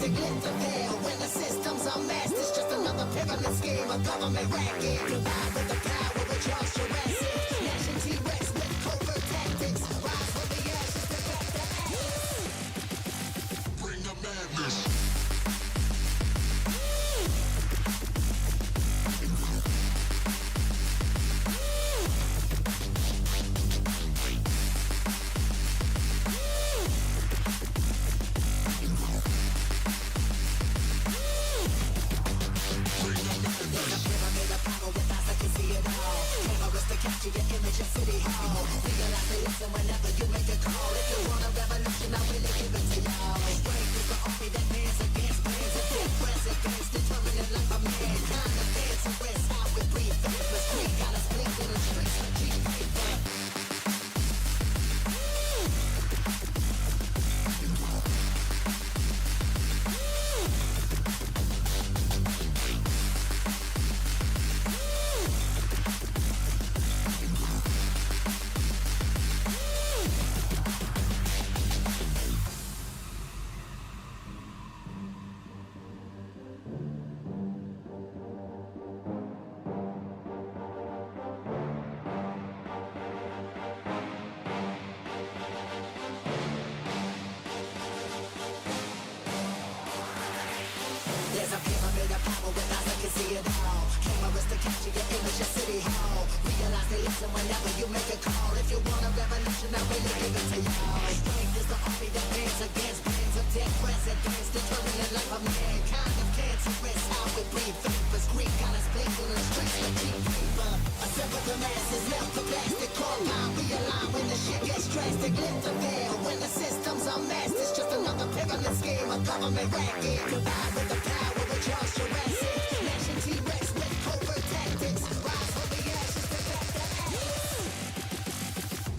drastic lift of veil. When the system's unmasked, it's just another pyramid scheme, a government racket. Combined with the power of Charles Jurassic. Nation T-Rex with covert tactics. Rise from the ashes to back the atlas. Bring the madness. Capture your image of City Hall. Realize the lesson whenever you make a call. If you want a revolution, I really give it to y'all. Strength is the army that bands against bands of dead presidents, determining life of mankind. The fans to rest, how we breathe. Faithless creed got us blinking in the streets for cheap paper. There's a pyramid of power with eyes that can see it all. Cameras to capture your image of City Hall. Realize they listen whenever you make a call. If you want a revolution, I really give it to y'all. Strength is the army that bands against bands of dead presidents, determining life of mankind. Of cancerous, how we breathe. Vapors, Greek got us blinking in the streets for cheap paper. Assemble the masses, melt the plastic core line. Realign when the shit gets drastic. Lift the veil when the system's unmasked. It's just another pyramid scheme, a government racket. Combined with the power of Charles Jurassic. Nation T-Rex with covert tactics. Rise from the ashes to back the atlas.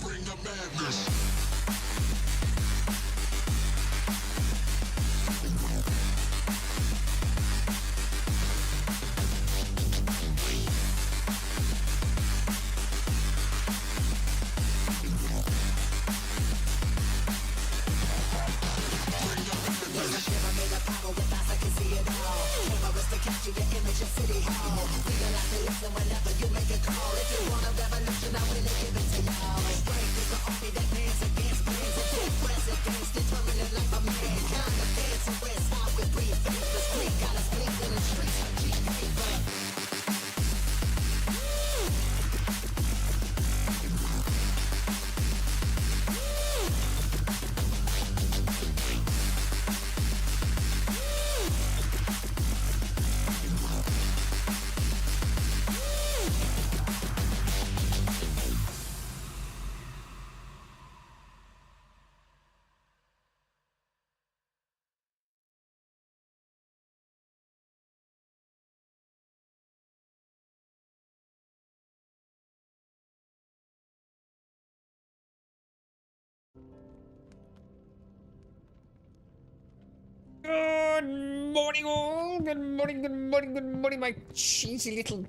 Bring the madness. Capture your image of City Hall. Realize they listen whenever you make a call. If you want a revolution, I really give it to y'all. Strength is the army that bands against bands of dead presidents, determining life of mankind. The fans to rest, how we breathe. Faithless creed got us blinking in the streets for cheap paper. Good morning, all. Good morning, good morning, good morning, my cheesy little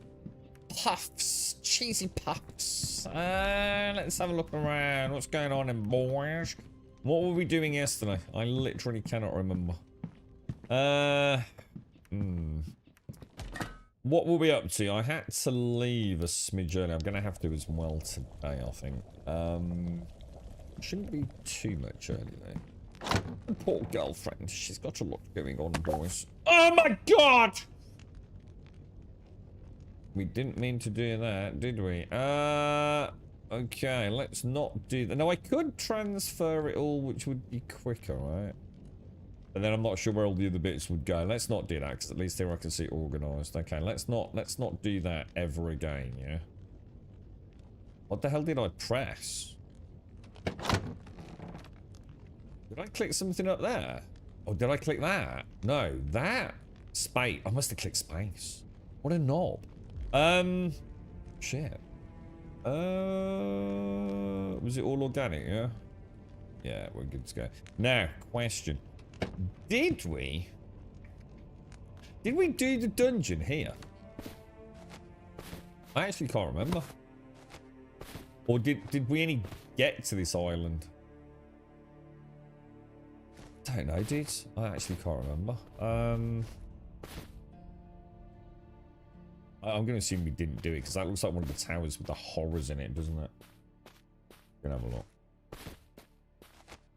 puffs. Cheesy puffs. Let's have a look around. What's going on, then, boys? What were we doing yesterday? I literally cannot remember. What were we up to? I had to leave a smidge early. I'm going to have to as well today, I think. Shouldn't be too much early, though. Poor girlfriend. She's got a lot going on, boys. Oh my god! We didn't mean to do that, did we? Okay, let's not do that. Now, I could transfer it all, which would be quicker, right? But then I'm not sure where all the other bits would go. Let's not do that, because at least here I can see it organised. Okay, let's not do that ever again, yeah? What the hell did I press? Did I click something up there? Or did I click that? No, that. Space. I must have clicked space. What a knob. Shit. Was it all organic, yeah? Yeah, we're good to go. Now, question. Did we do the dungeon here? I actually can't remember. Or did we only get to this island? Don't know, dude. I actually can't remember. I'm going to assume we didn't do it because that looks like one of the towers with the horrors in it, doesn't it? Gonna have a look.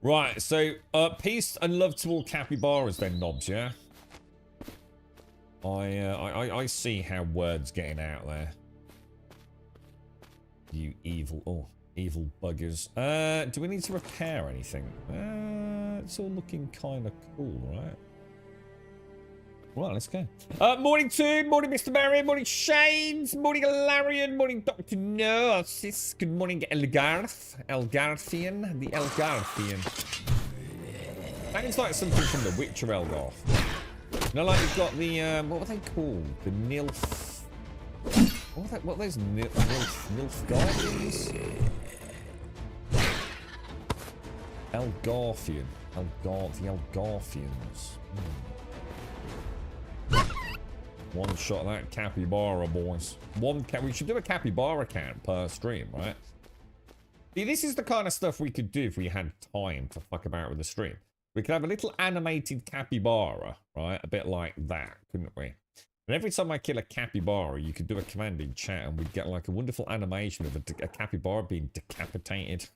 Right, so peace and love to all capybaras then, knobs, yeah? I see how word's getting out there. You evil buggers. Do we need to repair anything? It's all looking kind of cool, right? Right, let's go. Morning, Toon. Morning, Mr. Marion. Morning, Shades. Morning, Larian. Morning, Dr. Narcissus. Good morning, Elgarth. Elgarthian. The Elgarthian. Sounds like something from The Witcher, Elgarth. You know, like you've got the, what were they called? The Nilf... What are those Nilf Guardians? Elgarthian. The Elgarthians. One shot of that capybara, boys. We should do a capybara count per stream, right? See, this is the kind of stuff we could do if we had time to fuck about with the stream. We could have a little animated capybara, right? A bit like that, couldn't we? And every time I kill a capybara, you could do a command in chat and we'd get like a wonderful animation of a capybara being decapitated.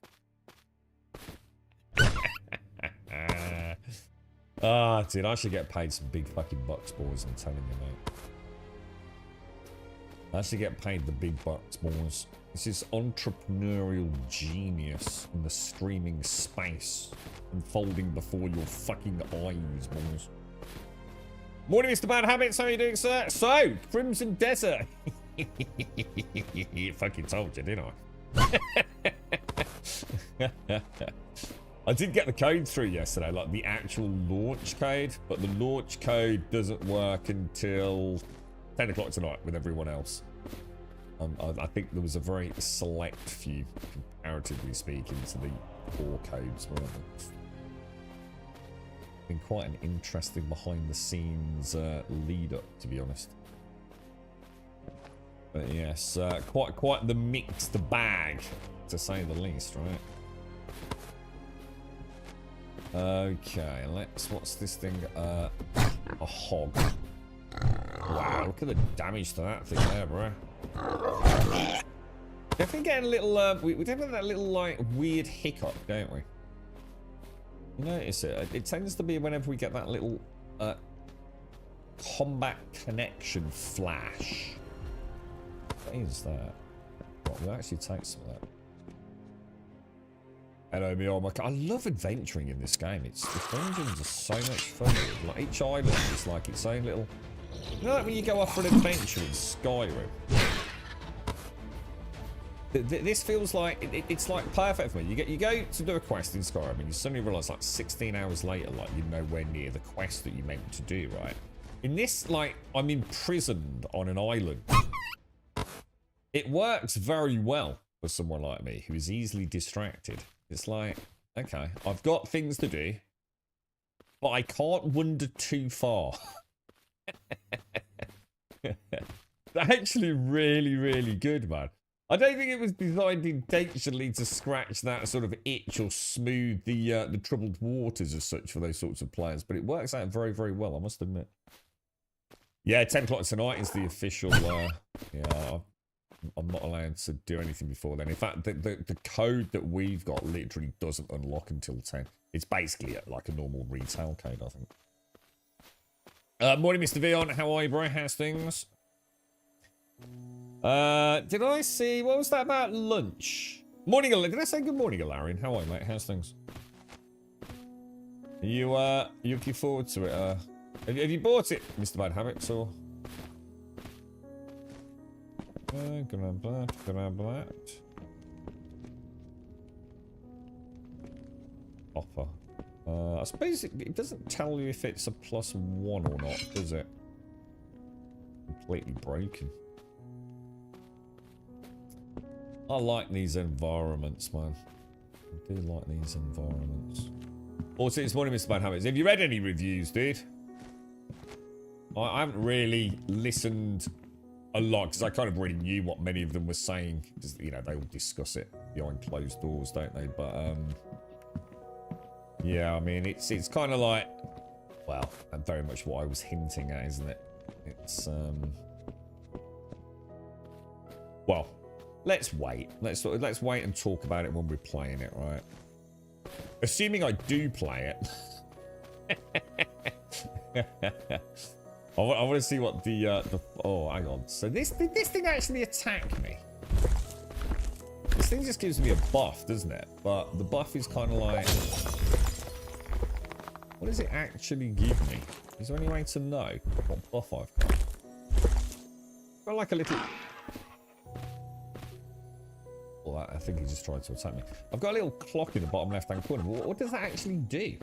Dude, I should get paid some big fucking bucks, boys, I'm telling you, mate. I should get paid the big bucks, boys. This is entrepreneurial genius in the streaming space unfolding before your fucking eyes, boys. Morning, Mr. Bad Habits. How are you doing, sir? So, Crimson Desert. Fucking told you, didn't I? I did get the code through yesterday, like the actual launch code, but the launch code doesn't work until 10 o'clock tonight with everyone else. I think there was a very select few, comparatively speaking, to the core codes. Been quite an interesting behind-the-scenes lead up, to be honest. But yes, quite the mixed bag, to say the least, right? Okay, what's this thing? A hog. Wow, look at the damage to that thing there, bro. Definitely getting a little, we definitely have that little, like, weird hiccup, don't we? You notice it? It tends to be whenever we get that little, combat connection flash. What is that? What, we'll actually take some of that. Hello, me, oh my god. I love adventuring in this game. The dungeons are so much fun. Like, each island is like its own little... You know, like when you go off for an adventure in Skyrim? This feels like... It's like perfect for me. You go to do a quest in Skyrim and you suddenly realise like 16 hours later, like you're nowhere near the quest that you meant to do, right? In this, like, I'm imprisoned on an island. It works very well for someone like me who is easily distracted. It's like, okay, I've got things to do, but I can't wander too far. Actually really, really good, man. I don't think it was designed intentionally to scratch that sort of itch or smooth the troubled waters as such for those sorts of players, but it works out very, very well, I must admit. Yeah, 10 o'clock tonight is the official, yeah, I'm not allowed to do anything before then. In fact, the code that we've got literally doesn't unlock until 10. It's basically like a normal retail code, I think. Morning, Mr. Vion. How are you, bro? How's things? Did I see... What was that about lunch? Morning, did I say good morning, Alarian? How are you, mate? How's things? Are you looking forward to it? Have you bought it, Mr. Bad Habits, or... grab that. Hopper. I suppose it doesn't tell you if it's a +1 or not, does it? Completely broken. I like these environments, man. I do like these environments. Also, it's one of Mr. Bad Habits. Have you read any reviews, dude? I haven't really listened a lot, because I kind of already knew what many of them were saying. Just, you know, they all discuss it behind closed doors, don't they? But, Yeah, I mean, it's kind of like, well, very much what I was hinting at, isn't it? It's, well, let's wait. Let's wait and talk about it when we're playing it, right? Assuming I do play it. I want to see what the oh, hang on. So this thing actually attacked me. This thing just gives me a buff, doesn't it? But the buff is kind of like, what does it actually give me? Is there any way to know what buff I've got? Got like a little. Well, I think he just tried to attack me. I've got a little clock in the bottom left-hand corner. What does that actually do?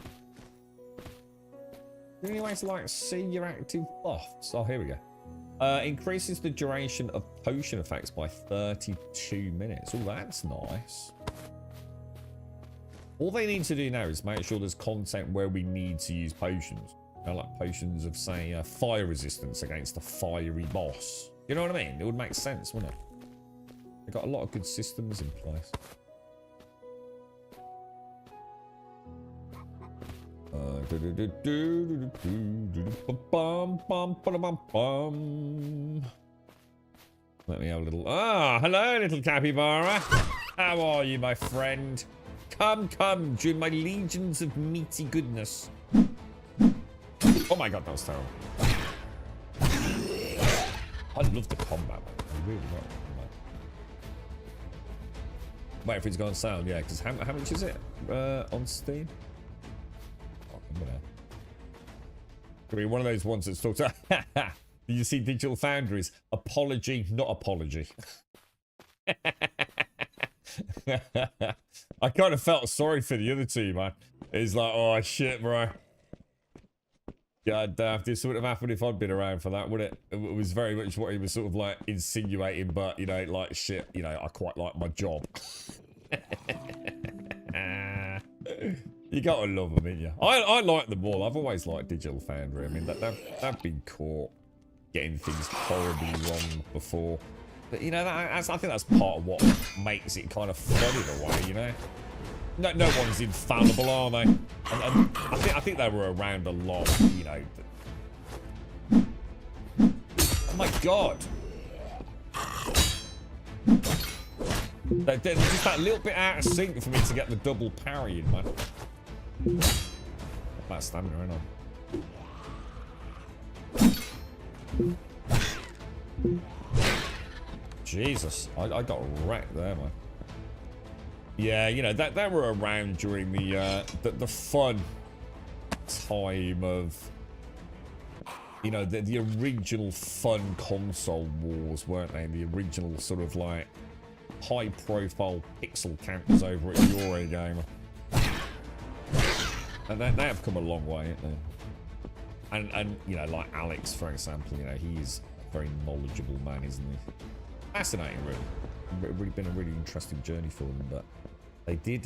Is there any way to like see your active buffs? Oh, here we go. Increases the duration of potion effects by 32 minutes. Oh, that's nice. All they need to do now is make sure there's content where we need to use potions. You know, like potions of, say, fire resistance against a fiery boss. You know what I mean? It would make sense, wouldn't it? They've got a lot of good systems in place. Let me have a little. Ah, hello, little capybara. How are you, my friend? Come, join my legions of meaty goodness. Oh my god, that was terrible. I love the combat. I really love it. Wait if it's gone sound, yeah, because how much is it on Steam? Could be one of those ones that's talked about. You see Digital Foundries. Apology, not apology. I kind of felt sorry for the other two, man. It's like, oh shit, bro. God damn, this would have happened if I'd been around for that, would it? It was very much what he was sort of like insinuating, but you know, like shit, you know, I quite like my job. You gotta love them, ain't you? I like them all. I've always liked Digital Foundry. I mean, they've been caught getting things horribly wrong before. But, you know, I think that's part of what makes it kind of fun in a way, you know? No one's infallible, are they? And I think they were around a lot, you know. Oh my god! They're just that little bit out of sync for me to get the double parry in, man. That stamina, ain't I? Jesus, I got wrecked there, man. Yeah, you know, they were around during the fun time of, you know, the original fun console wars, weren't they? The original sort of like high-profile pixel counters over at Eurogamer. And they have come a long way, haven't they? And you know, like Alex, for example, you know, he's a very knowledgeable man, isn't he? Fascinating, really. Really been a really interesting journey for them, but they did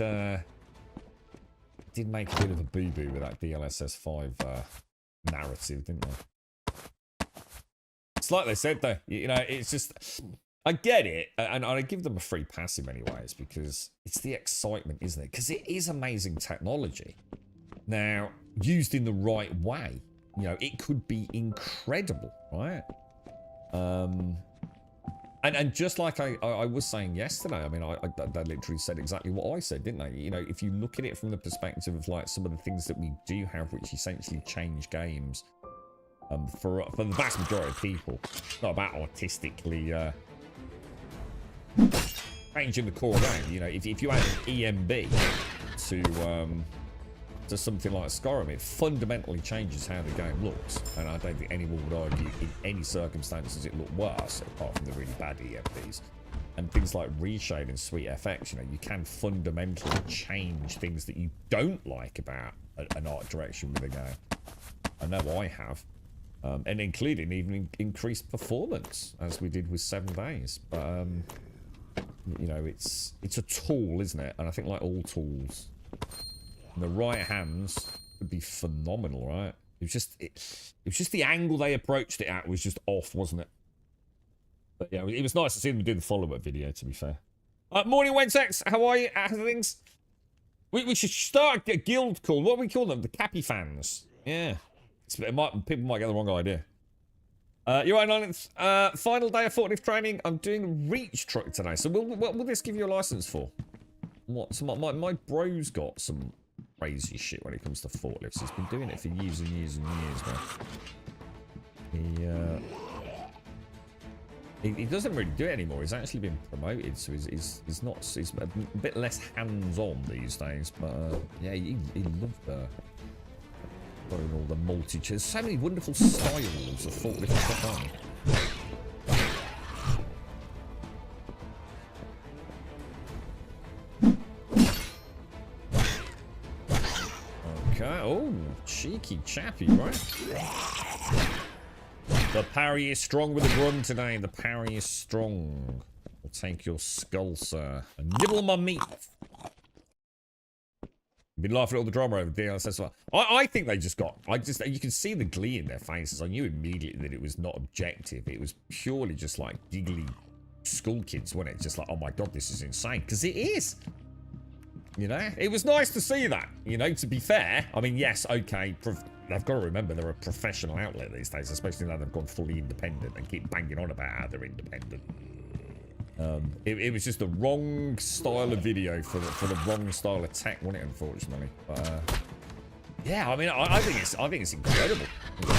make a bit of a boo-boo with that DLSS 5 narrative, didn't they? It's like they said, though, you know, it's just, I get it, and I give them a free pass in many ways, because it's the excitement, isn't it? Because it is amazing technology. Now, used in the right way, you know, it could be incredible, right? And just like I was saying yesterday, I mean, they literally said exactly what I said, didn't they? You know, if you look at it from the perspective of like some of the things that we do have, which essentially change games, for the vast majority of people, it's not about artistically changing the core game. You know, if you add an EMB to something like Skyrim, it fundamentally changes how the game looks, and I don't think anyone would argue in any circumstances it looked worse, apart from the really bad EMPs. And things like reshade and sweet FX, you know, you can fundamentally change things that you don't like about an art direction with a game. I know I have, and including even increased performance, as we did with 7 Days. But you know, it's a tool, isn't it? And I think like all tools, in the right hands, would be phenomenal, right? It was just the angle they approached it at was just off, wasn't it? But yeah, it was nice to see them do the follow-up video, to be fair. Morning, Wentex. How are you? How's things? We should start a guild called, what do we call them? The Cappy Fans. Yeah. People might get the wrong idea. You're right, Lance. Final day of forklift training. I'm doing a reach truck today. So what will this give you a license for? What? So my bro's got some crazy shit when it comes to forklifts. He's been doing it for years and years and years, man. He doesn't really do it anymore. He's actually been promoted, so he's a bit less hands-on these days. But yeah, he loved throwing all the multi-chairs. So many wonderful styles of forklift stuff on. Okay. Oh, cheeky chappy, right? The parry is strong with the grunt today. The parry is strong. I'll take your skull, sir. And nibble my meat. Been laughing at all the drama over DLSS. Well. I think they just got... you can see the glee in their faces. I knew immediately that it was not objective. It was purely just like giggly school kids, wasn't it? Just like, oh my god, this is insane. Because it is. You know? It was nice to see that. You know, to be fair. I mean, yes, okay. I've got to remember they're a professional outlet these days, especially now they've gone fully independent and keep banging on about how they're independent. It was just the wrong style of video for the wrong style of tech, wasn't it? Unfortunately, but yeah, I mean, I think it's incredible. You know,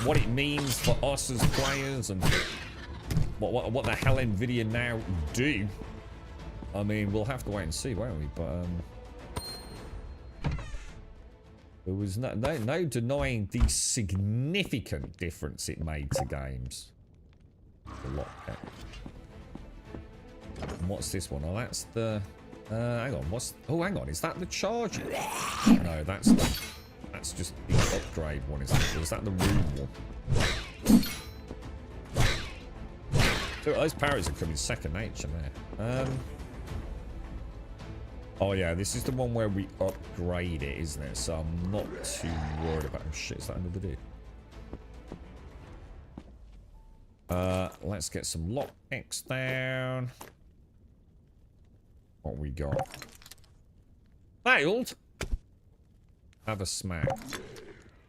what it means for us as players and what the hell Nvidia now do. I mean, we'll have to wait and see, won't we? But there was no denying the significant difference it made to games. A lot. And what's this one? Oh, that's the... hang on, oh, hang on, is that the charger? No, that's just the upgrade one, isn't it? Or is that the room one? So those parries are coming second nature there. Oh yeah, this is the one where we upgrade it, isn't it? So I'm not too worried about... Oh shit, is that another dude? Let's get some lockpicks down. What we got? Failed. Have a smack.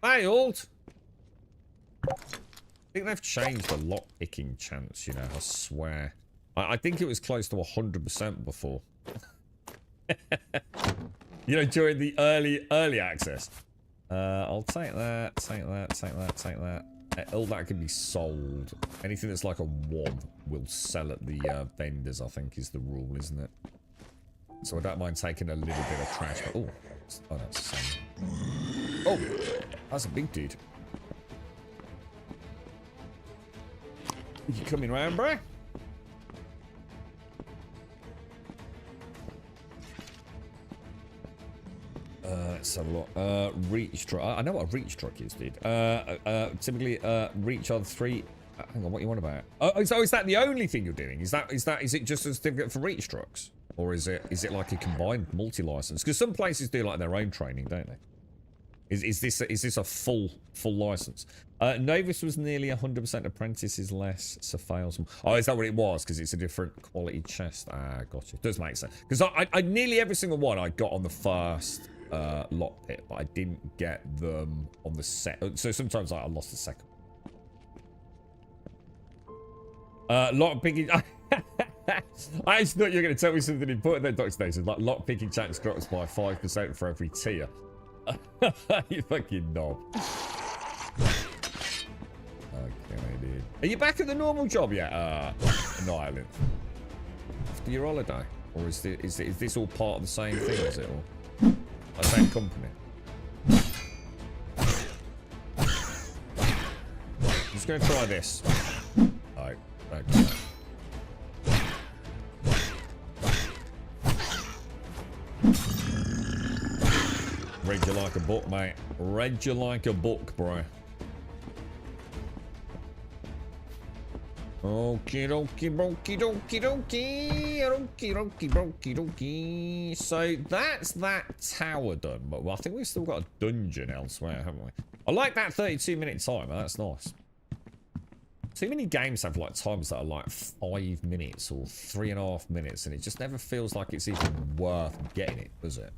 Failed. I think they've changed the lock picking chance, you know, I swear. I think it was close to 100% before. You know, during the early access. I'll take that, take that, take that, take that. All that can be sold. Anything that's like a 1 will sell at the vendors, I think is the rule, isn't it? So I don't mind taking a little bit of trash. But, oh, that's the same. Oh, that's a big dude. You coming round, bro? Let's have a look. Reach truck. I know what a reach truck is, dude. Typically, reach on 3. Hang on, what you want about? Oh, so is that the only thing you're doing? Is it just a certificate for reach trucks, or is it like a combined multi-license? Because some places do like their own training, don't they? Is this a full license? Novus was nearly 100% apprentices less, so fails. Oh, is that what it was? Because it's a different quality chest. Ah, gotcha. Does make sense. Because I nearly every single one I got on the first lock pit, but I didn't get them on the set. So sometimes I lost the second. Lock picking. I just thought you were going to tell me something important there, Dr. Station. Like lock picking chance drops by 5% for every tier. You fucking knob. Okay, dude. Are you back at the normal job yet? No, Island. After your holiday? Or is this all part of the same thing, is it? Or the same company? I'm just going to try this. No, okay. Read you like a book, mate. Read you like a book, bro. Okie dokie, dokie dokie dokie, dokie dokie dokie dokie. So that's that tower done, but I think we've still got a dungeon elsewhere, haven't we? I like that 32-minute timer. That's nice. Too many games have like times that are like 5 minutes or 3.5 minutes, and it just never feels like it's even worth getting it, does it?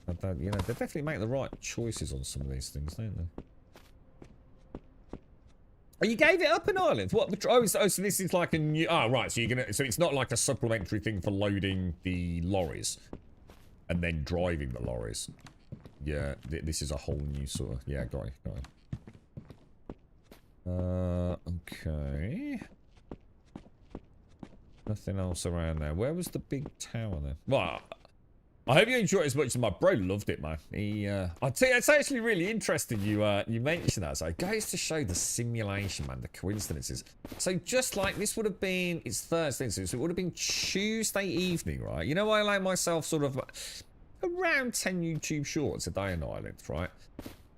You know, they definitely make the right choices on some of these things, don't they? Oh, you gave it up in Ireland? What? Oh, so this is like a new... Oh, right. So you're gonna... So it's not like a supplementary thing for loading the lorries and then driving the lorries. Yeah, this is a whole new sort of... Yeah, got it. Okay. Nothing else around there. Where was the big tower then? Well, I hope you enjoyed it as much as my bro loved it, man. I'd say it's actually really interesting you mentioned that. So it goes to show the simulation, man, the coincidences. So just like this would have been, it's Thursday, so it would have been Tuesday evening, right? You know, I allow myself sort of around 10 YouTube shorts a day in Ireland, right?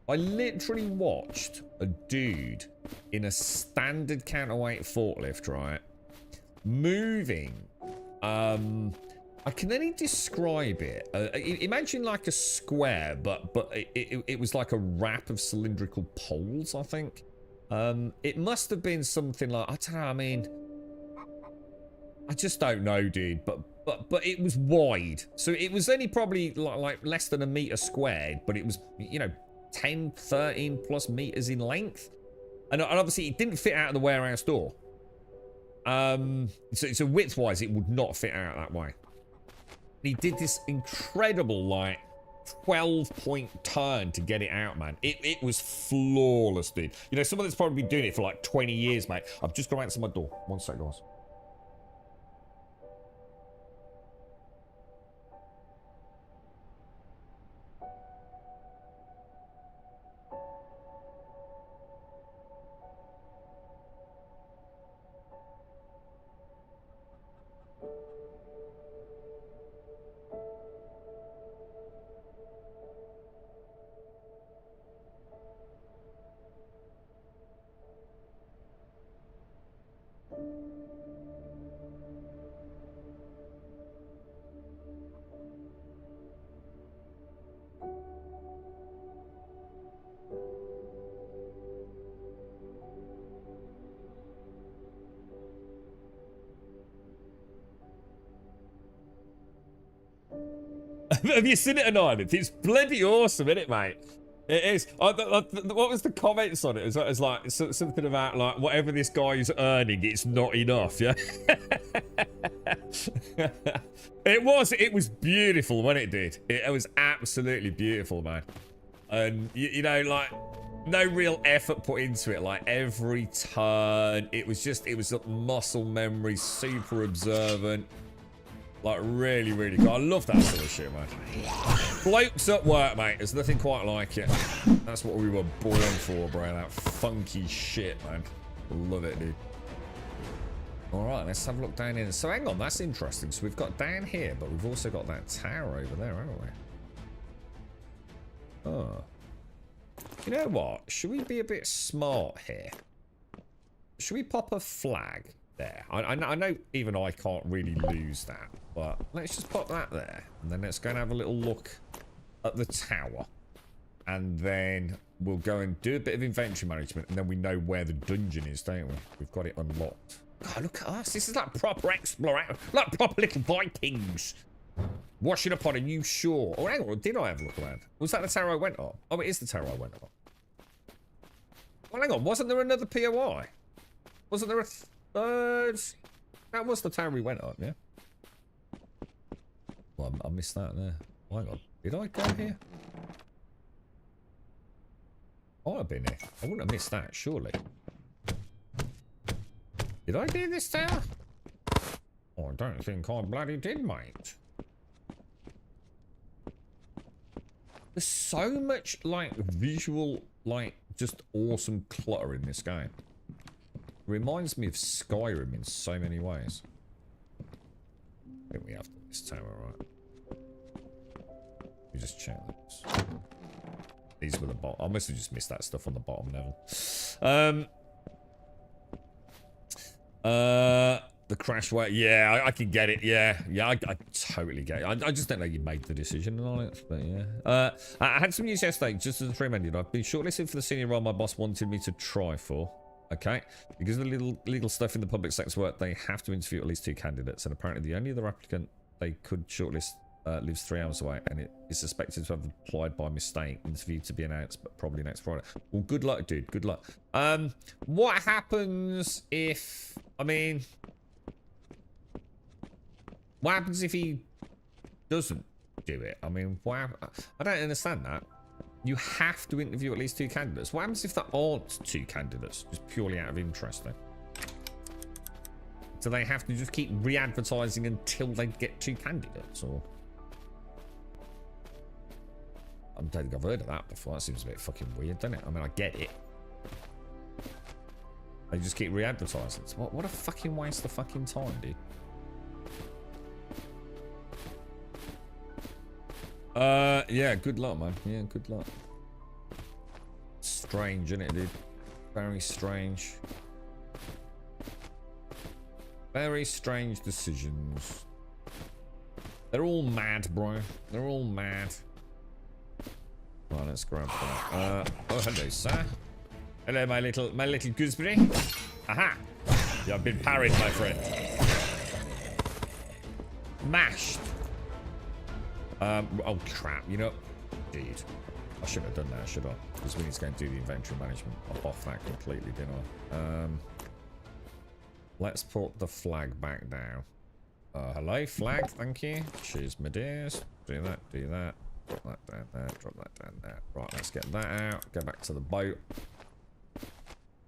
I literally watched a dude in a standard counterweight forklift, right? Moving, I can only describe it. Imagine like a square, but it was like a wrap of cylindrical poles, I think. It must have been something like, I don't know, I mean, I just don't know, dude, but it was wide. So it was only probably like less than a meter squared, but it was, you know, 10, 13 plus meters in length. And obviously it didn't fit out of the warehouse door. So width-wise, it would not fit out that way. He did this incredible, like, 12-point turn to get it out, man. It was flawless, dude. You know, someone that's probably been doing it for like 20 years, mate. I've just got to answer my door. One sec, guys. Have you seen it in Ireland? It's bloody awesome, isn't it, mate? It is. What was the comments on it? It was like something about like whatever this guy is earning, it's not enough. Yeah. It was beautiful when it did. It was absolutely beautiful, man. And you know, like no real effort put into it. Like every turn, it was muscle memory, super observant. Like, really, really good. I love that sort of shit, man. Blokes at work, mate. There's nothing quite like it. That's what we were born for, bro. That funky shit, man. Love it, dude. Alright, let's have a look down here. So, hang on. That's interesting. So, we've got down here, but we've also got that tower over there, haven't we? Oh. You know what? Should we be a bit smart here? Should we pop a flag there? I know even I can't really lose that, but let's just pop that there, and then let's go and have a little look at the tower, and then we'll go and do a bit of inventory management, and then we know where the dungeon is, don't we? We've got it unlocked. God, look at us. This is like proper exploration, like proper little Vikings washing up on a new shore. Oh, hang on, did I have a look around? Was that the tower I went on? Oh, it is the tower I went on. Well, hang on, wasn't there another POI? Wasn't there a third? That was the tower we went on, yeah? Well, I missed that there. Oh, hang on. Did I go here? Oh, I've been here. I wouldn't have missed that, surely. Did I do this tower? Oh, I don't think I bloody did, mate. There's so much, like, visual, like, just awesome clutter in this game. Reminds me of Skyrim in so many ways. I think we have to do this tower, right? We just check this. These were the bottom. I must have just missed that stuff on the bottom level. The crash way. Yeah, I can get it. Yeah, I totally get it. I just don't know you made the decision on it, but yeah. I had some news yesterday, just as a frame ended. I've been shortlisted for the senior role my boss wanted me to try for. Okay, because of the legal stuff in the public sector work, they have to interview at least 2 candidates, and apparently the only other applicant they could shortlist lives 3 hours away, and it is suspected to have applied by mistake. Interview to be announced, but probably next Friday. Well, good luck, dude. Good luck. What happens if... I mean... What happens if he doesn't do it? I mean, I don't understand that. You have to interview at least 2 candidates. What happens if there aren't 2 candidates? Just purely out of interest, though. Do they have to just keep re-advertising until they get 2 candidates, or... I don't think I've heard of that before. That seems a bit fucking weird, doesn't it? I mean, I get it. They just keep re-advertising. What a fucking waste of fucking time, dude. Yeah, good luck, man. Yeah, good luck. Strange, isn't it, dude? Very strange. Very strange decisions. They're all mad, bro. They're all mad. Right, let's grab that. Oh, hello, sir. Hello, my little gooseberry. Aha! You have been parried, my friend. Mashed. Oh crap! You know, dude, I shouldn't have done that, should I? Because we need to go and do the inventory management. I boffed that completely, didn't I? Let's put the flag back down. Hello, flag. Thank you. Cheers, my dears. Do that. Do that. Drop that down there. Drop that down there. Right, let's get that out. Go back to the boat.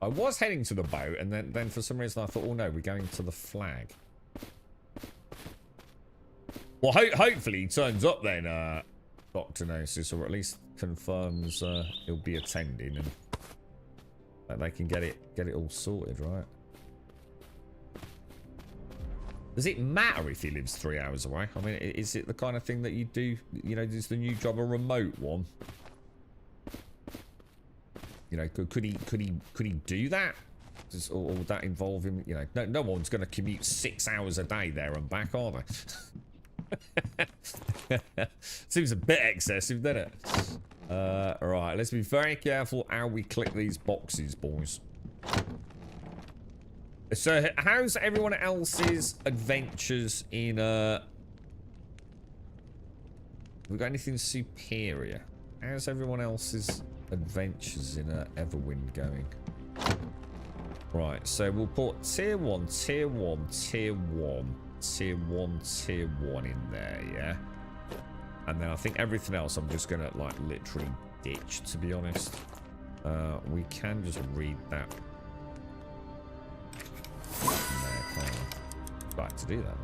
I was heading to the boat, and then for some reason I thought, oh no, we're going to the flag. Well, hopefully he turns up then, Dr. Gnosis, or at least confirms he'll be attending, and that they can get it all sorted, right? Does it matter if he lives 3 hours away? I mean, is it the kind of thing that you do? You know, is the new job a remote one? You know, could he do that? Or would that involve him? You know, no one's going to commute 6 hours a day there and back, are they? Seems a bit excessive, doesn't it? Right, let's be very careful how we click these boxes, boys. So, how's everyone else's adventures in, have we got anything superior? How's everyone else's adventures in, Everwind going? Right, so we'll put tier 1, tier 1, tier 1, tier 1, tier 1 in there, yeah? And then I think everything else I'm just gonna, like, literally ditch, to be honest. We can just read that. Right, to do that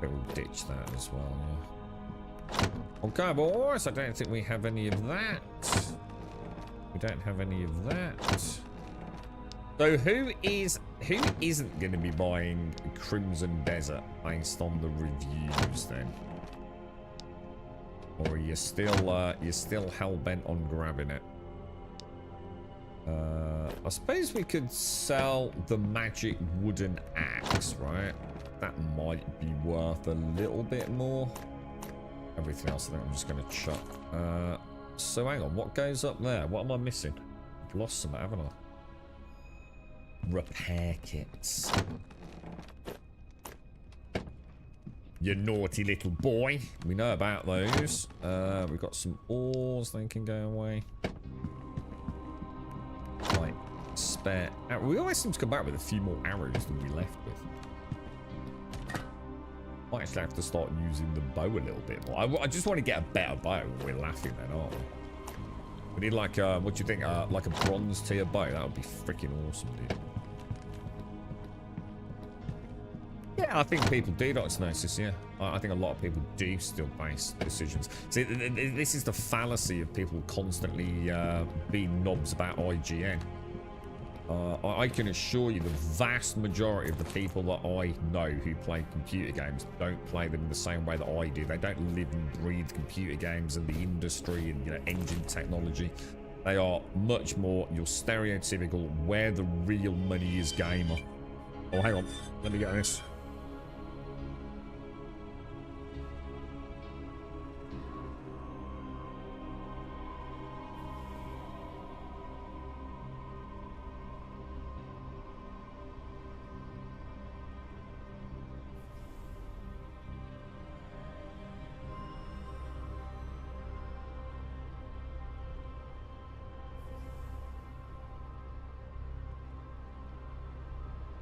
then. We'll ditch that as well, yeah. Okay, boys, I don't think we have any of that. We don't have any of that. So who isn't going to be buying Crimson Desert based on the reviews then? Or are you still hell-bent on grabbing it? I suppose we could sell the magic wooden axe, right? That might be worth a little bit more. Everything else I think I'm just going to chuck. So hang on, what goes up there? What am I missing? I've lost some, haven't I? Repair kits. You naughty little boy. We know about those. We've got some ores, they can go away. Right, spare. We always seem to come back with a few more arrows than we left with. Might actually have to start using the bow a little bit more. I just want to get a better bow. We're laughing then, aren't we? We need like what do you think? Like a bronze tier bow. That would be freaking awesome, dude. Yeah, I think people do diagnosis, yeah. I think a lot of people do still base decisions. See, this is the fallacy of people constantly being knobs about IGN. I can assure you the vast majority of the people that I know who play computer games don't play them in the same way that I do. They don't live and breathe computer games and the industry and, you know, engine technology. They are much more your stereotypical where the real money is gamer. Oh, hang on. Let me get this.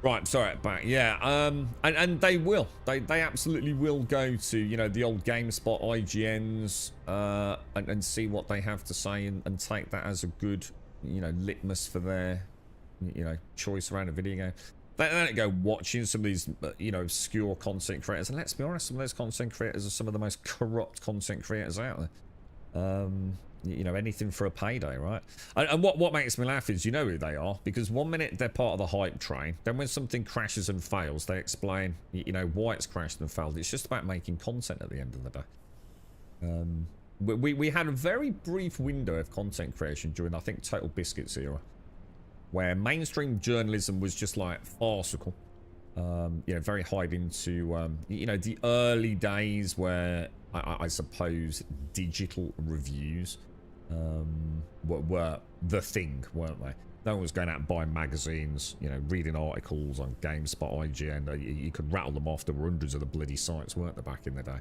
Right, sorry, back. Yeah, and they will. They absolutely will go to, you know, the old GameSpot IGNs and see what they have to say and take that as a good, you know, litmus for their, you know, choice around a video game. They don't go watching some of these, you know, obscure content creators. And let's be honest, some of those content creators are some of the most corrupt content creators out there. You know, anything for a payday, right? And what makes me laugh is, you know who they are, because one minute they're part of the hype train, then when something crashes and fails, they explain, you know, why it's crashed and failed. It's just about making content at the end of the day. We had a very brief window of content creation during, I think, Total Biscuits era, where mainstream journalism was just like farcical. You know, very hide into, you know, the early days where I suppose digital reviews were the thing, weren't they? No one was going out and buying magazines, you know, reading articles on GameSpot, IGN. You could rattle them off. There were hundreds of the bloody sites, weren't there, back in the day?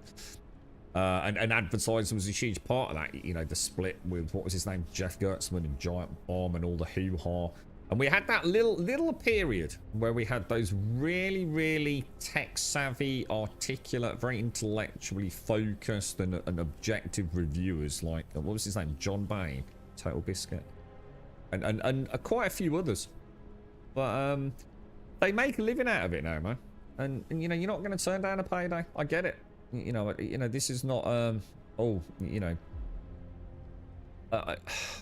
And advertising was a huge part of that. You know, the split with, what was his name, Jeff Gertzman and Giant Bomb and all the hoo-ha. And we had that little period where we had those really tech-savvy, articulate, very intellectually focused and objective reviewers like, what was his name, John Bain, Total Biscuit, and quite a few others. But they make a living out of it now, man. And you know, you're not going to turn down a payday. I get it. You know, this is not oh, you know,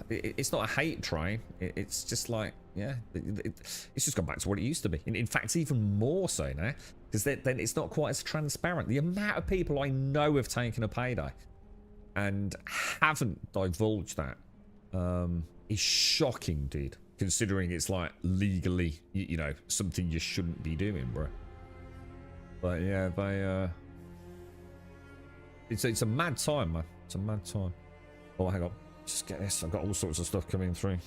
it's not a hate train. It's just like, yeah, it's just gone back to what it used to be. In fact, even more so now, because then it's not quite as transparent. The amount of people I know have taken a payday and haven't divulged that is shocking, dude. Considering it's like legally, you know, something you shouldn't be doing, bro. But yeah, they it's a mad time, man. It's a mad time. Oh, hang on. Just get this. I've got all sorts of stuff coming through.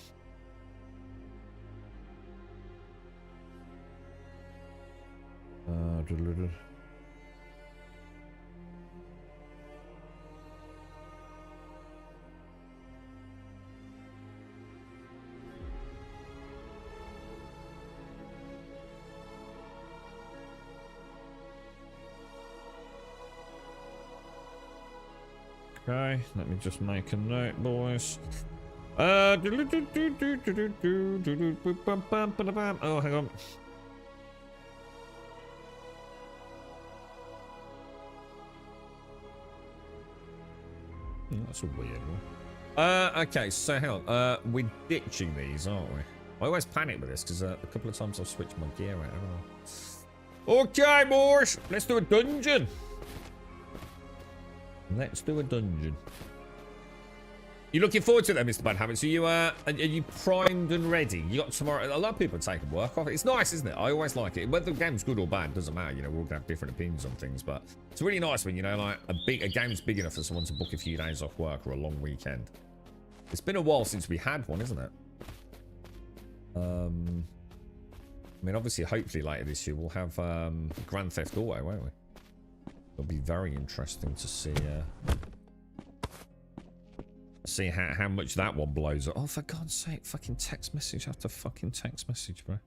Okay, let me just make a note, boys. Oh, hang on. That's a weird one. Okay, so hang on. We're ditching these, aren't we? I always panic with this because a couple of times I've switched my gear out, haven't I? Okay, boys, let's do a dungeon. Let's do a dungeon. You looking forward to that, Mr. Bad Habits? Are you primed and ready? You got tomorrow. A lot of people are taking work off. It's nice, isn't it? I always like it. Whether the game's good or bad doesn't matter. You know, we're all gonna have different opinions on things, but it's really nice when, you know, like a game's big enough for someone to book a few days off work or a long weekend. It's been a while since we had one, isn't it? I mean, obviously, hopefully later this year we'll have Grand Theft Auto, won't we? It'll be very interesting to see how much that one blows up. Oh, for God's sake, fucking text message after fucking text message, bro.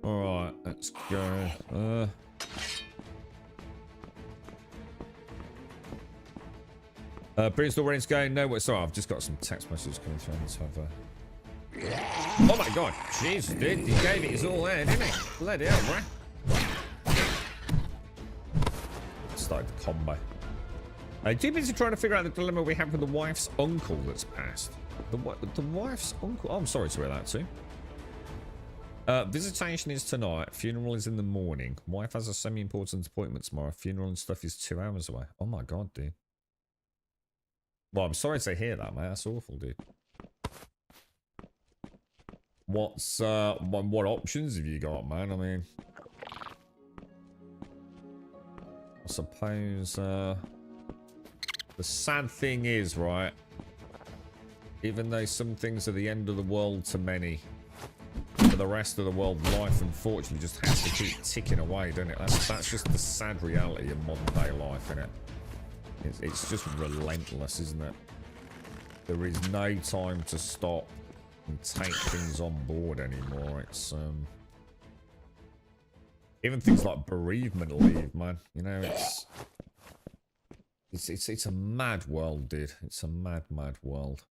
Alright, let's go. Prince already going. No, sorry, I've just got some text messages coming through. Let's have oh my God, jeez, dude, he gave it his all there, didn't he? Bloody hell, bro. Started the combo. Too busy trying to figure out the dilemma we have with the wife's uncle that's passed. The wife's uncle? Oh, I'm sorry to hear that too. Visitation is tonight. Funeral is in the morning. Wife has a semi-important appointment tomorrow. Funeral and stuff is 2 hours away. Oh my God, dude. Well, I'm sorry to hear that, mate. That's awful, dude. what options have you got, man? I mean, I suppose, the sad thing is, right, even though some things are the end of the world to many, for the rest of the world, life unfortunately just has to keep ticking away, doesn't it? That's just the sad reality of modern day life, isn't it? It's just relentless, isn't it? There is no time to stop and take things on board anymore. It's even things like bereavement leave, man. You know, it's a mad world, dude. It's a mad world.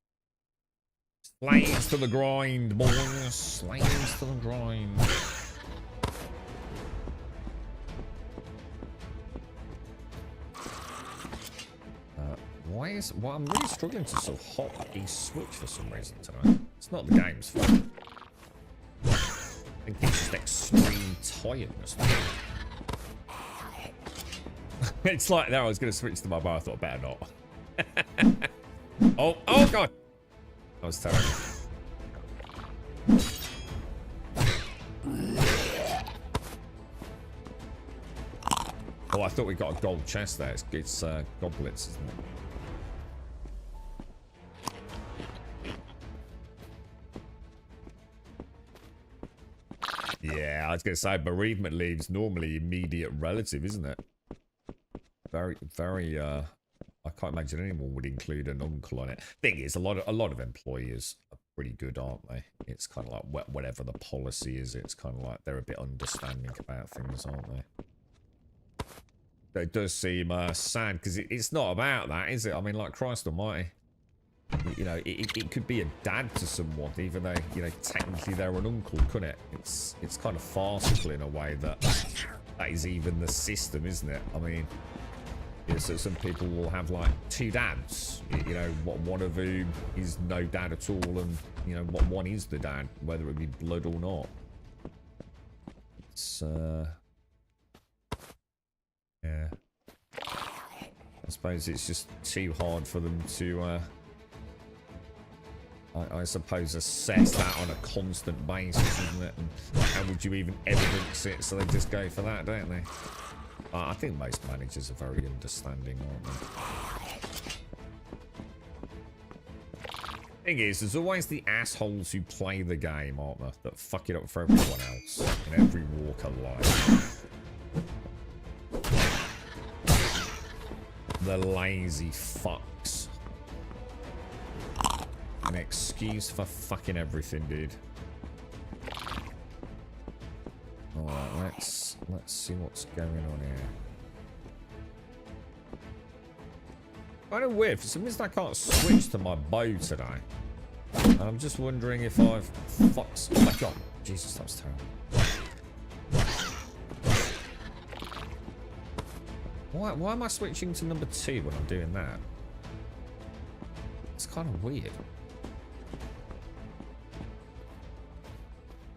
Slaves to the grind, boys. Slaves to the grind. Well, I'm really struggling to sort of hop a switch for some reason tonight. It's not the game's fault. I think it's just extreme tiredness. It's like that. I was going to switch to my bar. I thought better not. oh god, that was terrible. Oh, I thought we got a gold chest there. It's goblets, isn't it? Yeah, I was going to say bereavement leave's normally immediate relative, isn't it? Very, I can't imagine anyone would include an uncle on it. Thing is, a lot of employers are pretty good, aren't they? It's kind of like whatever the policy is, it's kind of like they're a bit understanding about things, aren't they? It does seem sad because it's not about that, is it? I mean, like, Christ almighty. You know, it could be a dad to someone, even though, you know, technically they're an uncle, couldn't it? It's kind of farcical in a way that is even the system, isn't it? I mean, yeah, so some people will have like two dads, you know, one of whom is no dad at all, and you know, one is the dad, whether it be blood or not. It's yeah. I suppose it's just too hard for them to I suppose assess that on a constant basis, isn't it? And how would you even evidence it? So they just go for that, don't they? I think most managers are very understanding, aren't they? Thing is, there's always the assholes who play the game, aren't there? That fuck it up for everyone else in every walk of life. The lazy fucks. An excuse for fucking everything, dude. Alright, let's see what's going on here. Kind of weird. For some reason I can't switch to my bow today. And I'm just wondering if I've fucked... Oh my god. Jesus, that was terrible. Why am I switching to number 2 when I'm doing that? It's kind of weird.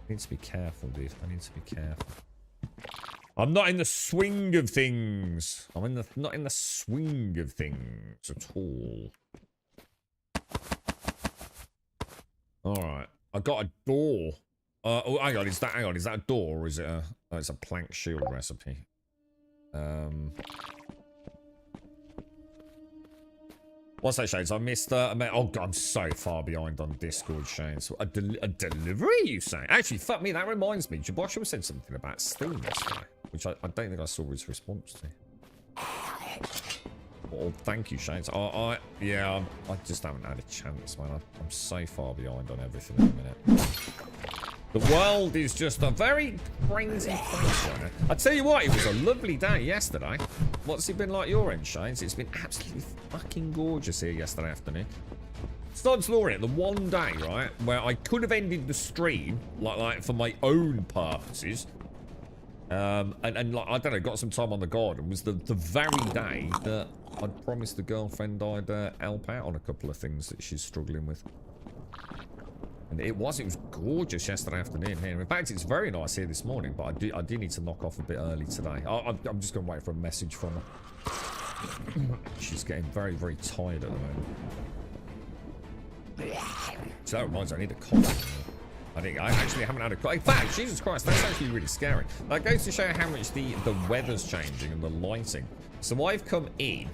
I need to be careful, dude. I need to be careful. I'm not in the swing of things. I'm not in the swing of things at all. Alright. I got a door. Oh, hang on, is that a door or is it a... Oh, it's a plank shield recipe. What's that, Shades? I missed oh god, I'm so far behind on Discord, Shades. A delivery, you say? Actually, fuck me, that reminds me. Jabosha said something about Steam yesterday, which I don't think I saw his response to. Well, thank you, Shades. Yeah, I just haven't had a chance, man. I'm so far behind on everything at the minute. The world is just a very crazy place right now. I tell you what, it was a lovely day yesterday. What's it been like your end, Shades? It's been absolutely fucking gorgeous here yesterday afternoon. Stod's Law in it, the one day, right, where I could have ended the stream, like for my own purposes. And like, I don't know, got some time on the garden, was the very day that I'd promised the girlfriend I'd help out on a couple of things that she's struggling with. And it was gorgeous yesterday afternoon here. In fact, it's very nice here this morning, but I do need to knock off a bit early today. I'm just going to wait for a message from her. She's getting very, very tired at the moment. So that reminds me, I need a coffee. I think I actually haven't had a... In fact, Jesus Christ, that's actually really scary. That goes to show how much the weather's changing and the lighting. So I've come in,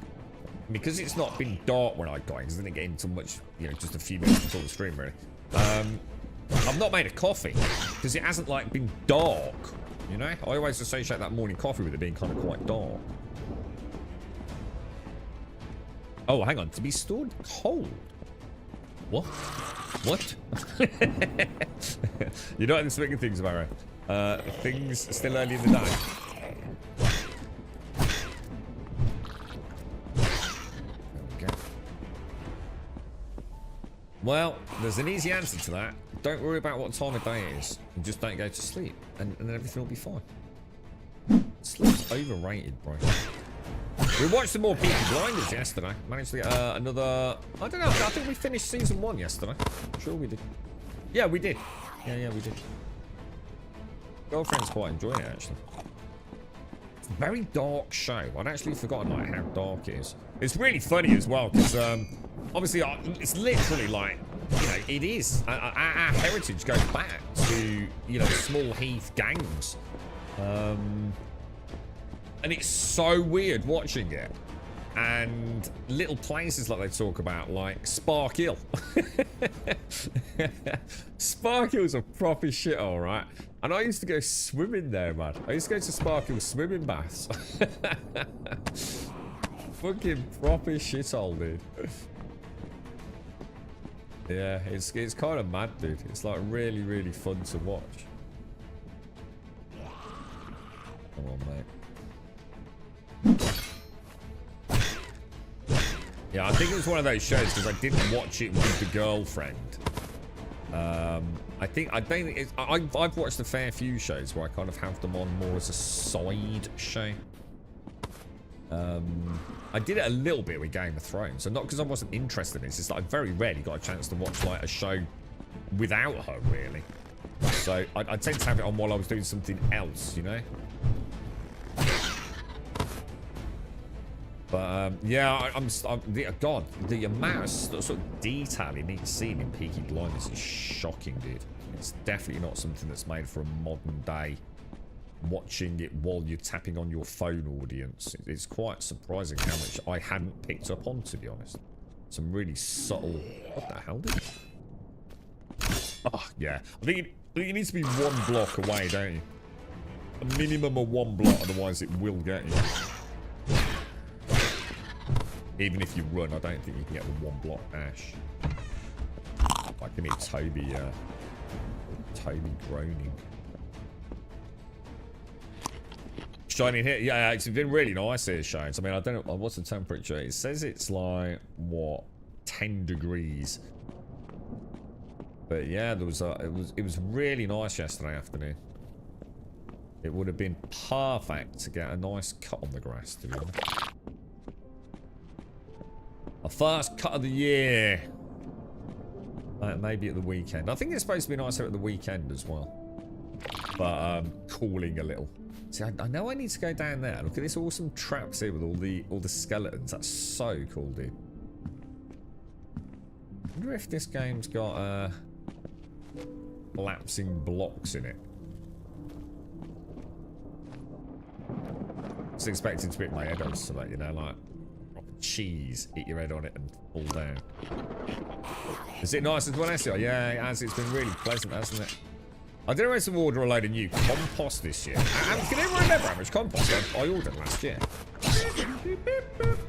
because it's not been dark when I got in, because I didn't get in until much, you know, just a few minutes before the stream, really. I've not made a coffee, because it hasn't, like, been dark, you know? I always associate that morning coffee with it being kind of quite dark. Oh, hang on. To be stored cold? What? What? You're not in the swing of things, Mara. Things still early in the day. There we go. Well, there's an easy answer to that. Don't worry about what time of day it is. And just don't go to sleep. And then everything will be fine. Sleep's overrated, bro. We watched some more Peaky Blinders yesterday. Managed to get another... I don't know. I think we finished season 1 yesterday. I'm sure we did. Yeah, we did. Yeah, we did. Girlfriend's quite enjoying it, actually. It's a very dark show. I'd actually forgotten like how dark it is. It's really funny as well, because obviously it's literally like, you know, it is. Our heritage goes back to, you know, small heath gangs. And it's so weird watching it. And little places like they talk about, like Spark Hill. Spark Hill's a proper shithole, right? And I used to go swimming there, man. I used to go to Spark Hill swimming baths. Fucking proper shithole, dude. Yeah, it's kind of mad, dude. It's like really, really fun to watch. Come on, mate. Yeah, I think it was one of those shows because I didn't watch it with the girlfriend. I've watched a fair few shows where I kind of have them on more as a side show. I did it a little bit with Game of Thrones, so not because I wasn't interested in it, it's just that I very rarely got a chance to watch like a show without her, really. So I tend to have it on while I was doing something else, you know. But yeah, God, the amount of sort of detail in each scene in Peaky Blinders is shocking, dude. It's definitely not something that's made for a modern day watching it while you're tapping on your phone audience. It's quite surprising how much I hadn't picked up on, to be honest. Some really subtle... What the hell, dude? Oh, yeah. I think you need to be one block away, don't you? A minimum of one block, otherwise it will get you. Even if you run, I don't think you can get the one block dash. I can hear Toby groaning. Shining here, yeah, it's been really nice here, Shines. I mean, I don't know what's the temperature. It says it's like what, 10 degrees. But yeah, there was it was really nice yesterday afternoon. It would have been perfect to get a nice cut on the grass, to be honest. A first cut of the year. Maybe at the weekend. I think it's supposed to be nicer at the weekend as well. But cooling a little. See, I know I need to go down there. Look at this awesome traps here with all the skeletons. That's so cool, dude. I wonder if this game's got collapsing blocks in it. I was expecting to hit my head on so that, you know, like cheese, hit your head on it and fall down. Is it nice as well, SEO? Yeah, it has. It's been really pleasant, hasn't it? I did always order a load of new compost this year. Can anyone remember how much compost I ordered last year?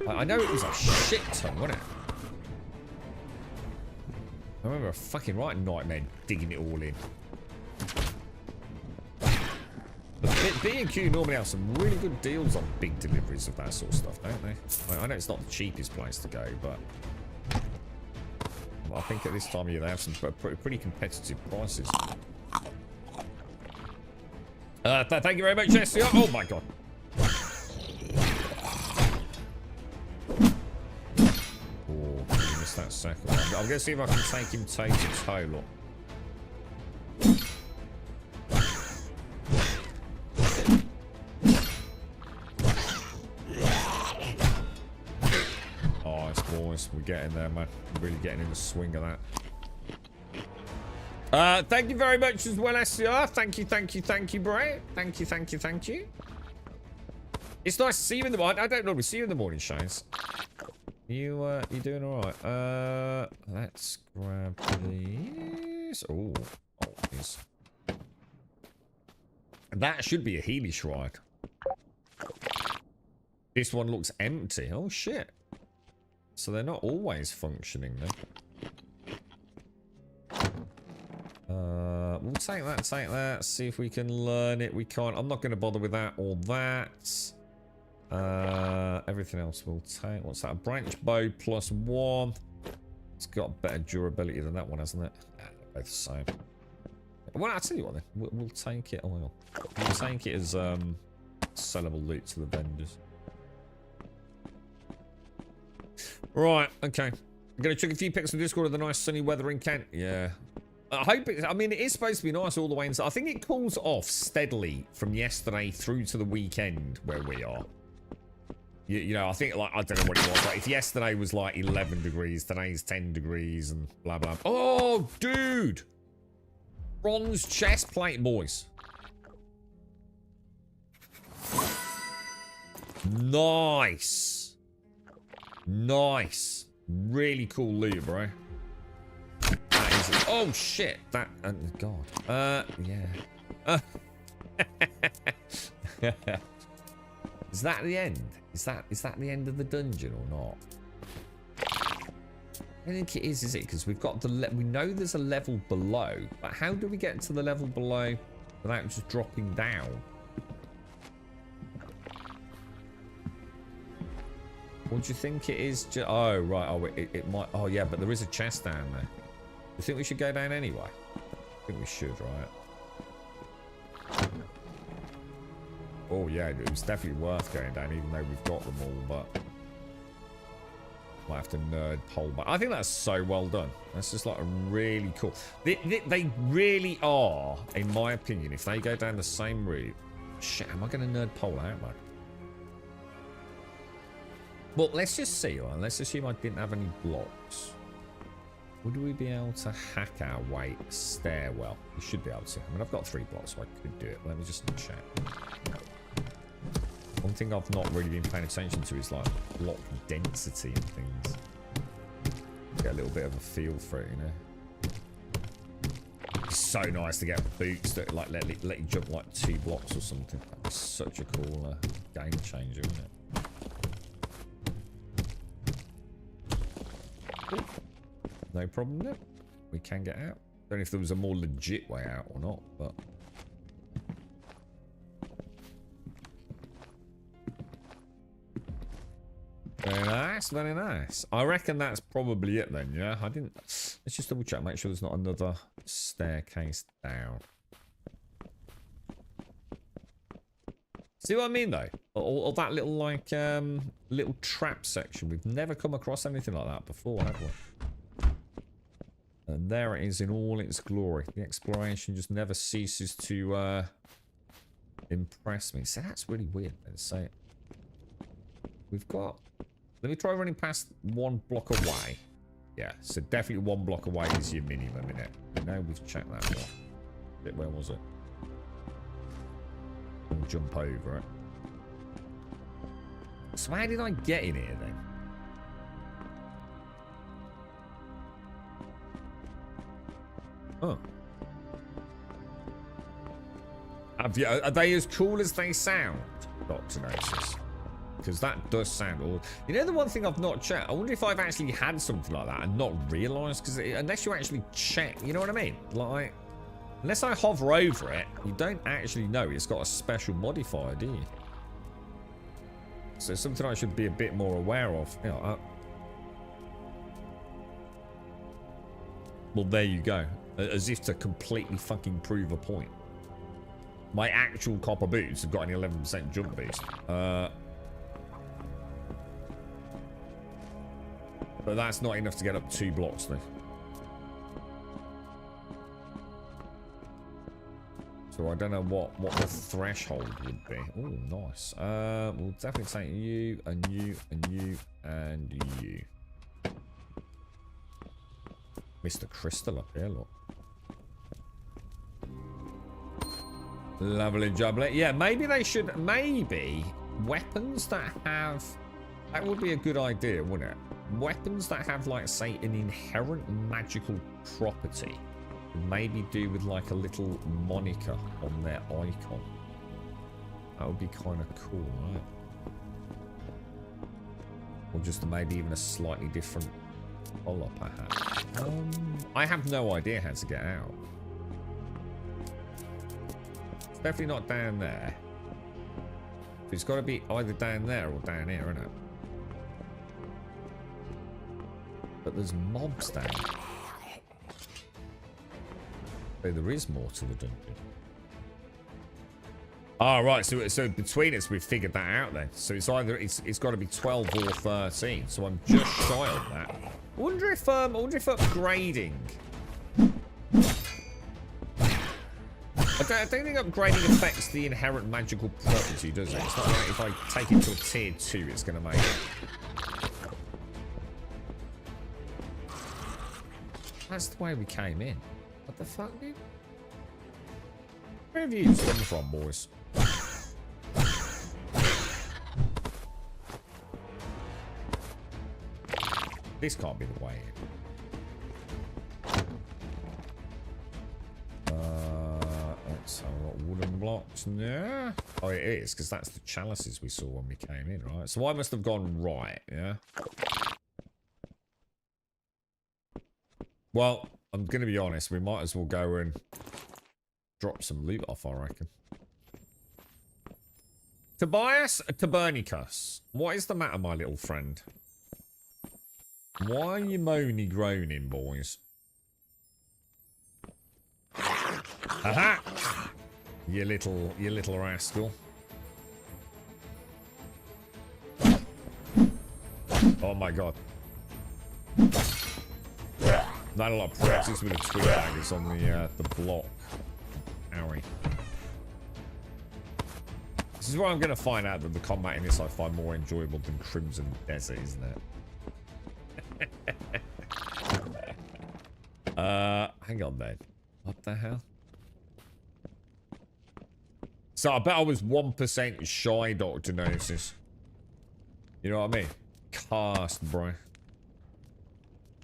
I know it was a shit ton, wasn't it? I remember a fucking right nightmare digging it all in. B&Q normally have some really good deals on big deliveries of that sort of stuff, don't they? I know it's not the cheapest place to go, but I think at this time of year they have some pretty competitive prices. Thank you very much, Jesse. Oh my god. Oh, I missed that second. I'm going to see if I can take him toe to toe, look. We're getting there, man. We're really getting in the swing of that. Thank you very much as well, SCR. Thank you, Bray. Thank you. It's nice to see you in the morning. I don't normally see you in the morning, Shines. You doing all right? Let's grab these. Oh, these. That should be a Healy Shrine. This one looks empty. Oh, shit. So they're not always functioning, then. We'll take that. See if we can learn it. We can't. I'm not going to bother with that or that. Everything else we'll take. What's that? A branch bow +1. It's got better durability than that one, hasn't it? Both the same. Well, I'll tell you what then. We'll take it. Oh, hang on. We'll take it as sellable loot to the vendors. Right. Okay. I'm going to check a few pics on Discord of the nice sunny weather in Kent. Yeah. I hope it, I mean, it is supposed to be nice all the way inside. I think it cools off steadily from yesterday through to the weekend where we are. You know, I think, like, I don't know what it was. Like, if yesterday was like 11 degrees, today's 10 degrees and blah, blah. Oh, dude! Bronze chest plate, boys. Nice. Nice. Really cool loot, bro. Oh shit! That God. Yeah. Is that the end? Is that the end of the dungeon or not? I don't think it is it? Because we've got we know there's a level below, but how do we get to the level below without just dropping down? What do you think it is? Oh right. Oh, it might. Oh yeah, but there is a chest down there. You think we should go down anyway? I think we should, right? Oh yeah, it was definitely worth going down, even though we've got them all, but might have to nerd pole back. I think that's so well done. That's just like a really cool. They really are, in my opinion, if they go down the same route. Shit, am I going to nerd pole out, man? Well, let's just see. Right? Let's assume I didn't have any blocks. Would we be able to hack our way a stairwell? We should be able to. I mean, I've got 3 blocks, so I could do it. Let me just check. One thing I've not really been paying attention to is like block density and things. Get a little bit of a feel for it, you know. It's so nice to get boots that like let you jump like 2 blocks or something. That's such a cool game changer, isn't it? No problem there. We can get out. Don't know if there was a more legit way out or not, but very nice, very nice. I reckon that's probably it then, yeah? I didn't. Let's just double check, make sure there's not another staircase down. See what I mean though? Or that little like little trap section. We've never come across anything like that before, have we? And there it is in all its glory. The exploration just never ceases to impress me. So that's really weird. Let's say it. We've got. Let me try running past 1 block away. Yeah, so definitely 1 block away is your minimum, innit? Now we've checked that one. Where was it? We'll jump over it. So how did I get in here then? Oh. Are they as cool as they sound, Dr. Gnosis? Because that does sound all. You know, the one thing I've not checked, I wonder if I've actually had something like that and not realised, because unless you actually check, you know what I mean? Like, unless I hover over it, you don't actually know it's got a special modifier, do you? So it's something I should be a bit more aware of. You know, well, there you go. As if to completely fucking prove a point. My actual copper boots have got an 11% jump boost. But that's not enough to get up 2 blocks though. So I don't know what the threshold would be. Oh, nice. We'll definitely take you, and you, and you, and you. Mr. Crystal up here, look. Lovely jubbly. Yeah, maybe they should... Maybe weapons that have... That would be a good idea, wouldn't it? Weapons that have, like, say, an inherent magical property. Maybe do with, like, a little moniker on their icon. That would be kind of cool, right? Or just maybe even a slightly different color, perhaps. I have no idea how to get out. It's definitely not down there. It's got to be either down there or down here, isn't it? But there's mobs down there. So there is more to the dungeon. Oh, right. So between us, we've figured that out then. So it's either it's got to be 12 or 13. So I'm just shy of that. I wonder if upgrading. I don't think upgrading affects the inherent magical property, does it? It's not like if I take it to a tier 2, it's going to make it. That's the way we came in. What the fuck, dude? Where have you come from, boys? This can't be the way in. Let's have a lot of wooden blocks now. Oh, it is, because that's the chalices we saw when we came in, right? So I must have gone right, yeah? Well, I'm going to be honest. We might as well go and drop some loot off, I reckon. Tobias Tabernicus. What is the matter, my little friend? Why are you moany groaning, boys? Aha! You little rascal. Oh my god. Not a lot of practice with the twig daggers on the block. Owie. This is where I'm going to find out that the combat in this I find more enjoyable than Crimson Desert, isn't it? Hang on then. What the hell? So I bet I was 1% shy, Dr. Gnosis. You know what I mean? Cast, bro.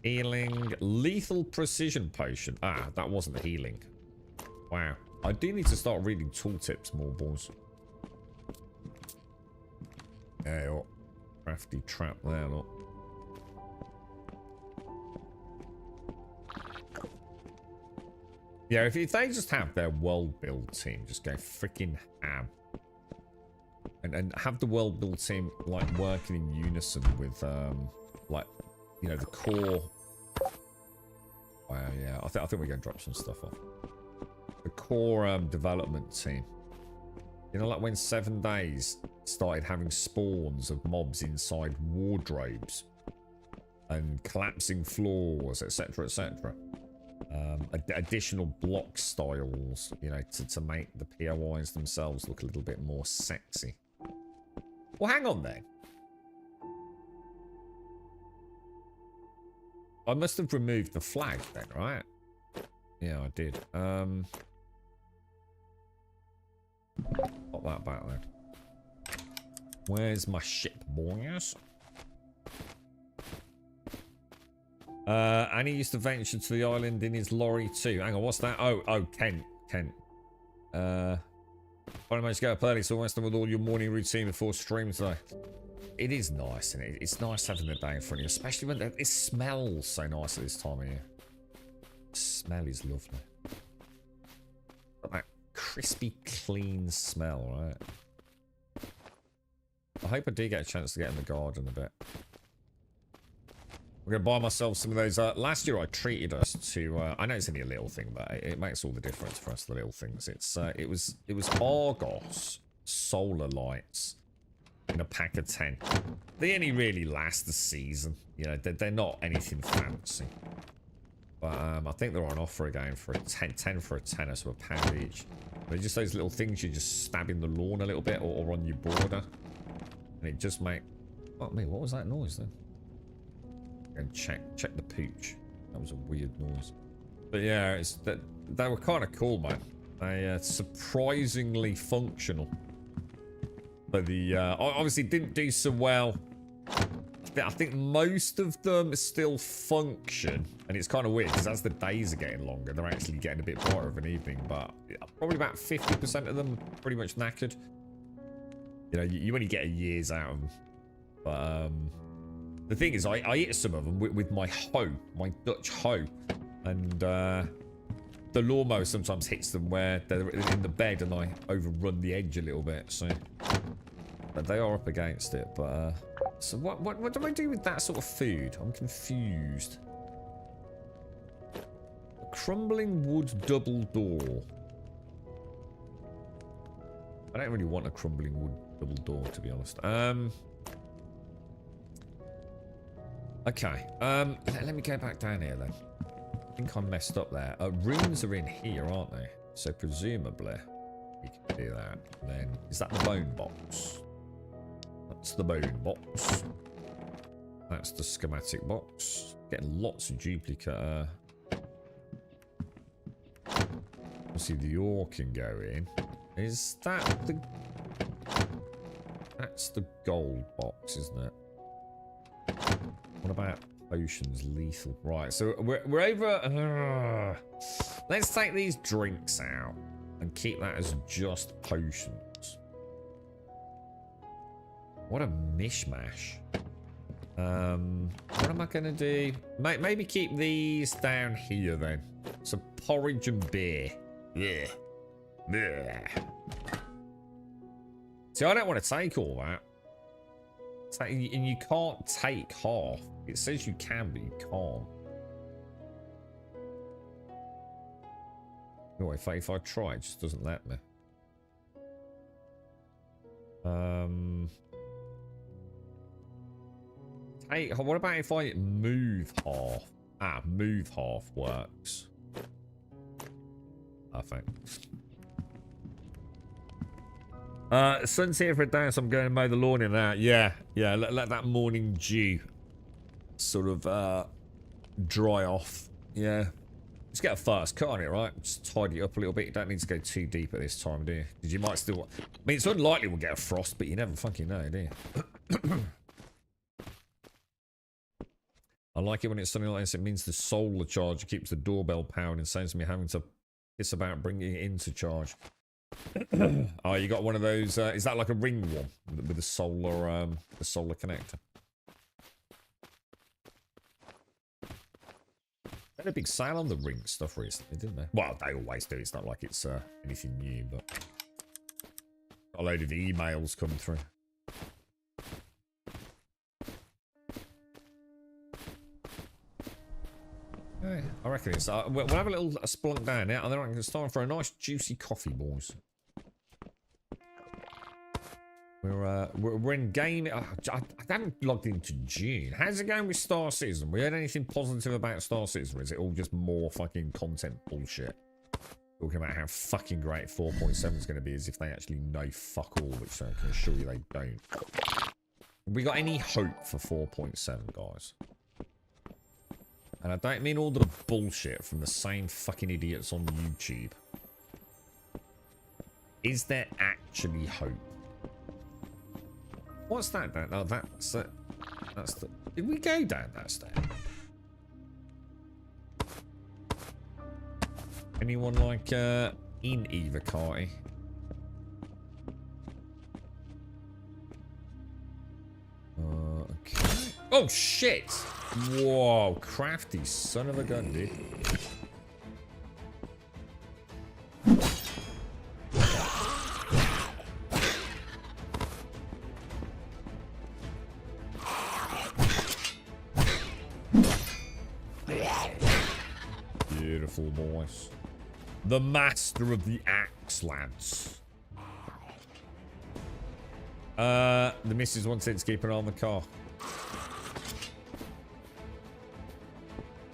Healing. Lethal precision potion. Ah, that wasn't healing. Wow. I do need to start reading tooltips more, boys. Yeah, oh, crafty trap there, look. Yeah, if they just have their world build team just go freaking ham. And have the world build team, like, working in unison with, like, you know, the core... Wow, yeah, I think we're going to drop some stuff off. The core development team. You know, like when 7 Days started having spawns of mobs inside wardrobes and collapsing floors, etc., etc. Additional block styles, you know, to make the POIs themselves look a little bit more sexy. Well, hang on then. I must have removed the flag then, right? Yeah, I did. Pop that back then. Where's my ship, boys? And he used to venture to the island in his lorry too. Hang on, what's that? Oh, Kent. I managed to get up early, so I went with all your morning routine before stream today. It is nice, isn't it? It's nice having the day in front of you, especially when it smells so nice at this time of year. The smell is lovely. Got that crispy, clean smell, right? I hope I do get a chance to get in the garden a bit. I'm going to buy myself some of those. Last year I treated us to... I know it's only a little thing, but it makes all the difference for us, the little things. It was Argos solar lights in a pack of 10. They only really last the season. You know, they're not anything fancy. But I think they're on offer again for a 10 for a tenner, so £1 each. They're just those little things you just stab in the lawn a little bit or on your border. And it just make... Fuck me, what was that noise then? And check the pooch. That was a weird noise. But yeah, they were kind of cool, man. They are surprisingly functional. But the obviously didn't do so well. I think most of them still function, and it's kind of weird because as the days are getting longer, they're actually getting a bit brighter of an evening. But probably about 50% of them pretty much knackered. You know, you only get a year's out of them. But the thing is, I hit some of them with my hoe, my Dutch hoe, and the lawnmower sometimes hits them where they're in the bed, and I overrun the edge a little bit. So, but they are up against it. But so what do I do with that sort of food? I'm confused. A crumbling wood double door. I don't really want a crumbling wood double door, to be honest. Okay. Let me go back down here then. I think I messed up there. Rooms are in here, aren't they? So presumably you can do that. And then is that the bone box? That's the bone box. That's the schematic box. Getting lots of duplicate. Obviously the ore can go in. Is that the... That's the gold box, isn't it? What about potions lethal? Right, so we're over... let's take these drinks out and keep that as just potions. What a mishmash. What am I going to do? Maybe keep these down here then. So porridge and beer. Yeah. Yeah. See, I don't want to take all that. And you can't take half. It says you can, but you can't. No, if I try, it just doesn't let me. Take. What about if I move half? Ah, move half works. I think. Sun's here for a day, so I'm going to mow the lawn in and out. Yeah, let that morning dew sort of dry off. Yeah. Just get a first cut on it, right? Just tidy it up a little bit. You don't need to go too deep at this time, do you? Because you might still... I mean, it's unlikely we'll get a frost, but you never fucking know, do you? I like it when it's something like this. It means the solar charger keeps the doorbell powering and saves me having to piss about bringing it into charge. Oh, you got one of those. Is that like a ring one with the solar connector? They had a big sale on the ring stuff recently, didn't they? Well, they always do. It's not like it's anything new, but got a load of emails come through. I reckon it's... we'll have a little splunk down now, and then I can start for a nice juicy coffee, boys. We're in game... I haven't logged into June. How's it going with Star Citizen? We heard anything positive about Star Citizen, or is it all just more fucking content bullshit? Talking about how fucking great 4.7 is going to be as if they actually know fuck all, which I can assure you they don't. Have we got any hope for 4.7, guys? And I don't mean all the bullshit from the same fucking idiots on YouTube. Is there actually hope? What's that then? Oh, that's the... Did we go down that stair? Anyone like, in Eva Carty? Okay. Oh, shit! Whoa, crafty son of a gun, dude. Beautiful, boys. The master of the axe, lads. The missus wanted to keep an eye on the car.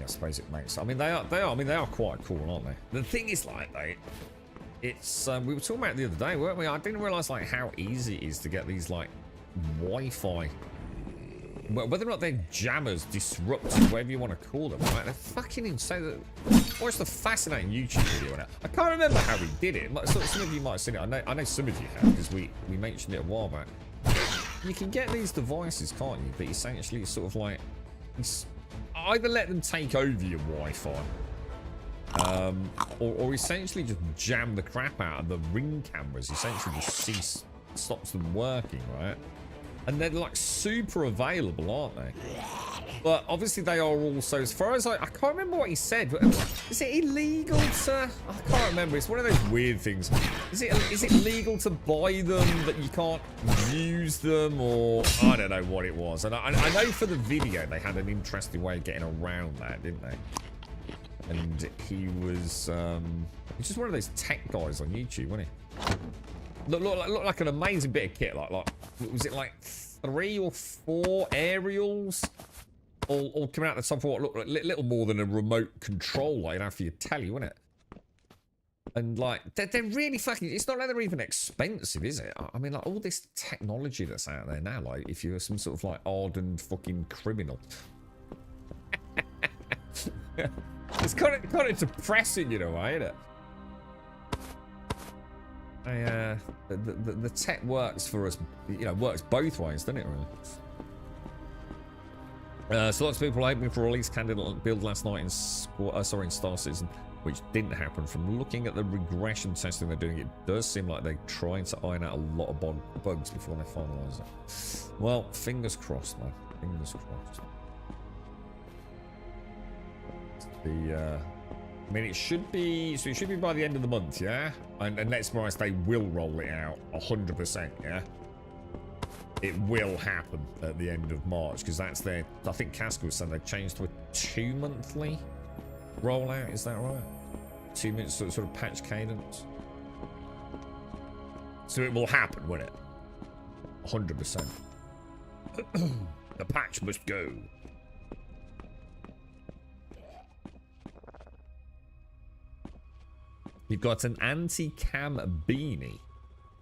I suppose it makes... I mean, they are quite cool, aren't they? The thing is, like, it's... we were talking about it the other day, weren't we? I didn't realise, like, how easy it is to get these, like, Wi-Fi whether or not they're jammers, disruptors, whatever you want to call them, right? They're fucking insane. Watch the fascinating YouTube video on it. I can't remember how he did it. Some of you might have seen it. I know some of you have, because we mentioned it a while back. You can get these devices, can't you? But essentially, it's sort of like, either let them take over your Wi-Fi, or essentially just jam the crap out of the Ring cameras. Essentially, just stops them working, right? And they're like super available, aren't they? But obviously they are also, as far as I can't remember what he said, but is it illegal to, I can't remember, it's one of those weird things. Is it legal to buy them, but you can't use them, or I don't know what it was. And I know for the video they had an interesting way of getting around that, didn't they? And he was, he's just one of those tech guys on YouTube, wasn't he? Looked like an amazing bit of kit. Like, was it like 3 or 4 aerials, all coming out the top of what looked like little more than a remote control, like, you know, for your telly, wasn't it? And like, they're really fucking. It's not like they're even expensive, is it? I mean, like all this technology that's out there now. Like, if you're some sort of like ardent fucking criminal, it's kind of depressing, you know, isn't it? The tech works for us, you know, works both ways, doesn't it, really? So lots of people hoping for a release candidate build last night in Star Citizen, which didn't happen. From looking at the regression testing they're doing, it does seem like they're trying to iron out a lot of bugs before they finalise it. Well, fingers crossed, though. Fingers crossed. I mean, it should be by the end of the month, yeah? And let's be honest, they will roll it out 100%, yeah? It will happen at the end of March, because that's their, I think Casca was saying they changed to a 2-monthly rollout, is that right? 2 months sort of patch cadence. So it will happen, won't it? 100%. The patch must go. You've got an anti-cam beanie.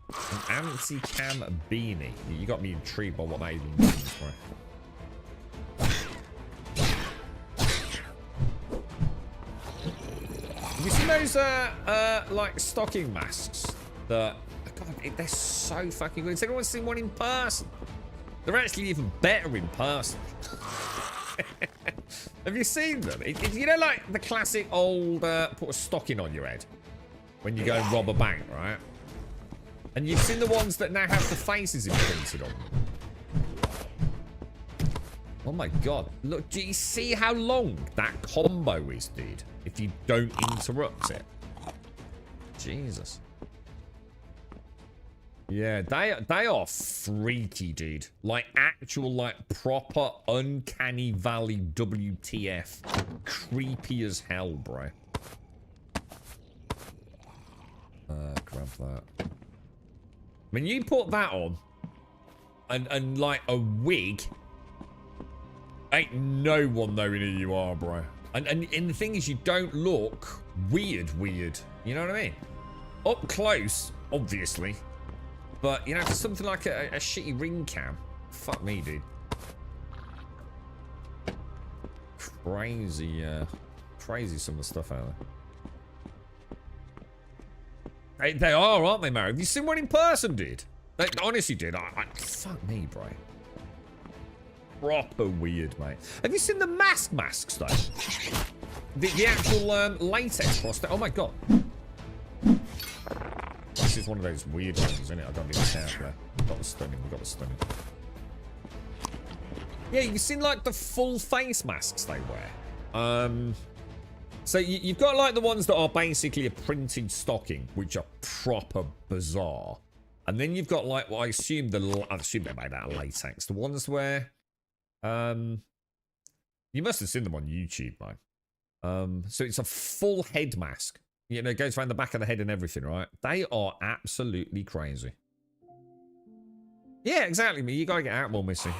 An anti-cam beanie. You got me intrigued by what that even means, right? Have you seen those, like, stocking masks? That, God, they're so fucking good. Has anyone seen one in person? They're actually even better in person. Have you seen them? You know, like, the classic old, put a stocking on your head when you go and rob a bank, right? And you've seen the ones that now have the faces imprinted on them. Oh my god. Look, do you see how long that combo is, dude? If you don't interrupt it. Jesus. Yeah, they are freaky, dude. Like actual, like proper uncanny valley WTF. Creepy as hell, bro. Grab that. I mean, you put that on, and like a wig, ain't no one knowing who you are, bro. And the thing is, you don't look weird. You know what I mean? Up close, obviously, but you know, for something like a shitty ring cam, fuck me, dude. Crazy some of the stuff out there. They are, aren't they, Mary? Have you seen one in person, dude? They honestly did. Fuck me, bro. Proper weird, mate. Have you seen the masks, though? The actual latex prosthetic. Oh, my God. This is one of those weird ones, isn't it? I've got to be careful there. We've got the stunning. Yeah, you've seen, like, the full face masks they wear. So you've got like the ones that are basically a printed stocking, which are proper bizarre, and then you've got like what I assume they're made out of latex. The ones where, you must have seen them on YouTube, man. So it's a full head mask. You know, it goes around the back of the head and everything, right? They are absolutely crazy. Yeah, exactly. You gotta get out more, Missy.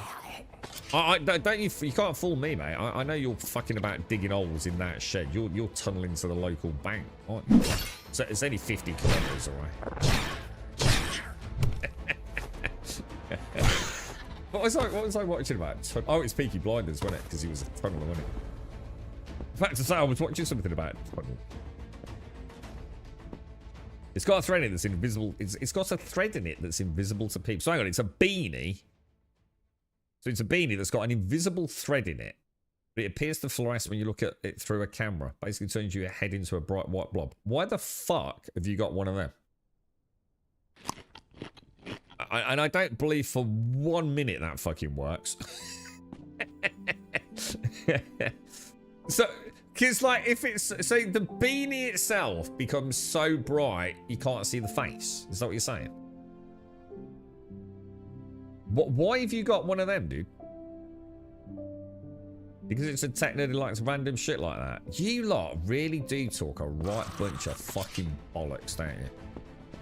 Don't you can't fool me, mate. I know you're fucking about digging holes in that shed. You're tunneling to the local bank, aren't you? So it's only 50 kilometers away. What was I watching about? Oh, it's Peaky Blinders, wasn't it? Because he was a tunnel, wasn't it? In fact, to say I was watching something about tunnel. It's got a thread in it that's invisible. It's got a thread in it that's invisible to people. So hang on, it's a beanie. So it's a beanie that's got an invisible thread in it. But it appears to fluoresce when you look at it through a camera. Basically turns your head into a bright white blob. Why the fuck have you got one of them? And I don't believe for 1 minute that fucking works. So, because like if it's, so the beanie itself becomes so bright you can't see the face. Is that what you're saying? Why have you got one of them, dude? Because it's a technically like random shit like that. You lot really do talk a right bunch of fucking bollocks, don't you?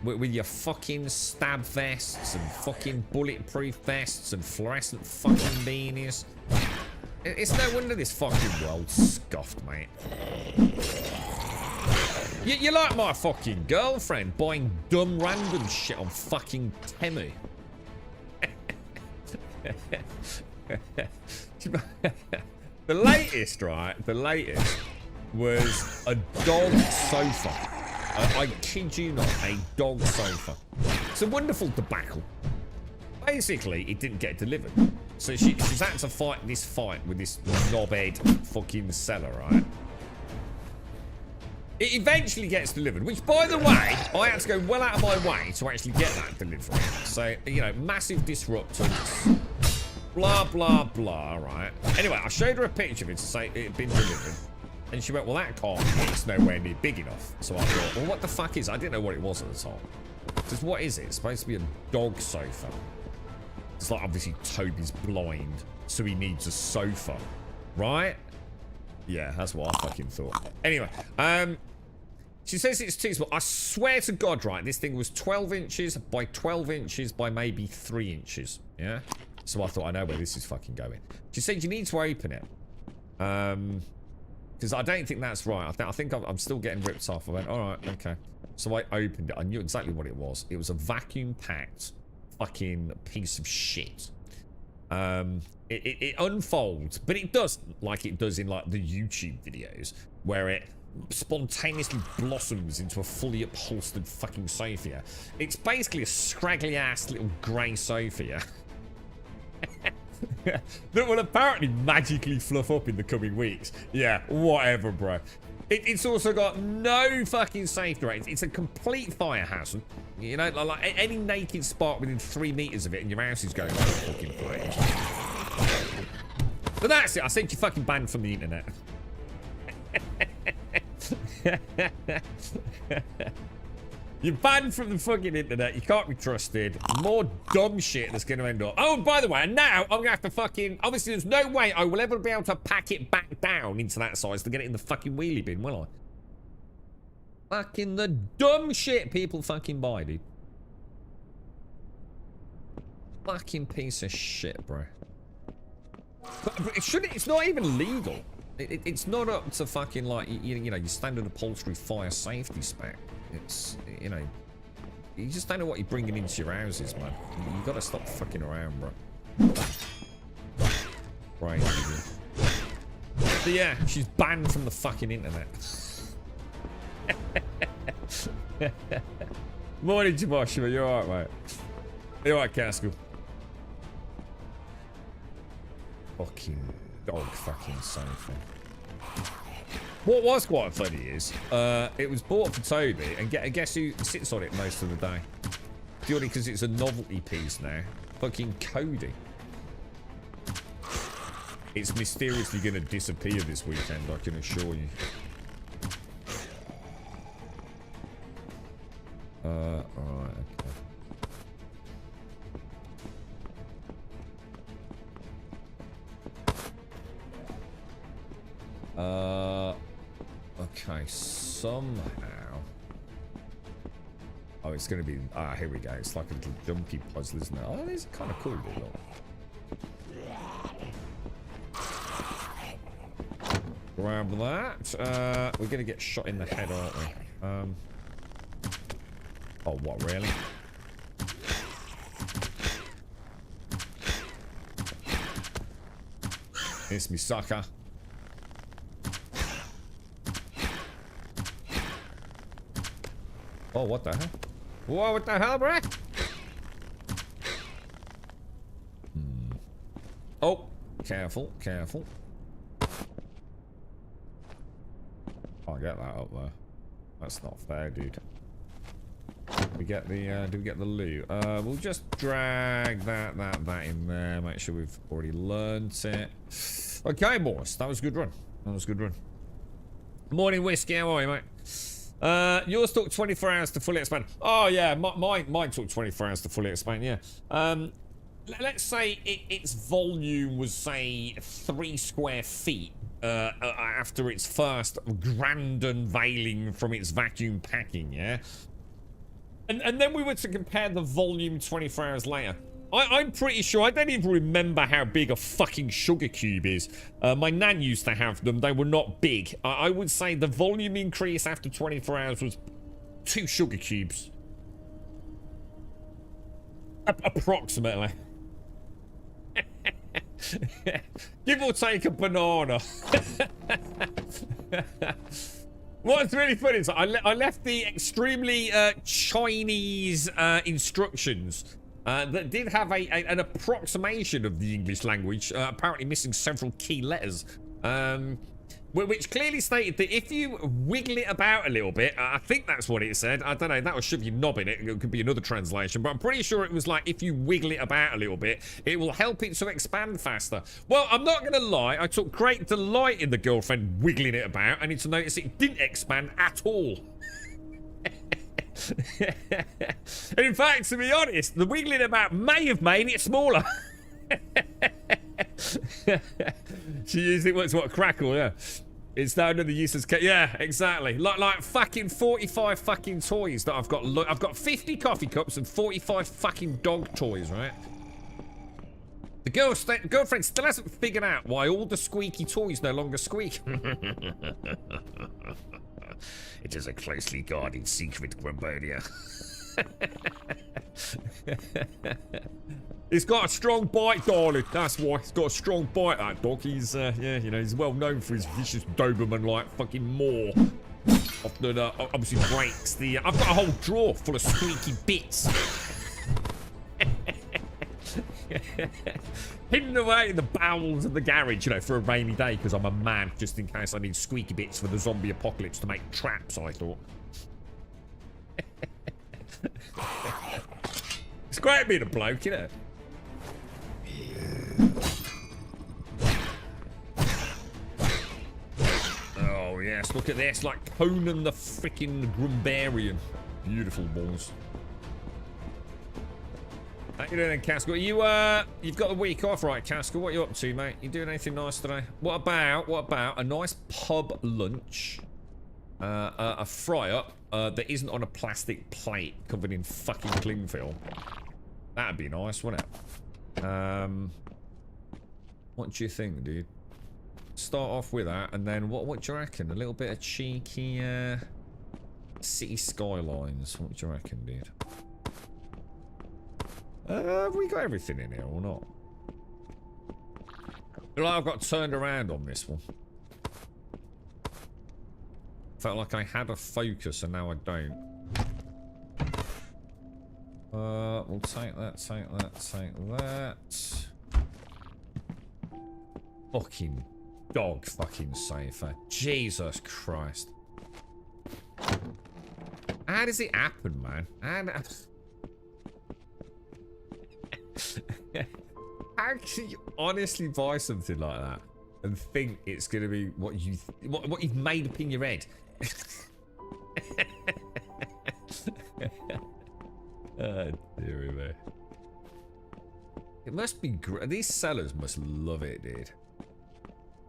With your fucking stab vests and fucking bulletproof vests and fluorescent fucking beanies. It's no wonder this fucking world's scuffed, mate. You're like my fucking girlfriend buying dumb random shit on fucking Temu. The latest, right? The latest was a dog sofa. I kid you not, a dog sofa. It's a wonderful debacle. Basically, it didn't get delivered. So she's had to fight this fight with this knobhead fucking seller, right? It eventually gets delivered, which, by the way, I had to go well out of my way to actually get that delivery. So, you know, massive disruptance. Blah, blah, blah, right? Anyway, I showed her a picture of it to say it had been delivered. And she went, well, that can't be. It's nowhere near big enough. So I thought, well, what the fuck is it? I didn't know what it was at the time. Because what is it? It's supposed to be a dog sofa. It's like, obviously, Toby's blind, so he needs a sofa. Right? Yeah, that's what I fucking thought. Anyway, she says it's too small. I swear to God, right, this thing was 12 inches by 12 inches by maybe 3 inches. Yeah? So I thought, I know where this is fucking going. She said you need to open it. Because I don't think that's right. I think I'm still getting ripped off. I went, all right, okay. So I opened it. I knew exactly what it was. It was a vacuum-packed fucking piece of shit. It unfolds, but it doesn't like it does in like the YouTube videos where it spontaneously blossoms into a fully upholstered fucking sofa. It's basically a scraggly ass little grey sofa. That will apparently magically fluff up in the coming weeks. Yeah, whatever, bro. It's also got no fucking safety ratings. It's a complete fire hazard. You know, like any naked spot within 3 meters of it and your house is going to fucking flames. But that's it. I think you're fucking banned from the internet. You're banned from the fucking internet. You can't be trusted. More dumb shit that's going to end up. Oh, by the way, now I'm going to have to fucking... Obviously, there's no way I will ever be able to pack it back down into that size to get it in the fucking wheelie bin, will I? Fucking the dumb shit people fucking buy, dude. Fucking piece of shit, bro. But it shouldn't... It's not even legal. It's not up to fucking, like, you know, your standard upholstery fire safety spec. It's, you know, you just don't know what you're bringing into your houses, man. You gotta stop fucking around, bro. Right. So yeah, she's banned from the fucking internet. Morning, Joshua. You alright, mate? You alright, Casco? Fucking dog fucking sofa. What was quite funny is, it was bought for Toby, and guess who sits on it most of the day? Purely because it's a novelty piece now. Fucking Cody. It's mysteriously going to disappear this weekend, I can assure you. Alright, okay. Okay, somehow... Oh, it's going to be... Ah, here we go. It's like a little jumpy puzzle, isn't it? Oh, these are kind of cool, look. Grab that. We're going to get shot in the head, aren't we? Oh, what, really? Miss me, sucker. Oh, what the hell? Whoa, what the hell, bruh? Oh, careful, careful. Can't get that up there. That's not fair, dude. Do we get the loot? We'll just drag that in there. Make sure we've already learned it. Okay, boys. That was a good run. That was a good run. Morning, Whiskey. How are you, mate? Yours took 24 hours to fully expand. Oh, yeah. Mine took 24 hours to fully expand, yeah. Let's say its volume was, say, 3 square feet. After its first grand unveiling from its vacuum packing, yeah? And then we were to compare the volume 24 hours later. I'm pretty sure, I don't even remember how big a fucking sugar cube is. My nan used to have them, they were not big. I would say the volume increase after 24 hours was 2 sugar cubes. Approximately. Give or take a banana. What's really funny is I left the extremely Chinese instructions that did have an approximation of the English language, apparently missing several key letters, which clearly stated that if you wiggle it about a little bit, I think that's what it said. I don't know, that'll shove your knob in it. It could be another translation, but I'm pretty sure it was like, if you wiggle it about a little bit, it will help it to expand faster. Well, I'm not going to lie. I took great delight in the girlfriend wiggling it about, and to notice it didn't expand at all. And in fact, to be honest, the wiggling about may have made it smaller. She used it once, what, crackle, yeah. It's now another useless yeah, exactly. Like fucking 45 fucking toys that I've got. Look, I've got 50 coffee cups and 45 fucking dog toys, right? The girlfriend still hasn't figured out why all the squeaky toys no longer squeak. It is a closely guarded secret, Grumbonia. He's got a strong bite, darling. That's why. He's got a strong bite, that dog. He's, yeah, you know, he's well known for his vicious Doberman-like fucking maw. Often, obviously breaks the... I've got a whole drawer full of squeaky bits. Hidden away in the bowels of the garage, you know, for a rainy day, because I'm a man, just in case I need squeaky bits for the zombie apocalypse to make traps, I thought. It's great being a bloke, you know. Oh, yes, look at this, like Conan the freaking Grumbarian. Beautiful balls. How you doing then, Castle? You've got the week off, right, Castle? What are you up to, mate? You doing anything nice today? What about a nice pub lunch? A fry-up that isn't on a plastic plate covered in fucking cling film. That'd be nice, wouldn't it? What do you think, dude? Start off with that, and then what do you reckon? A little bit of cheeky city skylines. What do you reckon, dude? Have we got everything in here or not? Feel like I've got turned around on this one. Felt like I had a focus and now I don't. We'll take that, take that, take that. Fucking dog fucking safer. Jesus Christ. How does it happen, man? How can you honestly buy something like that and think it's gonna be what you've made up in your head? Oh, dearie me. It must be great. These sellers must love it, dude.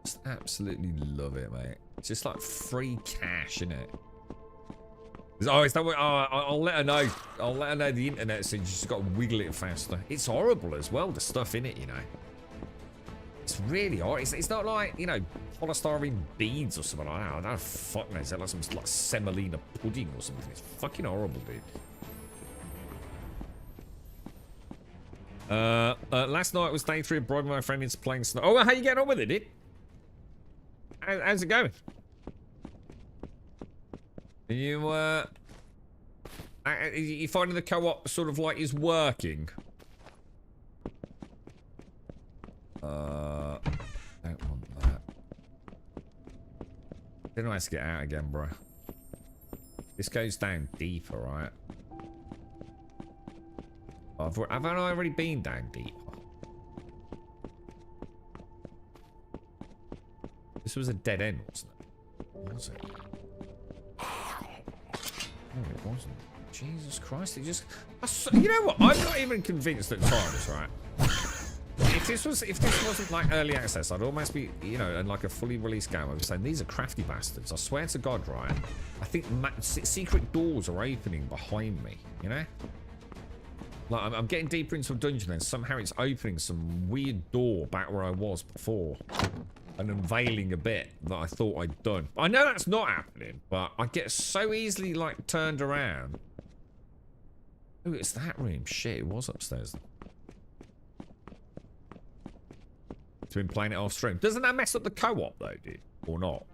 Just absolutely love it, mate. It's just like free cash, isn't it? Oh, is that what? Oh, I'll let her know. I'll let her know the internet says you just got to wiggle it faster. It's horrible as well, the stuff in it, you know. It's really horrible. It's not like, you know, polystyrene beads or something like that. I don't fuck knows. It's like some like semolina pudding or something. It's fucking horrible, dude. Last night was day 3 of bribing my friend into playing snow. Oh, how you getting on with it, dude? How's it going? Are you finding the co-op sort of like is working? Don't want that. Didn't I have to get out again, bro? This goes down deeper, right? Have I already been down deeper? This was a dead end, wasn't it? Was it? No, it wasn't. Jesus Christ, it just... You know what? I'm not even convinced at times, right? If this wasn't like early access, I'd almost be, you know, in like a fully released game, I'd be saying, these are crafty bastards. I swear to God, right? I think secret doors are opening behind me, you know? Like, I'm getting deeper into a dungeon and somehow it's opening some weird door back where I was before. And unveiling a bit that I thought I'd done. I know that's not happening, but I get so easily, like, turned around. Oh, it's that room. Shit, it was upstairs. It's been playing it off stream. Doesn't that mess up the co-op, though, dude? Or not?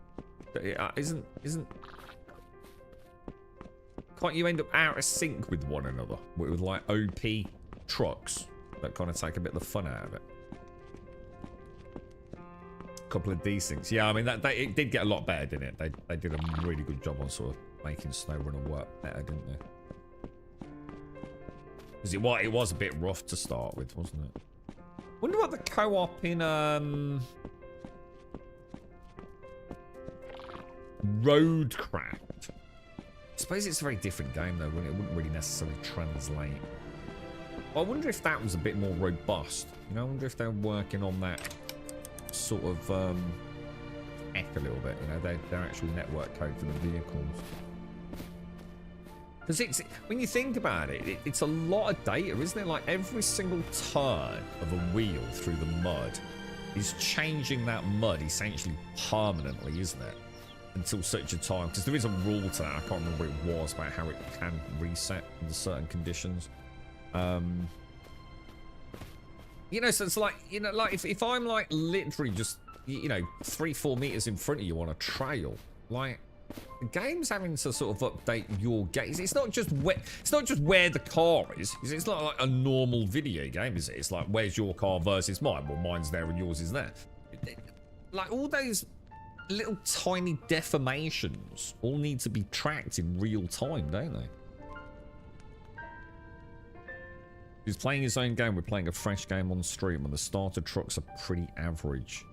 Isn't... Can't you end up out of sync with one another? With, like, OP trucks that kind of take a bit of the fun out of it. Couple of desyncs. Yeah, I mean, it did get a lot better, didn't it? They did a really good job on sort of making SnowRunner work better, didn't they? Because it was a bit rough to start with, wasn't it? Wonder what the co-op in Roadcraft. I suppose it's a very different game though, wouldn't it? It wouldn't really necessarily translate. I wonder if that was a bit more robust. You know, I wonder if they're working on that sort of a little bit, you know, their actual network code for the vehicles. Because it's, when you think about it, it's a lot of data, isn't it? Like every single turn of a wheel through the mud is changing that mud essentially permanently, isn't it? Until such a time, because there is a rule to that. I can't remember what it was about how it can reset under certain conditions. You know, so it's like, you know, like if I'm like literally just, you know, 3-4 meters in front of you on a trail, like the game's having to sort of update your gaze. It's not just where the car is. It's not like a normal video game, is it? It's like, where's your car versus mine? Well, mine's there and yours is there. Like all those little tiny deformations all need to be tracked in real time, don't they? He's playing his own game. We're playing a fresh game on stream, and the starter trucks are pretty average.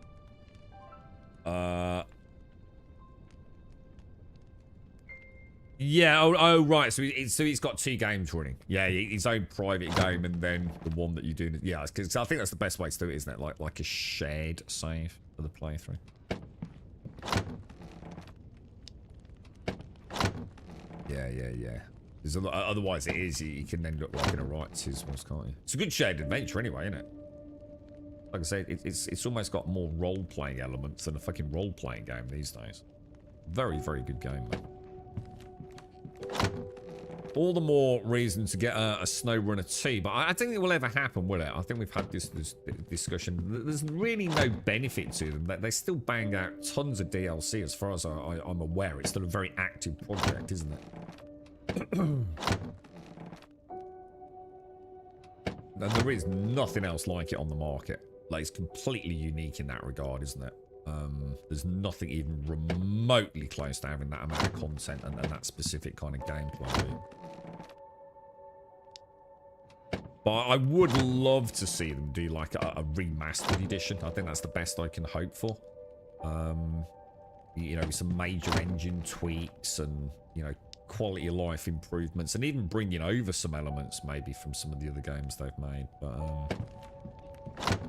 Yeah. Oh, right. So he's got 2 games running. Yeah, his own private game, and then the one that you do. Yeah, because I think that's the best way to do it, isn't it? Like a shared save for the playthrough. Yeah. There's otherwise, it is you can end up like in a right scissors, can't you? It's a good shared adventure anyway, isn't it? Like I say, it's almost got more role-playing elements than a fucking role-playing game these days. Very, very good game, man. All the more reason to get a SnowRunner 2, but I don't think it will ever happen, will it? I think we've had this discussion. There's really no benefit to them. They still bang out tons of DLC, as far as I'm aware. It's still a very active project, isn't it? And there is nothing else like it on the market. Like, it's completely unique in that regard, isn't it? There's nothing even remotely close to having that amount of content and that specific kind of gameplay. But I would love to see them do like a remastered edition. I think that's the best I can hope for. You know, some major engine tweaks and, you know, quality of life improvements, and even bringing over some elements maybe from some of the other games they've made. But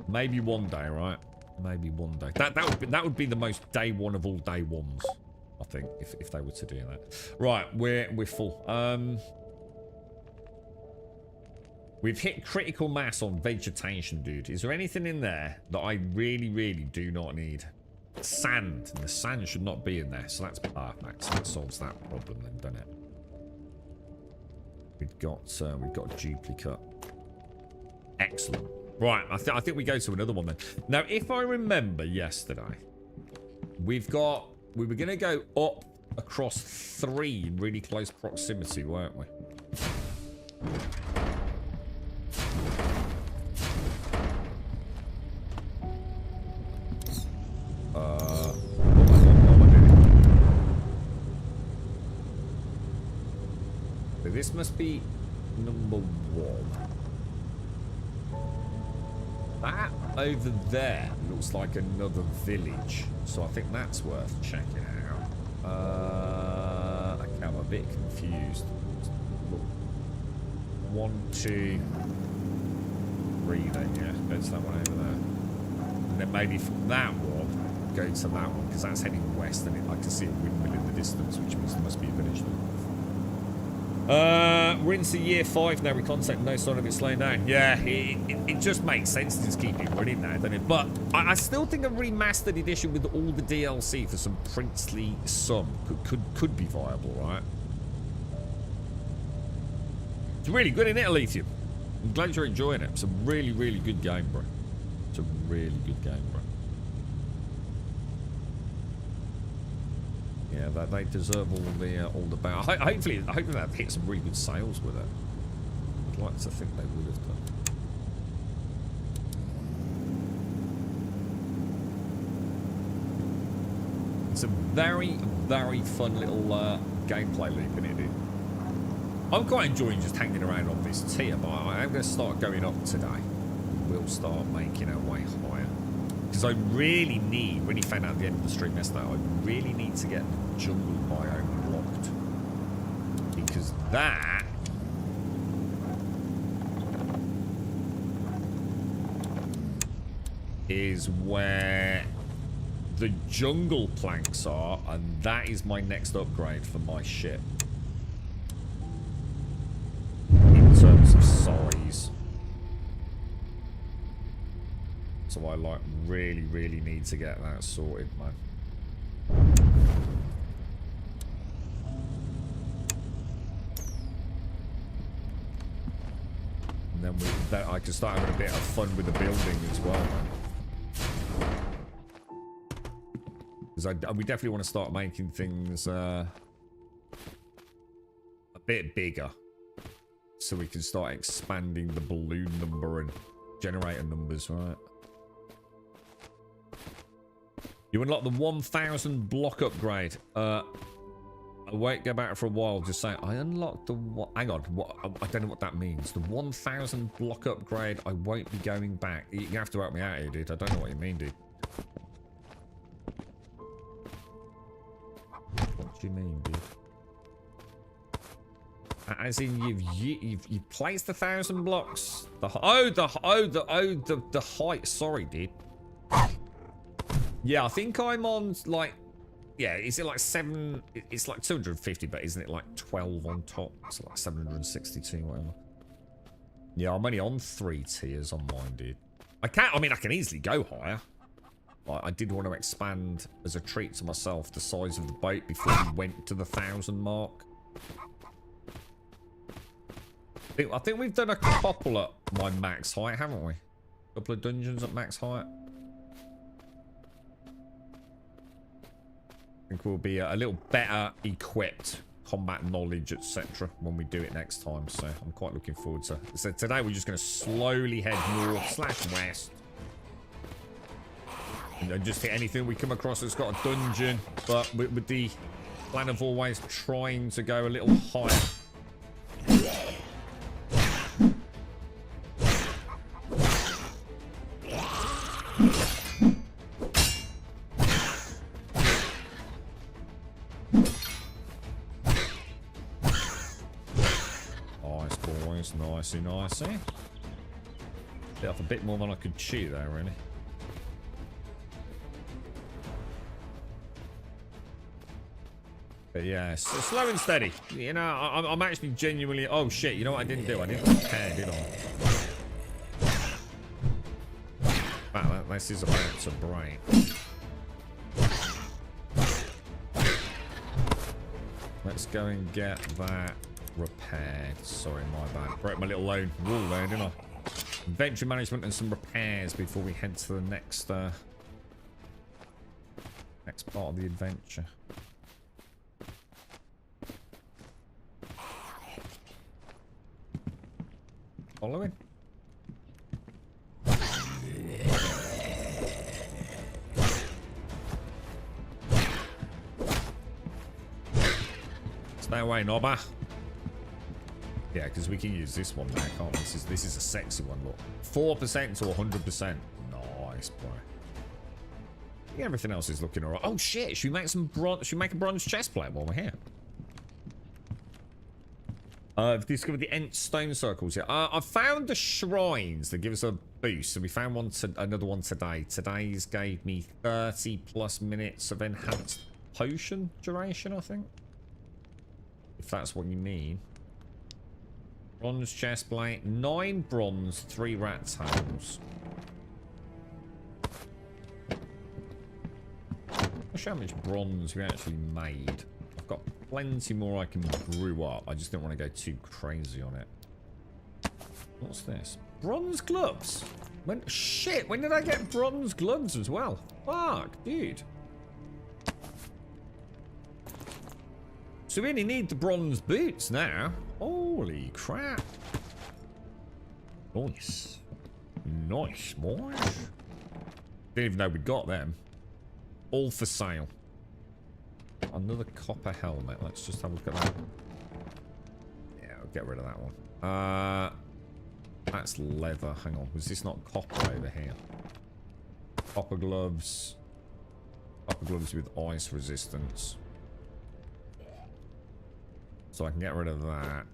maybe one day, right? Maybe one day. That would be the most day one of all day ones, I think, if they were to do that. Right, we're full. We've hit critical mass on vegetation, dude. Is there anything in there that I really, really do not need? Sand. The sand should not be in there, so that's perfect. So that solves that problem then, doesn't it? We've got a duplicate. Excellent. Right, I think we go to another one then. Now, if I remember yesterday, we were going to go up across 3 in really close proximity, weren't we? So this must be number 1. That over there looks like another village, so I think that's worth checking out. Okay, I'm a bit confused. Look. 1, 2, 3 then, yeah. Go to that one over there. And then maybe from that one, go to that one, because that's heading west, and I can see a windmill in the distance, which means there must be a village there. We're into year 5 now. We contact no sign of it slowing down. Yeah, it just makes sense to just keep it running now, doesn't it? But I still think a remastered edition with all the DLC for some princely sum could be viable, right? It's really good, isn't it, Elysium? I'm glad you're enjoying it. It's a really, really good game, bro. It's a really good game, bro. Yeah, they deserve all the bow. Hopefully that hit some really good sales with it. I'd like to think they would have done. It's a very, very fun little gameplay loop, isn't it, dude? I'm quite enjoying just hanging around on this tier, but I am going to start going up today. We'll start making our way higher. Because I really need, when you found out at the end of the stream yesterday, I really need to get the jungle biome unlocked. Because that is where the jungle planks are, and that is my next upgrade for my ship. In terms of size. So I like really, really need to get that sorted, man. And then I can start having a bit of fun with the building as well, man. Because we definitely want to start making things a bit bigger, so we can start expanding the balloon number and generator numbers, right? You unlock the 1,000 block upgrade. I won't go back for a while. Just saying, I unlocked the hang on. What? I don't know what that means. The 1,000 block upgrade. I won't be going back. You have to help me out here, dude. I don't know what you mean, dude. What do you mean, dude? As in you've placed 1,000 blocks. The height. Sorry, dude. Yeah, I think I'm on, like, yeah, is it like 7, it's like 250, but isn't it like 12 on top? It's like 762, whatever. Yeah, I'm only on 3 tiers on mine, dude. I can easily go higher. Like, I did want to expand as a treat to myself the size of the boat before we went to the 1,000 mark. I think we've done a couple at my max height, haven't we? A couple of dungeons at max height. I think we'll be a little better equipped, combat knowledge, etc. when we do it next time. So I'm quite looking forward to. So today we're just going to slowly head north/west, and just hit anything we come across that's got a dungeon. But with the plan of always trying to go a little higher. Nicey. Bit off a bit more than I could chew there, really. But yeah, so slow and steady. You know, I'm actually genuinely... Oh, shit, you know what I didn't do? I didn't prepare, did I? Wow, this is about to break. Let's go and get that repaired. Sorry, my bad. Broke my little lone wall there, didn't I? Inventory management and some repairs before we head to the next next part of the adventure. Following. Stay away, Nobber. Yeah, because we can use this one now, can't we? This is a sexy one, look. 4% to 100%. Nice, boy. I think everything else is looking alright. Oh shit, should we make some bronze? Should we make a bronze chest plate while we're here? I've discovered the Ent stone circles here. I found the shrines that give us a boost. So we found another one today. Today's gave me 30 plus minutes of enhanced potion duration, I think. If that's what you mean. Bronze chest plate, 9 bronze, 3 rat tails. Not sure how much bronze we actually made. I've got plenty more I can brew up. I just didn't want to go too crazy on it. What's this? Bronze gloves. Shit, when did I get bronze gloves as well? Fuck, dude. So we only need the bronze boots now. Holy crap. Nice. Nice, boys. Didn't even know we'd got them. All for sale. Another copper helmet. Let's just have a look at that. Yeah, I'll get rid of that one. That's leather. Hang on. Was this not copper over here? Copper gloves. Copper gloves with ice resistance. So I can get rid of that.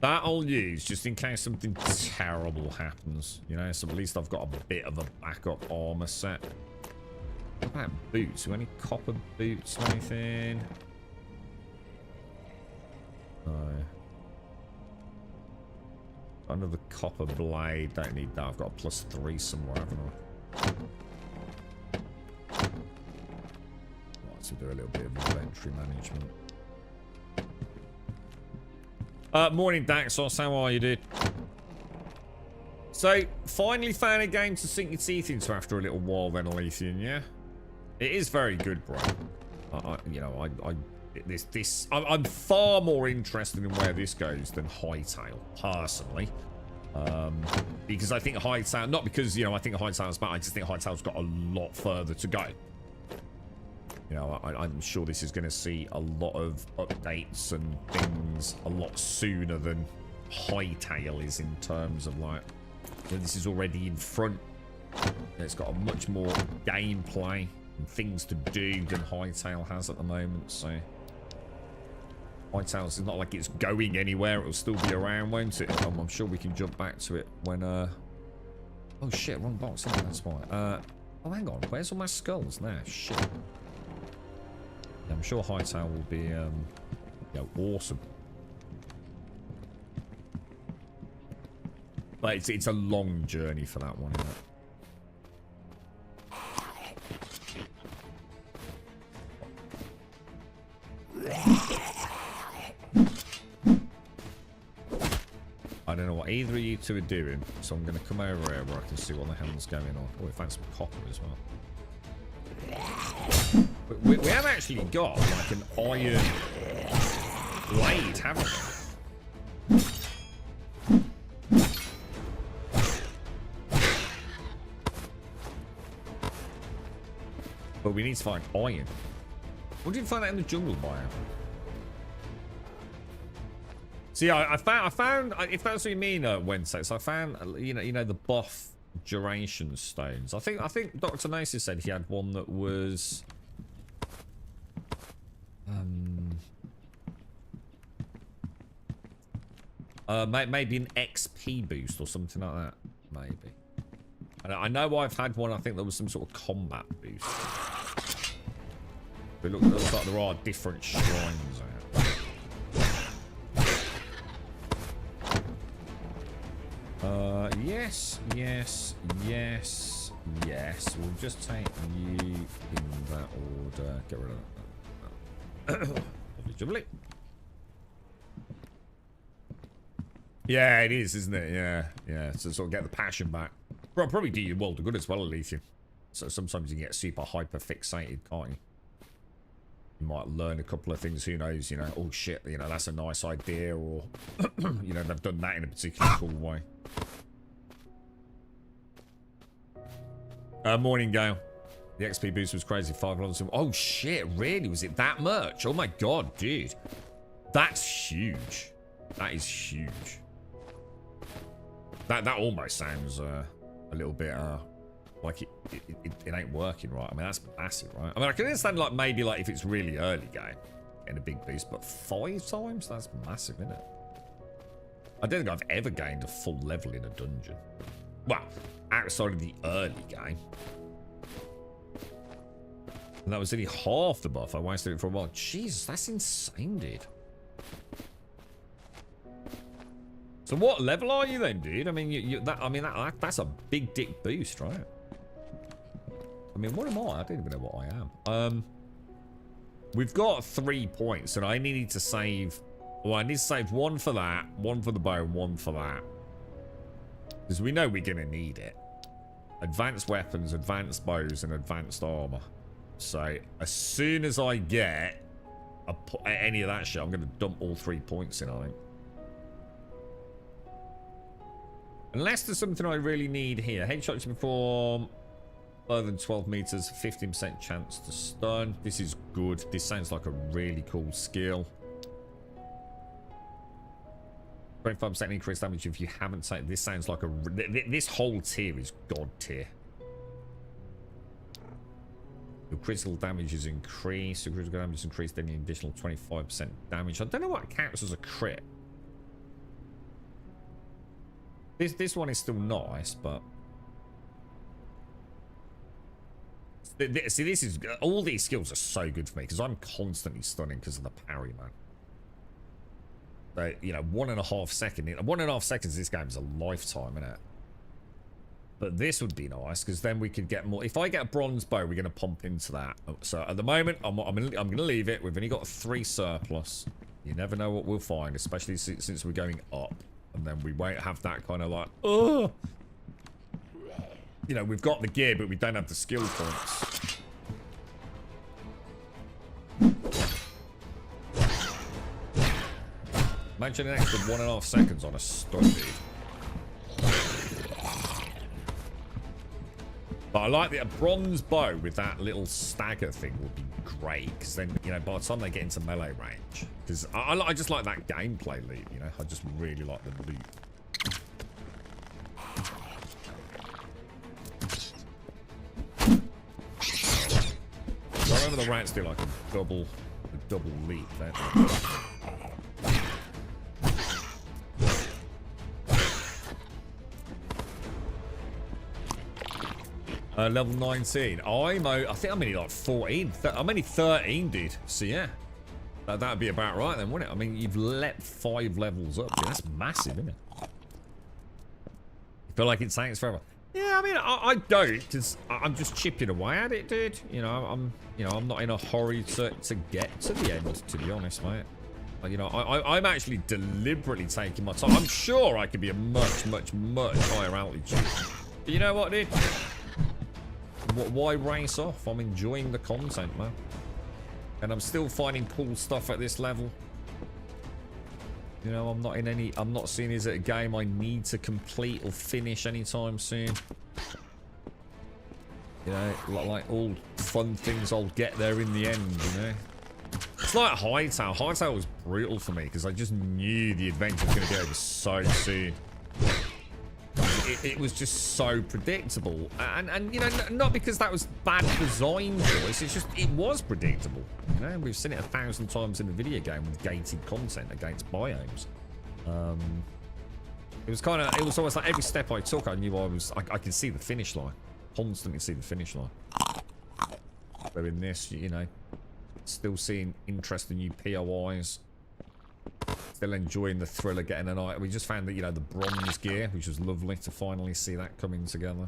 That I'll use just in case something terrible happens. You know, so at least I've got a bit of a backup armor set. What about boots? Do any copper boots or anything? No. Another copper blade. Don't need that. I've got a +3 somewhere, haven't I? Right, so do a little bit of inventory management. Morning, Daxos. How are you, dude? So, finally found a game to sink your teeth into after a little while then, Aletheian, yeah? It is very good, bro. I'm far more interested in where this goes than Hightail, personally. Because I think Hightail, not because, you know, I think Hightail's bad, I just think Hightail's got a lot further to go. You know, I'm sure this is going to see a lot of updates and things a lot sooner than Hightail is in terms of, like, you know, this is already in front. It's got a much more gameplay and things to do than Hightail has at the moment, so... Hightail's not like it's going anywhere, it'll still be around, won't it? I'm sure we can jump back to it when, Oh shit, wrong box, isn't it? That's why. Oh, hang on, where's all my skulls now? Shit. Yeah, I'm sure Hightail will be, you know, awesome. But it's a long journey for that one, isn't it? I don't know what either of you two are doing, so I'm going to come over here where I can see what the hell's going on. Oh, we found some copper as well. We have actually got like an iron blade, haven't we? But we need to find iron. What did you find that in the jungle biome? See, I found if that's what you mean, Wednesday. So I found, you know, the buff duration stones. I think Dr. Nasis said he had one that was, maybe an XP boost or something like that. Maybe. And I know I've had one. I think there was some sort of combat boost. But it looks like there are different shrines out. Yes. We'll just take you in that order. Get rid of that. Lovely jubbly. Yeah, it is, isn't it? Yeah, yeah. So sort of get the passion back. Probably do you a world of good as well, Alethea. So sometimes you can get super hyper fixated, can't you? You might learn a couple of things, who knows, you know, oh shit, you know, that's a nice idea, or, you know, they've done that in a particularly cool way. Morning, Gale. The XP boost was crazy, $5. Oh shit, really? Was it that much? Oh my god, dude. That's huge. That is huge. That almost sounds a little bit like it ain't working right. I mean, that's massive, right? I mean, I can understand like maybe like if it's really early game and a big boost, but 5 times? That's massive, isn't it? I don't think I've ever gained a full level in a dungeon. Well, outside of the early game. And that was only half the buff. I wasted it for a while. Jesus, that's insane, dude. So what level are you then, dude? I mean, that's a big dick boost, right? I mean, what am I? I don't even know what I am. We've got 3 points, and I needed to save. Well, I need to save 1 for that, 1 for the bow, and 1 for that, because we know we're gonna need it. Advanced weapons, advanced bows, and advanced armor. So as soon as I get any of that shit, I'm gonna dump all 3 points in, I think. Unless there's something I really need here. Headshot to perform further than 12 meters, 15% chance to stun. This is good. This sounds like a really cool skill. 25% increased damage if you haven't taken. This sounds like a. This whole tier is god tier. Your critical damage is increased. Your critical damage is increased, then an additional 25% damage. I don't know what counts as a crit. This one is still nice, but see, this is all these skills are so good for me because I'm constantly stunning because of the parry, man. So, you know, 1.5 seconds. 1.5 seconds. This game is a lifetime, isn't it? But this would be nice because then we could get more. If I get a bronze bow, we're going to pump into that. So at the moment, I'm going to leave it. We've only got 3 surplus. You never know what we'll find, especially since we're going up. And then we won't have that kind of like, oh, you know, we've got the gear, but we don't have the skill points. Imagine an extra 1.5 seconds on a stun, dude. But I like the bronze bow with that little stagger thing would be great, because then, you know, by the time they get into melee range, because I just like that gameplay loop, you know, I just really like the loop. I remember the rats do like a double leap, don't they? Level 19. I think I'm only like 14. I'm only 13, dude. So yeah, that'd be about right then, wouldn't it? I mean, you've leapt 5 levels up. Dude. That's massive, isn't it? You feel like it takes forever. Yeah, I mean, I don't, because I'm just chipping away at it, dude. You know, I'm not in a hurry to get to the end, to be honest, mate. You know, I'm actually deliberately taking my time. I'm sure I could be a much higher altitude. But you know what, dude? Why race off? I'm enjoying the content, man. And I'm still finding cool stuff at this level. You know, I'm not seeing this as a game I need to complete or finish anytime soon. You know, like all fun things, I'll get there in the end, you know. It's like Hightail. Hightail was brutal for me because I just knew the adventure was going to be over so soon. It was just so predictable, and you know, not because that was bad design choice. It's just it was predictable. You know, we've seen it 1,000 times in a video game with gated content against biomes. It was almost like every step I took, I knew I could see the finish line, constantly see the finish line. So in this, you know, still seeing interesting new POIs. Still enjoying the thrill of getting an item. We just found that, you know, the bronze gear, which was lovely to finally see that coming together.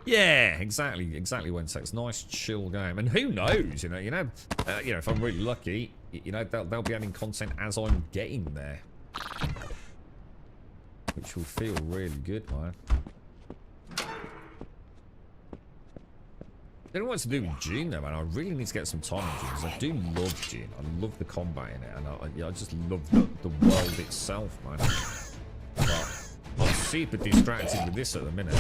Yeah, exactly when it's nice chill game. And who knows, you know, if I'm really lucky, you know, they'll be adding content as I'm getting there. Which will feel really good, man. I don't know what to do with June though, man. I really need to get some time on June because I do love June. I love the combat in it, and I just love the world itself, man. But I'm super distracted with this at the minute.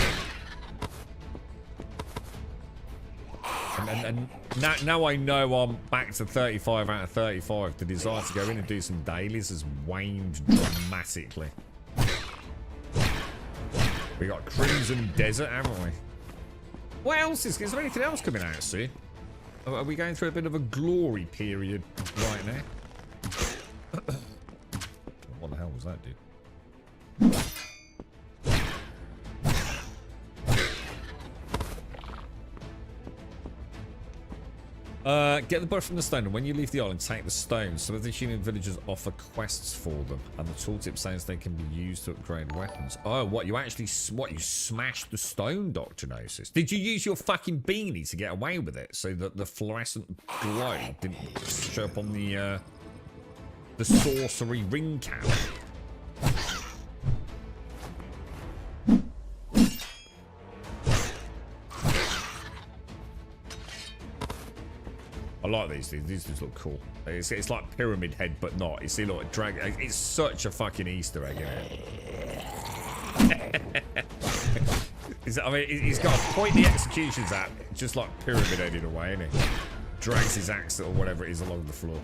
And now I know I'm back to 35 out of 35. The desire to go in and do some dailies has waned dramatically. We got Crimson Desert, haven't we? What else is there anything else coming out soon? Are we going through a bit of a glory period right now? What the hell was that, dude? Get the bird from the stone, and when you leave the island, take the stones. Some of the human villagers offer quests for them, and the tooltip says they can be used to upgrade weapons. Oh, what, you actually, you smashed the stone, Dr. Gnosis? Did you use your fucking beanie to get away with it, so that the fluorescent glow didn't show up on the sorcery ring cap? I like these things. These things look cool. It's like Pyramid Head, but not. You see, look, it's such a fucking Easter egg, isn't it? I mean, he's got a pointy executions at, just like Pyramid Head in a way, isn't he? Drags his axe or whatever it is along the floor.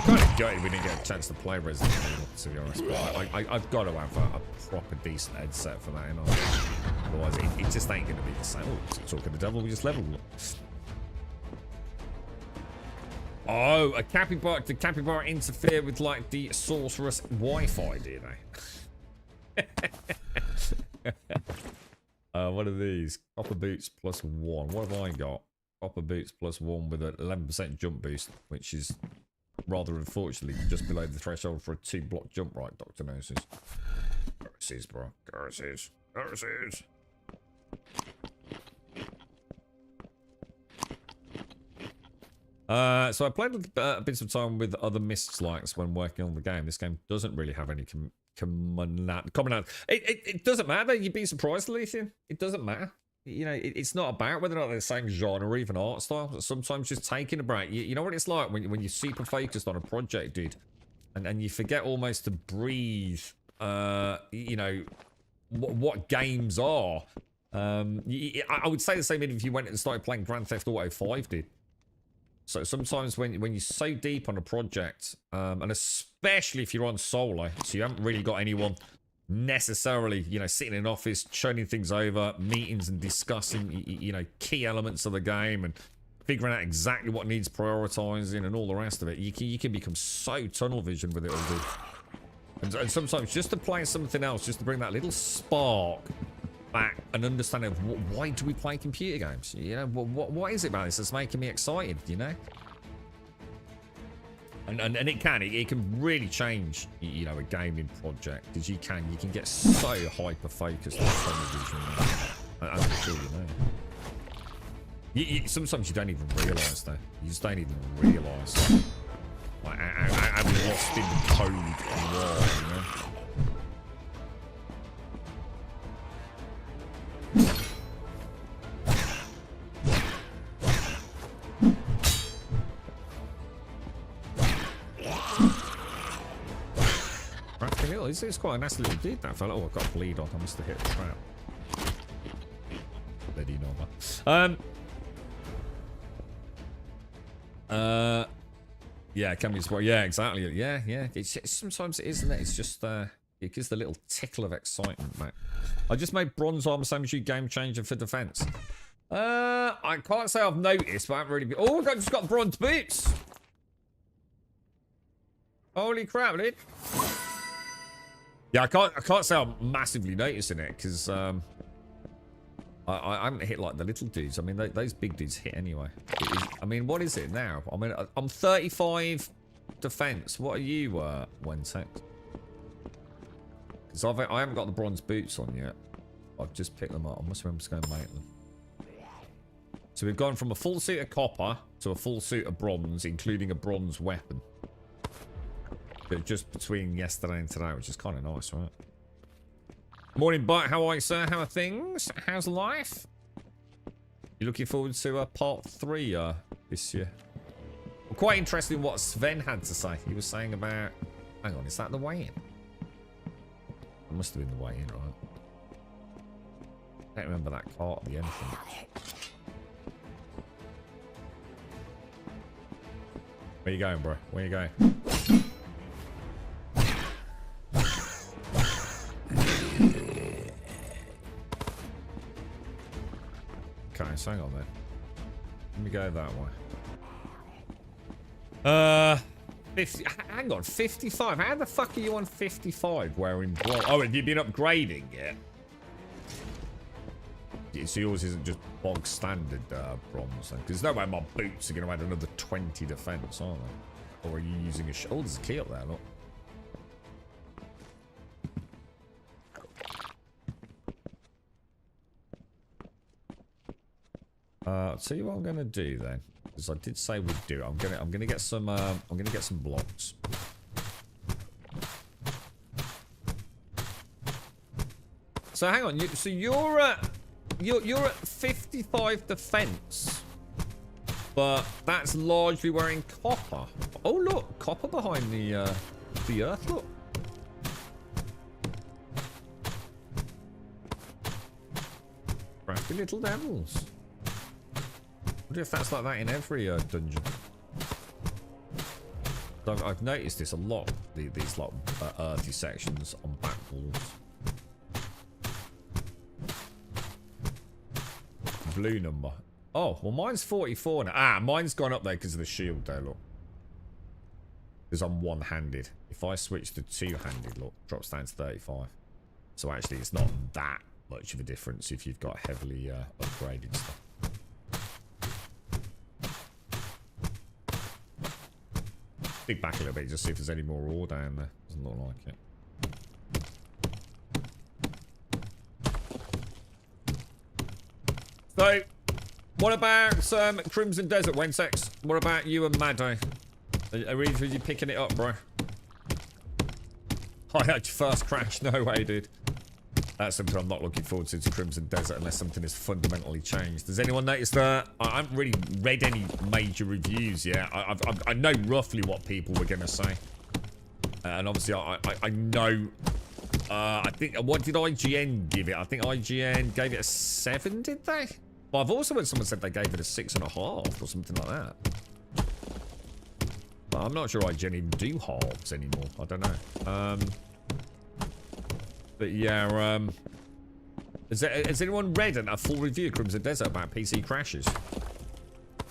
Kind of gutted we didn't get a chance to play Resident Evil, to be honest. But I've got to have a proper decent headset for that, you know. Otherwise, it just ain't going to be the same. Oh, talking to the devil, we just leveled up. Oh, a capybara. Did capybara interfere with, like, the sorceress Wi-Fi, do they? What are these? Copper boots plus 1. What have I got? Copper boots plus 1 with an 11% jump boost, which is rather unfortunately just below the threshold for a 2-block jump, right, Dr. Gnosis? Curses, bro. Curses. Curses. So I played a bit of time with other Mists likes when working on the game. This game doesn't really have any commonality. It doesn't matter. You'd be surprised, Leithian. It doesn't matter. You know, it's not about whether or not they're the same genre or even art style. Sometimes just taking a break. You know what it's like when you're super focused on a project, dude, and you forget almost to breathe. You know what games are. I would say the same if you went and started playing Grand Theft Auto 5, dude. So sometimes when you're so deep on a project, and especially if you're on solo, so you haven't really got anyone necessarily, you know, sitting in an office, churning things over, meetings and discussing, you know, key elements of the game and figuring out exactly what needs prioritizing and all the rest of it. You can become so tunnel vision with it all, dude. And sometimes just to play something else, just to bring that little spark back, an understanding of why do we play computer games? You know, what is it about this that's making me excited, you know? And it can really change, you know, a gaming project, because you can get so hyper focused on television. I'm sure you know. Sometimes you don't even realise though. You just don't even realise. Like I'm lost in the code you are, you know. It's quite a nice little dude, that fella. Oh, I've got a bleed on. I must have hit the trap. Let you know that. Yeah, it can be sport. Yeah, exactly. Yeah. Sometimes it is, isn't it? It's just it gives the little tickle of excitement, mate. I just made bronze armor sandwich game changer for defense. I can't say I've noticed, but I haven't really. Oh, I just got bronze boots. Holy crap, dude. Yeah, I can't say I'm massively noticing it because I haven't hit like the little dudes. I mean, those big dudes hit anyway. I mean, what is it now? I mean, I'm 35 defense. What are you, Wentex? Because I haven't got the bronze boots on yet. I've just picked them up. I must remember to go and make them. So we've gone from a full suit of copper to a full suit of bronze, including a bronze weapon. But just between yesterday and today, which is kind of nice, right? Morning, Bite. How are you, sir? How are things? How's life? You looking forward to part 3 this year? Well, quite interesting what Sven had to say. He was saying about... Hang on, is that the way in? It must have been the way in, right? I don't remember that cart at the entrance. Where you going, bro? Where you going? Okay, so hang on then. Let me go that way. 50, hang on, 55. How the fuck are you on 55 wearing bronze? Oh, have you been upgrading it? Yeah, so yours isn't just bog standard bronze then? Because there's no way my boots are going to add another 20 defense, are they? Or are you using a... Oh, there's a key up there, look. I'll tell you what I'm gonna do then, because I did say we'd do it. I'm gonna get some blocks. So hang on, so you're at 55 defense, but that's largely wearing copper. Oh look, copper behind the earth. Look. Crafty little devils. I wonder if that's like that in every dungeon. I've noticed this a lot, these like earthy sections on back walls. Blue number. Oh, well mine's 44 now. Ah, mine's gone up there because of the shield there, look. Because I'm one-handed. If I switch to two-handed, look, drops down to 35. So actually it's not that much of a difference if you've got heavily upgraded stuff. Dig back a little bit just see if there's any more ore down there. Doesn't look like it. So, what about Crimson Desert, Wensex? What about you and Maddo? Are either of you picking it up, bro? I had your first crash. No way, dude. That's something I'm not looking forward to Crimson Desert unless something has fundamentally changed. Does anyone notice that? I haven't really read any major reviews yet. I know roughly what people were going to say. And obviously, I know... I think... What did IGN give it? I think IGN gave it a 7, did they? But I've also heard someone said they gave it a 6.5 or something like that. But I'm not sure IGN even do halves anymore. I don't know. But yeah, has anyone read a full review of Crimson Desert about PC crashes?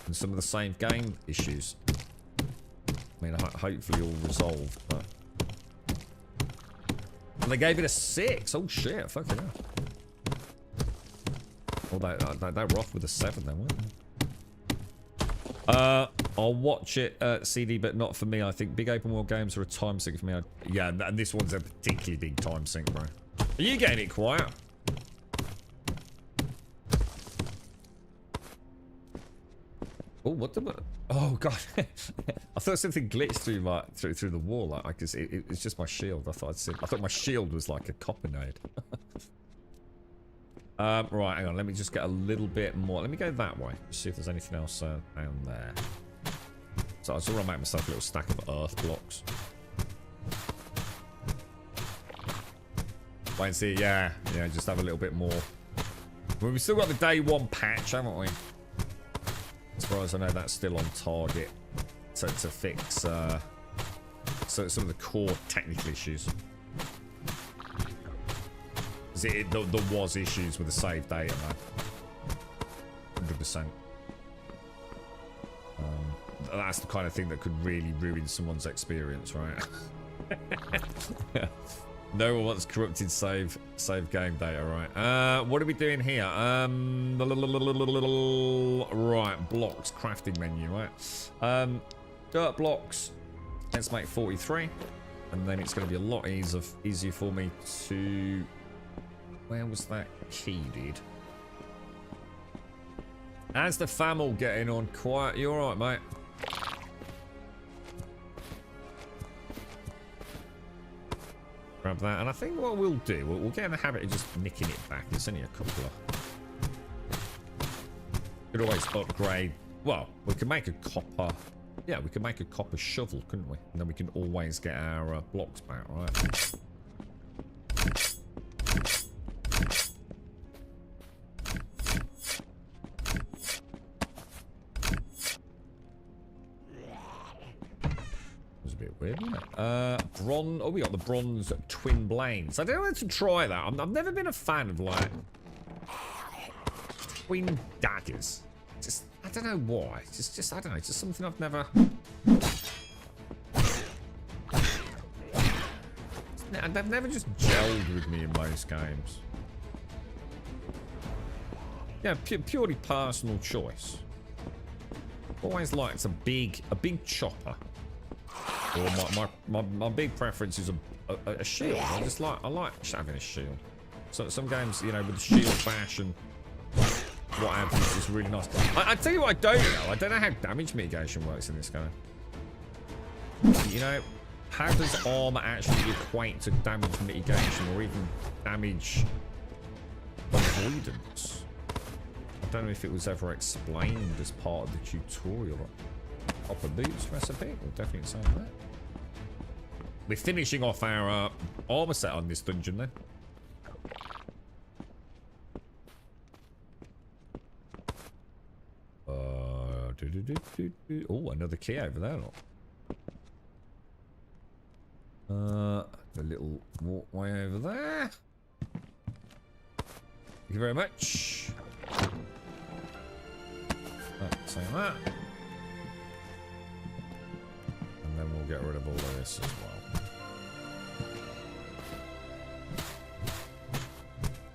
And some of the same game issues? I mean, hopefully all resolved, but... And they gave it a 6! Oh shit, fuck yeah. Well, they were off with a 7 then, weren't they? I'll watch it CD, but not for me. I think big open world games are a time sink for me. Yeah, and this one's a particularly big time sink, bro. Are you getting it quiet? Oh, what the? Oh god! I thought something glitched through my through the wall. Like it's just my shield. I thought my shield was like a copper node. Right, hang on. Let me just get a little bit more. Let me go that way. See if there's anything else down there. So I just want to make myself a little stack of earth blocks. Wait and see. Yeah, just have a little bit more. Well, we've still got the day 1 patch, haven't we? As far as I know, that's still on target to fix so some of the core technical issues. There was issues with the save data, though. 100%. That's the kind of thing that could really ruin someone's experience, right? No one wants corrupted save game data, right? What are we doing here? Right, blocks, crafting menu, right? Dirt blocks. Let's make 43, and then it's going to be a lot easier for me to... Where was that key, dude? How's the fam all getting on? Quiet. You alright, mate? Grab that. And I think what we'll do, we'll get in the habit of just nicking it back. It's only a couple of... Could always upgrade. Well, we can make a copper... Yeah, we can make a copper shovel, couldn't we? And then we can always get our blocks back, right? Was a bit weird, wasn't it? Bronze. Oh, we got the bronze twin blades. I don't know to try that. I've never been a fan of like twin daggers. Just I don't know why. Just I don't know. It's just something I've never. They've never just gelled with me in most games. Yeah, purely personal choice. Always liked a big chopper. Or my big preference is a shield. I like having a shield. So some games, you know, with the shield bash and what have you, is just really nice. I tell you what I don't know. I don't know how damage mitigation works in this game. You know, how does armor actually equate to damage mitigation or even damage avoidance? I don't know if it was ever explained as part of the tutorial. Copper boots recipe, we'll definitely say that. We're finishing off our armor set on this dungeon then. Oh, another key over there. Look. A little walkway over there. Thank you very much. Say that. And then we'll get rid of all of this as well.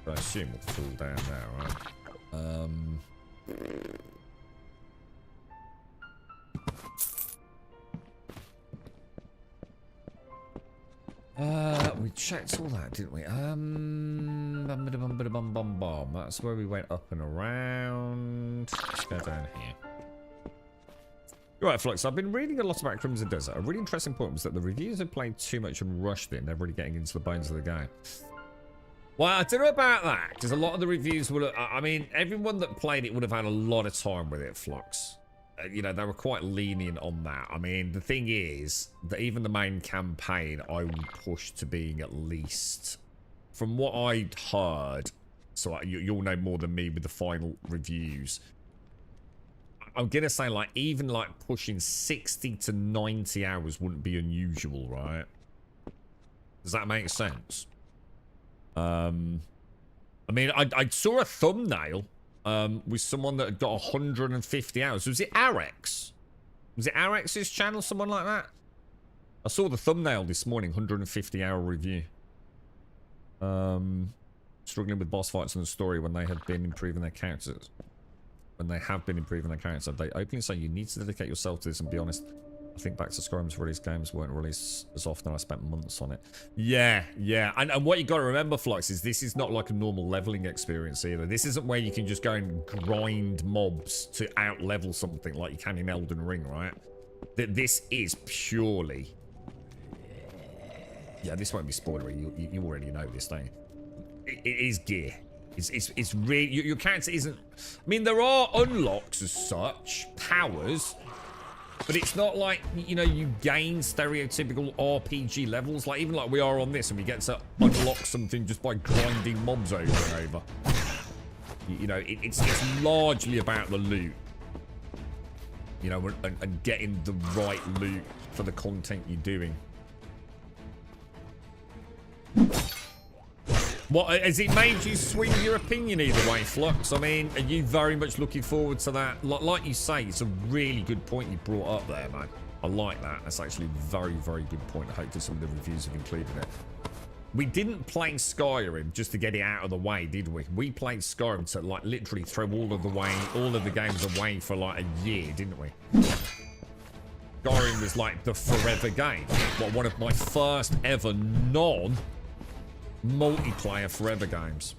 I assume we'll fall down now, right? We checked all that, didn't we? That's where we went up and around. Let's go down here. Right, Flux, I've been reading a lot about Crimson Desert. A really interesting point was that the reviews have played too much and rushed it, and they're really getting into the bones of the game. Well, I don't know about that, because a lot of the reviews would have... I mean, everyone that played it would have had a lot of time with it, Flux. You know, they were quite lenient on that. I mean, the thing is that even the main campaign, I would push to being at least... From what I'd heard, so you'll know more than me with the final reviews... I'm gonna say, like, even like pushing 60 to 90 hours wouldn't be unusual, right? Does that make sense? I mean, I saw a thumbnail with someone that had got 150 hours. Was it Arex? Was it Arex's channel, someone like that? I saw the thumbnail this morning, 150 hour review. Struggling with boss fights and the story when they had been improving their characters. When they have been improving their character, they openly say you need to dedicate yourself to this and be honest. I think back to Skyrim's release, games weren't released as often. I spent months on it. Yeah. And what you got to remember, Flux, is this is not like a normal leveling experience either. This isn't where you can just go and grind mobs to out-level something like you can in Elden Ring, right? This is purely... Yeah, this won't be spoilery. You already know this, don't you? It is gear. It's really... Your character isn't... I mean, there are unlocks as such, powers, but it's not like, you know, you gain stereotypical RPG levels, like even like we are on this, and we get to unlock something just by grinding mobs over and over. You know, it's largely about the loot. You know, and getting the right loot for the content you're doing. What, has it made you swing your opinion either way, Flux? I mean, are you very much looking forward to that? Like you say, it's a really good point you brought up there, man. I like that. That's actually a very, very good point. I hope that some of the reviews have included it. We didn't play Skyrim just to get it out of the way, did we? We played Skyrim to, like, literally throw all of the games away for, like, a year, didn't we? Skyrim was, like, the forever game. One of my first ever multiplayer forever games.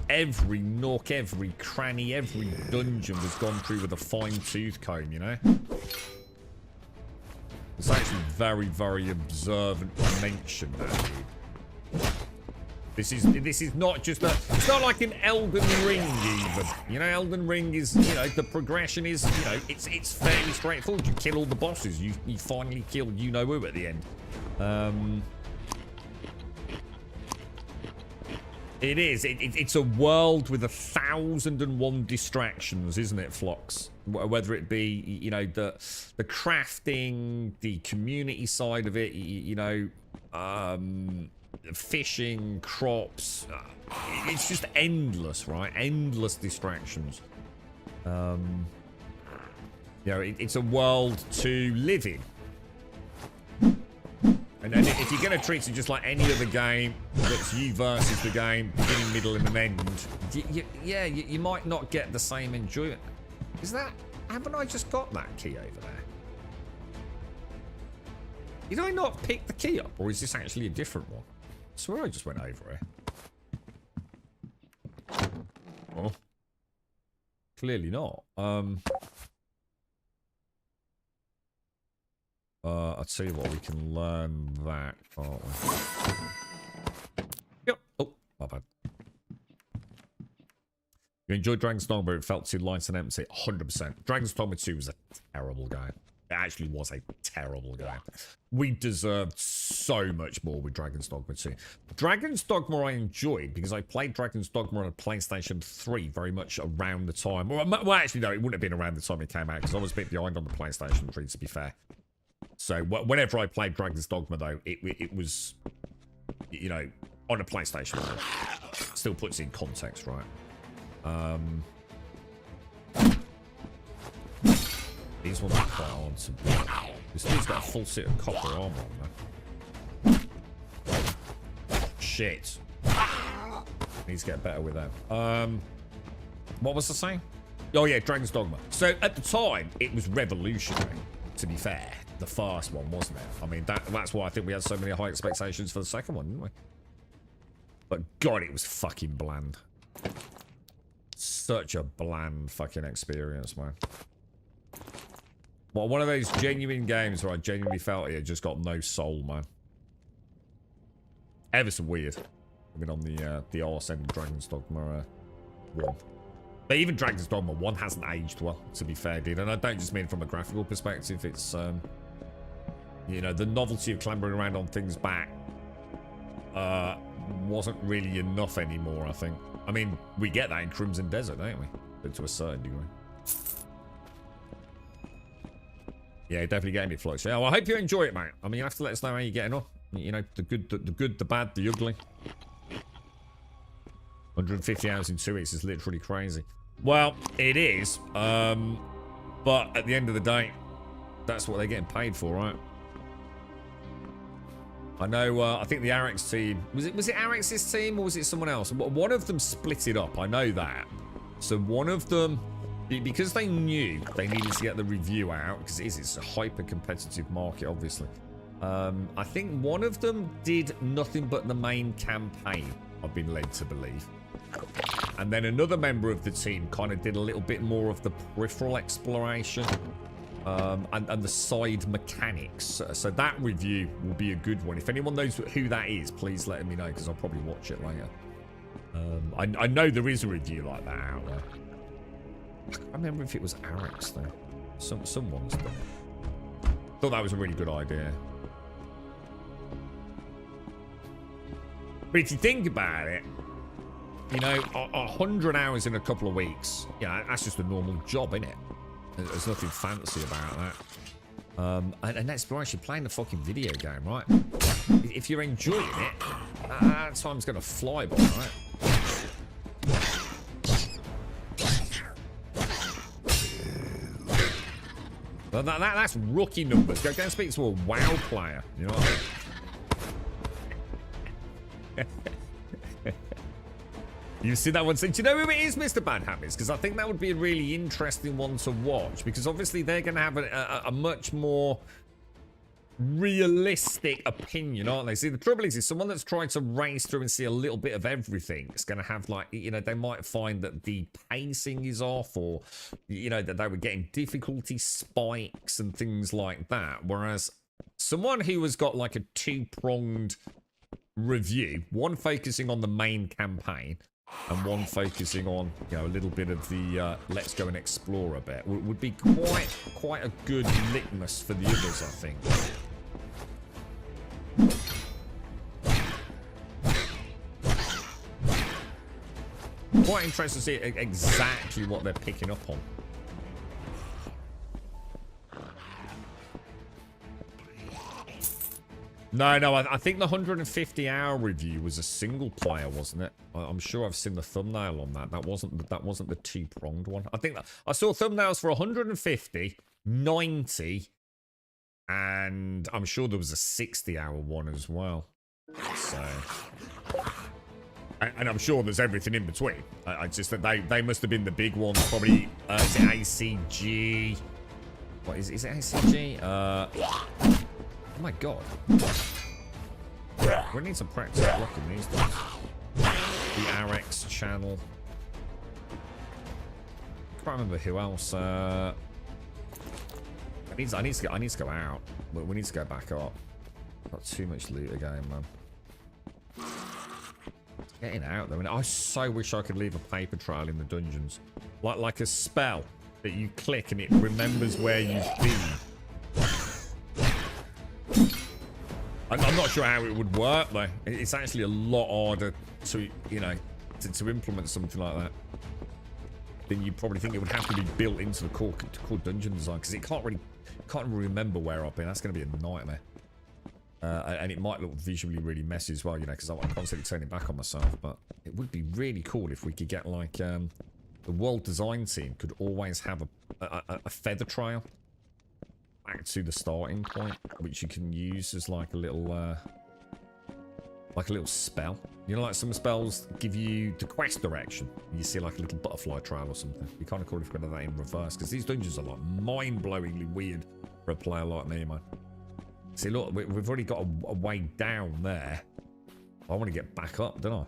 Every nook, every cranny, every dungeon was gone through with a fine-tooth comb, you know? It's actually very, very observant to mention that, dude. This is not just a... It's not like an Elden Ring, even. You know, Elden Ring is, you know, the progression is, you know, it's fairly straightforward. You kill all the bosses. You finally kill you-know-who at the end. It is. It's a world with 1,001 distractions, isn't it, Phlox? Whether it be, you know, the crafting, the community side of it, you know, fishing, crops. It's just endless, right? Endless distractions. You know, it's a world to live in. And then if you're going to treat it just like any other game, that's you versus the game, beginning, middle, and an end, you might not get the same enjoyment. Is that... Haven't I just got that key over there? Did I not pick the key up, or is this actually a different one? I swear I just went over here. Oh. Clearly not. I'll tell you what, we can learn that, can't we? Yep. Oh, my bad. You enjoyed Dragon's Dogma, but it felt too light and empty. 100%. Dragon's Dogma 2 was a terrible game. It actually was a terrible game. We deserved so much more with Dragon's Dogma 2. Dragon's Dogma I enjoyed because I played Dragon's Dogma on a PlayStation 3 very much around the time. Well, actually, no, it wouldn't have been around the time it came out because I was a bit behind on the PlayStation 3, to be fair. So whenever I played Dragon's Dogma, though, it was, you know, on a PlayStation 4. Still puts it in context, right? These ones are quite hard to beat. This dude's got a full set of copper armor on there. Shit. Needs to get better with that. What was I saying? Oh yeah, Dragon's Dogma. So at the time, it was revolutionary, to be fair. The first one, wasn't it? I mean, that's why I think we had so many high expectations for the second one, didn't we? But God, it was fucking bland. Such a bland fucking experience, man. Well, one of those genuine games where I genuinely felt it just got no soul, man. Ever so weird. I mean, on the arse end of Dragon's Dogma 1. But even Dragon's Dogma 1 hasn't aged well, to be fair, dude. And I don't just mean from a graphical perspective. It's, you know, the novelty of clambering around on things back wasn't really enough anymore, I think. I mean, we get that in Crimson Desert, don't we? But to a certain degree. Yeah, definitely getting me, Flux. Yeah, well, I hope you enjoy it, mate. I mean, you have to let us know how you're getting on. You know, the good, the bad, the ugly. 150 hours in 2 weeks is literally crazy. Well, it is. But at the end of the day, that's what they're getting paid for, right? I know, I think the Arex team... Was it Arex's team or was it someone else? One of them split it up, I know that. So one of them... Because they knew they needed to get the review out, because it's a hyper-competitive market, obviously. I think one of them did nothing but the main campaign, I've been led to believe. And then another member of the team kind of did a little bit more of the peripheral exploration. And the side mechanics. So that review will be a good one. If anyone knows who that is, please let me know, because I'll probably watch it later. I know there is a review like that out there. I can't remember if it was Arex though. Someone's done it. Thought that was a really good idea. But if you think about it, you know, 100 hours in a couple of weeks, yeah, that's just a normal job, isn't it? There's nothing fancy about that. And that's why you're playing the fucking video game, right? If you're enjoying it, time's gonna fly by, right? Well, that's rookie numbers. Go and speak to a WoW player. You know what I mean? You see that one? So, do you know who it is, Mr. Bad Habits? Because I think that would be a really interesting one to watch. Because obviously they're going to have a much more realistic opinion, aren't they? See, the trouble is someone that's trying to race through and see a little bit of everything is going to have, like, you know, they might find that the pacing is off, or, you know, that they were getting difficulty spikes and things like that. Whereas someone who has got like a two-pronged review, one focusing on the main campaign and one focusing on, you know, a little bit of the let's go and explore a bit, would be quite a good litmus for the others, I think. Quite interested to see exactly what they're picking up on. No, I think the 150-hour review was a single player, wasn't it? I'm sure I've seen the thumbnail on that. That wasn't the two-pronged one. I think that I saw thumbnails for 150, 90, and I'm sure there was a 60-hour one as well. So, and I'm sure there's everything in between. I just that they must have been the big ones. Probably is it ACG? What is it ACG? Oh my god. We need some practice blocking these things. The RX channel. Can't remember who else. I need to go out. We need to go back up. Got too much loot again, man. Getting out though. I mean, I so wish I could leave a paper trail in the dungeons. Like a spell that you click and it remembers where you've been. I'm not sure how it would work though. It's actually a lot harder to, you know, to implement something like that than you probably think. It would have to be built into the core dungeon design, because it can't really remember where I've been. That's going to be a nightmare. And it might look visually really messy as well, you know, because I'm constantly turning back on myself. But it would be really cool if we could get like the world design team could always have a feather trail back to the starting point, which you can use as like a little spell. You know, like some spells give you the quest direction. You see like a little butterfly trail or something. You kind of cool if we got that in reverse, because these dungeons are like mind-blowingly weird for a player like me, man. See, look, we've already got a way down there. I want to get back up, don't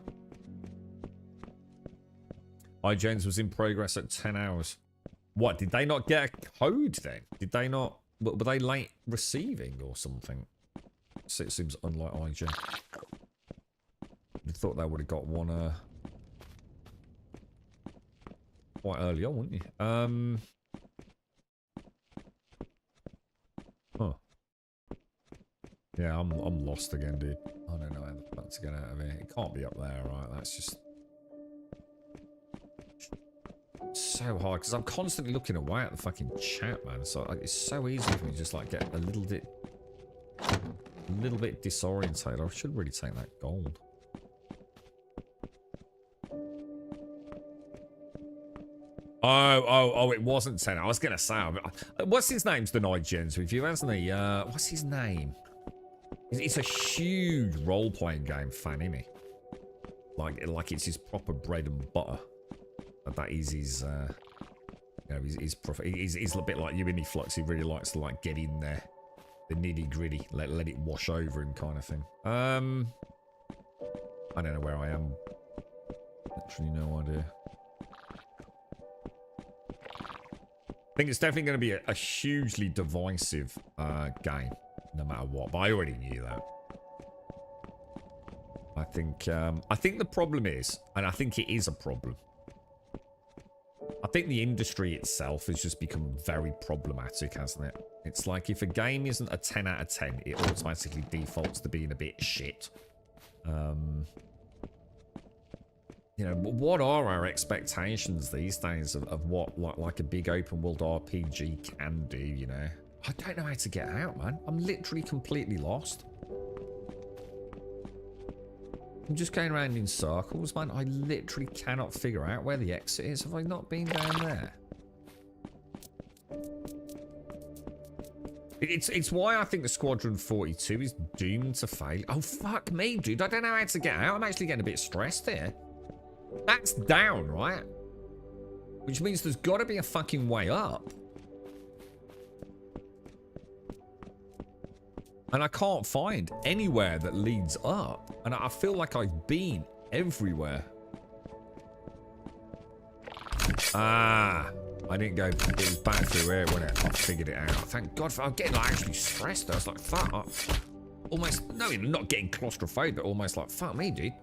I? iGens was in progress at 10 hours. What, did they not get a code then? Did they not? Were they late receiving or something? So it seems unlike IGen. You thought they would have got one quite early on, wouldn't you? Huh. Yeah, I'm lost again, dude. I don't know how the fuck to get out of here. It can't be up there, right? That's just so hard, because I'm constantly looking away at the fucking chat, man. So it's so easy for me to just like get a little bit disorientated. I should really take that gold. Oh, it wasn't 10. I was gonna say, what's his name's denied gens with you, hasn't he? What's his name? It's a huge role-playing game fan, isn't he? Like it's his proper bread and butter. That is his, you know, he's a bit like you, in Flux. He really likes to like get in there, the nitty gritty, let it wash over him, kind of thing. I don't know where I am. Literally no idea. I think it's definitely going to be a hugely divisive game, no matter what. But I already knew that. I think the problem is, and I think it is a problem, I think the industry itself has just become very problematic, hasn't it? It's like if a game isn't a 10 out of 10, it automatically defaults to being a bit shit. You know, what are our expectations these days of what like a big open world RPG can do, you know? I don't know how to get out, man. I'm literally completely lost. I'm just going around in circles, man. I literally cannot figure out where the exit is. Have I not been down there? It's why I think the Squadron 42 is doomed to fail. Oh, fuck me, dude. I don't know how to get out. I'm actually getting a bit stressed here. That's down, right? Which means there's got to be a fucking way up. And I can't find anywhere that leads up. And I feel like I've been everywhere. Ah, I didn't go. It was back through here, wasn't it? I figured it out. Thank God. I'm getting like actually stressed. I was like, fuck. Almost, no, not getting claustrophobic, but almost like, fuck me, dude.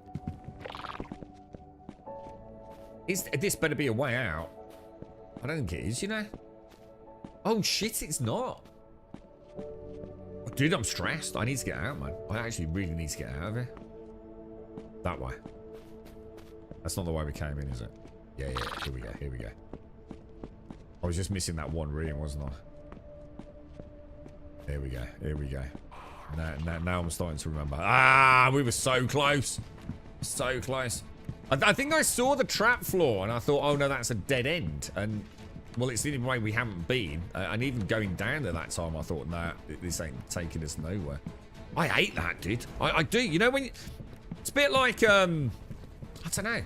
This better be a way out. I don't think it is, you know? Oh, shit, it's not. Dude, I'm stressed. I need to get out, man. I actually really need to get out of here. That way. That's not the way we came in, is it? Yeah, yeah. Here we go. Here we go. I was just missing that one room, wasn't I? Here we go. Here we go. Now I'm starting to remember. Ah, we were so close. So close. I think I saw the trap floor and I thought, oh no, that's a dead end. And well, it's the only way we haven't been. And even going down there that time, I thought, nah, this ain't taking us nowhere. I hate that, dude. I do. You know when it's a bit like I don't know.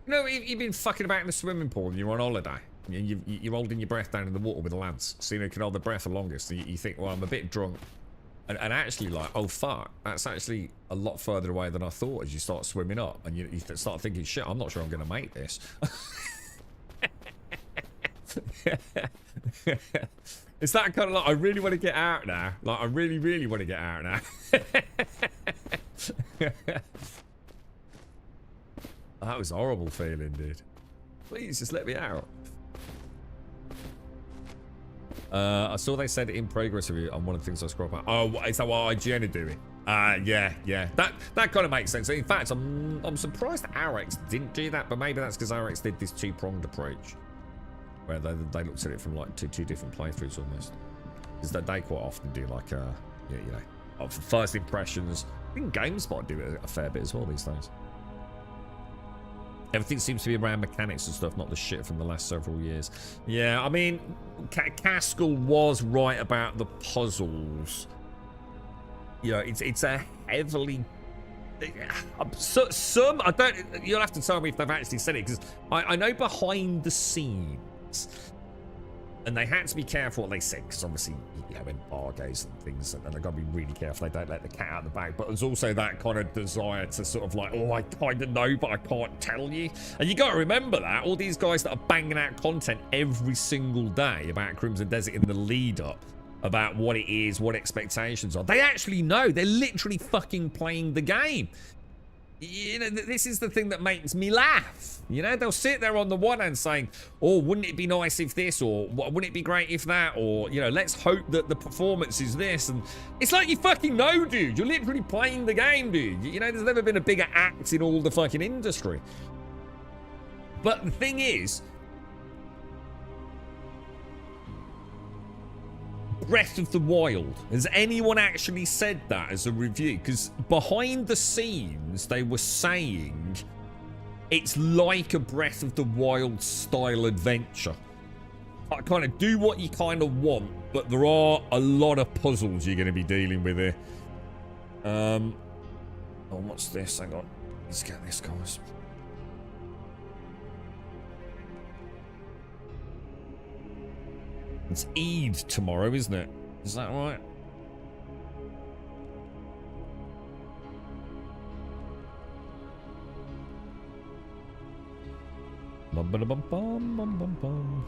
You know, you've been fucking about in the swimming pool and you're on holiday. You're holding your breath down in the water with the lads. So you can hold the breath the longest. And you think, well, I'm a bit drunk. And actually, like, oh, fuck. That's actually a lot further away than I thought as you start swimming up. And you start thinking, shit, I'm not sure I'm going to make this. It's that kind of like, I really want to get out now. Like, I really, really want to get out now. That was a horrible feeling, dude. Please, just let me out. I saw they said in progress review on one of the things I scroll up. Oh, is that what IGN are doing? Yeah. That kind of makes sense. In fact, I'm surprised Arex didn't do that, but maybe that's because Arex did this two-pronged approach, where they looked at it from like two different playthroughs almost. Because they quite often do like yeah, you know, for first impressions. I think GameSpot do it a fair bit as well these days. Everything seems to be around mechanics and stuff, not the shit from the last several years. Yeah, I mean, Caskell was right about the puzzles. You know, it's a heavily... some, I don't... You'll have to tell me if they've actually said it, because I know behind the scenes, and they had to be careful what they said, because obviously, you know, embargoes and things, and they've got to be really careful they don't let the cat out of the bag. But there's also that kind of desire to sort of like, oh, I kind of know, but I can't tell you. And you got to remember that all these guys that are banging out content every single day about Crimson Desert in the lead up, about what it is, what expectations are, they actually know. They're literally fucking playing the game. You know, this is the thing that makes me laugh. You know, they'll sit there on the one hand saying, oh, wouldn't it be nice if this, or wouldn't it be great if that, or, you know, let's hope that the performance is this. And it's like, you fucking know, dude. You're literally playing the game, dude. You know, there's never been a bigger act in all the fucking industry. But the thing is, Breath of the Wild. Has anyone actually said that as a review? Because behind the scenes, they were saying it's like a Breath of the Wild style adventure. I kind of do what you kind of want, but there are a lot of puzzles you're going to be dealing with here. Oh, what's this? Hang on. Let's get this, guys. It's Eid tomorrow, isn't it? Is that right? Bum ba bum bum bum bum bum.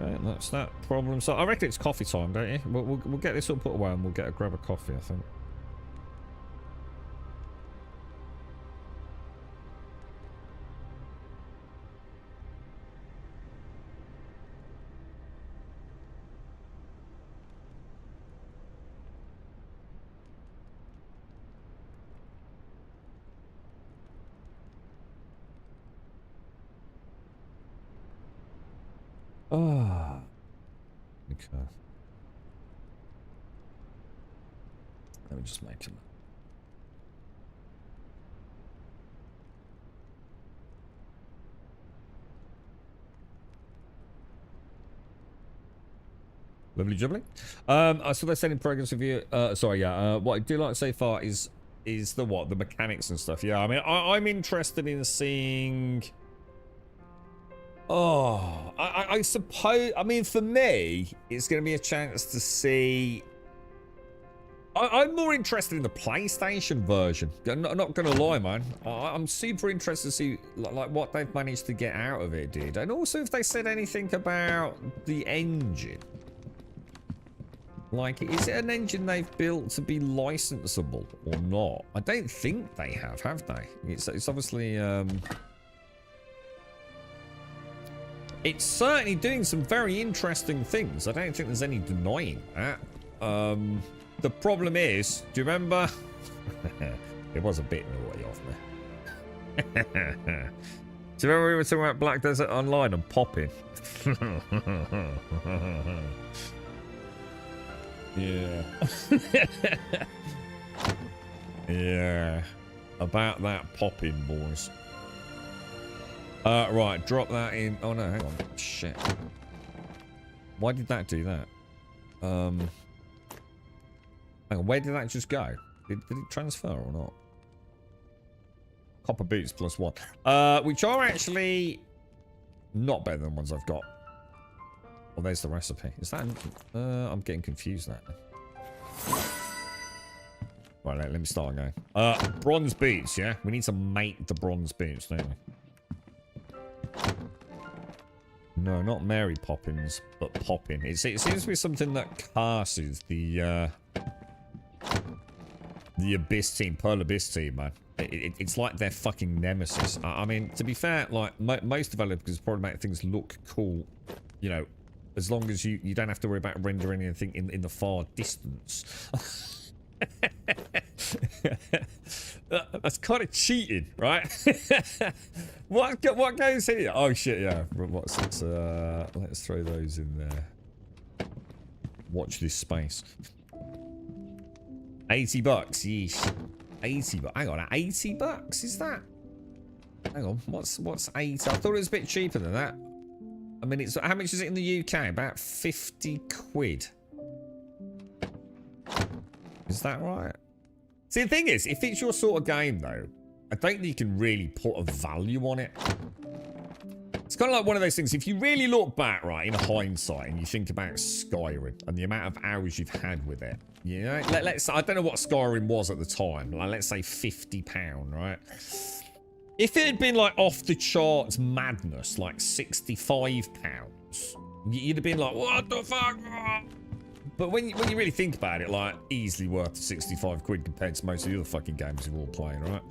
Right, that's that problem. So I reckon it's coffee time, don't you? We'll get this all put away and we'll grab a coffee, I think. Ah, okay. Let me just make it. Lovely jubbly. I saw they said in progress review. Sorry, yeah. What I do like so far is the what? The mechanics and stuff. Yeah, I mean, I'm interested in seeing. Oh, I suppose. I mean, for me, it's going to be a chance to see. I'm more interested in the PlayStation version. Not going to lie, man. I'm super interested to see like what they've managed to get out of it, dude. And also if they said anything about the engine. Like, is it an engine they've built to be licensable or not? I don't think they have they? It's obviously it's certainly doing some very interesting things. I don't think there's any denying that. The problem is, do you remember? It was a bit naughty of me. Do you remember we were talking about Black Desert Online and popping? Yeah. Yeah. About that popping, boys. Right, drop that in. Oh no, hang on. Shit. Why did that do that? Hang on, where did that just go? Did it transfer or not? Copper boots +1. Which are actually not better than the ones I've got. Oh, there's the recipe. Is that... I'm getting confused now. Right, let me start again. Bronze boots, yeah? We need to make the bronze boots, don't we? No, not Mary Poppins, but Poppin. It seems to be something that curses the Abyss team, Pearl Abyss team, man. It's like their fucking nemesis. I mean, to be fair, like, most developers probably make things look cool, you know, as long as you don't have to worry about rendering anything in the far distance. That's kind of cheating, right? what goes here? Oh shit, yeah. Let's throw those in there. Watch this space. $80, yeesh. 80 bucks. Hang on, 80 bucks? Is that? Hang on, what's 80? I thought it was a bit cheaper than that. I mean, it's how much is it in the UK? About 50 quid. Is that right? See, the thing is, if it's your sort of game, though, I don't think you can really put a value on it. It's kind of like one of those things, if you really look back, right, in hindsight, and you think about Skyrim and the amount of hours you've had with it, you know, let's, I don't know what Skyrim was at the time, like, let's say £50, right? If it had been, like, off the charts madness, like £65, you'd have been like, what the fuck? But when you really think about it, like, easily worth 65 quid compared to most of the other fucking games we're all playing, right?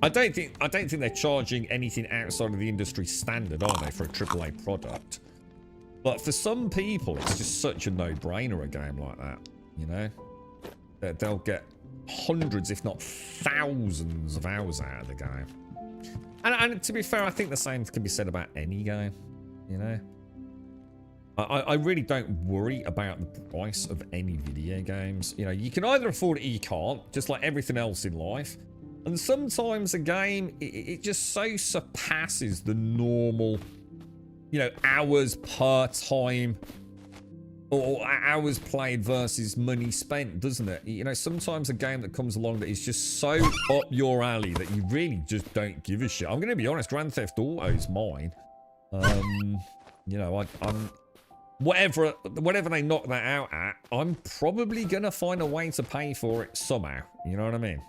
I don't think they're charging anything outside of the industry standard, are they, for a AAA product? But for some people, it's just such a no-brainer, a game like that, you know? That they'll get hundreds, if not thousands of hours out of the game. And to be fair, I think the same can be said about any game, you know? I really don't worry about the price of any video games. You know, you can either afford it or you can't, just like everything else in life. And sometimes a game, it just so surpasses the normal, you know, hours per time or hours played versus money spent, doesn't it? You know, sometimes a game that comes along that is just so up your alley that you really just don't give a shit. I'm going to be honest, Grand Theft Auto is mine. You know, I'm whatever they knock that out at, I'm probably going to find a way to pay for it somehow. You know what I mean?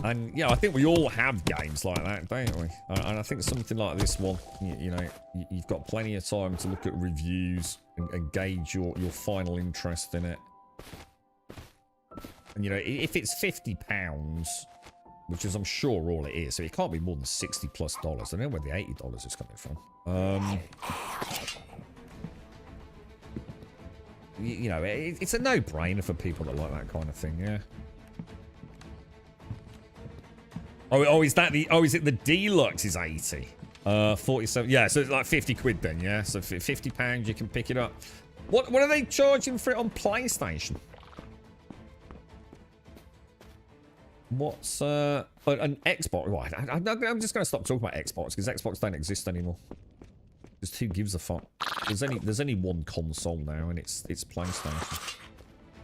And yeah, I think we all have games like that, don't we? And I think something like this one, you know, you've got plenty of time to look at reviews and gauge your final interest in it. And you know, if it's £50, which is I'm sure all it is, so it can't be more than $60+ I don't know where the $80 is coming from. You know, it's a no-brainer for people that like that kind of thing, yeah. Oh, is it the deluxe is 80? 47, yeah, so it's like 50 quid then, yeah? So for £50 you can pick it up. What are they charging for it on PlayStation? What's, an Xbox? Right, I'm just going to stop talking about Xbox, because Xbox don't exist anymore. Just who gives a fuck? There's only one console now, and it's PlayStation.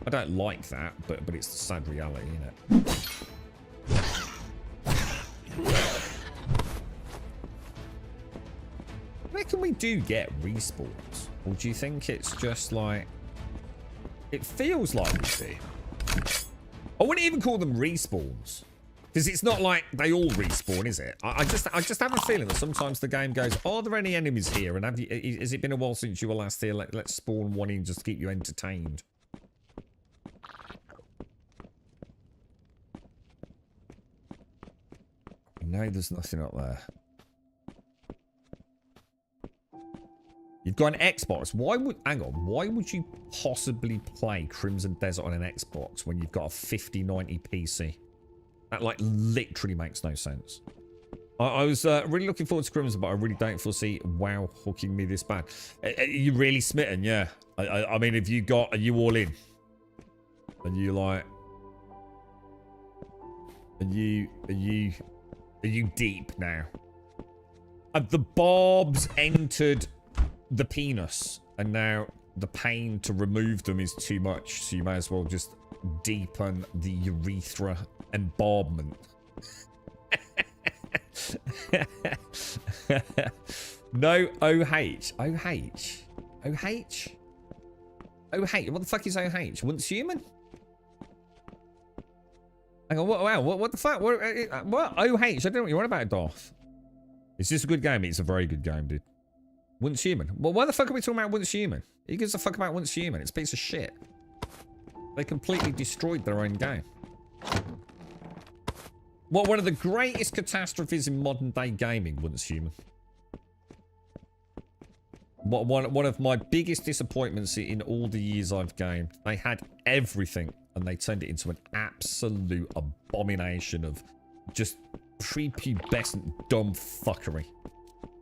I don't like that, but it's the sad reality, isn't it? I reckon we do get respawns, or do you think it's just like it feels like we do? I wouldn't even call them respawns. Because it's not like they all respawn, is it? I just have a feeling that sometimes the game goes, are there any enemies here? And has it been a while since you were last here? Let's spawn one in just to keep you entertained. No, there's nothing up there. You've got an Xbox. Hang on, why would you possibly play Crimson Desert on an Xbox when you've got a 5090 PC? That, like, literally makes no sense. I was really looking forward to Crimson, but I really don't foresee WoW hooking me this bad. Are you really smitten? Yeah. I mean, are you all in? Are you like... Are you deep now? Have the barbs entered the penis, and now the pain to remove them is too much, so you may as well just deepen the urethra embarbment. No OH. OH? OH? OH? What the fuck is OH? Once human? Hang on, what the fuck? What? OH? I don't know what you're on about, Darth. Is this a good game? It's a very good game, dude. Once human. Well, why the fuck are we talking about Once Human? Who gives a fuck about Once Human? It's a piece of shit. They completely destroyed their own game. What, one of the greatest catastrophes in modern day gaming, Once Human. One of my biggest disappointments in all the years I've gamed. They had everything and they turned it into an absolute abomination of just prepubescent dumb fuckery.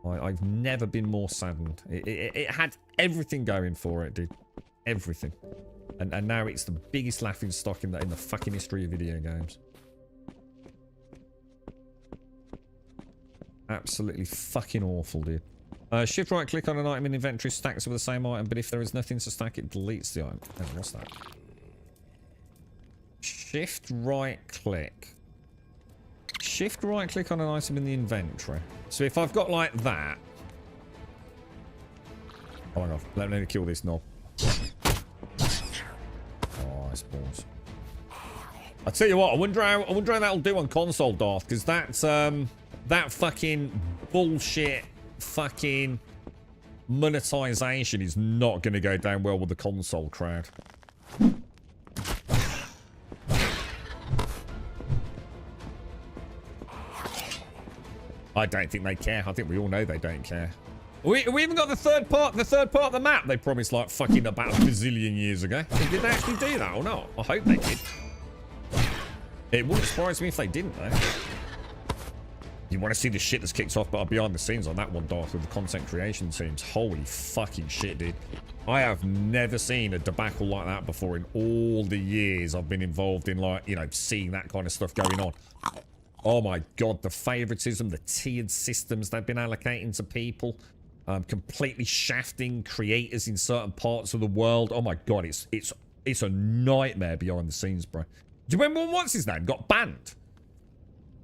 I've never been more saddened. It had everything going for it, dude. Everything. And now it's the biggest laughing stock in the fucking history of video games. Absolutely fucking awful, dude. Shift right click on an item in inventory, stacks with the same item, but if there is nothing to stack, it deletes the item. Oh, what's that? Shift right click. Shift right click on an item in the inventory. So if I've got like that. Oh my god, let me kill this knob. Oh, I suppose. I tell you what, I wonder how that'll do on console, Darth, because that's that fucking bullshit fucking monetization is not going to go down well with the console crowd. I don't think they care. I think we all know they don't care. We even got the third part of the map they promised like fucking about a bazillion years ago. Did they actually do that or not? I hope they did. It wouldn't surprise me if they didn't though. You want to see the shit that's kicked off behind the scenes on that one, Darth, with the content creation teams. Holy fucking shit, dude. I have never seen a debacle like that before in all the years I've been involved in, like, you know, seeing that kind of stuff going on. Oh my god, the favoritism, the tiered systems they've been allocating to people. Completely shafting creators in certain parts of the world. Oh my god, it's a nightmare behind the scenes, bro. Do you remember what's his name got banned?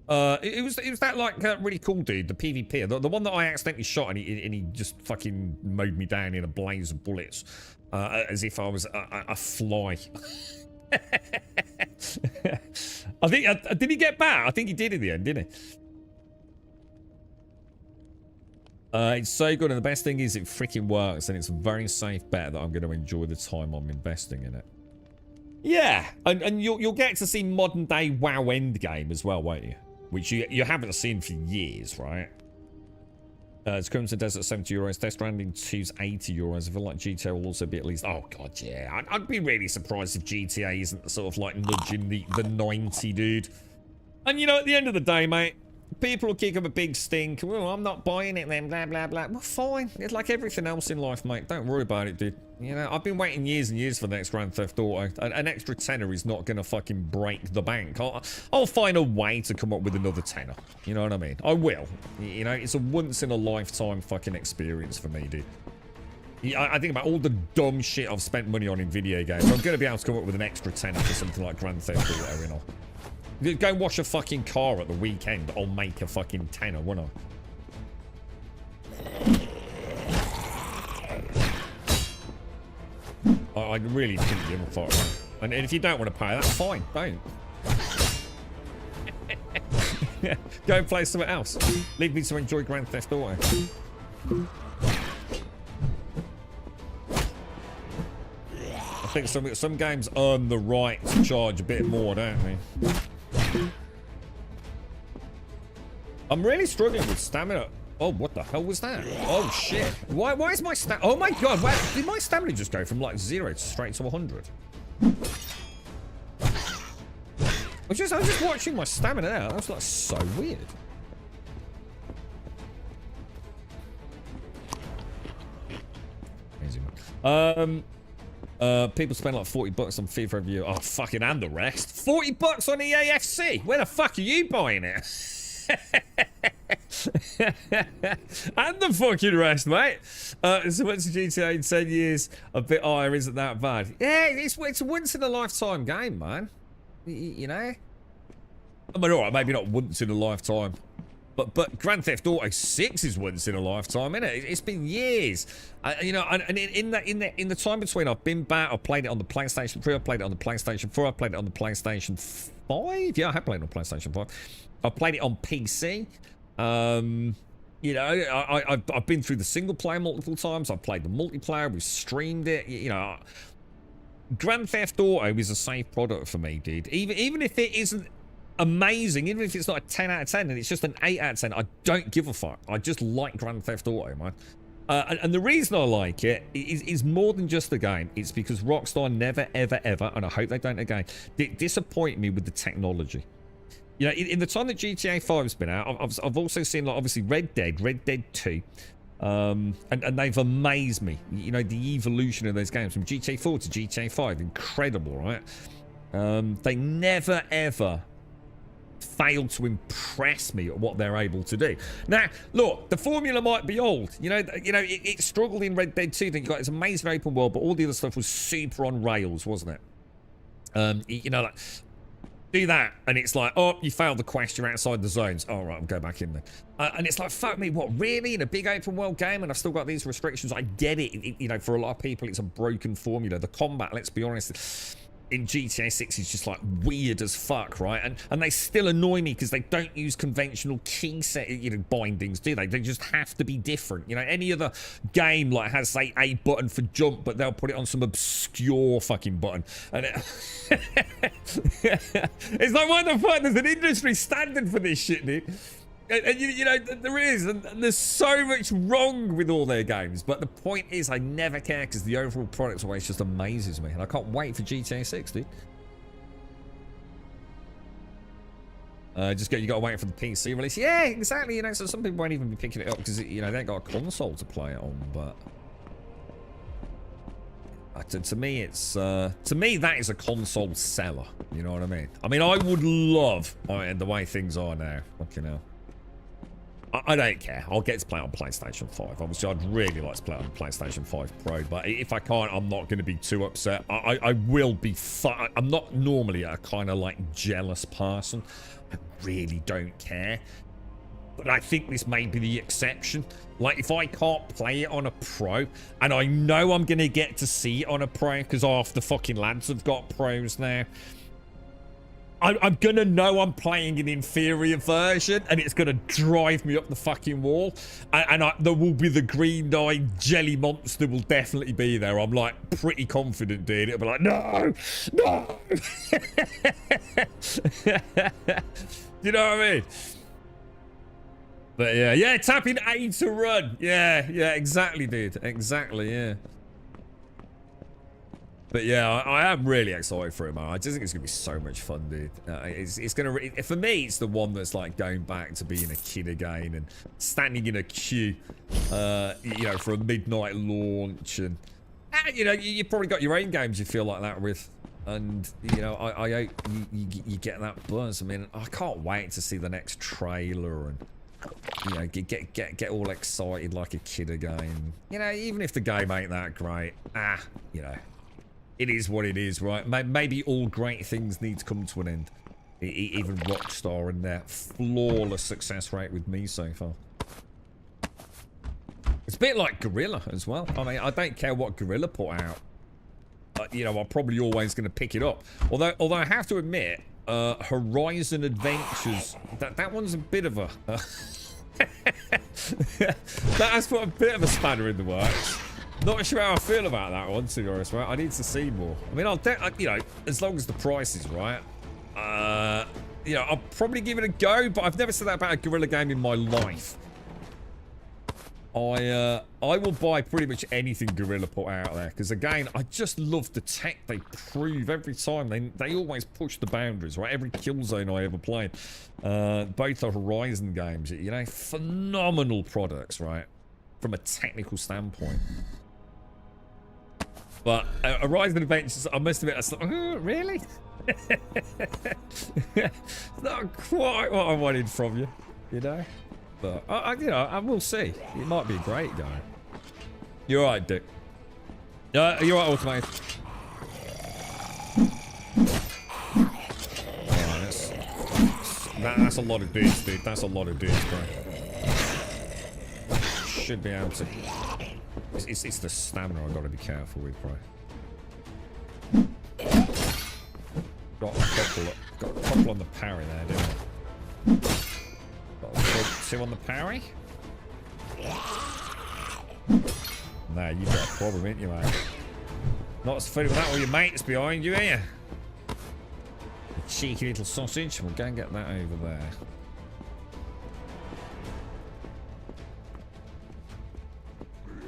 It was that like really cool dude, the PvP, the one that I accidentally shot and he just fucking mowed me down in a blaze of bullets, as if I was a fly. I think did he get back? I think he did in the end, didn't he? It's so good, and the best thing is it freaking works, and it's a very safe bet that I'm going to enjoy the time I'm investing in it. Yeah, and you'll get to see modern day WoW endgame as well, won't you? Which you haven't seen for years, right? It's Crimson Desert 70 euros, Death Stranding 2's 80 euros. I feel like GTA will also be at least... Oh god, yeah. I'd be really surprised if GTA isn't sort of like nudging the 90, dude. And you know, at the end of the day, mate, people will kick up a big stink. Well, I'm not buying it then, blah, blah, blah. Well, fine. It's like everything else in life, mate. Don't worry about it, dude. You know, I've been waiting years and years for the next Grand Theft Auto. An extra tenner is not going to fucking break the bank. I'll find a way to come up with another tenner. You know what I mean? I will. You know, it's a once-in-a-lifetime fucking experience for me, dude. I think about all the dumb shit I've spent money on in video games. I'm going to be able to come up with an extra tenner for something like Grand Theft Auto, you know. Go and wash a fucking car at the weekend. I'll make a fucking tenner, won't I? I really couldn't give a fuck. And if you don't want to pay, that's fine. Don't. Go and play something else. Leave me to enjoy Grand Theft Auto. I think some games earn the right to charge a bit more, don't they? I'm really struggling with stamina. Oh, what the hell was that? Oh, shit. Why is my stamina... Oh, my God. Why did my stamina just go from, like, 0 to straight to 100? I was just watching my stamina now. That was, like, so weird. Amazing. People spend like 40 bucks on FIFA every year. Oh, fucking, and the rest. 40 bucks on EAFC. Where the fuck are you buying it? And the fucking rest, mate. So what's the GTA in 10 years? A bit higher, isn't that bad? Yeah, it's a once in a lifetime game, man. You know? I mean, alright, maybe not once in a lifetime. But Grand Theft Auto 6 is once in a lifetime, isn't it? It's been years. You know, and in the time between, I've been back. I played it on the PlayStation 3. I played it on the PlayStation 4. I played it on the PlayStation 5. Yeah, I have played it on PlayStation 5. I played it on PC. You know, I've been through the single player multiple times. I've played the multiplayer. We've streamed it. You know, Grand Theft Auto is a safe product for me, dude. Even if it isn't amazing, even if it's not a 10 out of 10 and it's just an 8 out of 10, I don't give a fuck. I just like Grand Theft Auto, man. And the reason I like it is more than just the game. It's because Rockstar never, ever, ever, and I hope they don't again, disappoint me with the technology. You know, in the time that GTA 5's been out, I've also seen, like, obviously Red Dead 2, and they've amazed me. You know, the evolution of those games from GTA 4 to GTA 5, incredible, right? They never, ever failed to impress me at what they're able to do. Now, look, the formula might be old. You know, it struggled in Red Dead 2. Then you got this amazing open world, but all the other stuff was super on rails, wasn't it? You know, like, do that, and it's like, oh, you failed the quest, you're outside the zones. All right, I'll go back in there. And it's like, fuck me, what, really? In a big open world game, and I've still got these restrictions? I get it. You know, for a lot of people, it's a broken formula. The combat, let's be honest, in GTA 6 is just like weird as fuck, right? And they still annoy me because they don't use conventional key set, you know, bindings, do they? They just have to be different. You know, any other game like has, say, a button for jump, but they'll put it on some obscure fucking button. And it's like, what the fuck? There's an industry standard for this shit, dude. And you know, there is, and there's so much wrong with all their games. But the point is, I never care because the overall product always just amazes me, and I can't wait for GTA 6, dude. You gotta wait for the PC release. Yeah, exactly. You know, so some people won't even be picking it up because, you know, they ain't got a console to play it on. But to me, it's to me that is a console seller. You know what I mean? I mean, I would love, and the way things are now, fucking hell. I don't care. I'll get to play on PlayStation 5. Obviously, I'd really like to play on PlayStation 5 Pro, but if I can't, I'm not going to be too upset. I will be fine. I'm not normally a kind of like jealous person. I really don't care. But I think this may be the exception. Like, if I can't play it on a Pro, and I know I'm going to get to see it on a Pro, because half the fucking lads have got Pros now, I'm going to know I'm playing an inferior version, and it's going to drive me up the fucking wall. And there will be the green-eyed jelly monster will definitely be there. I'm, like, pretty confident, dude. It'll be like, no! No! You know what I mean? But, yeah, tapping A to run. Yeah, exactly, dude. Exactly, yeah. But yeah, I am really excited for it, man. I just think it's gonna be so much fun, dude. It's gonna for me, it's the one that's like going back to being a kid again and standing in a queue, you know, for a midnight launch, and you know, you probably got your own games you feel like that with, and you know, I hope you get that buzz. I mean, I can't wait to see the next trailer and. You know, get all excited like a kid again. You know, even if the game ain't that great, you know, it is what it is, right? Maybe all great things need to come to an end. Even Rockstar and their flawless success rate with me so far. It's a bit like Gorilla as well. I mean, I don't care what Gorilla put out. You know, I'm probably always going to pick it up. Although I have to admit, Horizon Adventures, that one's a bit of a that has put a bit of a spanner in the works. Not sure how I feel about that one, to be honest, right? I need to see more. I mean, you know, as long as the price is right, you know, I'll probably give it a go, but I've never said that about a Guerrilla game in my life. I will buy pretty much anything Guerrilla put out there, because again, I just love the tech they prove every time. They always push the boundaries, right? Every Killzone I ever played, both the Horizon games, you know, phenomenal products, right? From a technical standpoint. But Horizon Adventures, I must admit, really? It's not quite what I wanted from you, you know? But, you know, I will see. It might be a great game. You're right, Dick. You're right, Automated. Alright, that's a lot of dudes, dude. That's a lot of dudes, bro. Should be able to... It's the stamina I've got to be careful with, bro. Got a couple on the parry there, didn't I? Two on the parry? Nah, you've got a problem, ain't you, mate? Not as funny with that, all your mates behind you, here. Cheeky little sausage. We'll go and get that over there.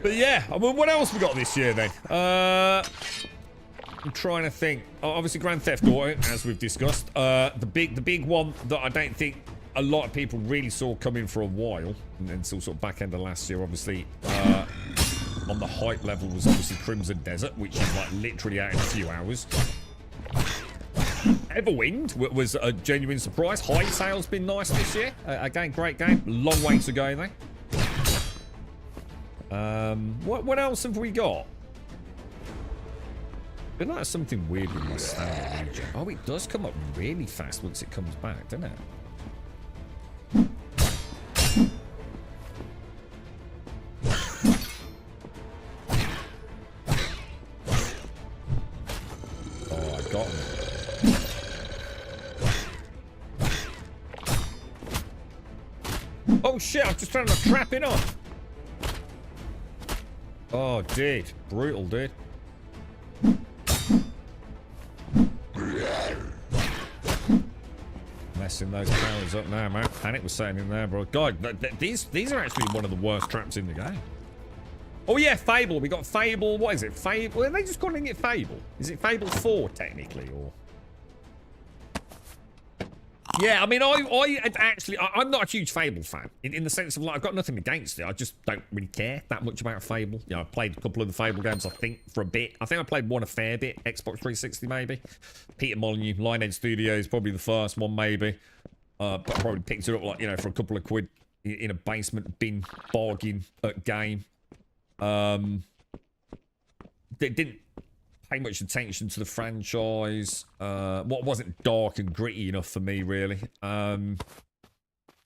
But yeah, I mean, what else we got this year then? I'm trying to think. Obviously, Grand Theft Auto, as we've discussed. The big one that I don't think a lot of people really saw coming for a while, until sort of back end of last year, obviously, on the hype level was obviously Crimson Desert, which is like literally out in a few hours. Everwind was a genuine surprise. High sales been nice this year. Again, great game. Long way to go though. What else have we got? I feel like there's something weird with my standard region. Oh, it does come up really fast once it comes back, doesn't it? Oh, I got him. Oh shit, I'm just trying to trap it off. Oh, dude. Brutal, dude. Messing those powers up now, man. Panic was saying in there, bro. God, these are actually one of the worst traps in the game. Oh yeah, Fable. We got Fable. What is it? Fable? Are they just calling it Fable? Is it Fable 4 technically, or? Yeah, I mean, I'm not a huge Fable fan in the sense of like I've got nothing against it. I just don't really care that much about Fable. You know, I played a couple of the Fable games, I think, for a bit. I think I played one a fair bit, Xbox 360 maybe. Peter Molyneux, Lionhead Studios, probably the first one maybe. But I probably picked it up like, you know, for a couple of quid in a basement bin bargain game. They didn't pay much attention to the franchise. What wasn't dark and gritty enough for me, really. I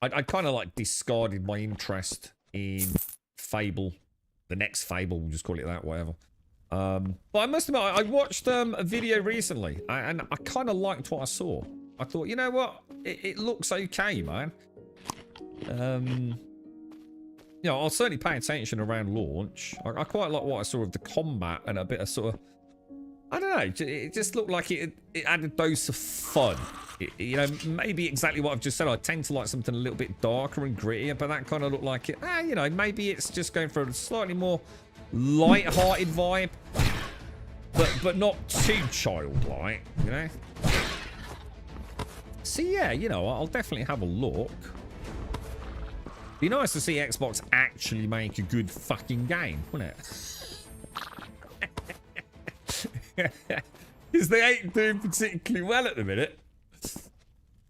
kind of like discarded my interest in Fable, the next Fable, we'll just call it that, whatever. But I must admit, I watched a video recently, and I kind of liked what I saw. I thought, you know what, it looks okay, man. You know, I'll certainly pay attention around launch. I quite like what I saw of the combat and a bit of sort of, I don't know, it just looked like it added a dose of fun. You know, maybe exactly what I've just said. I tend to like something a little bit darker and grittier, but that kind of looked like it. You know, maybe it's just going for a slightly more light-hearted vibe. but not too childlike, you know? So yeah, you know, I'll definitely have a look. Be nice to see Xbox actually make a good fucking game, wouldn't it? Because they ain't doing particularly well at the minute.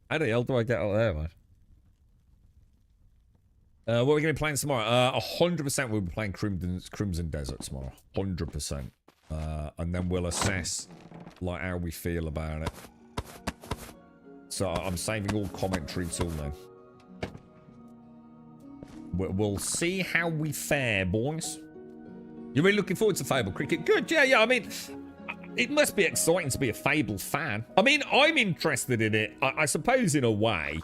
How the hell do I get out there, man? What are we going to be playing tomorrow? 100% we'll be playing Crimson Desert tomorrow. 100%. And then we'll assess, like, how we feel about it. So I'm saving all commentary till then. We'll see how we fare, boys. You're really looking forward to Fable Cricket? Good, yeah. I mean, it must be exciting to be a Fable fan. I mean, I'm interested in it, I suppose, in a way.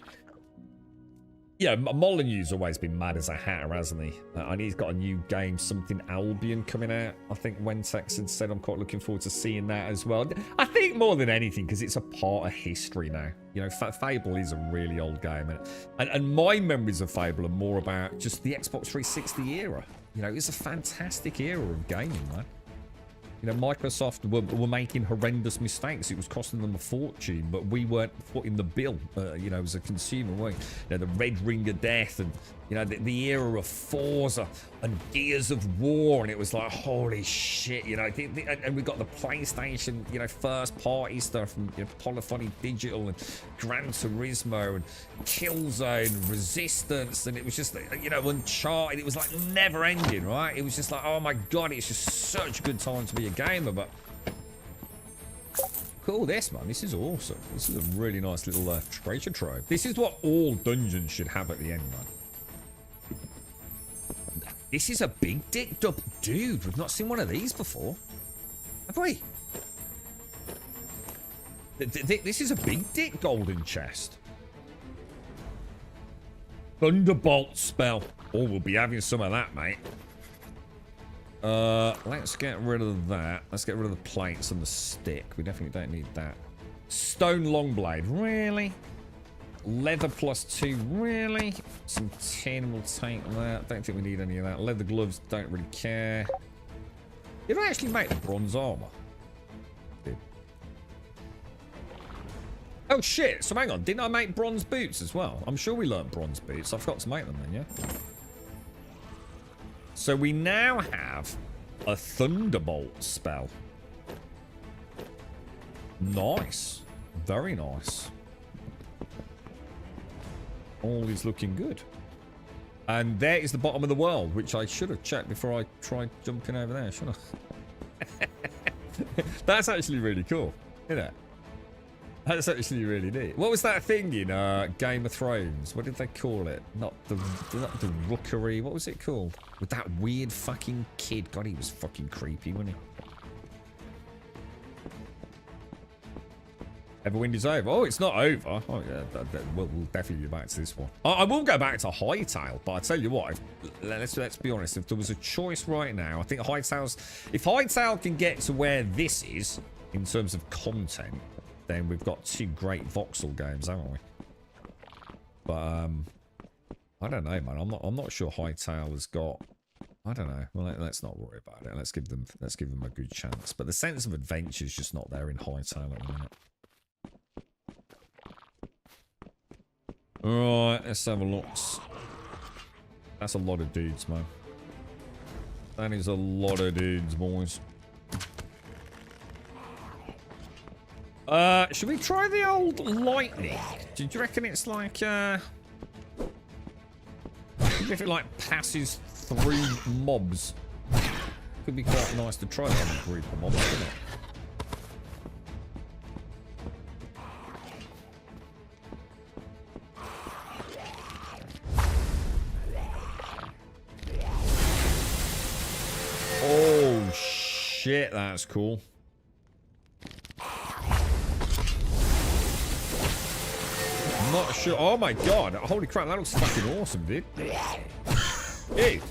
Yeah, Molyneux's always been mad as a hatter, hasn't he? And he's got a new game, something Albion, coming out. I think Wentex had said I'm quite looking forward to seeing that as well. I think more than anything, because it's a part of history now. You know, Fable is a really old game. And my memories of Fable are more about just the Xbox 360 era. You know, it's a fantastic era of gaming, man. You know, Microsoft were making horrendous mistakes. It was costing them a fortune, but we weren't footing the bill, you know, as a consumer, were we? You know, the Red Ring of Death and, you know, the era of Forza and Gears of War, and it was like, holy shit, you know. And we got the PlayStation, you know, first party stuff and, you know, Polyphony Digital and Gran Turismo and Killzone and Resistance, and it was just, you know, Uncharted. It was like never ending, right? It was just like, oh my god, it's just such a good time to be a gamer. But cool, this, man, this is awesome. This is a really nice little treasure trove. This is what all dungeons should have at the end, man. This is a big dick dub. Dude, we've not seen one of these before. Have we? This is a big dick golden chest. Thunderbolt spell. Oh, we'll be having some of that, mate. Let's get rid of that. Let's get rid of the plates and the stick. We definitely don't need that. Stone Longblade. Really? Leather +2, really? Some tin, we'll take that. Don't think we need any of that. Leather gloves, don't really care. Did I actually make the bronze armor? Did. Oh shit, so hang on, didn't I make bronze boots as well? I'm sure we learned bronze boots. I forgot to make them then, yeah? So we now have a Thunderbolt spell. Nice. Very nice. All is looking good. And there is the bottom of the world, which I should have checked before I tried jumping over there, shouldn't I? That's actually really cool, isn't it? That's actually really neat. What was that thing in Game of Thrones? What did they call it? Not the rookery. What was it called? With that weird fucking kid. God, he was fucking creepy, wasn't he? Everwind is over. Oh, it's not over. Oh, yeah. We'll definitely be back to this one. I will go back to Hightail, but I tell you what, let's be honest. If there was a choice right now, I think Hightail's... If Hightail can get to where this is, in terms of content, then we've got two great voxel games, haven't we? But, I don't know, man. I'm not sure Hightail has got... I don't know. Well, let's not worry about it. Let's give them a good chance. But the sense of adventure is just not there in Hightail at the minute. Alright, let's have a look. That's a lot of dudes, man. That is a lot of dudes, boys. Should we try the old lightning? Do you reckon it's like, if it, like, passes through mobs? Could be quite nice to try that on a group of mobs, couldn't it? Oh, shit, that's cool. I'm not sure. Oh, my God. Holy crap, that looks fucking awesome, dude. Dude.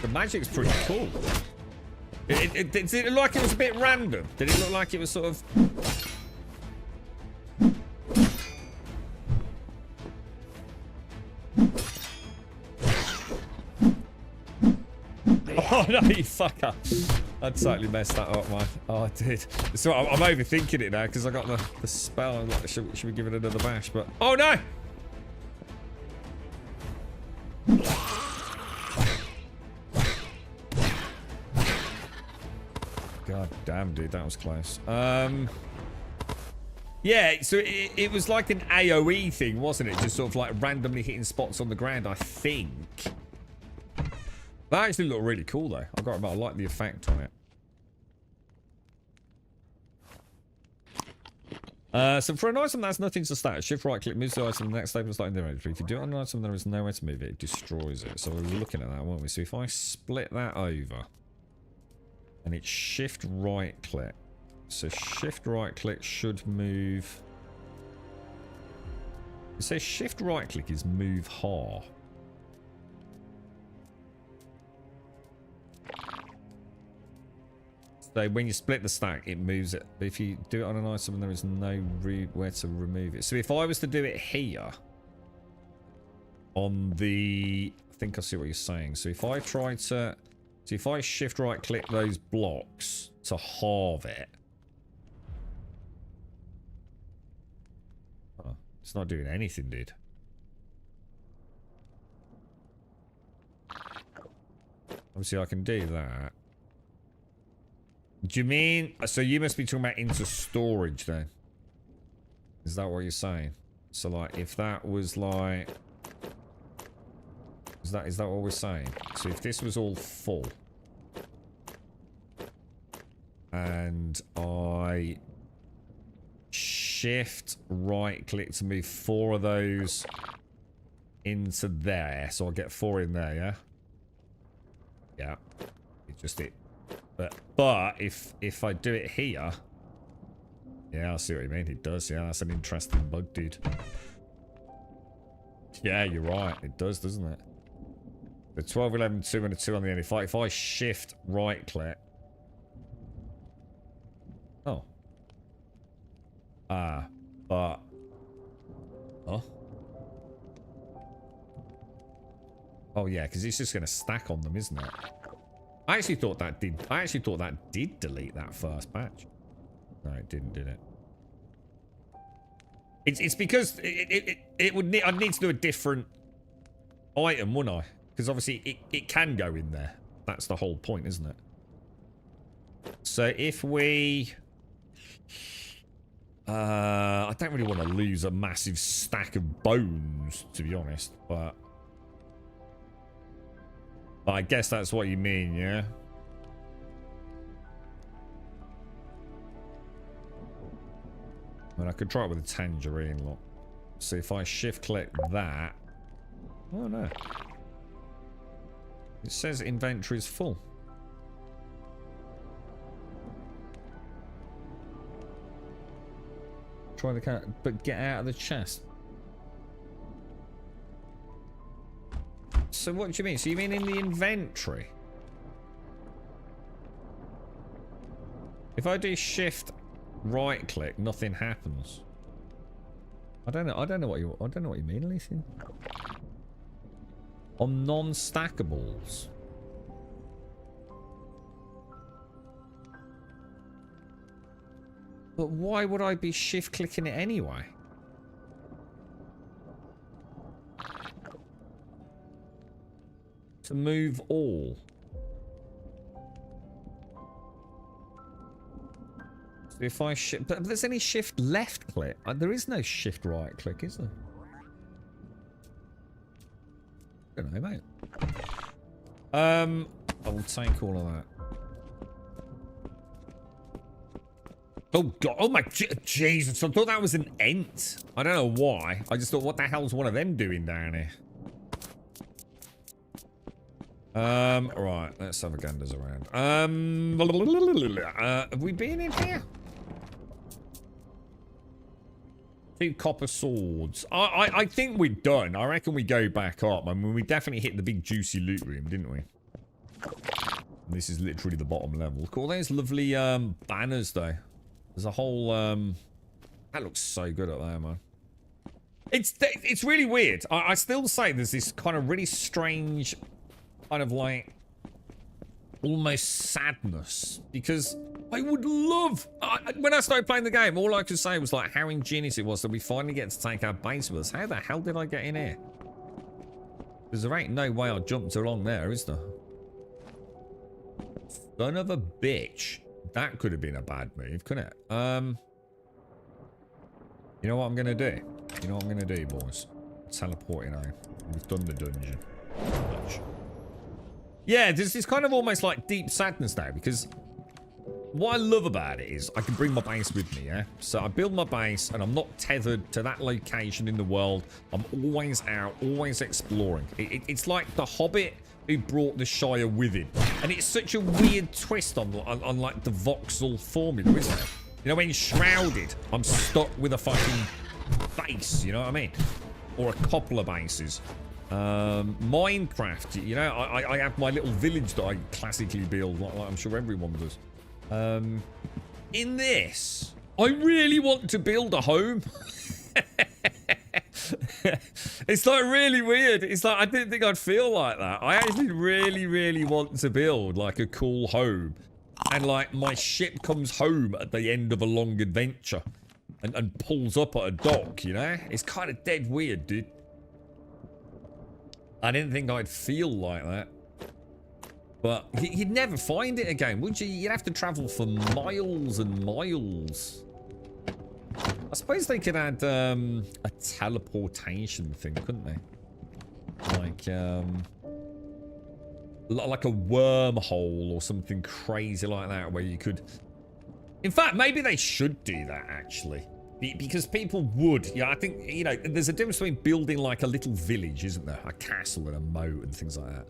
The magic's pretty cool. Did it look like it was a bit random? Did it look like it was sort of... Oh, no, you fucker. I totally messed that up, man. Oh, I did. So I'm overthinking it now because I got the spell. I'm like, should we give it another bash? But oh no! God damn, dude, that was close. Yeah, so it was like an AoE thing, wasn't it? Just sort of like randomly hitting spots on the ground, I think. That actually looked really cool, though. I like the effect on it. So for an item that's nothing to status, shift right click moves the item to the next statement starting the inventory. If you do it on an item, there is no way to move it. It destroys it. So we were looking at that, weren't we? So if I split that over, and it's shift right click. So shift right click should move. It says shift right click is move har. So when you split the stack, it moves it. But if you do it on an item, there is no where to remove it. So if I was to do it here, on the, I think I see what you're saying. So if I try to, so if I shift right click those blocks to halve it. Oh, it's not doing anything, dude. Obviously I can do that. Do you mean, so you must be talking about into storage then? Is that what you're saying? So like, if that was like, is that what we're saying? So if this was all full, and I shift right click to move 4 of those into there, so I'll get 4 in there, yeah? Yeah, it's just it. But if I do it here, yeah, I see what you mean. It does, yeah. That's an interesting bug, dude. Yeah, you're right. It does, doesn't it? The 12, 11, 2 and a 2 on the end. If I shift right click. Oh. But. Huh? Oh yeah, because it's just going to stack on them, isn't it? I actually thought that did delete that first batch. No, it didn't, did it? It's because it would need, I'd need to do a different item, wouldn't I? Because obviously it can go in there. That's the whole point, isn't it? So if we I don't really want to lose a massive stack of bones, to be honest, but I guess that's what you mean, yeah? I mean, I could try it with a tangerine, look. So if I shift click that... Oh, no. It says inventory is full. Try the cat, but get out of the chest. So what do you mean? So you mean in the inventory? If I do shift right click, nothing happens. I don't know what you mean, Alicia. On non-stackables. But why would I be shift clicking it anyway? To move all. So if I shift, but there's any shift left click. There is no shift right click, is there? I don't know, mate. I will take all of that. Oh god! Oh my Jesus! I thought that was an ent. I don't know why. I just thought, what the hell's one of them doing down here? Right, let's have a ganders around. Have we been in here? 2 copper swords. I think we're done. I reckon we go back up. I mean, we definitely hit the big juicy loot room, didn't we? And this is literally the bottom level. Look, all those lovely banners, though. There's a whole that looks so good up there, man. It's really weird. I still say there's this kind of really strange kind of like almost sadness, because I would love... when I started playing the game, all I could say was like how ingenious it was that we finally get to take our base with us. How the hell did I get in here? Because there ain't no way I jumped along there, is there? Son of a bitch. That could have been a bad move, couldn't it? You know what I'm going to do? You know what I'm going to do, boys? Teleporting home. We've done the dungeon. Yeah, this is kind of almost like deep sadness now, because what I love about it is I can bring my base with me, yeah? So I build my base, and I'm not tethered to that location in the world. I'm always out, always exploring. It's like the Hobbit who brought the Shire with him. And it's such a weird twist on like the voxel formula, isn't it? You know, when shrouded, I'm stuck with a fucking base, you know what I mean? Or a couple of bases. Minecraft, you know, I have my little village that I classically build, like I'm sure everyone does. In this, I really want to build a home. It's like really weird. It's like I didn't think I'd feel like that. I actually really want to build like a cool home, and like my ship comes home at the end of a long adventure and pulls up at a dock, you know? It's kind of dead weird, dude. I didn't think I'd feel like that. But you'd never find it again, would you? You'd have to travel for miles and miles. I suppose they could add a teleportation thing, couldn't they? Like a wormhole or something crazy like that, where you could... In fact, maybe they should do that, actually. Because people would, yeah, I think, you know, there's a difference between building like a little village, isn't there? A castle and a moat and things like that.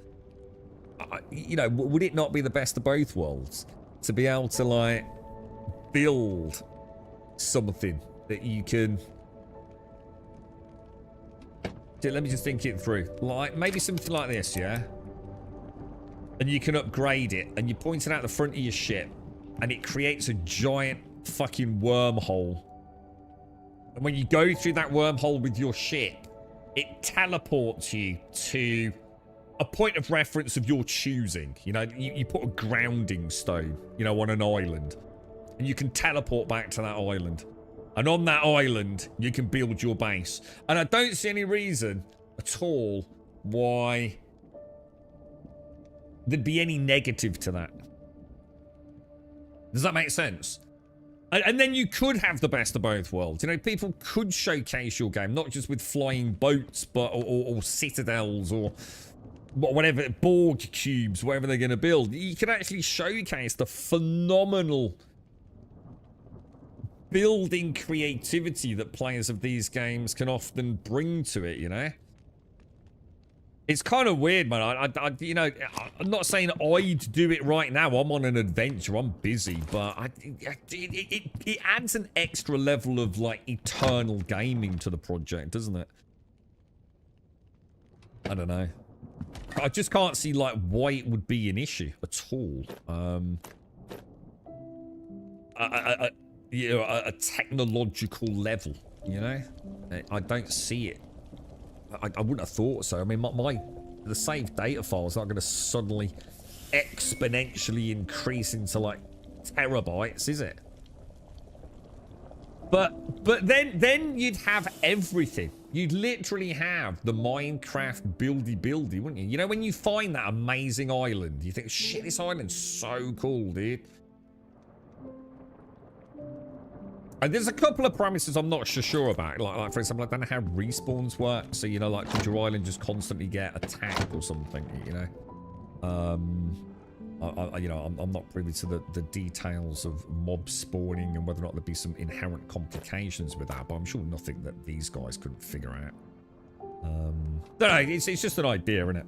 You know, would it not be the best of both worlds? To be able to, like, build something that you can... Let me just think it through. Like, maybe something like this, yeah? And you can upgrade it, and you point it out the front of your ship, and it creates a giant fucking wormhole. And when you go through that wormhole with your ship, it teleports you to a point of reference of your choosing. You know, you put a grounding stone, you know, on an island. And you can teleport back to that island. And on that island, you can build your base. And I don't see any reason at all why there'd be any negative to that. Does that make sense? And then you could have the best of both worlds. You know, people could showcase your game, not just with flying boats, but or citadels or whatever, Borg cubes, whatever they're going to build. You can actually showcase the phenomenal building creativity that players of these games can often bring to it, you know? It's kind of weird, man. You know, I'm not saying I'd do it right now. I'm on an adventure. I'm busy, but it adds an extra level of like eternal gaming to the project, doesn't it? I don't know. I just can't see like why it would be an issue at all. You know, a technological level. You know, I don't see it. I wouldn't have thought so. I mean, the saved data file's not going to suddenly exponentially increase into like terabytes, is it? But then you'd have everything. You'd literally have the Minecraft buildy, wouldn't you? You know, when you find that amazing island, you think, shit, this island's so cool, dude. And there's a couple of parameters I'm not so sure about. Like for example, I don't know how respawns work. So, you know, like, could your island just constantly get attacked or something, you know? You know, I'm not privy to the details of mob spawning and whether or not there'd be some inherent complications with that, but I'm sure nothing that these guys couldn't figure out. Don't know, it's just an idea, isn't it?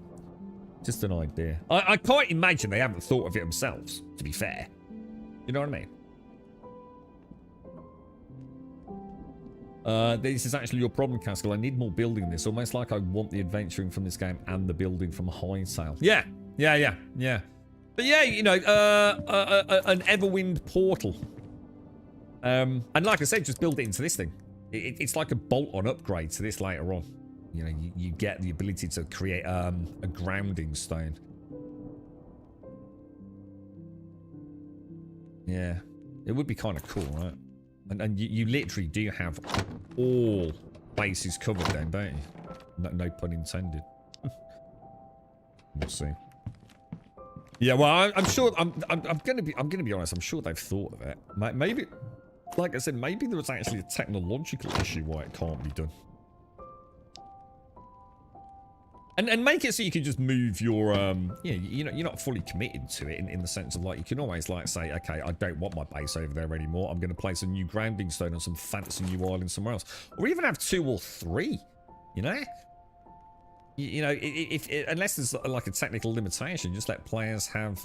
Just an idea. I can't imagine they haven't thought of it themselves, to be fair. You know what I mean? This is actually your problem, Castle. I need more building in this. Almost like I want the adventuring from this game and the building from Highsail. Yeah. But yeah, you know, an Everwind portal. And like I said, just build it into this thing. It's like a bolt-on upgrade to this later on. You know, you get the ability to create a grounding stone. Yeah. It would be kind of cool, right? And you literally do have all bases covered then, don't you? No pun intended. We'll see. Yeah, well, I'm sure. I'm gonna be honest. I'm sure they've thought of it. Maybe, like I said, maybe there was actually a technological issue why it can't be done. And make it so you can just move your yeah, you know, you're not fully committed to it in the sense of like you can always like say, okay, I don't want my base over there anymore. I'm going to place a new grounding stone on some fancy new island somewhere else, or even have 2 or 3. You know, you know, if unless there's like a technical limitation, just let players have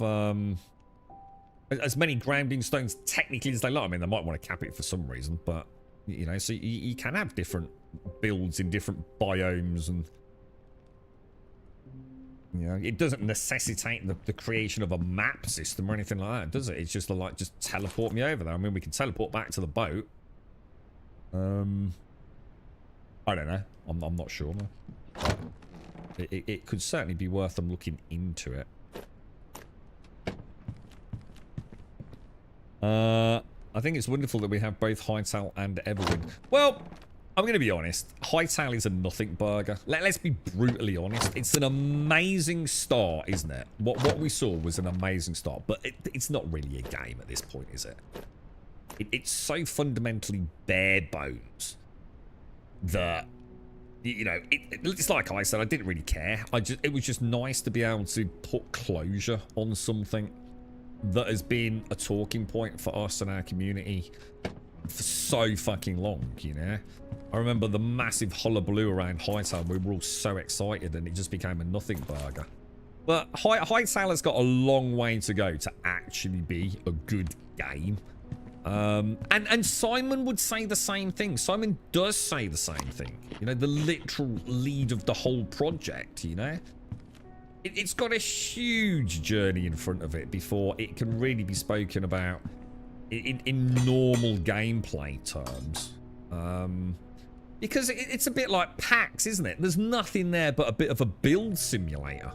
as many grounding stones technically as they like. I mean, they might want to cap it for some reason, but you know, so you can have different builds in different biomes and. You know, it doesn't necessitate the creation of a map system or anything like that, does it? It's just like, just teleport me over there. I mean, we can teleport back to the boat. I don't know. I'm not sure, man. It could certainly be worth them looking into it. I think it's wonderful that we have both Hightail and Everwind. Well, I'm going to be honest. Hightail is a nothing burger. Let's be brutally honest. It's an amazing start, isn't it? What we saw was an amazing start, but it's not really a game at this point, is it? It's so fundamentally bare bones that, you know, it's like I said, I didn't really care. It was just nice to be able to put closure on something that has been a talking point for us and our community for so fucking long, you know? I remember the massive hullabaloo around Hightail. We were all so excited and it just became a nothing burger. But Hightail has got a long way to go to actually be a good game. And Simon would say the same thing. Simon does say the same thing. You know, the literal lead of the whole project, you know? It's got a huge journey in front of it before it can really be spoken about in normal gameplay terms. Because it's a bit like PAX, isn't it? There's nothing there but a bit of a build simulator.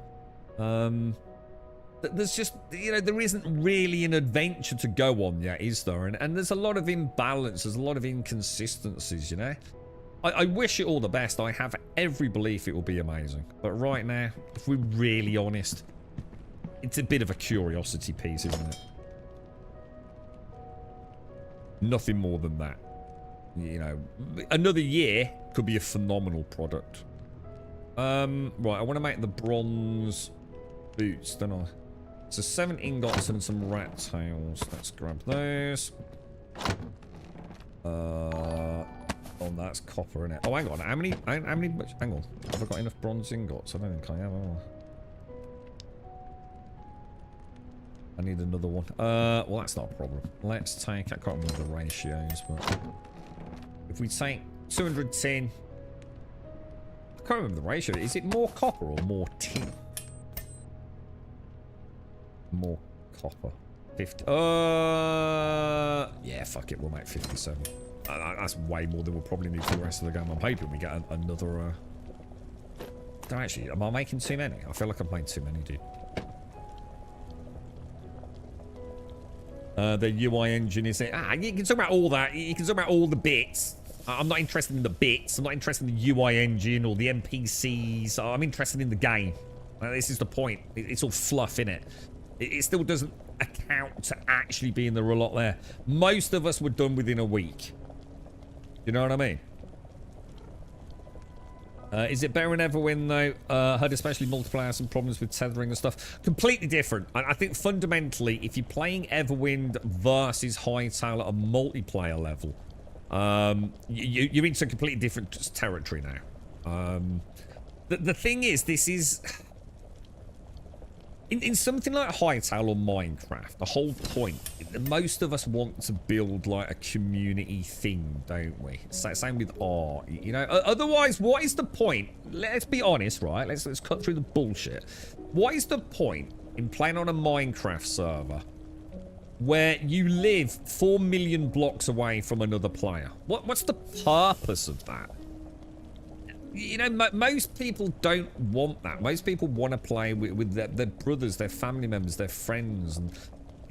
There's just, you know, there isn't really an adventure to go on yet, is there? And there's a lot of imbalance, there's a lot of inconsistencies, you know? I wish it all the best. I have every belief it will be amazing. But right now, if we're really honest, it's a bit of a curiosity piece, isn't it? Nothing more than that. You know, another year could be a phenomenal product. Right, I want to make the bronze boots, don't I? So 7 ingots and some rat tails. Let's grab those. Oh, that's copper, innit? Oh, hang on. How many? Hang on. Have I got enough bronze ingots? I don't think I have. I need another one. Well, that's not a problem. Let's take, I can't remember the ratios, but if we take 210, I can't remember the ratio. Is it more copper or more tin? More copper. 50. Yeah, fuck it. We'll make 57. That's way more than we'll probably need for the rest of the game. I'm hoping we get another. Don't actually. Am I making too many? I feel like I've made too many, dude. The UI engine is it? You can talk about all that. You can talk about all the bits. I'm not interested in the bits. I'm not interested in the UI engine or the NPCs. I'm interested in the game. This is the point. It's all fluff, innit? It still doesn't account to actually being there a lot there. Most of us were done within a week. You know what I mean? Is it better in Everwind though? Heard especially multiplayer has some problems with tethering and stuff. Completely different. I think fundamentally, if you're playing Everwind versus Hightail at a multiplayer level, you're into completely different territory now. The thing is, this is... In something like Hightail or Minecraft, the whole point, most of us want to build like a community thing, don't we? Same with art, you know? Otherwise, what is the point? Let's be honest, right? Let's cut through the bullshit. What is the point in playing on a Minecraft server where you live 4 million blocks away from another player? What's the purpose of that? You know, most people don't want that. Most people want to play with their brothers, their family members, their friends. And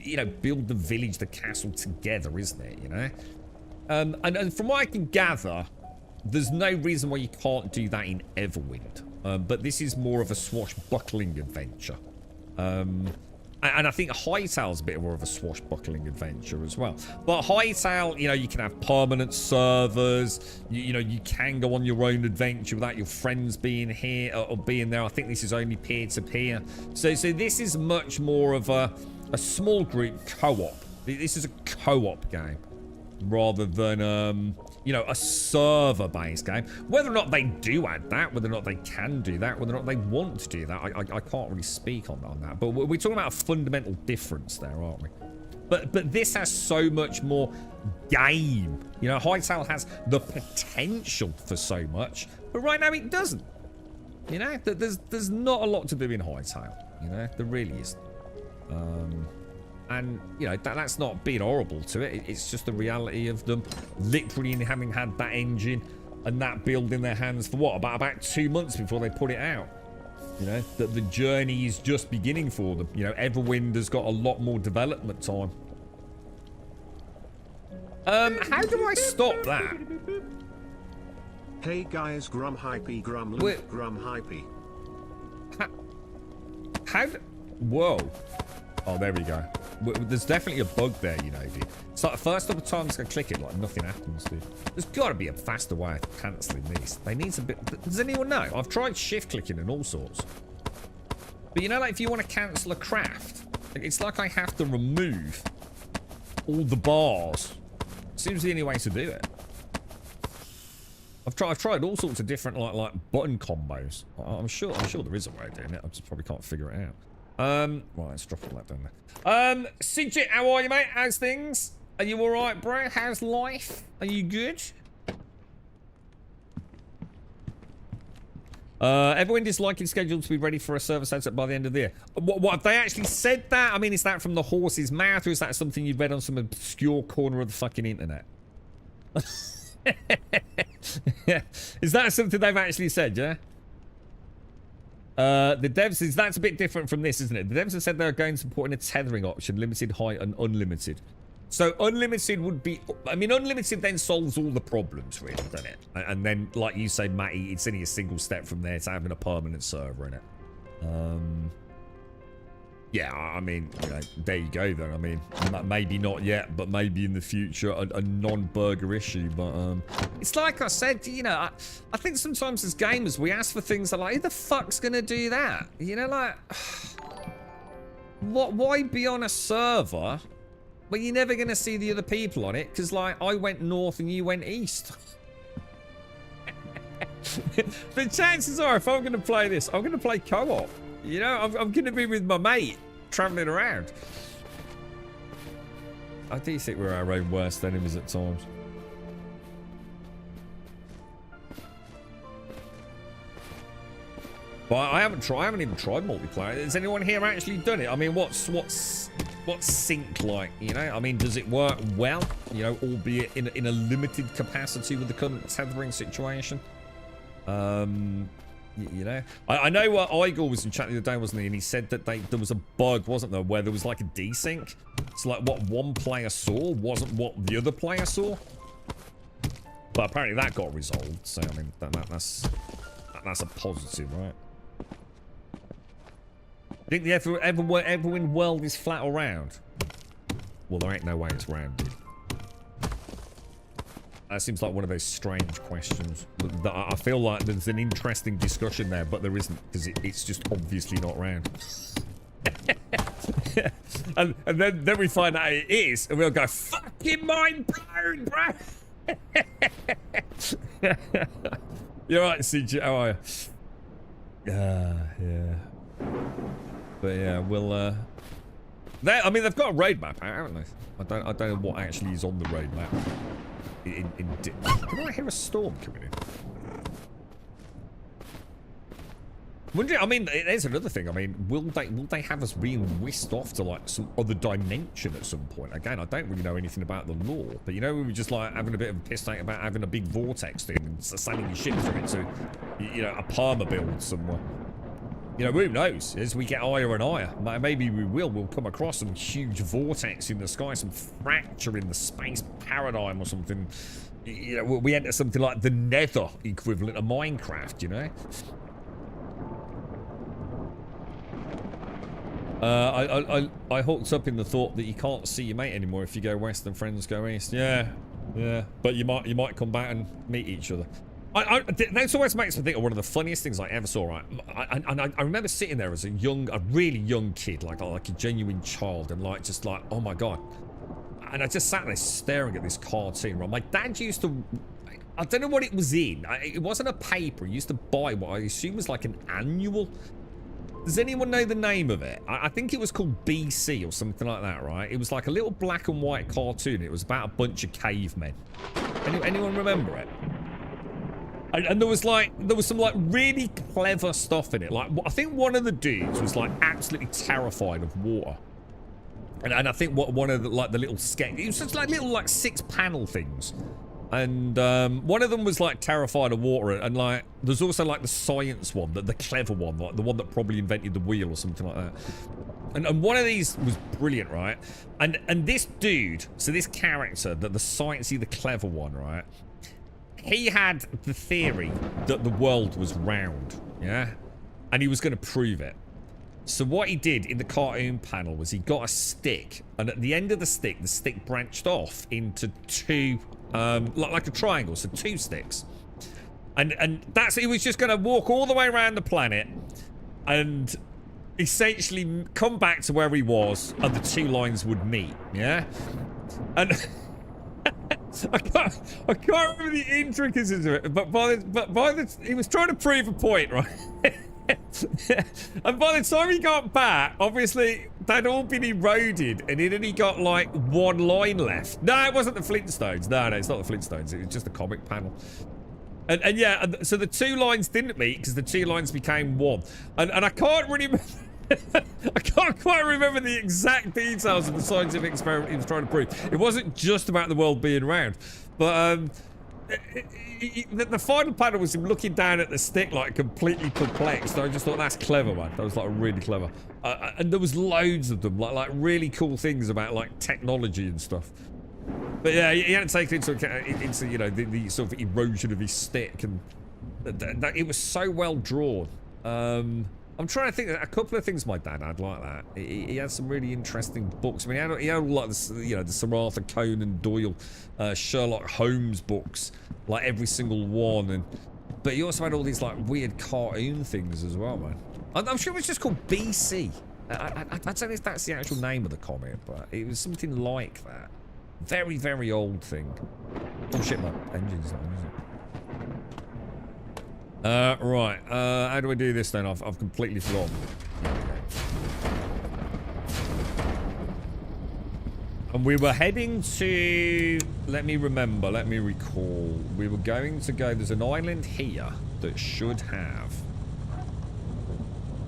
you know, build the village, the castle together, isn't it, you know? And from what I can gather, there's no reason why you can't do that in Everwind. But this is more of a swashbuckling adventure. And I think Hightail's a bit more of a swashbuckling adventure as well. But Hightail, you know, you can have permanent servers. You know, you can go on your own adventure without your friends being here or being there. I think this is only peer-to-peer. So this is much more of a small group co-op. This is a co-op game rather than, you know, a server-based game. Whether or not they do add that, whether or not they can do that, whether or not they want to do that, I can't really speak on that. But we're talking about a fundamental difference there, aren't we? But this has so much more game. You know, Hightail has the potential for so much, but right now it doesn't. You know, there's not a lot to do in Hightail. You know, there really isn't. And, you know, that's not being horrible to it. It's just the reality of them literally having had that engine and that build in their hands for what? About 2 months before they put it out. You know, that the journey is just beginning for them. You know, Everwind has got a lot more development time. How do I stop that? Hey guys, Grum Hypey, Grum Wait. Luke, Grum Hypey. Whoa. Oh, there we go. There's definitely a bug there, you know, dude. It's like the first couple of times I click it, like nothing happens, dude. There's got to be a faster way of cancelling these. They need some bit. Does anyone know? I've tried shift clicking and all sorts. But you know, like if you want to cancel a craft, it's like I have to remove all the bars. Seems the only way to do it. I've tried all sorts of different like button combos. I'm sure there is a way of doing it. I just probably can't figure it out. Right, let's drop all that down there. Sigit, how are you, mate? How's things? Are you alright, bro? How's life? Are you good? Everwind is likely scheduled to be ready for a server setup by the end of the year. What have they actually said that? I mean, is that from the horse's mouth, or is that something you've read on some obscure corner of the fucking internet? Is that something they've actually said, yeah? The devs, that's a bit different from this, isn't it? The devs have said they're going to put in a tethering option, limited, high, and unlimited. So unlimited would be, I mean, unlimited then solves all the problems, really, doesn't it? And then, like you say, Matty, it's only a single step from there to having a permanent server in it. Yeah, I mean, you know, there you go then. I mean, maybe not yet, but maybe in the future, a non-burger issue. But it's like I said, you know, I think sometimes as gamers, we ask for things that like, who the fuck's gonna do that? You know, like, why be on a server when you're never gonna see the other people on it? Because like, I went north and you went east. The chances are, if I'm gonna play this, I'm gonna play co-op. You know, I'm going to be with my mate, travelling around. I do think we're our own worst enemies at times. But I haven't even tried multiplayer. Has anyone here actually done it? I mean, what's sync like? You know, I mean, does it work well? You know, albeit in a limited capacity with the current tethering situation. You know, I know Igor was in chat the other day, wasn't he? And he said that there was a bug, wasn't there, where there was like a desync. It's like what one player saw wasn't what the other player saw. But apparently that got resolved. So I mean, that's a positive, right? Think the Everwind world is flat or round? Well, there ain't no way it's rounded. That seems like one of those strange questions. That I feel like there's an interesting discussion there, but there isn't, because it's just obviously not round. and then we find out it is, and we'll go, fucking mind blown, bro! You're right, CJ, how are you? Yeah. But yeah, we'll, I mean, they've got a roadmap out, haven't they? I don't know what actually is on the roadmap. Can I hear a storm coming in? Wondering, I mean, there's another thing. I mean, will they have us being whisked off to like some other dimension at some point? Again, I don't really know anything about the lore, but you know, we were just like having a bit of a piss take about having a big vortex thing and sailing your ship through it to, you know, a perma build somewhere. You know, who knows? As we get higher and higher, maybe we'll come across some huge vortex in the sky, some fracture in the space paradigm or something. You know, we enter something like the Nether equivalent of Minecraft, you know? I hooked up in the thought that you can't see your mate anymore if you go west and friends go east. Yeah, yeah. But you might come back and meet each other. That always makes me think of one of the funniest things I ever saw, right? I remember sitting there as a really young kid, like a genuine child, and like, just like, oh my God. And I just sat there staring at this cartoon, right? My dad used to, I don't know what it was in. It wasn't a paper. He used to buy what I assume was like an annual. Does anyone know the name of it? I think it was called BC or something like that, right? It was like a little black and white cartoon. It was about a bunch of cavemen. Anyone remember it? And there was some like really clever stuff in it. Like, I think one of the dudes was like absolutely terrified of water. And I think one of the little sketch, it was just like little like 6-panel things. And one of them was like terrified of water, and like there's also like the science one, the clever one, like the one that probably invented the wheel or something like that. And one of these was brilliant, right? And this dude, so this character, the sciencey, the clever one, right? He had the theory that the world was round, yeah? And he was going to prove it. So what he did in the cartoon panel was he got a stick, and at the end of the stick branched off into two, like a triangle, so 2 sticks. And that's, he was just going to walk all the way around the planet and essentially come back to where he was, and the 2 lines would meet, yeah? And I can't remember the intricacies of it, but he was trying to prove a point, right? And by the time he got back, obviously they'd all been eroded, and he'd only got like 1 line left. No, it wasn't the Flintstones. No, it's not the Flintstones. It was just a comic panel. And yeah, so the 2 lines didn't meet because the 2 lines became 1. And I can't really remember. I can't quite remember the exact details of the scientific experiment he was trying to prove. It wasn't just about the world being round, but the final panel was him looking down at the stick like completely perplexed. I just thought, that's clever, man. That was like really clever. And there was loads of them, like really cool things about like technology and stuff. But yeah, he hadn't taken into account you know, the sort of erosion of his stick, and that it was so well drawn. I'm trying to think of a couple of things my dad had like that. He had some really interesting books. I mean, he had all like the, you know, the Sir Arthur Conan Doyle, Sherlock Holmes books, like every single one. But he also had all these like weird cartoon things as well, man. I'm sure it was just called BC. I don't know if that's the actual name of the comic, but it was something like that. Very, very old thing. Oh shit, my engine's on, isn't it? Right, how do I do this then? I've completely forgotten. And we were heading to, let me recall. We were going to go, there's an island here that should have.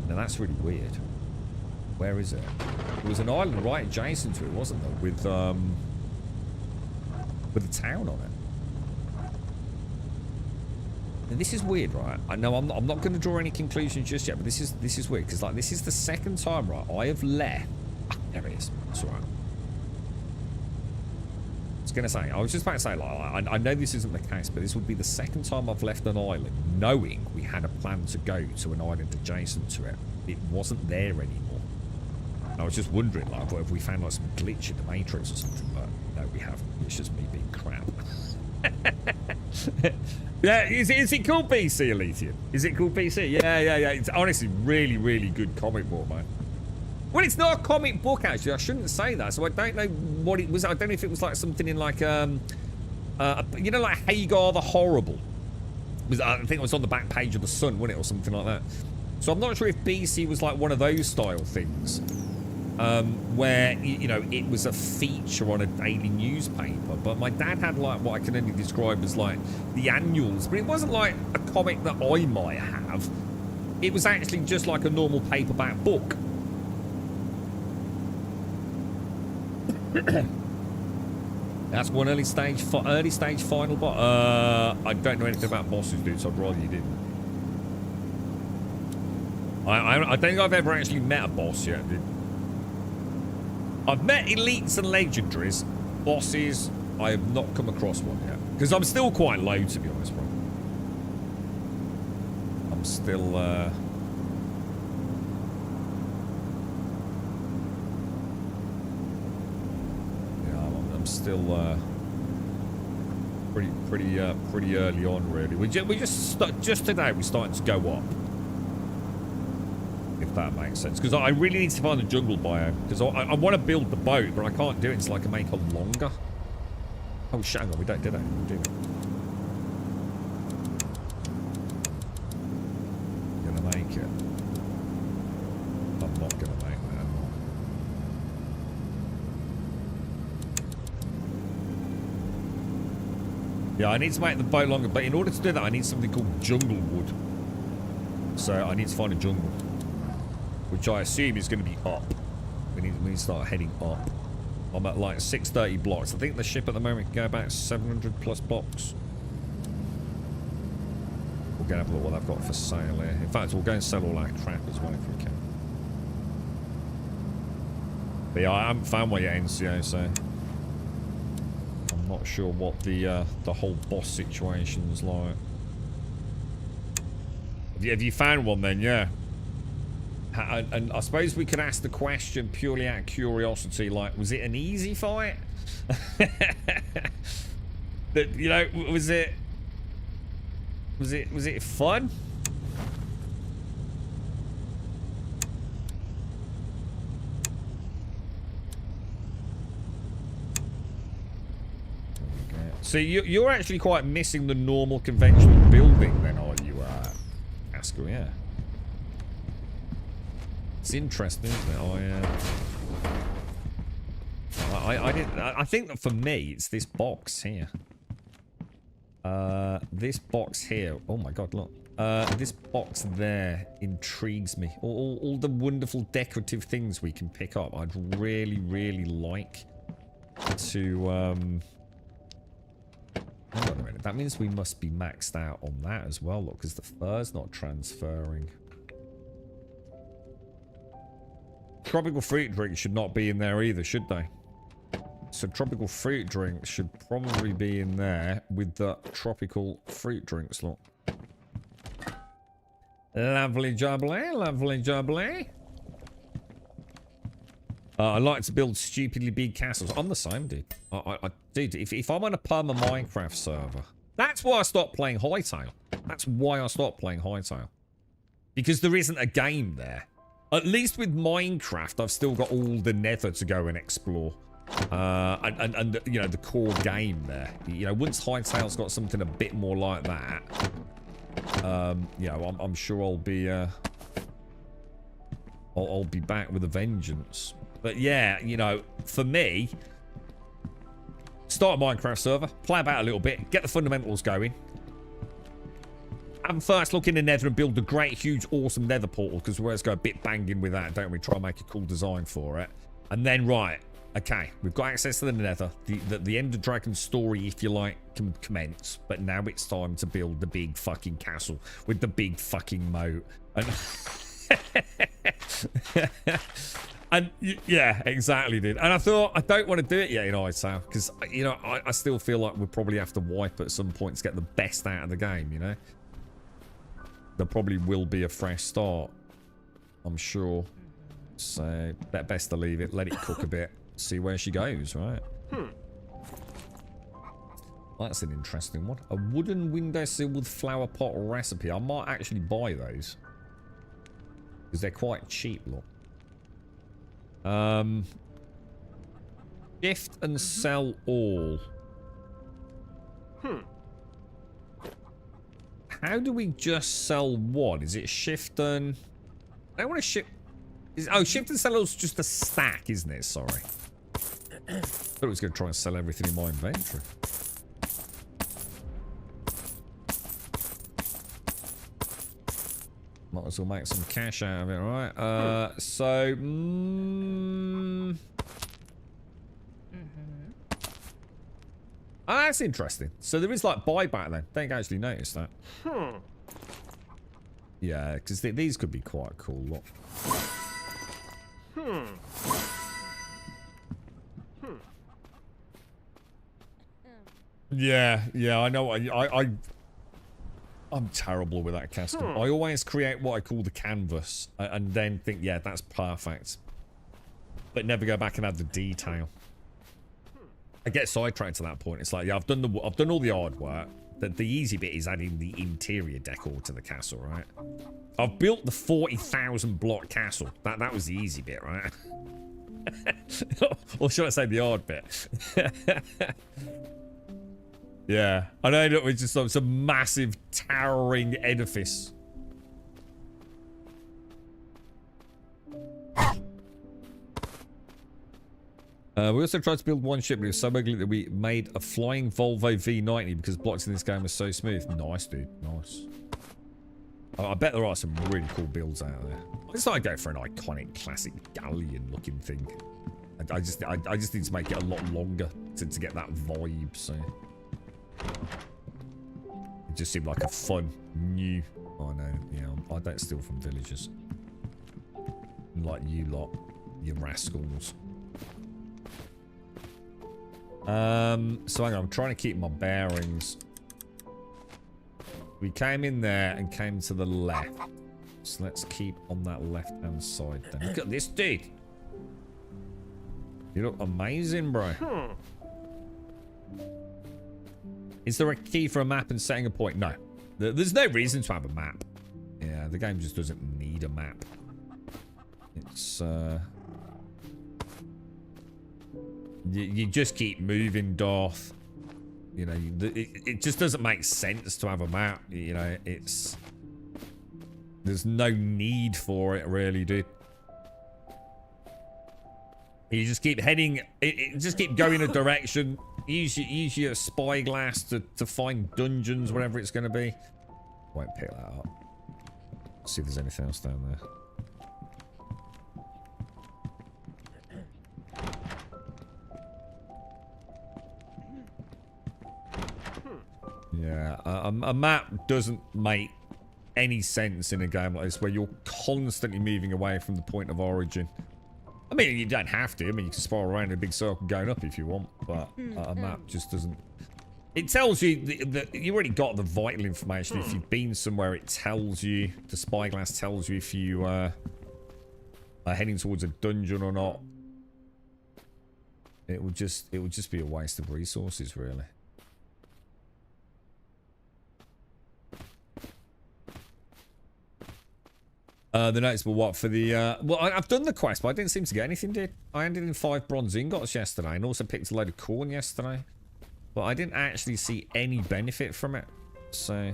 Now that's really weird. Where is it? There was an island right adjacent to it, wasn't there? With a town on it. And this is weird, right? I know I'm not going to draw any conclusions just yet, but this is weird because like this is the second time, right? I have left. Ah, there it is. It's all right. I was just about to say, like, I know this isn't the case, but this would be the second time I've left an island knowing we had a plan to go to an island adjacent to it. It wasn't there anymore. And I was just wondering, like, if we found like some glitch in the Matrix or something, but no, we haven't. It's just me being crap. Yeah, is it called BC, Elysium? Is it called BC? Yeah. It's honestly really, really good comic book, man. Well, it's not a comic book, actually. I shouldn't say that. So I don't know what it was. I don't know if it was like something in like, you know, like Hagar the Horrible. I think it was on the back page of the Sun, wasn't it? Or something like that. So I'm not sure if BC was like one of those style things. Where, you know, it was a feature on a daily newspaper. But my dad had like what I can only describe as like the annuals. But it wasn't like a comic that I might have. It was actually just like a normal paperback book. That's one early stage final boss. I don't know anything about bosses, dude, so I'd rather you didn't. I don't think I've ever actually met a boss yet, dude. I've met elites and legendaries. Bosses, I have not come across one yet. Because I'm still quite low, to be honest, bro. I'm still, yeah, I'm still, pretty early on, really. We just today we're starting to go up. If that makes sense, because I really need to find the jungle biome, because I want to build the boat, but I can't do it until I can make a longer. Oh shit! Hang on, we don't do that. We do that. Gonna make it. I'm not gonna make that. Yeah, I need to make the boat longer, but in order to do that, I need something called jungle wood. So I need to find a jungle, which I assume is going to be up. We need to start heading up. I'm at like 630 blocks. I think the ship at the moment can go about 700 plus blocks. We'll go have a look what they've got for sale here. In fact, we'll go and sell all our crap as well if we can. But yeah, I haven't found one yet, NCO, so I'm not sure what the whole boss situation's like. Have you found one then? Yeah. And I suppose we could ask the question purely out of curiosity, like, was it an easy fight? That, you know, was it fun? Okay. So you're actually quite missing the normal conventional building then, are you, Asco? Yeah. It's interesting, isn't it? I think that for me, it's this box here. This box here. Oh my god, look. This box there intrigues me. All the wonderful decorative things we can pick up. I'd really, really like to, hang on a minute. That means we must be maxed out on that as well, look, because the fur's not transferring. Tropical fruit drinks should not be in there either, should they? So tropical fruit drinks should probably be in there with the tropical fruit drinks, look. Lovely jubbly, lovely jubbly. I like to build stupidly big castles. I'm the same, dude. Dude, if I'm on a perma Minecraft server, that's why I stopped playing Hightail. That's why I stopped playing Hightail. Because there isn't a game there. At least with Minecraft, I've still got all the nether to go and explore. And you know, the core game there. You know, once Hightail's got something a bit more like that, you know, I'm sure I'll be back with a vengeance. But yeah, you know, for me, start a Minecraft server, play about a little bit, get the fundamentals going. And first look in the nether and build the great, huge, awesome nether portal, because we always go a bit banging with that, don't we? Try and make a cool design for it. And then, right, okay, we've got access to the nether. The Ender Dragon story, if you like, can commence. But now it's time to build the big fucking castle with the big fucking moat. And, and yeah, exactly, dude. And I thought, I don't want to do it yet in Hightail, because, you know, I still feel like we'll probably have to wipe at some point to get the best out of the game, you know? There probably will be a fresh start, I'm sure. So, best to leave it, let it cook a bit, see where she goes, right? That's an interesting one. A wooden windowsill with flower pot recipe. I might actually buy those. Because they're quite cheap, look. Shift and sell all. How do we just sell one? Is it shift and... I don't want to shift... Oh, shift and sell is just a stack, isn't it? Sorry. I thought I was going to try and sell everything in my inventory. Might as well make some cash out of it, right? So... Oh, that's interesting. So there is like buyback then. Don't actually notice that. Yeah, because these could be quite cool. Look. Yeah, I know. I'm terrible with that custom. I always create what I call the canvas and then think, yeah, that's perfect. But never go back and add the detail. I get sidetracked to that point. It's like, yeah, I've done all the hard work. The easy bit is adding the interior decor to the castle, right? I've built the 40,000 block castle. That was the easy bit, right? Or should I say the hard bit? Yeah, I know it was just some massive towering edifice. We also tried to build one ship, but it was so ugly that we made a flying Volvo V90 because blocks in this game are so smooth. Nice, dude. Nice. I bet there are some really cool builds out there. I just thought I'd go for an iconic, classic galleon-looking thing. I just need to make it a lot longer to get that vibe, so... It just seemed like a fun, new... Oh, no, yeah, I don't steal from villagers. Like you lot, you rascals. So hang on, I'm trying to keep my bearings. We came in there and came to the left. So let's keep on that left-hand side then. Look at this dude. You look amazing, bro. Is there a key for a map and setting a point? No. There's no reason to have a map. Yeah, the game just doesn't need a map. It's, You just keep moving, Darth. You know, it just doesn't make sense to have a map. You know, it's... There's no need for it, really, dude. You just keep heading... just keep going a direction. Use your spyglass to find dungeons, whatever it's going to be. Won't pick that up. See if there's anything else down there. Yeah, a map doesn't make any sense in a game like this where you're constantly moving away from the point of origin. I mean, you don't have to. I mean, you can spiral around in a big circle going up if you want, but a map just doesn't... It tells you that you already got the vital information. If you've been somewhere, it tells you. The spyglass tells you if you are heading towards a dungeon or not. It would just be a waste of resources, really. The noticeable what for the... well, I've done the quest, but I didn't seem to get anything, did I? Ended in 5 bronze ingots yesterday and also picked a load of corn yesterday. But I didn't actually see any benefit from it, so...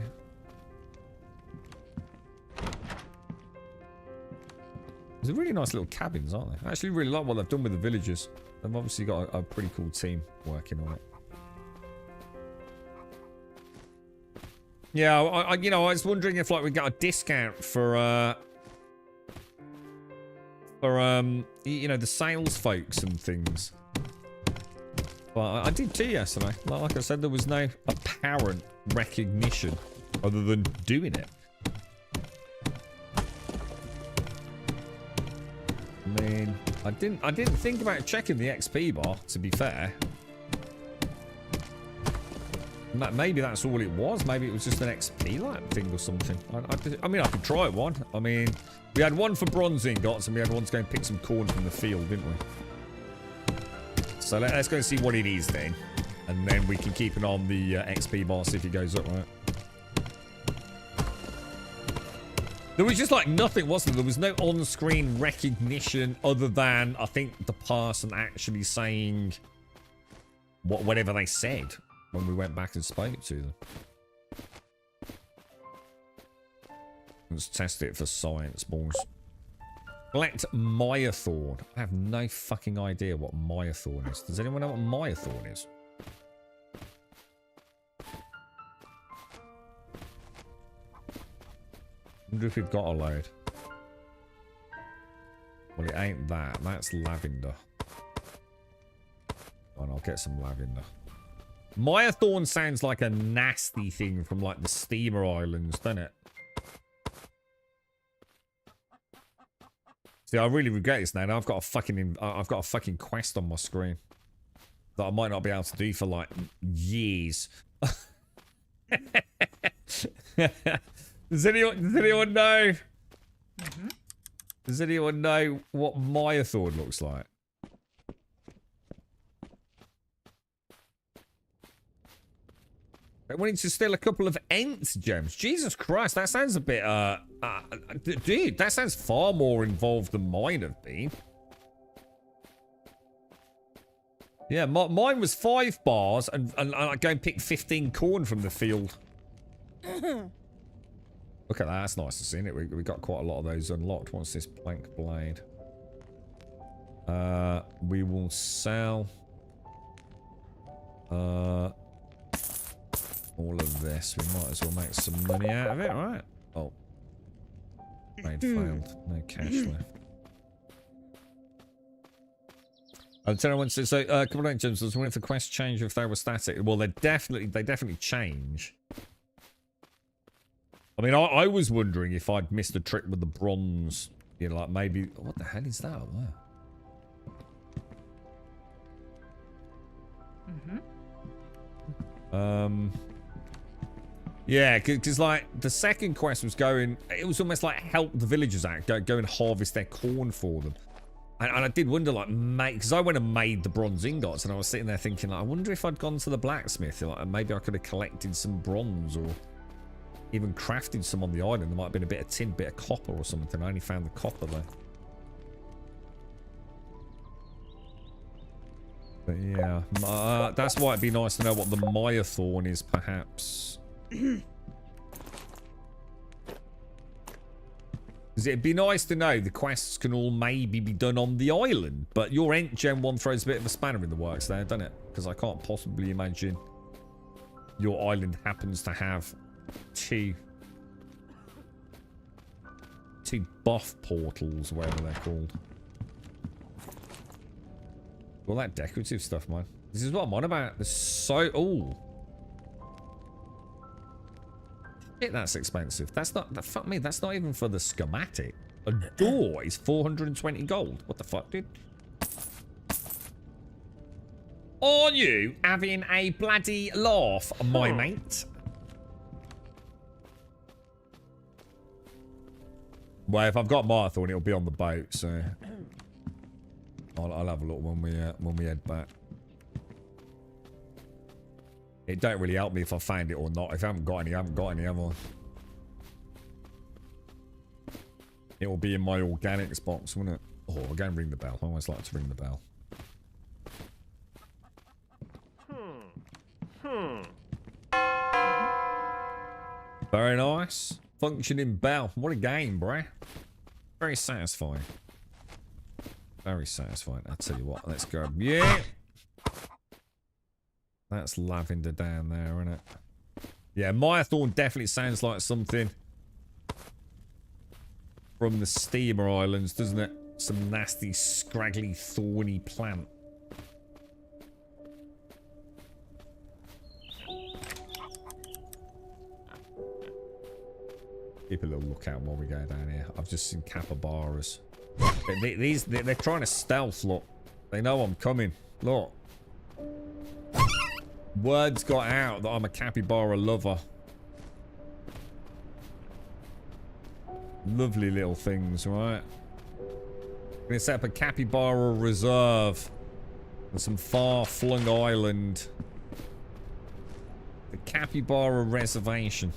These are really nice little cabins, aren't they? I actually really like what they've done with the villagers. They've obviously got a pretty cool team working on it. Yeah, you know, I was wondering if, like, we got a discount for you know, the sales folks and things. But I did too yesterday. Like I said, there was no apparent recognition other than doing it. I mean, I didn't think about checking the XP bar, to be fair. Maybe that's all it was. Maybe it was just an XP like thing or something. I mean, I could try one. I mean, we had one for bronze ingots and we had one to go and pick some corn from the field, didn't we? So let's go and see what it is then. And then we can keep an eye on the XP bar, see if it goes up, right? There was just like nothing, wasn't there? There was no on-screen recognition other than, I think, the person actually saying whatever they said when we went back and spoke to them. Let's test it for science, boys. Collect Myathorn. I have no fucking idea what Myathorn is. Does anyone know what Myathorn is? I wonder if we've got a load. Well, it ain't that. That's lavender. Oh, and I'll get some lavender. Myathorn sounds like a nasty thing from, like, the Steamer Islands, doesn't it? See, I really regret this now. Now I've got a fucking quest on my screen that I might not be able to do for like years. Does anyone know? Does anyone know what Myathorn looks like? I wanted to steal a couple of Ents gems. Jesus Christ, that sounds a bit, dude, that sounds far more involved than mine have been. Yeah, mine was 5 bars and I go and pick 15 corn from the field. Look at that, that's nice to see, isn't it? We got quite a lot of those unlocked. What's this plank blade? We will sell all of this. We might as well make some money out of it, right? Oh. Trade failed. No cash left. I'll tell you so a couple of gems. I was wondering if the quest changed if they were static. Well, they definitely change. I mean, I was wondering if I'd missed a trick with the bronze. You know, like maybe... What the hell is that up there? Yeah, because like the second quest was going, it was almost like help the villagers out, go and harvest their corn for them. And I did wonder, like, because I went and made the bronze ingots, and I was sitting there thinking, like, I wonder if I'd gone to the blacksmith, like, maybe I could have collected some bronze or even crafted some on the island. There might have been a bit of tin, bit of copper or something. I only found the copper there. But yeah, that's why it'd be nice to know what the Myathorn is, perhaps. Because it'd be nice to know the quests can all maybe be done on the island, but your Ent Gen one throws a bit of a spanner in the works there, doesn't it? Because I can't possibly imagine your island happens to have two buff portals, whatever they're called. All that decorative stuff, man. This is what I'm on about. There's so... Oh. Shit, that's expensive. That's not... Fuck me, that's not even for the schematic. A door is 420 gold. What the fuck, dude? Are you having a bloody laugh, my mate? Well, if I've got Marathon, it'll be on the boat, so... I'll have a look when we head back. It don't really help me if I find it or not. If I haven't got any, I haven't got any, have I? It will be in my organics box, won't it? Oh, I'll go and ring the bell. I always like to ring the bell. Very nice. Functioning bell. What a game, bruh. Very satisfying. Very satisfying. I'll tell you what. Let's go. Yeah. That's lavender down there, isn't it? Yeah, Myathorn definitely sounds like something from the Steamer Islands, doesn't it? Some nasty, scraggly, thorny plant. Keep a little lookout while we go down here. I've just seen capybaras. They're trying to stealth, look. They know I'm coming. Look. Words got out that I'm a capybara lover. Lovely little things, right? I'm gonna set up a capybara reserve on some far-flung island. The capybara reservation.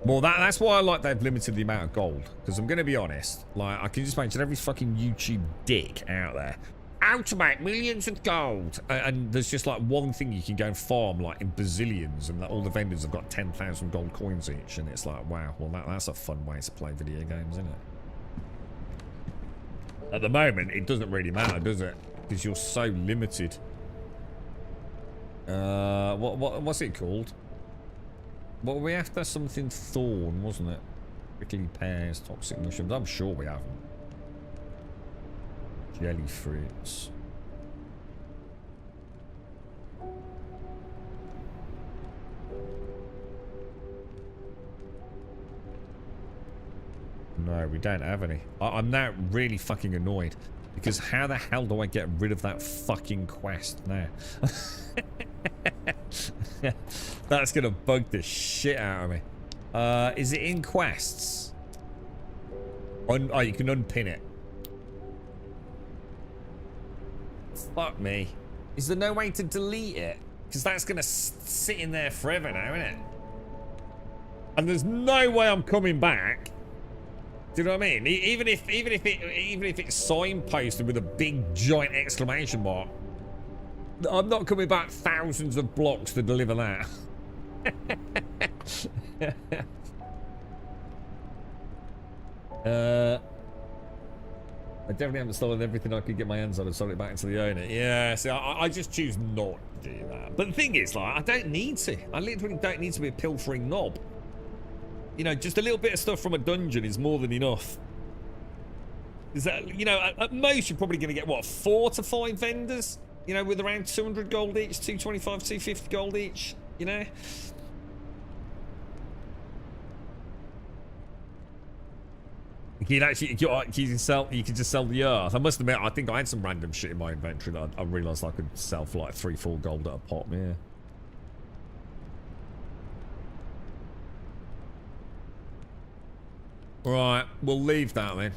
Well, that's why I like they've limited the amount of gold. Because I'm going to be honest, like, I can just imagine every fucking YouTube dick out there. How to make millions of gold. And there's just, like, one thing you can go and farm, like, in bazillions. And all the vendors have got 10,000 gold coins each. And it's like, wow, well, that's a fun way to play video games, isn't it? At the moment, it doesn't really matter, does it? Because you're so limited. What's it called? Well, we after something thorn, wasn't it? Prickly pears, toxic mushrooms. I'm sure we haven't. Jelly fruits. No, we don't have any. I'm now really fucking annoyed. Because how the hell do I get rid of that fucking quest now? That's gonna bug the shit out of me. Is it in quests? Oh, you can unpin it. Fuck me. Is there no way to delete it? Because that's gonna sit in there forever now, isn't it? And there's no way I'm coming back. Do you know what I mean? Even if it's signposted with a big giant exclamation mark, I'm not coming back thousands of blocks to deliver that. I definitely haven't stolen everything I could get my hands on and sold it back to the owner. Yeah, see, I just choose not to do that. But the thing is, like, I don't need to. I literally don't need to be a pilfering knob. You know, just a little bit of stuff from a dungeon is more than enough. Is that, you know, at most you're probably going to get, what, 4 to 5 vendors? You know, with around 200 gold each, 225, 250 gold each, you know? You can actually, you can just sell the earth. I must admit, I think I had some random shit in my inventory that I realised I could sell for like 3-4 gold at a pop, yeah. Right, we'll leave that then.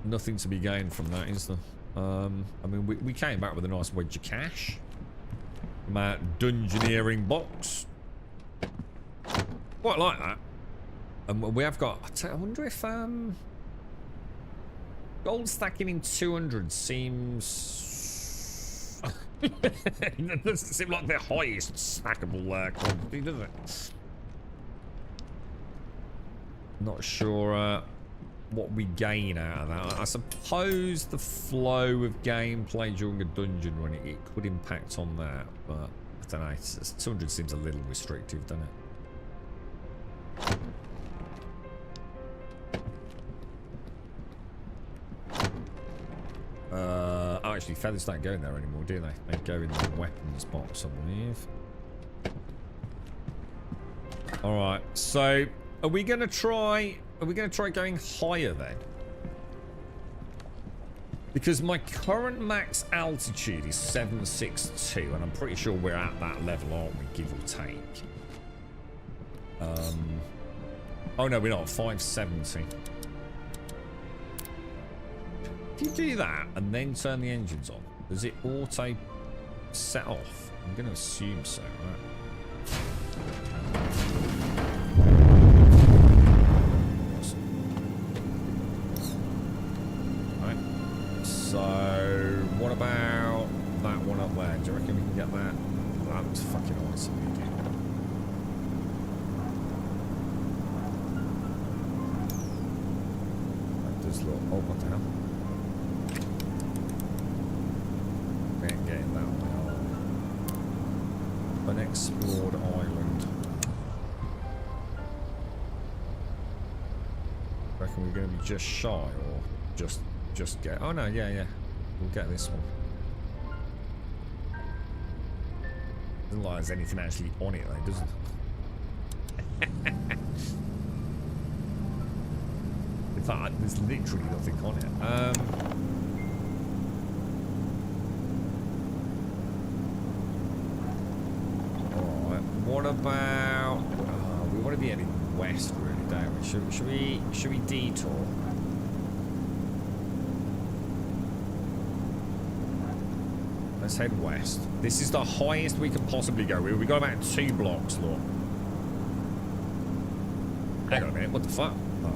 Nothing to be gained from that, is there? I mean, we came back with a nice wedge of cash from our dungeoneering box. Quite like that. And we have got, I wonder if, gold stacking in 200 seems... It doesn't seem like the highest stackable quantity, does it? Not sure what we gain out of that. I suppose the flow of gameplay during a dungeon run, it could impact on that, but I don't know. 200 seems a little restrictive, doesn't it? Oh, actually, feathers don't go in there anymore, do they? They go in the weapons box, I believe. All right, so are we gonna try going higher then? Because my current max altitude is 762, and I'm pretty sure we're at that level, aren't we? Give or take. Oh no, we're not. 570. If you do that and then turn the engines on, does it auto set off? I'm going to assume so, right? Right. So, what about that one up there? Do you reckon we can get that? That looks fucking awesome. That does look... Oh, what the hell? Getting that way, are we? Unexplored island. Reckon we're going to be just shy, or just get? Oh no, yeah, we'll get this one. Doesn't like there's anything actually on it, though, does it? In fact, there's literally nothing on it. What about... we want to be heading west, really, don't we? Should we detour? Let's head west. This is the highest we can possibly go. We got about 2 blocks, look. Hang on a minute, what the fuck? Oh.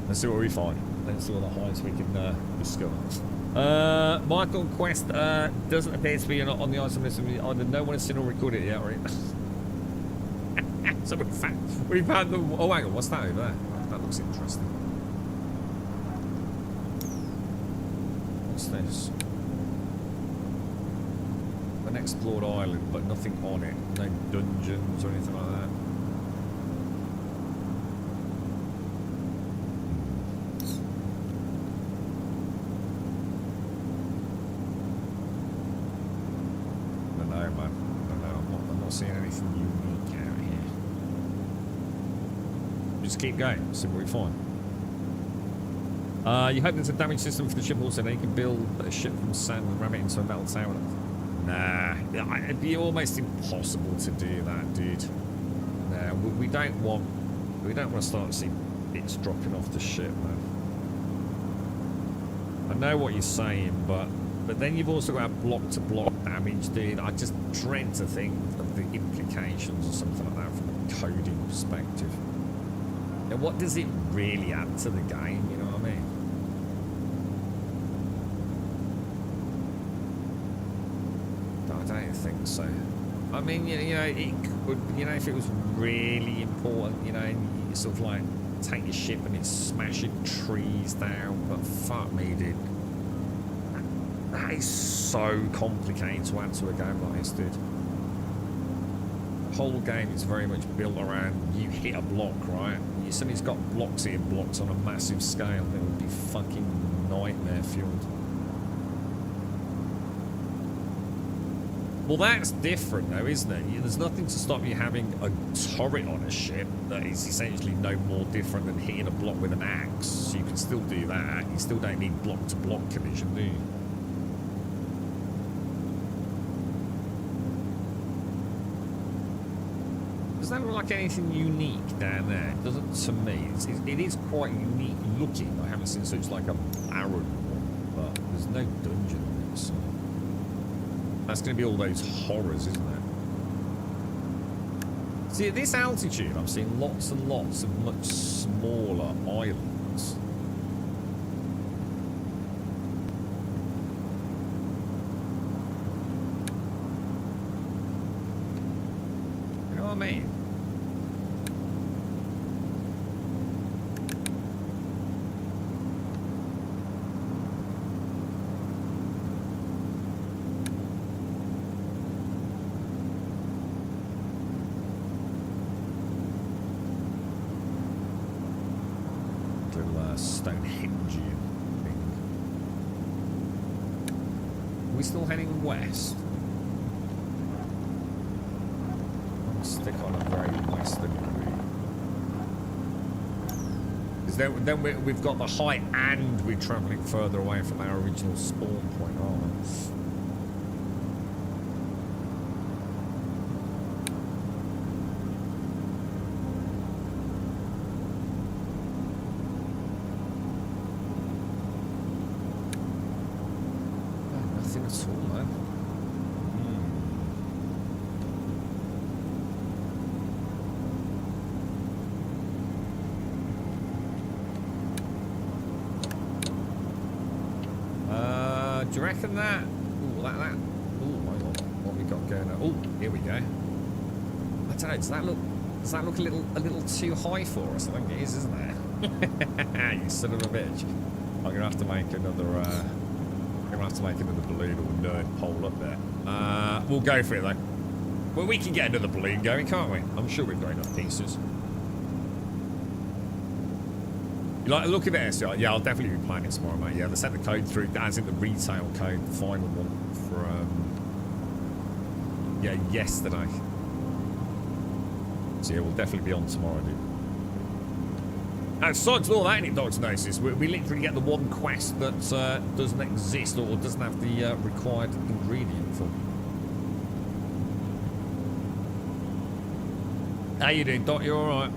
Let's see what we find. Let's see what the highest we can discover. My conquest doesn't appear to be on the item list. Either no one has seen or recorded it yet, right? So we found the... Oh, hang on, what's that over there? That looks interesting. What's this? An explored island, but nothing on it. No dungeons or anything like that. Seeing anything unique out here. just keep going. So we'll be fine. You hope there's a damage system for the ship also. Now you can build a ship from sand and ram it into a metal tower. Nah, it'd be almost impossible to do that, dude. Nah, we don't want to start to see bits dropping off the ship, man. I know what you're saying, but then you've also got block-to-block damage, dude. I just dread to think of the implications or something like that from a coding perspective. Now, what does it really add to the game, you know what I mean? I don't think so. I mean, you know, it could, you know, if it was really important, you know, and you sort of like take your ship and it's smashing trees down, but fuck me, dude. That is so complicated to add to a game like this, dude. The whole game is very much built around you hit a block, right? You suddenly's got blocks here, blocks on a massive scale. It would be fucking nightmare fueled. Well, that's different though, isn't it? There's nothing to stop you having a turret on a ship that is essentially no more different than hitting a block with an axe. So you can still do that. You still don't need block-to-block collision, do you? Does that look like anything unique down there? It doesn't to me. It is quite unique looking. I haven't seen such like a barren one, but there's no dungeon on it, so... That's going to be all those horrors, isn't it? See, at this altitude, I'm seeing lots and lots of much smaller islands. You know what I mean? Stonehengian thing. Are we still heading west? I'll stick on a very western route. Because then we've got the height and we're travelling further away from our original spawn point, aren't we? Do you reckon that? Ooh, that. Ooh, my God. What have we got going on? Oh, here we go. I don't know. Does that look a little too high for us? I think it is, isn't it? You son of a bitch. I'm gonna have to make another. Balloon or nerd pole up there. We'll go for it though. Well, we can get another balloon going, can't we? I'm sure we've got enough pieces. You like the look of this? Yeah, I'll definitely be playing it tomorrow, mate. Yeah, they sent the code through, as in the retail code, the final one for, yeah, yesterday. So yeah, we'll definitely be on tomorrow, dude. And besides all that, in Dr. Gnosis, we literally get the one quest that doesn't exist or doesn't have the required ingredient for. How you doing, Doc? You alright?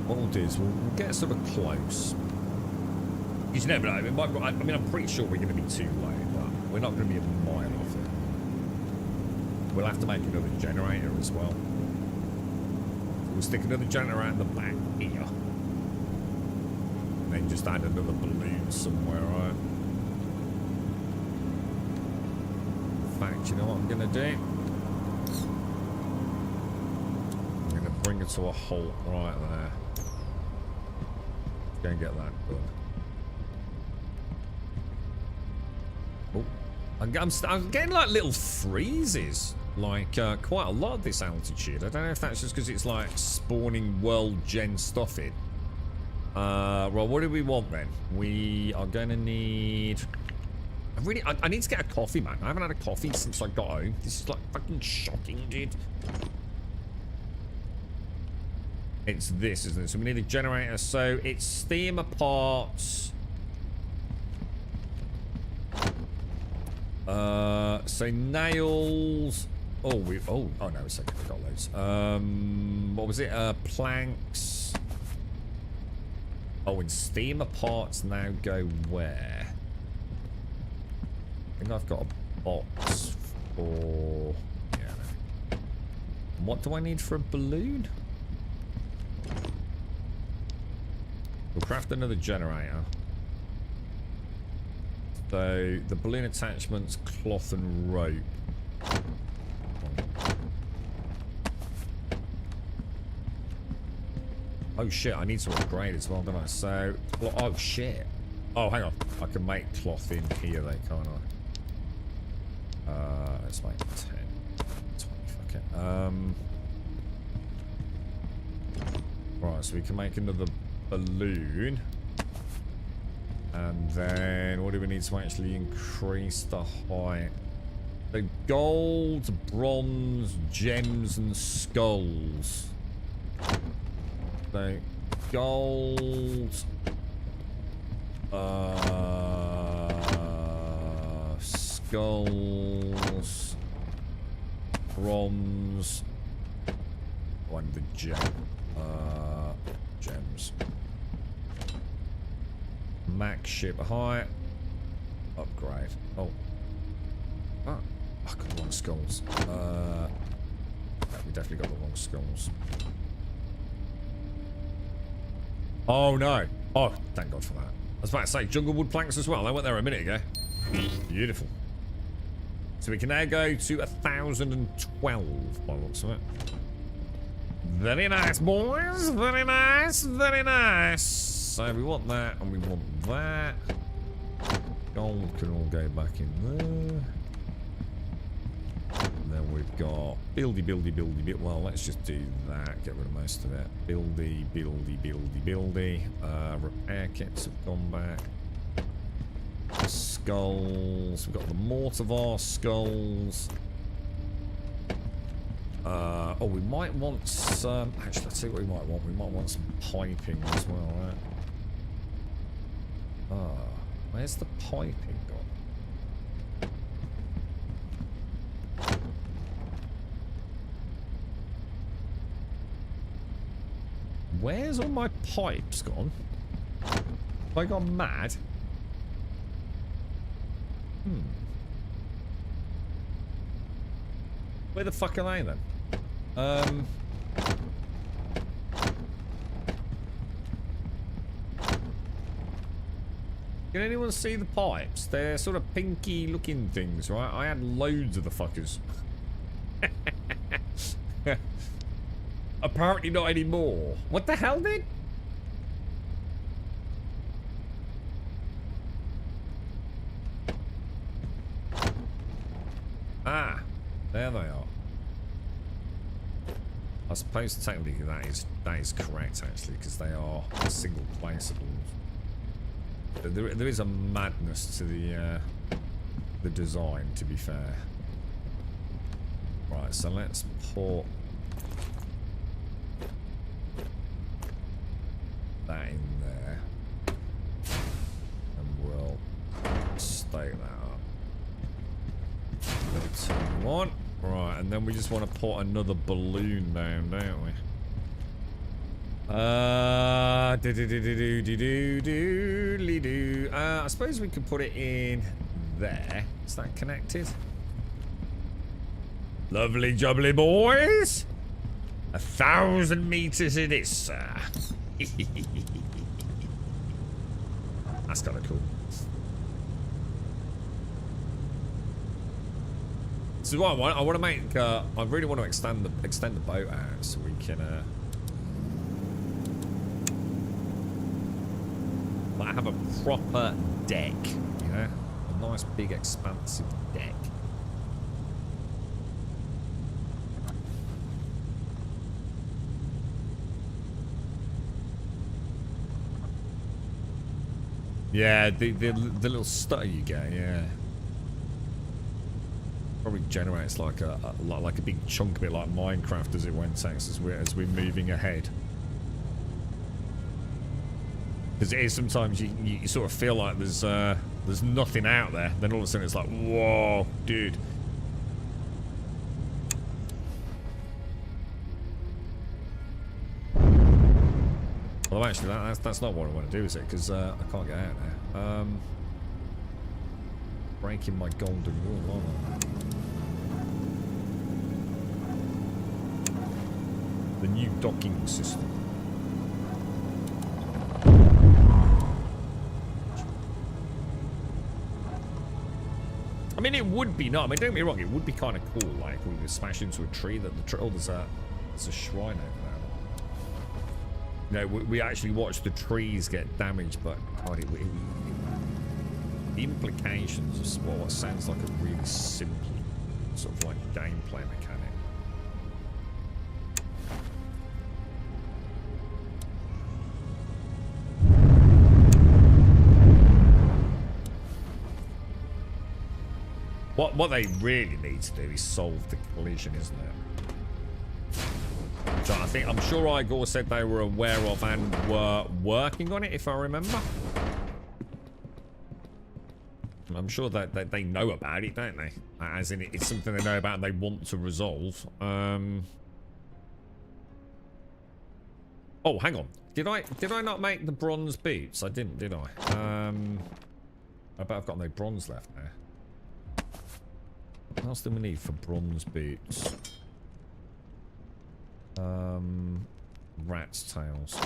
What we'll do is we'll get sort of close. You never know. I mean, I'm pretty sure we're going to be too low, but we're not going to be a mile off it. We'll have to make another generator as well. We'll stick another generator out in the back here. And then just add another balloon somewhere, right? In fact, you know what I'm going to do? I'm going to bring it to a halt right there. Go and get that done. Oh, I'm getting like little freezes, like quite a lot of this altitude. I don't know if that's just because it's like spawning world gen stuff in, Well, what do we want then? We are going to need... I need to get a coffee, man. I haven't had a coffee since I got home. This is like fucking shocking, dude. It's this, isn't it? So we need a generator. So it's steamer parts. So nails. Oh, oh no, it's okay. We've got loads. What was it? Planks. Oh, and steamer parts now go where? I think I've got a box for... Yeah. And what do I need for a balloon? We'll craft another generator. So, the balloon attachments, cloth and rope. Oh shit, I need to upgrade as well, don't I? So, oh shit. Oh, hang on. I can make cloth in here, though, can't I? Let's make 10. 20, fuck it. Right, so we can make another balloon. And then, what do we need to actually increase the height? The gold, bronze, gems, and skulls. So, gold... skulls, bronze, and the gem, gems. Max ship height, upgrade. Oh, I got the wrong skulls. Yeah, we definitely got the wrong skulls. Oh no! Oh, thank God for that. I was about to say jungle wood planks as well. I went there a minute ago. Beautiful. So we can now go to 1012 by the looks of it. Very nice, boys. Very nice. Very nice. So we want that and we want that. Gold can all go back in there. And then we've got buildy. Well, let's just do that. Get rid of most of it. Buildy. Repair kits have gone back. Skulls. We've got the mortar skulls. Oh, we might want some... Actually, let's see what we might want. We might want some piping as well, right? Where's the piping gone? Where's all my pipes gone? Have I gone mad? Where the fuck are they then? Can anyone see the pipes? They're sort of pinky looking things, right? I had loads of the fuckers. Apparently not anymore. What the hell, dude? Ah, there they are. I suppose technically that is correct actually, because they are single placeables. There is a madness to the design, to be fair. Right, so let's put that in there, and we'll stake that up. Level 21. Right, and then we just want to put another balloon down, don't we? I suppose we could put it in there. Is that connected? Lovely jubbly boys. 1,000 meters it is, sir. That's kind of cool. So what I want. I want to make. I really want to extend the boat out so we can. Like have a proper deck, you know, a nice big expansive deck. Yeah, the little stutter you get, yeah. Probably generates like a big chunk, a bit like Minecraft as it went as we're moving ahead. Because it is sometimes you sort of feel like there's nothing out there, then all of a sudden it's like, whoa, dude. Although actually that's not what I want to do, is it? Because I can't get out now. Breaking my golden rule, aren't I? The new docking system. I mean, it would be not. I mean, don't get me wrong. It would be kind of cool, like if we could smash into a tree. There's a shrine over there. You know, we actually watch the trees get damaged, but God, the implications of what sounds like a really simple sort of like gameplay mechanic. What they really need to do is solve the collision, isn't it? So I'm sure Igor said they were aware of and were working on it, if I remember. I'm sure that they know about it, don't they? As in, it's something they know about and they want to resolve. Oh, hang on. Did I not make the bronze boots? I didn't, did I? I bet I've got no bronze left there. What else do we need for bronze boots? Rat's tails.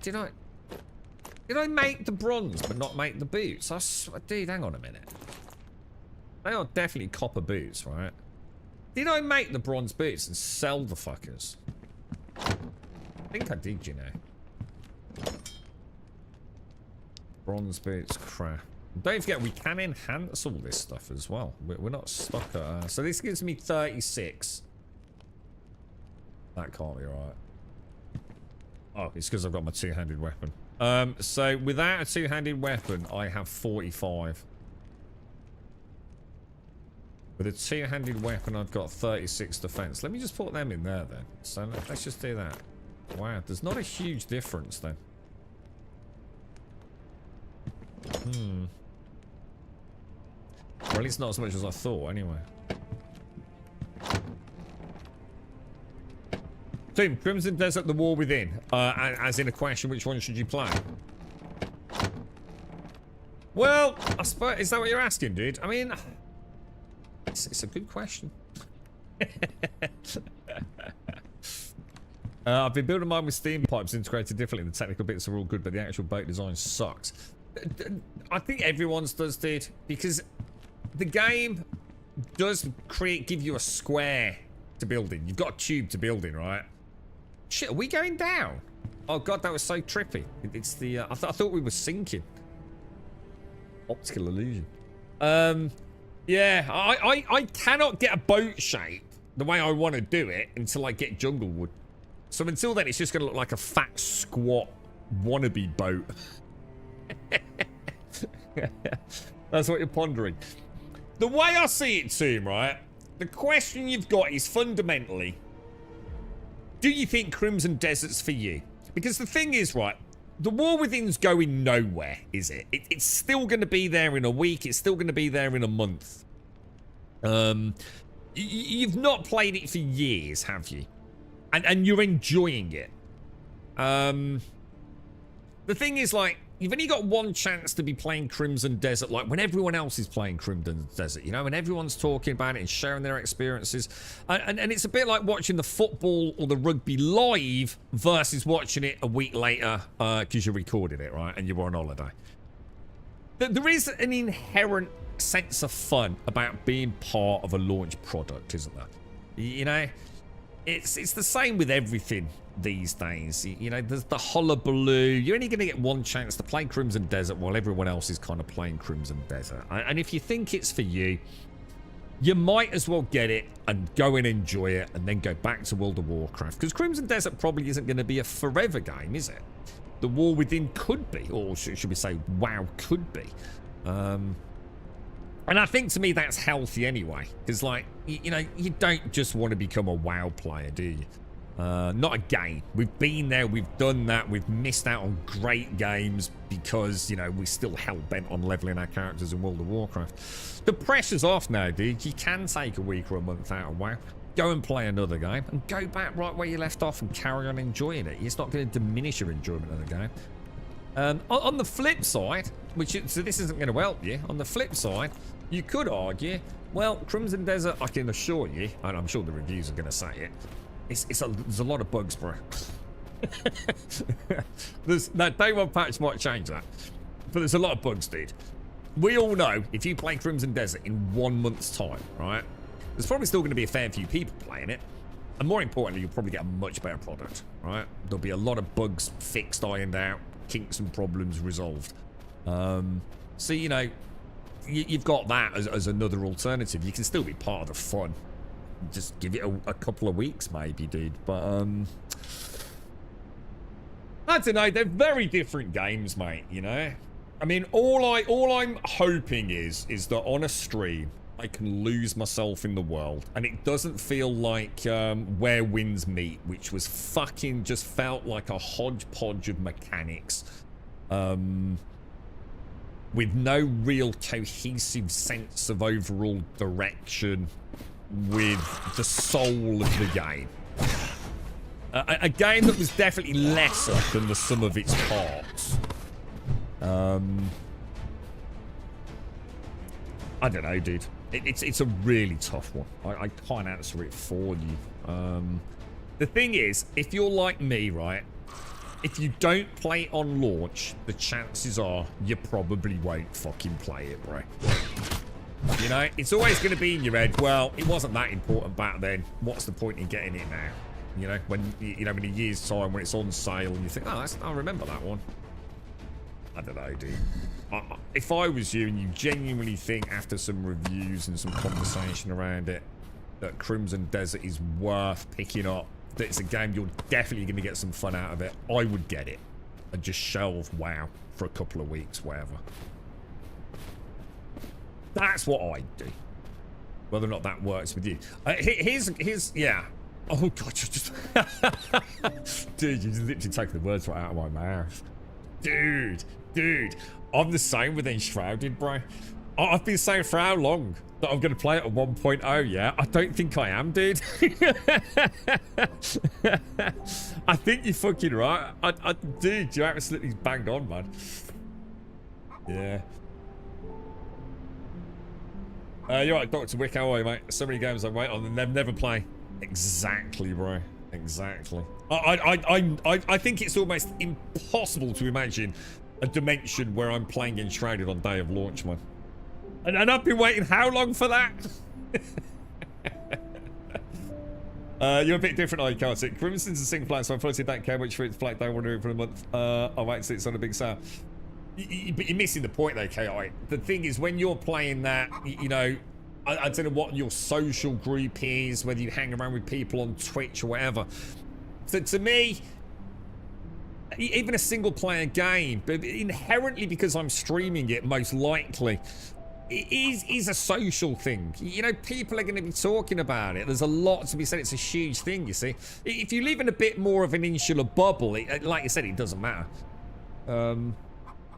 Did I make the bronze but not make the boots? Dude, hang on a minute. They are definitely copper boots, right? Did I make the bronze boots and sell the fuckers? I think I did, you know. Bronze boots, crap. Don't forget, we can enhance all this stuff as well. We're not stuck at... so this gives me 36. That can't be right. Oh, it's because I've got my two-handed weapon. So without a two-handed weapon, I have 45. With a two-handed weapon, I've got 36 defense. Let me just put them in there then. So let's just do that. Wow, there's not a huge difference then. Or at least not as much as I thought, anyway. Team, Crimson Desert, The War Within. As in a question, which one should you play? Well, I suppose, is that what you're asking, dude? I mean, it's a good question. I've been building mine with steam pipes integrated differently. The technical bits are all good, but the actual boat design sucks. I think everyone's does, dude, because the game does give you a square to build in. You've got a cube to build in, right? Shit, are we going down? Oh god, that was so trippy. It's the I thought we were sinking. Optical illusion. Yeah, I cannot get a boat shape the way I want to do it until I get jungle wood. So until then, it's just going to look like a fat, squat, wannabe boat. That's what you're pondering. The way I see it, Toom, right? The question you've got is fundamentally, do you think Crimson Desert's for you? Because the thing is, right, the War Within's going nowhere, is it? It's still going to be there in a week. It's still going to be there in a month. You've not played it for years, have you? And you're enjoying it. The thing is, like, you've only got one chance to be playing Crimson Desert, like when everyone else is playing Crimson Desert, you know, and everyone's talking about it and sharing their experiences. And it's a bit like watching the football or the rugby live versus watching it a week later because you recorded it, right? And you were on holiday. There is an inherent sense of fun about being part of a launch product, isn't there? You know, it's the same with everything these days. You know, there's the hullabaloo. You're only going to get one chance to play Crimson Desert while everyone else is kind of playing Crimson Desert. And if you think it's for you, you might as well get it and go and enjoy it and then go back to World of Warcraft. Because Crimson Desert probably isn't going to be a forever game, is it? the war within could be, or should we say WoW could be. And I think to me that's healthy anyway, because like, you know, you don't just want to become a WoW player, do you? Not again. We've been there, we've done that, we've missed out on great games because, you know, we're still hell-bent on leveling our characters in World of Warcraft. The pressure's off now, dude. You can take a week or a month out of WoW, go and play another game, and go back right where you left off and carry on enjoying it. It's not going to diminish your enjoyment of the game. On the flip side, so this isn't going to help you, on the flip side, you could argue, well, Crimson Desert, I can assure you, and I'm sure the reviews are going to say it, there's a lot of bugs, bro. That day one patch might change that, but there's a lot of bugs, dude. We all know if you play Crimson Desert in 1 month's time, right, there's probably still going to be a fair few people playing it, and more importantly, you'll probably get a much better product, right? There'll be a lot of bugs fixed, ironed out, kinks and problems resolved. So, you know, you've got that as another alternative. You can still be part of the fun. Just give it a couple of weeks, maybe, dude. But I don't know. They're very different games, mate. You know. I mean, all I'm hoping is that on a stream I can lose myself in the world, and it doesn't feel like Where Winds Meet, which was fucking just felt like a hodgepodge of mechanics. With no real cohesive sense of overall direction with the soul of the game. A game that was definitely lesser than the sum of its parts. I don't know, dude. It's a really tough one. I can't answer it for you. The thing is, if you're like me, right, if you don't play it on launch, the chances are you probably won't fucking play it, bro. You know, it's always going to be in your head, well, it wasn't that important back then. What's the point in getting it now? You know, in a year's time when it's on sale and you think, oh, I remember that one. I don't know, dude. If I was you and you genuinely think after some reviews and some conversation around it that Crimson Desert is worth picking up, that it's a game you're definitely going to get some fun out of it, I would get it and just shelve WoW for a couple of weeks, whatever. That's what I'd do. Whether or not that works with you. Here's yeah. Oh god, just dude, you just literally take the words right out of my mouth. Dude, I'm the same with Enshrouded, bro. I've been saying for how long that I'm going to play it at 1.0, yeah? I don't think I am, dude. I think you're fucking right. Dude, you're absolutely banged on, man. Yeah. You're right, Dr. Wick, how are you, mate? So many games I wait on and never play. Exactly, bro. Exactly. I think it's almost impossible to imagine a dimension where I'm playing Enshrouded on day of launch, man. And I've been waiting how long for that? You're a bit different, I can't see. Crimson's a single player, so unfortunately don't care which for it to play. Don't want to do it for a month. I might see it's on a big sale. But you're missing the point though, KI. The thing is, when you're playing that, you know, I don't know what your social group is, whether you hang around with people on Twitch or whatever. So to me, even a single player game, but inherently because I'm streaming it, most likely, it is a social thing. You know, people are going to be talking about it. There's a lot to be said. It's a huge thing, you see. If you live in a bit more of an insular bubble, like you said, it doesn't matter.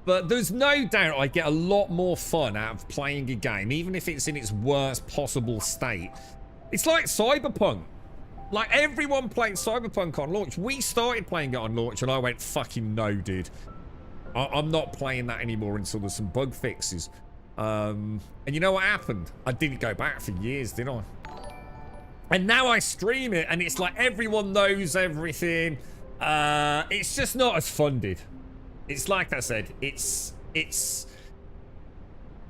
But there's no doubt I get a lot more fun out of playing a game, even if it's in its worst possible state. It's like Cyberpunk. Like, everyone played Cyberpunk on launch. We started playing it on launch, and I went, fucking no, dude. I'm not playing that anymore until there's some bug fixes. And you know what happened? I didn't go back for years, did I? And now I stream it, and it's like everyone knows everything. It's just not as fun, dude. It's like I said, it's...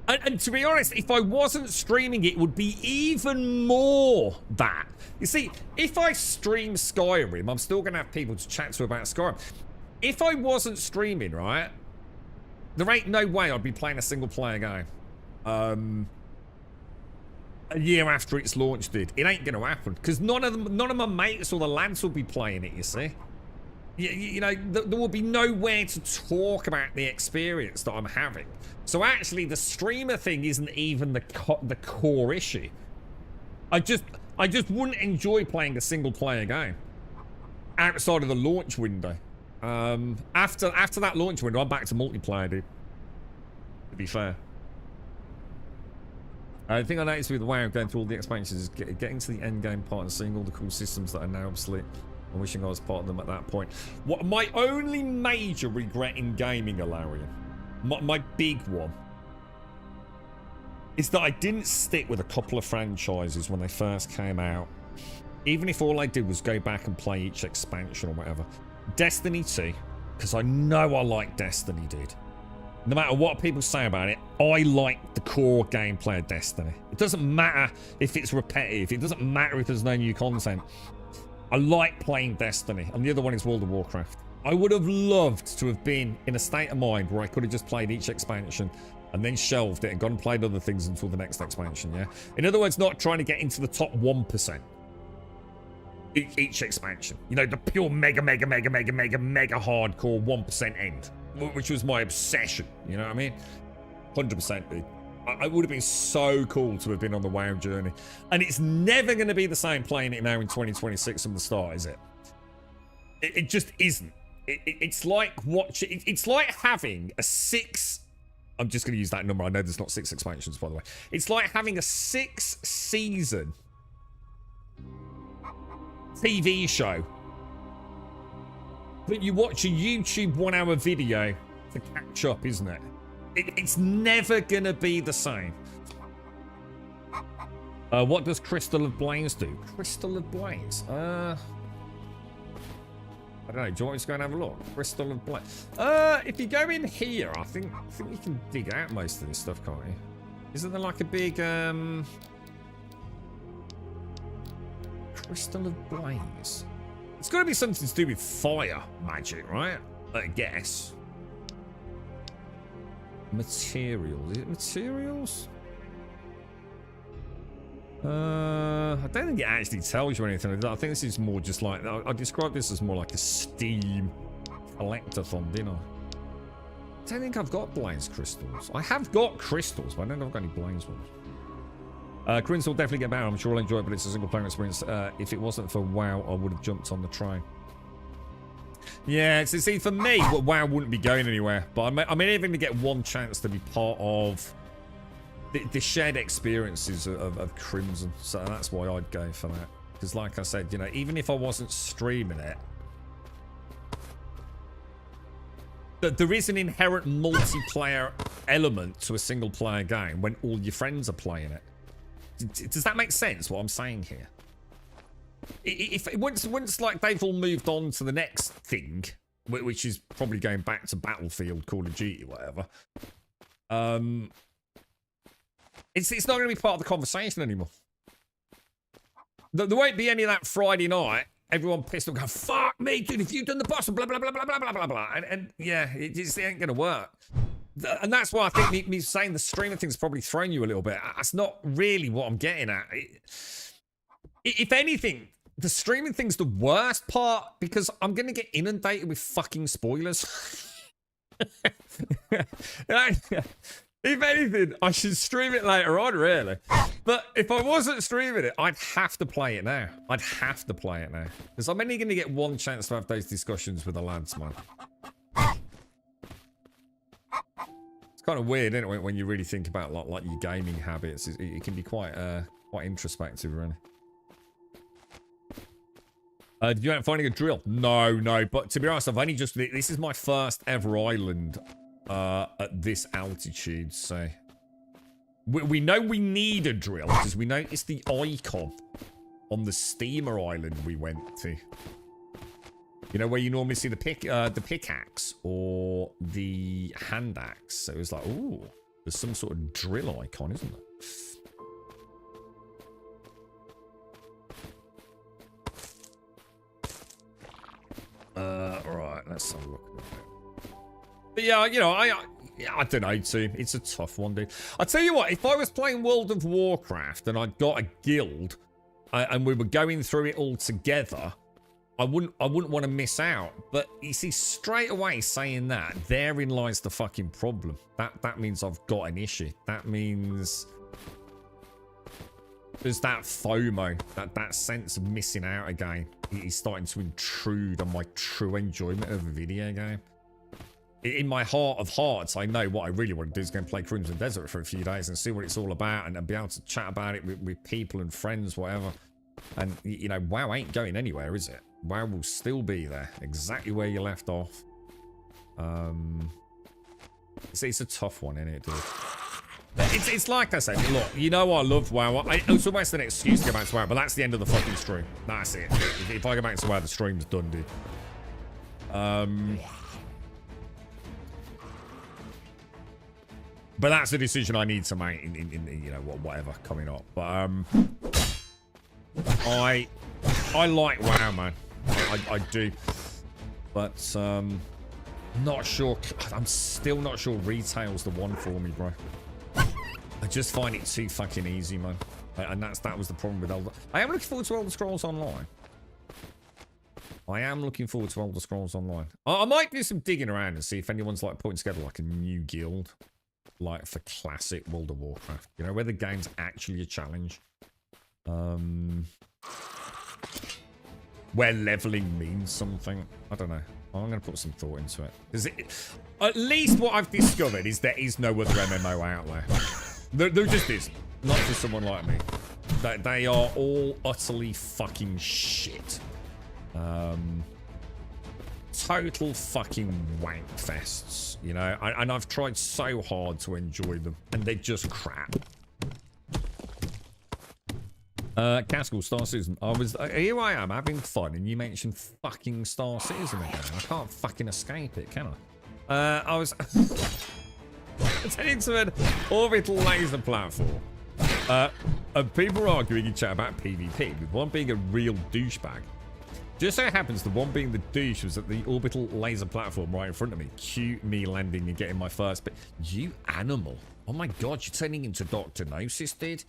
And to be honest, if I wasn't streaming it, would be even more that. You see, if I stream Skyrim, I'm still going to have people to chat to about Skyrim. If I wasn't streaming, right, there ain't no way I'd be playing a single player game. A year after its launch, dude. It ain't going to happen. Because none of my mates or the lads will be playing it, you see. you know, there will be nowhere to talk about the experience that I'm having. So actually, the streamer thing isn't even the core issue. I just wouldn't enjoy playing a single player game outside of the launch window. After that launch window, I'm back to multiplayer, dude. To be fair. I think I noticed with WoW going through all the expansions is getting to the end game part and seeing all the cool systems that are now obsolete. I'm wishing I was part of them at that point. What my only major regret in gaming, Alarian, my big one, is that I didn't stick with a couple of franchises when they first came out. Even if all I did was go back and play each expansion or whatever. Destiny 2, because I know I like Destiny, dude. No matter what people say about it, I like the core gameplay of Destiny. It doesn't matter if it's repetitive. It doesn't matter if there's no new content. I like playing Destiny. And the other one is World of Warcraft. I would have loved to have been in a state of mind where I could have just played each expansion and then shelved it and gone and played other things until the next expansion, yeah? In other words, not trying to get into the top 1%. Each expansion. You know, the pure mega hardcore 1% end. Which was my obsession, you know what I mean? 100%, dude. It would have been so cool to have been on the WoW journey. And it's never going to be the same playing it now in 2026 from the start, is it? It just isn't. It's like watching... It's like having a 6... I'm just going to use that number. I know there's not 6 expansions, by the way. It's like having a 6-season TV show. But you watch a YouTube 1-hour video to catch up, isn't it? It's never gonna be the same. What does Crystal of Blaze do? Crystal of Blaze? I don't know. Do you want me to go and have a look? Crystal of Blaze. If you go in here, I think you can dig out most of this stuff, can't you? Isn't there like a big Crystal of Blaze? It's got to be something to do with fire magic, right? I guess. Materials. Is it materials? I don't think it actually tells you anything. I think this is more just like... I describe this as more like a Steam collectathon, didn't I? I don't think I've got blaze crystals. I have got crystals, but I don't know if I've got any blaze ones. Crins will definitely get better. I'm sure I'll enjoy it, but it's a single player experience. If it wasn't for WoW, I would have jumped on the train. Yeah, see, for me, WoW wouldn't be going anywhere. But I'm even to get one chance to be part of the shared experiences of Crimson. So that's why I'd go for that. Because like I said, you know, even if I wasn't streaming it, there is an inherent multiplayer element to a single player game when all your friends are playing it. Does that make sense, what I'm saying here? If once like they've all moved on to the next thing, which is probably going back to Battlefield, Call of Duty, whatever, it's not going to be part of the conversation anymore. There won't be any of that Friday night, everyone pissed off, going, fuck me, dude, if you've done the boss, blah, blah, blah, blah, blah, blah, blah, blah. And yeah, it just ain't going to work. And that's why I think me saying the streaming thing's probably thrown you a little bit. That's not really what I'm getting at. If anything, the streaming thing's the worst part because I'm going to get inundated with fucking spoilers. If anything, I should stream it later on, really. But if I wasn't streaming it, I'd have to play it now. I'd have to play it now. Because I'm only going to get one chance to have those discussions with the lads, man. It's kind of weird, isn't it, when you really think about like your gaming habits. It can be quite introspective, really. Did you end up finding a drill? No. But to be honest, I've only just... This is my first ever island at this altitude, so... We know we need a drill, because we noticed the icon on the steamer island we went to. You know, where you normally see the pickaxe or the hand axe. So it was like, ooh, there's some sort of drill icon, isn't there? Right, let's have a look at that. But yeah, you know, I don't know, too. It's a tough one, dude. I'll tell you what, if I was playing World of Warcraft and I'd got a guild and we were going through it all together, I wouldn't want to miss out. But you see, straight away saying that, therein lies the fucking problem. That means I've got an issue. That means there's that FOMO, that sense of missing out again. It is starting to intrude on my true enjoyment of a video game. In my heart of hearts, I know what I really want to do is go and play Crimson Desert for a few days and see what it's all about and be able to chat about it with people and friends, whatever. And, you know, WoW ain't going anywhere, is it? WoW will still be there, exactly where you left off. It's a tough one, isn't it, dude? It's like I said, look, you know I love WoW. It's almost an excuse to go back to WoW, but that's the end of the fucking stream. That's it. If I go back to WoW, the stream's done, dude. But that's a decision I need to make in you know, whatever coming up. But I like WoW, man. I do. But not sure. I'm still not sure retail's the one for me, bro. I just find it too fucking easy, man. And that was the problem with Elder. I am looking forward to Elder Scrolls Online. I am looking forward to Elder Scrolls Online. I might do some digging around and see if anyone's like putting together like a new guild, like for classic World of Warcraft. You know, where the game's actually a challenge. Where leveling means something. I don't know. I'm going to put some thought into it. Because at least what I've discovered is there is no other MMO out there. There just is. Not for someone like me. They are all utterly fucking shit. Total fucking wank fests, you know? And I've tried so hard to enjoy them. And they're just crap. Castle, Star Citizen. Here I am having fun, and you mentioned fucking Star Citizen again. I can't fucking escape it, can I? I was into an orbital laser platform. And people were arguing in chat about PvP, with one being a real douchebag. Just so it happens, the one being the douche was at the orbital laser platform right in front of me. Cue me landing and getting my first bit. You animal. Oh my god, you're turning into Dr. Gnosis, dude.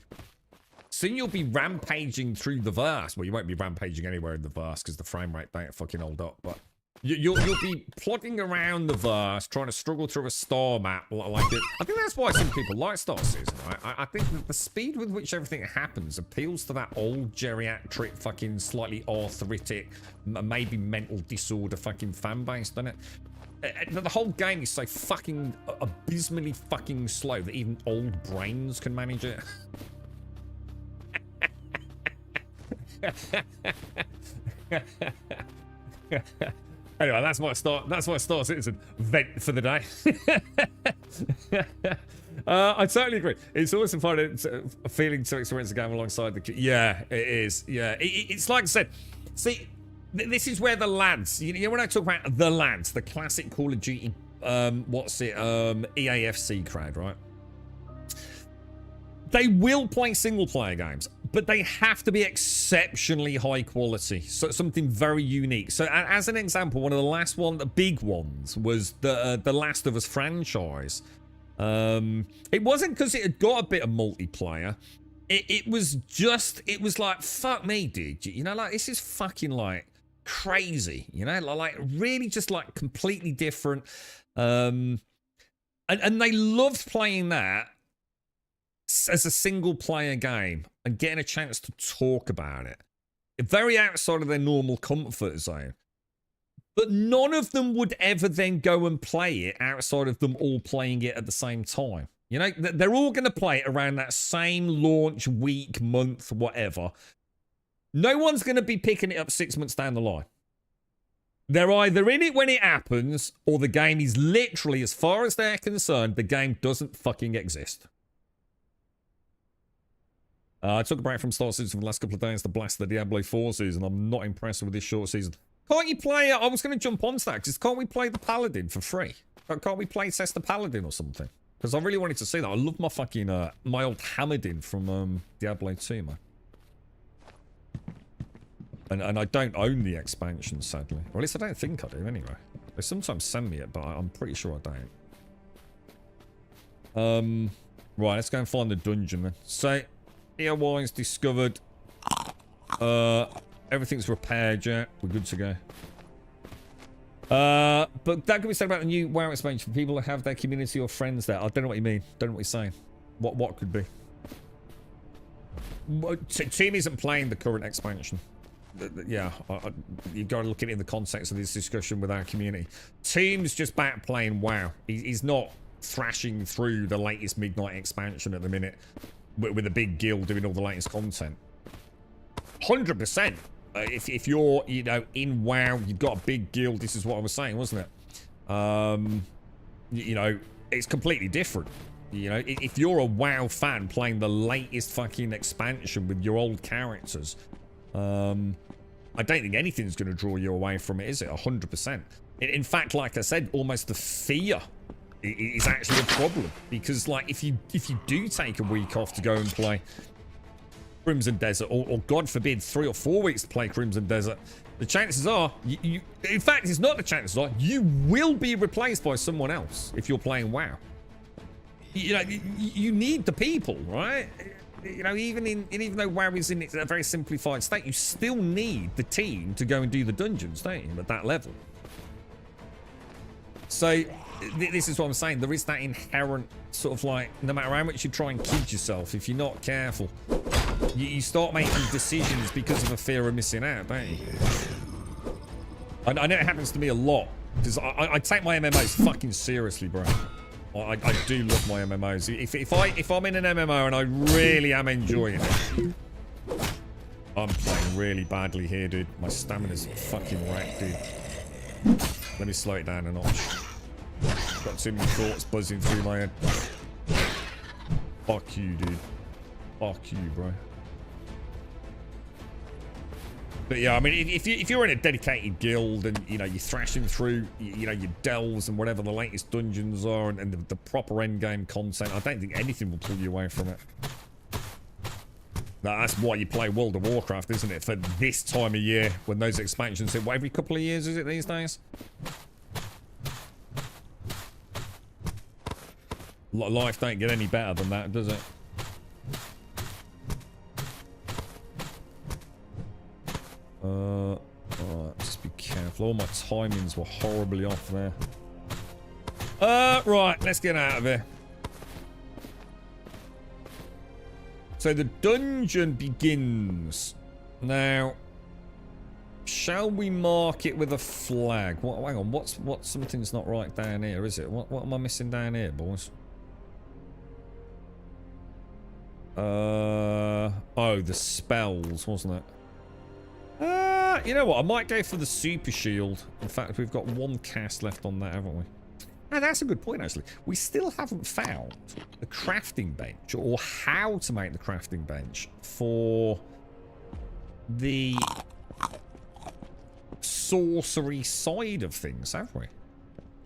Soon you'll be rampaging through the verse. Well, you won't be rampaging anywhere in the verse because the frame rate don't fucking hold up. But you'll be plodding around the verse, trying to struggle through a star map like it. I think that's why some people like Star Citizen. Right? I think that the speed with which everything happens appeals to that old geriatric, fucking slightly arthritic, maybe mental disorder fucking fan base, doesn't it? The whole game is so fucking abysmally fucking slow that even old brains can manage it. Anyway, that's my Star Citizen vent for the day. I totally agree. It's awesome finding a feeling to experience the game alongside the yeah, it is. Yeah, it's like I said. See, this is where the lads. You know when I talk about the lads, the classic Call of Duty, EAFC crowd, right? They will play single-player games, but they have to be exceptionally high quality. So something very unique. So as an example, one of the big ones was the Last of Us franchise. It wasn't because it had got a bit of multiplayer. It was like, fuck me, dude. You know, like, this is fucking, like, crazy. You know, like, really just, like, completely different. And they loved playing that as a single player game and getting a chance to talk about it. Very outside of their normal comfort zone. But none of them would ever then go and play it outside of them all playing it at the same time. You know, they're all going to play it around that same launch week, month, whatever. No one's going to be picking it up 6 months down the line. They're either in it when it happens, or the game is literally, as far as they're concerned, the game doesn't fucking exist. I took a break from Star Citizen for the last couple of days to blast the Diablo 4 season. I'm not impressed with this short season. Can't you play it? I was going to jump on that, because can't we play the Paladin for free? Can't we play test the Paladin or something? Because I really wanted to see that. I love my fucking, my old Hammerdin from Diablo 2, man. And I don't own the expansion, sadly. Or at least I don't think I do, anyway. They sometimes send me it, but I'm pretty sure I don't. Right, let's go and find the dungeon, then. So, EOY's discovered Everything's repaired, yeah. We're good to go. But that could be said about the new WoW expansion. For people that have their community or friends there. I don't know what you mean. Don't know what you're saying. What could be? Team isn't playing the current expansion. Yeah, you've got to look at it in the context of this discussion with our community. Team's just back playing WoW. He's not thrashing through the latest Midnight expansion at the minute with a big guild doing all the latest content. 100%. If you're, you know, in WoW, you've got a big guild. This is what I was saying, wasn't it? You know, it's completely different. You know, if you're a WoW fan playing the latest fucking expansion with your old characters, I don't think anything's going to draw you away from it, is it? 100%. In fact, like I said, almost the fear is actually a problem, because like if you do take a week off to go and play Crimson Desert, or God forbid 3 or 4 weeks to play Crimson Desert, the chances are you in fact, it's not the chances are, you will be replaced by someone else if you're playing WoW. You know, you need the people, right? You know, even though WoW is in a very simplified state, you still need the team to go and do the dungeons, don't you, at that level? So this is what I'm saying. There is that inherent sort of like, no matter how much you try and kid yourself, if you're not careful, you start making decisions because of a fear of missing out, don't you? I know it happens to me a lot, because I take my MMOs fucking seriously, bro. I do love my MMOs. If I'm in an MMO and I really am enjoying it, I'm playing really badly here, dude. My stamina's fucking wrecked, dude. Let me slow it down a notch. Got too many thoughts buzzing through my head. Fuck you, dude. Fuck you, bro. But yeah, I mean, if you're in a dedicated guild and, you know, you're thrashing through, you know, your delves and whatever the latest dungeons are and the proper endgame content, I don't think anything will pull you away from it. That's why you play World of Warcraft, isn't it? For this time of year, when those expansions hit, what, every couple of years is it these days? Life don't get any better than that, does it? Alright, just be careful. All my timings were horribly off there. Right, let's get out of here. So the dungeon begins. Now, shall we mark it with a flag? What, hang on, what's something's not right down here, is it? What am I missing down here, boys? Oh, the spells, wasn't it? You know what? I might go for the super shield. In fact, we've got one cast left on that, haven't we? Ah, that's a good point, actually. We still haven't found the crafting bench, or how to make the crafting bench for the sorcery side of things, have we?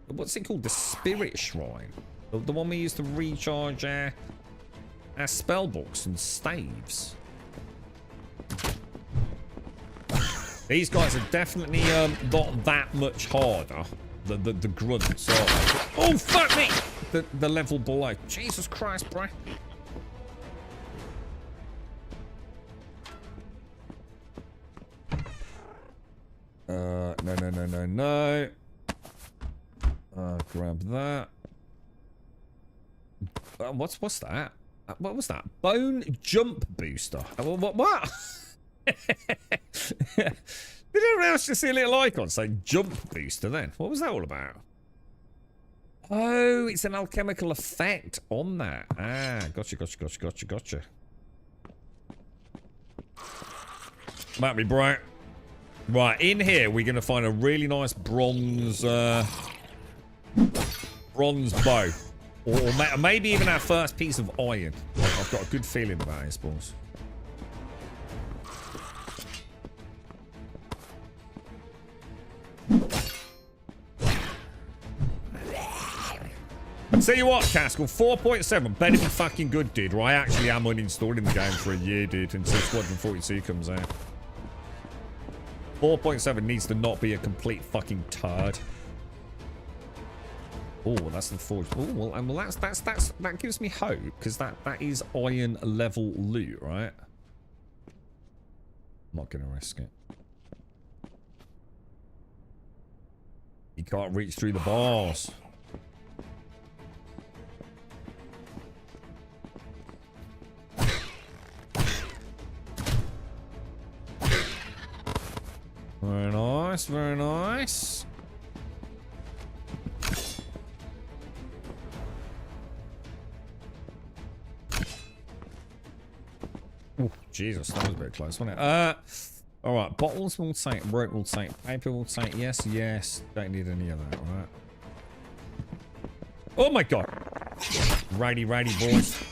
What's it called? The Spirit Shrine. The one we use to recharge our spell books and staves. These guys are definitely not that much harder. The grunts are. Oh, fuck me! The level below. Jesus Christ, bro. No. Grab that. What's that? What was that? Bone jump booster. What? Did anyone else just see a little icon saying jump booster then? What was that all about? Oh, it's an alchemical effect on that. Ah, gotcha. Might be bright. Right, in here we're going to find a really nice bronze bow. Or maybe even our first piece of iron. I've got a good feeling about this, boys. I'll tell you what, Castle, 4.7 better be fucking good, dude. Or I actually am uninstalling the game for a year, dude, until Squadron 42 comes out. 4.7 needs to not be a complete fucking turd. Oh, that's the forge. Oh, well, that gives me hope, because that is iron level loot, right? not gonna risk it. You can't reach through the bars. Very nice, very nice. Ooh, Jesus, that was a bit close, wasn't it? All right, bottles will take, rope will take, paper will take. Yes, yes. Don't need any of that, right? Oh my God! Righty, righty, boys.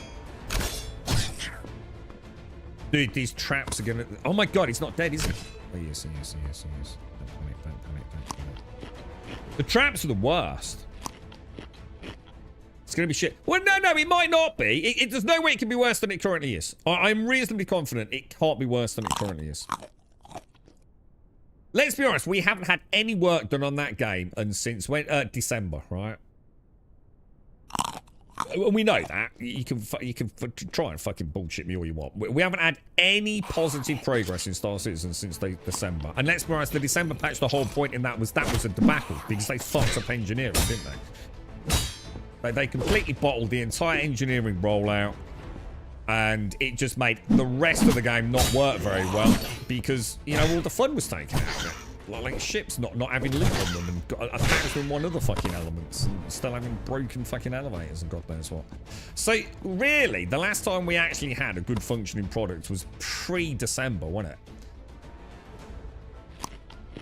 Dude, these traps are gonna. Oh my God, he's not dead, is he? Oh yes, yes, yes, yes. Don't panic, don't panic, don't panic. The traps are the worst. It's gonna be shit. Well, no, it might not be. There's no way it can be worse than it currently is. I'm reasonably confident it can't be worse than it currently is. Let's be honest, we haven't had any work done on that game and since when? December, right? We know that. You can try and fucking bullshit me all you want. We haven't had any positive progress in Star Citizen since December. And let's be honest, the December patch, the whole point in that was a debacle because they fucked up engineering, didn't they? They completely bottled the entire engineering rollout. And it just made the rest of the game not work very well because, you know, all the fun was taken out of it. Like ships not having lit on them and got 1,001 other fucking elements and still having broken fucking elevators and God knows what. So, really, the last time we actually had a good functioning product was pre-December, wasn't it?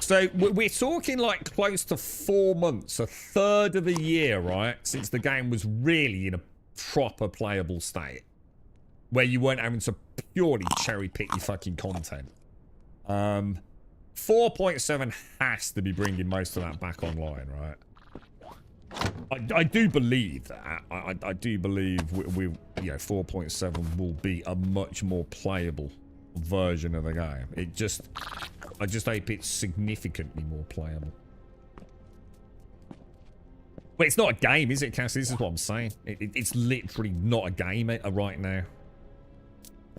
So, we're talking like close to 4 months, a third of the year, right? Since the game was really in a proper playable state. Where you weren't having to purely cherry pick your fucking content. 4.7 has to be bringing most of that back online, right? I do believe that. I do believe we you know 4.7 will be a much more playable version of the game. I just hope it's significantly more playable. But it's not a game, is it, Cass? This is what I'm saying. It's literally not a game right now.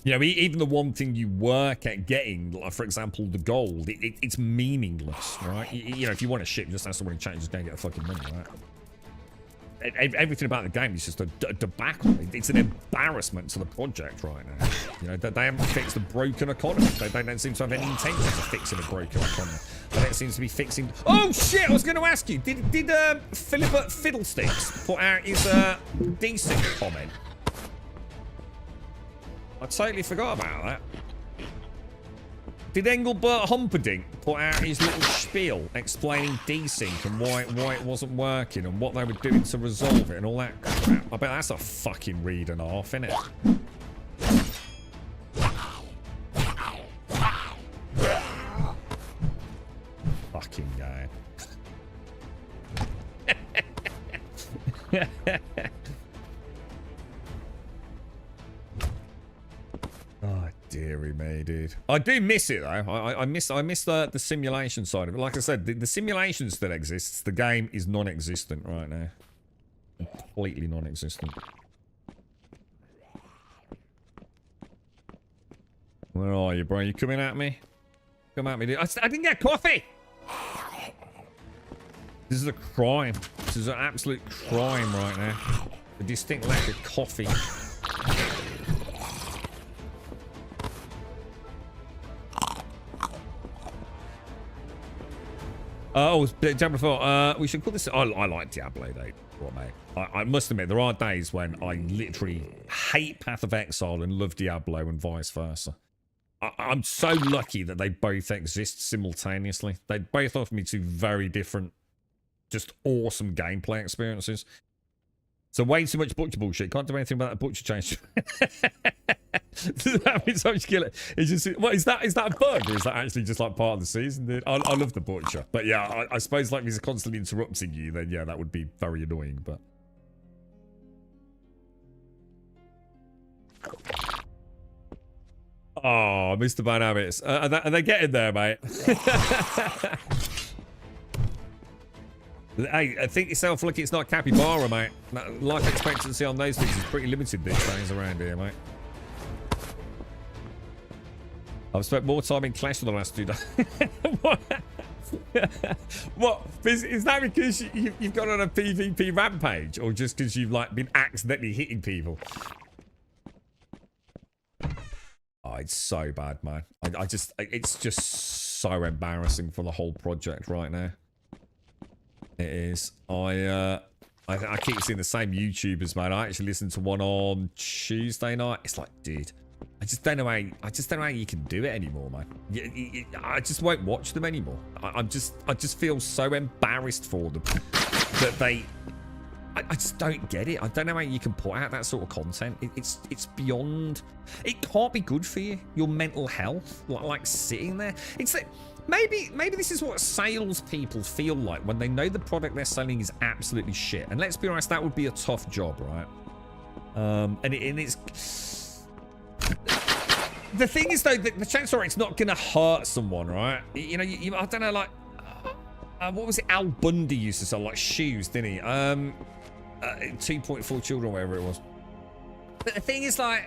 You know, even the one thing you work at getting, like, for example, the gold, it's meaningless, right? You know, if you want a ship, just have someone in chat, just go and get the fucking money, right? Everything about the game is just a debacle. It's an embarrassment to the project right now. You know, they haven't fixed the broken economy. They don't seem to have any intention of fixing a broken economy. They don't seem to be fixing... Oh, shit! I was going to ask you. Did Philip Fiddlesticks put out his decent comment? I totally forgot about that. Did Engelbert Humperdinck put out his little spiel explaining desync and why it wasn't working and what they were doing to resolve it and all that crap? I bet that's a fucking read and a half, innit? Fucking guy. Oh, dearie me, dude. I do miss it, though. I miss the simulation side of it. Like I said, the simulation still exists. The game is non-existent right now. Completely non-existent. Where are you, bro? You coming at me? Come at me, dude. I didn't get coffee! This is a crime. This is an absolute crime right now. A distinct lack of coffee. Oh, Diablo 4. We should call this... I like Diablo, though. What, mate? I must admit, there are days when I literally hate Path of Exile and love Diablo and vice versa. I'm so lucky that they both exist simultaneously. They both offer me two very different, just awesome gameplay experiences. So way too much butcher bullshit. Can't do anything about that butcher change. Does that mean so much kill it? It's just, what is that a bug, or is that actually just like part of the season, dude? I love the butcher, but yeah, I suppose like if he's constantly interrupting you, then yeah, that would be very annoying. But oh, Mr. Bad Habits, are they getting there, mate? Hey, I think yourself lucky it's not capybara, mate. Life expectancy on those things is pretty limited these days around here, mate. I've spent more time in Clash than the last 2 days. What? What? Is that because you've gone on a PvP rampage, or just because you've like been accidentally hitting people? Oh, it's so bad, man. It's just so embarrassing for the whole project right now. It is. I keep seeing the same YouTubers, man. I actually listened to one on Tuesday night. It's like, dude, I just don't know how you can do it anymore, man. I just won't watch them anymore. I just feel so embarrassed for them that I just don't get it. I don't know how you can put out that sort of content. It's beyond. It can't be good for you. Your mental health, like sitting there. It's like maybe this is what salespeople feel like when they know the product they're selling is absolutely shit. And let's be honest, that would be a tough job, right? And it's the thing is though, the chance are it's not gonna hurt someone, right? You know, I don't know, like what was it? Al Bundy used to sell like shoes, didn't he? 2.4 children, whatever it was. But the thing is, like,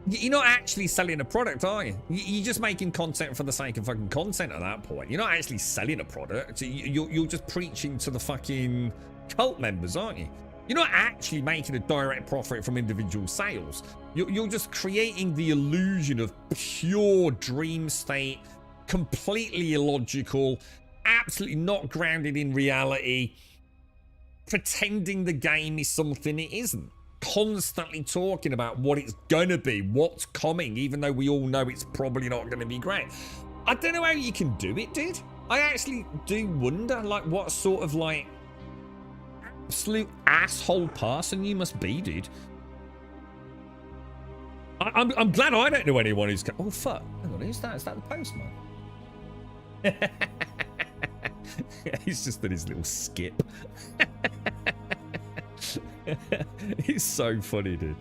you're not actually selling a product, are you? You're just making content for the sake of fucking content at that point. You're not actually selling a product. You're just preaching to the fucking cult members, aren't you? You're not actually making a direct profit from individual sales. You're just creating the illusion of pure dream state, completely illogical, absolutely not grounded in reality, pretending the game is something it isn't, constantly talking about what it's gonna be, what's coming, even though we all know it's probably not gonna be great. I don't know how you can do it, dude. I actually do wonder, like, what sort of, like, absolute asshole person you must be, dude. I'm glad I don't know anyone who's... Oh, fuck. Hang on, who's that? Is that the postman? He's just done his little skip. He's so funny, dude.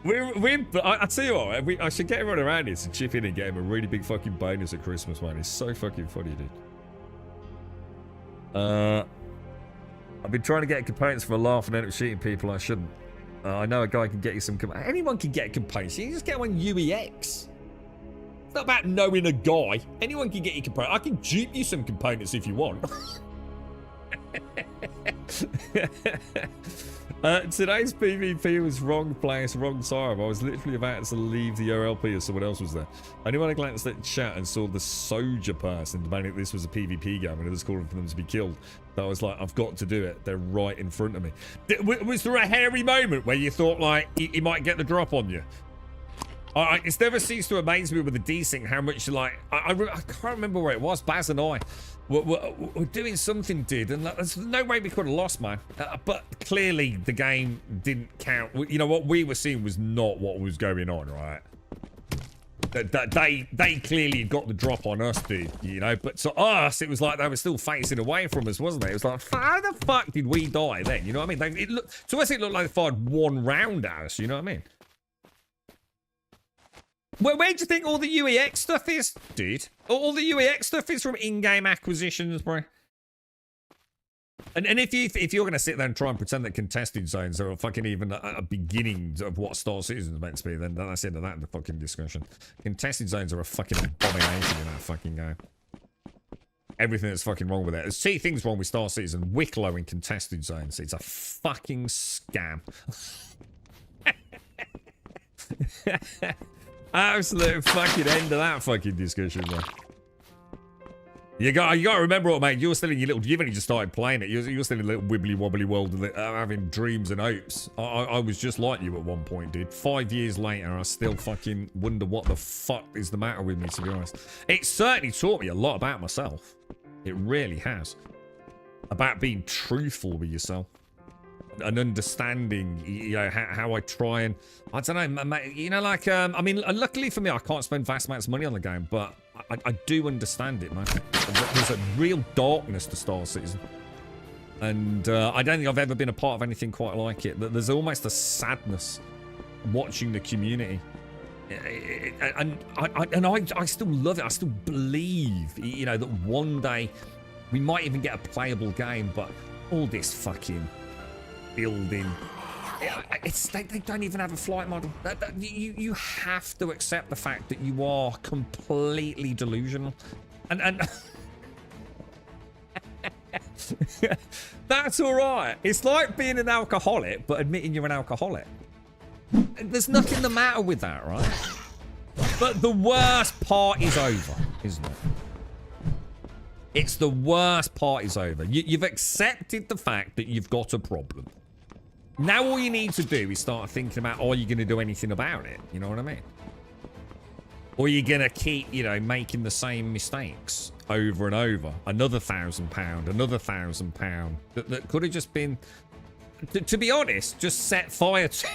I tell you what, I should get everyone around here to chip in and get him a really big fucking bonus at Christmas, man. It's so fucking funny, dude. I've been trying to get components for a laugh and end up shooting people I shouldn't. I know a guy can get you some... Anyone can get components. You can just get one UEX. It's not about knowing a guy. Anyone can get you components. I can dupe you some components if you want. Today's PvP was wrong place, wrong time. I was literally about to leave the OLP as someone else was there. Only when I glanced at chat and saw the soldier person demanding that this was a PvP game and it was calling for them to be killed, I was like, I've got to do it. They're right in front of me. Was there a hairy moment where you thought, like, he might get the drop on you? It's never ceased to amaze me with the desync how much, like, I can't remember where it was. Baz and I we're doing something, dude, and there's no way we could have lost, man. But clearly the game didn't count. You know, what we were seeing was not what was going on, right? They clearly got the drop on us, dude, you know, but to us, it was like they were still facing away from us, wasn't it? It was like, how the fuck did we die then? You know what I mean? To us, it looked like they fired one round at us, you know what I mean? Where do you think all the UEX stuff is, dude? All the UEX stuff is from in-game acquisitions, bro. And if you're gonna sit there and try and pretend that contested zones are fucking even a beginning of what Star Citizen is meant to be, then that's the end of that fucking discussion. Contested zones are a fucking abomination in that fucking game. Everything that's fucking wrong with it. There's 2 things wrong with Star Citizen: Wicklow and contested zones. It's a fucking scam. Absolute fucking end of that fucking discussion, man. You got to remember what, mate. You're still in your little... You've only just started playing it. You're still in a little wibbly wobbly world of having dreams and hopes. I was just like you at one point, dude. 5 years later, I still fucking wonder what the fuck is the matter with me, to be honest. It certainly taught me a lot about myself. It really has. About being truthful with yourself. And understanding, you know, how I try and... I don't know, you know, like... I mean, luckily for me, I can't spend vast amounts of money on the game, but I do understand it, man. There's a real darkness to Star Citizen. And I don't think I've ever been a part of anything quite like it. There's almost a sadness watching the community. And I still love it. I still believe, you know, that one day we might even get a playable game, but all this fucking building, They don't even have a flight model. You have to accept the fact that you are completely delusional. And that's all right. It's like being an alcoholic, but admitting you're an alcoholic. There's nothing the matter with that, right? But the worst part is over, isn't it? It's the worst part is over. You've accepted the fact that you've got a problem. Now all you need to do is start thinking about, are you going to do anything about it? You know what I mean? Or are you going to keep, you know, making the same mistakes over and over? Another £1,000, another £1,000 that could have just been, to be honest, just set fire to.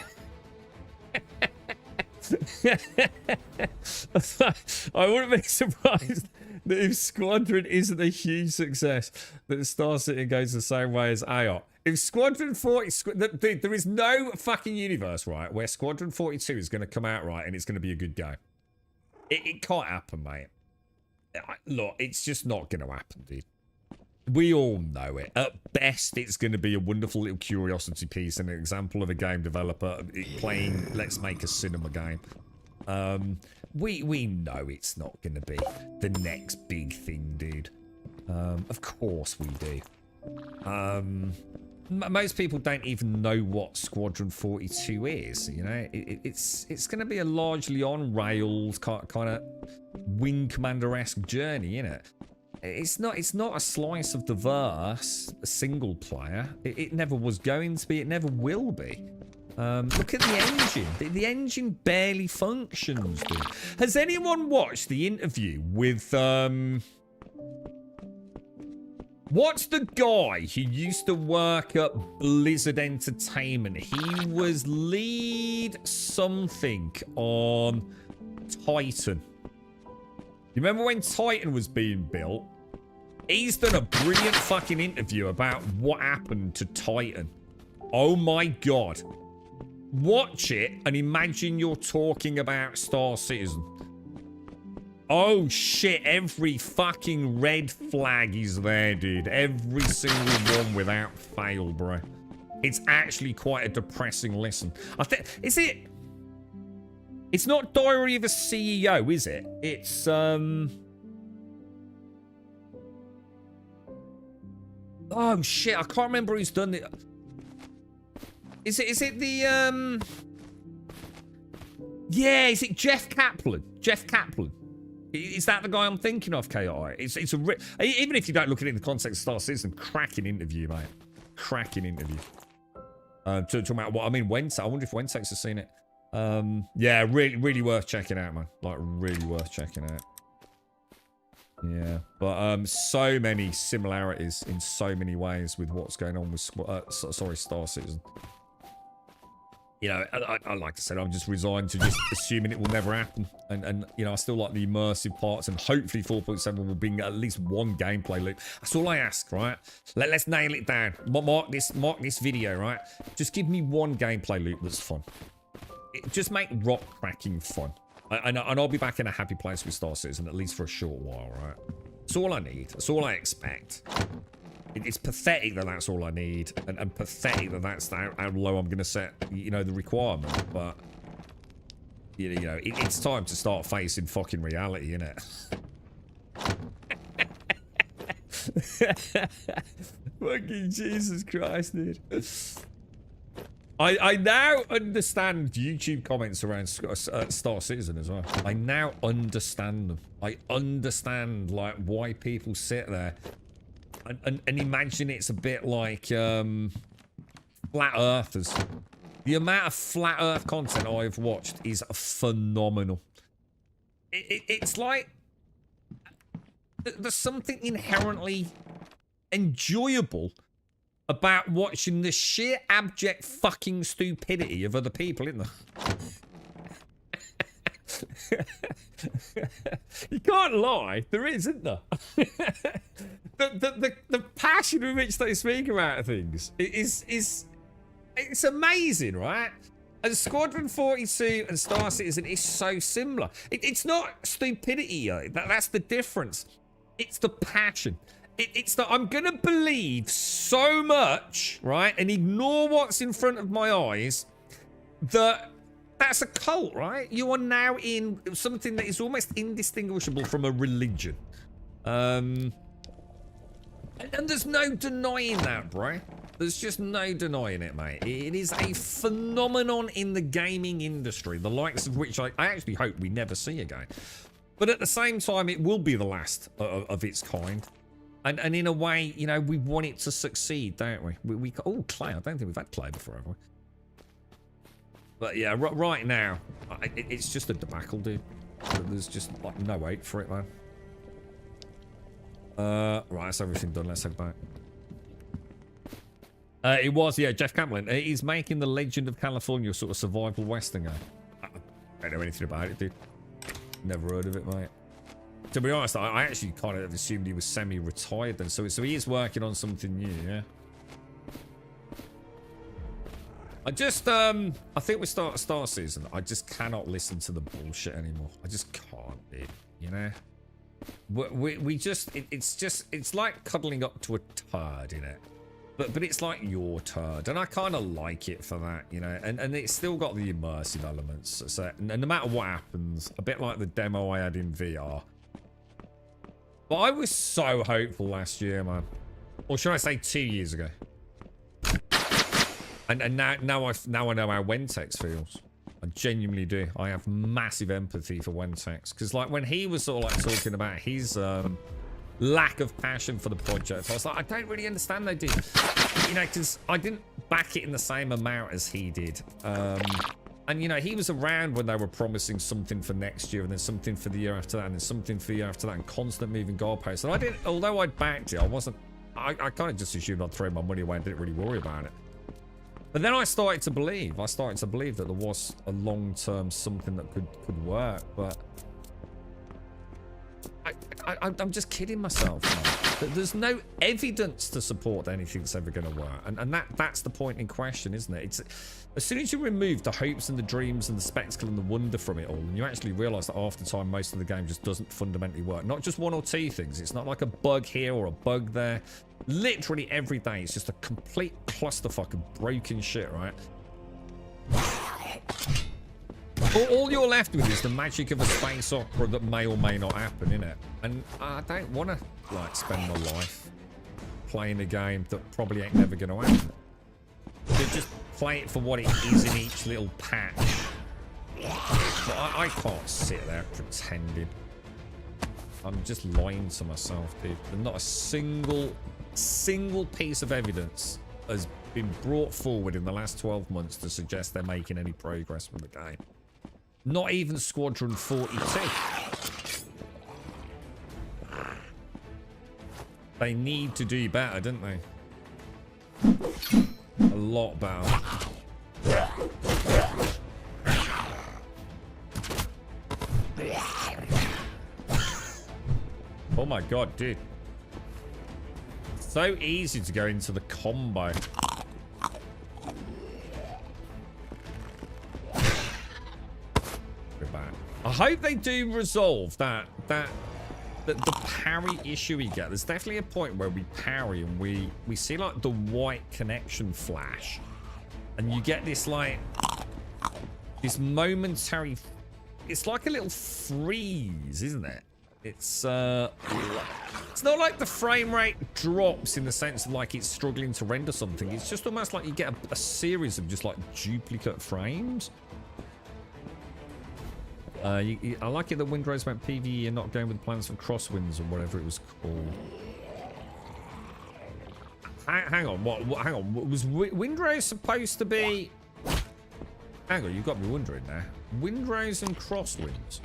I wouldn't be surprised that if Squadron isn't a huge success, that Star Citizen goes the same way as AOT. If Squadron 40... Dude, there is no fucking universe, right, where Squadron 42 is going to come out right and it's going to be a good game. It can't happen, mate. Look, it's just not going to happen, dude. We all know it. At best, it's going to be a wonderful little curiosity piece and an example of a game developer playing Let's Make a Cinema game. We know it's not going to be the next big thing, dude. Of course we do. Most people don't even know what Squadron 42 is. You know, it's going to be a largely on rails kind of Wing Commander-esque journey, isn't it? It's not a slice of the verse, a single player. It never was going to be. It never will be. Look at the engine. The engine barely functions, dude. Has anyone watched the interview with what's the guy who used to work at Blizzard Entertainment? He was lead something on Titan. You remember when Titan was being built? He's done a brilliant fucking interview about what happened to Titan. Oh my god. Watch it and imagine you're talking about Star Citizen. Oh shit, every fucking red flag is there, dude. Every single one without fail, bro. It's actually quite a depressing listen. I think, is it? It's not Diary of a CEO, is it? It's, oh shit, I can't remember who's done it. Is it the, yeah, is it Jeff Kaplan? Jeff Kaplan. Is that the guy I'm thinking of, KI? It's a even if you don't look at it in the context of Star Citizen, cracking interview, mate. Cracking interview. Talking about what I mean, Wentex. I wonder if Wentex has seen it. Yeah, really worth checking out, man. Like, really worth checking out. Yeah, but so many similarities in so many ways with what's going on with Star Citizen. You know, I like I said, I'm just resigned to just assuming it will never happen. And you know, I still like the immersive parts, and hopefully 4.7 will bring at least one gameplay loop. That's all I ask, right? Let's nail it down. Mark this video, right? Just give me one gameplay loop that's fun. Just make rock cracking fun. And I'll be back in a happy place with Star Citizen, at least for a short while, right? That's all I need. That's all I expect. It's pathetic that that's all I need, and pathetic that that's how low I'm going to set, you know, the requirement. But you know, it's time to start facing fucking reality, innit? Fucking Jesus Christ, dude. I now understand YouTube comments around Star Citizen as well. I now understand them. I understand, like, why people sit there and imagine it's a bit like flat earthers. The amount of flat earth content I've watched is phenomenal. It's like there's something inherently enjoyable about watching the sheer abject fucking stupidity of other people, isn't there? You can't lie. There is, isn't there? the passion with which they speak about things is it's amazing, right? And Squadron 42 and Star Citizen is so similar. It's not stupidity, that's the difference. It's the passion. It's that I'm going to believe so much, right, and ignore what's in front of my eyes, that that's a cult, right? You are now in something that is almost indistinguishable from a religion. And there's no denying that, bro. There's just no denying it, mate. It is a phenomenon in the gaming industry, the likes of which I actually hope we never see again. But at the same time, it will be the last of its kind. And in a way, you know, we want it to succeed, don't we? Oh, clay. I don't think we've had clay before, have we? But yeah, right now, it's just a debacle, dude. There's just like no hope for it, man. Right, that's everything done. Let's head back. It was, yeah, Jeff Camlin. He's making the Legend of California sort of survival western game. I don't know anything about it, dude. Never heard of it, mate. To be honest, I actually kind of assumed he was semi-retired then. So he is working on something new, yeah? I just, I think we start Star Season. I just cannot listen to the bullshit anymore. I just can't, dude, you know? We just, it's like cuddling up to a turd, innit? But it's like your turd, and I kind of like it for that, you know. And it's still got the immersive elements. So no matter what happens, a bit like the demo I had in VR. But I was so hopeful last year, man. Or should I say 2 years ago? And now I know how Wentex feels. I genuinely do. I have massive empathy for Wentex, because like when he was sort of like talking about his lack of passion for the project, I was like, I don't really understand they did, you know, because I didn't back it in the same amount as he did. And you know, he was around when they were promising something for next year, and then something for the year after that, and then something for the year after that, and constant moving goalposts. And I didn't, although I'd backed it, I kind of just assumed I'd throw my money away and didn't really worry about it. But then I started to believe that there was a long-term something that could work, but I'm just kidding myself, man. There's no evidence to support anything's ever going to work, and that's the point in question, isn't it? It's as soon as you remove the hopes and the dreams and the spectacle and the wonder from it all, and you actually realise that half the time most of the game just doesn't fundamentally work. Not just one or two things. It's not like a bug here or a bug there. Literally every day, it's just a complete clusterfuck of broken shit, right? All you're left with is the magic of a space opera that may or may not happen, innit? And I don't want to, like, spend my life playing a game that probably ain't never going to happen. So just play it for what it is in each little patch. But I can't sit there pretending. I'm just lying to myself, dude. And not a single piece of evidence has been brought forward in the last 12 months to suggest they're making any progress with the game. Not even Squadron 42. They need to do better, don't they? A lot better. Oh my god, dude. So easy to go into the combo. I hope they do resolve the parry issue we get. There's definitely a point where we parry and we see like the white connection flash, and you get this like this momentary, it's like a little freeze, isn't it? It's not like the frame rate drops in the sense of like it's struggling to render something. It's just almost like you get a series of just like duplicate frames. I like it that Windrose went PvE and not going with plans for Crosswinds or whatever it was called. Hang on, hang on. Was Windrose supposed to be... Hang on, you've got me wondering now. Windrose and Crosswinds.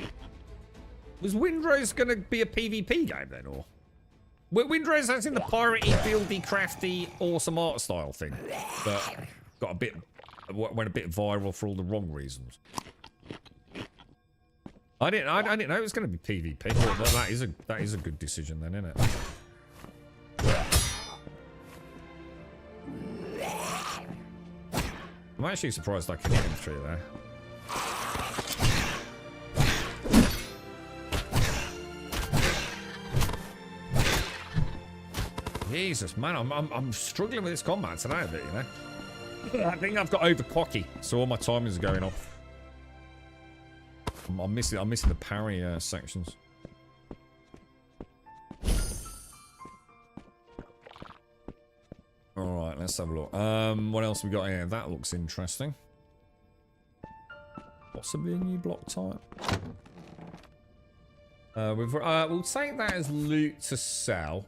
Was Windrose going to be a PvP game then, or? Windrose as in the piratey, buildy, crafty, awesome art style thing that got a bit... went a bit viral for all the wrong reasons. I didn't know it was going to be PvP. That is a good decision then, isn't it? I'm actually surprised I can hit him through there. Jesus, man, I'm struggling with this combat today a bit, you know. I think I've got over cocky, so all my timings are going off. I'm missing the parry sections. All right, let's have a look. What else we got here? That looks interesting. Possibly a new block type. We'll take that as loot to sell.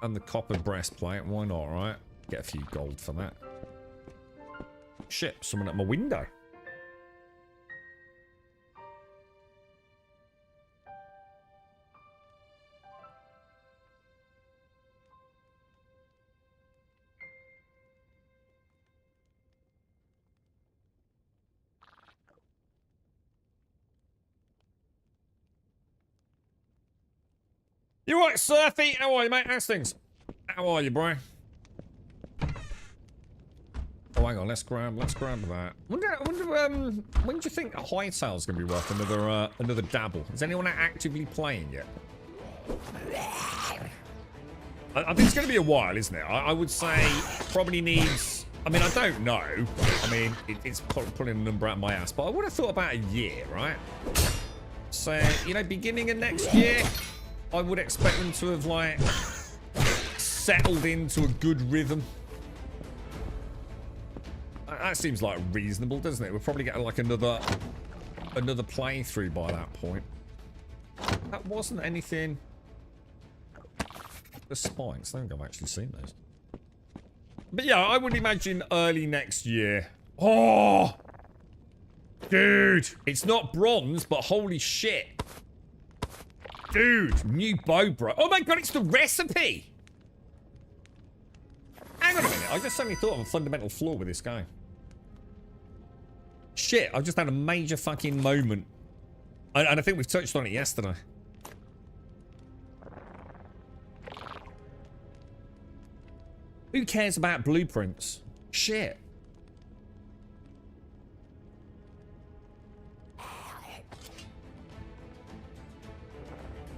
And the copper breastplate, why not, right? Get a few gold for that. Shit, someone at my window. You right, Surfy? How are you, mate? How's things? How are you, bro? Oh, hang on. Let's grab that. Wonder, when do you think Hightail's gonna be worth another dabble? Is anyone actively playing yet? I think it's gonna be a while, isn't it? I would say probably needs. I mean, I don't know. I mean, it's pulling a number out of my ass, but I would have thought about a year, right? So, you know, beginning of next year. I would expect them to have, like, settled into a good rhythm. That seems, like, reasonable, doesn't it? We'll probably get, like, another playthrough by that point. That wasn't anything... The spikes, I think I've actually seen those. But, yeah, I would imagine early next year. Oh! Dude! It's not bronze, but holy shit. Dude, new bow, bro. Oh my god, it's the recipe! Hang on a minute, I just suddenly thought of a fundamental flaw with this guy. Shit, I've just had a major fucking moment. And I think we've touched on it yesterday. Who cares about blueprints? Shit.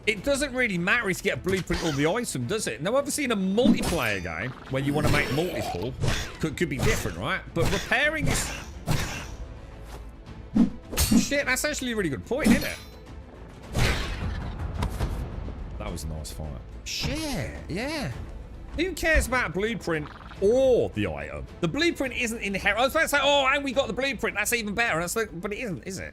It doesn't really matter if you get a blueprint or the item, does it? Now, obviously, in a multiplayer game where you want to make multiple, could be different, right? But repairing is... Shit, that's actually a really good point, isn't it? That was a nice fight. Shit, yeah. Who cares about blueprint or the item? The blueprint isn't inherent. I was about to say, oh, and we got the blueprint. That's even better. That's like, but it isn't, is it?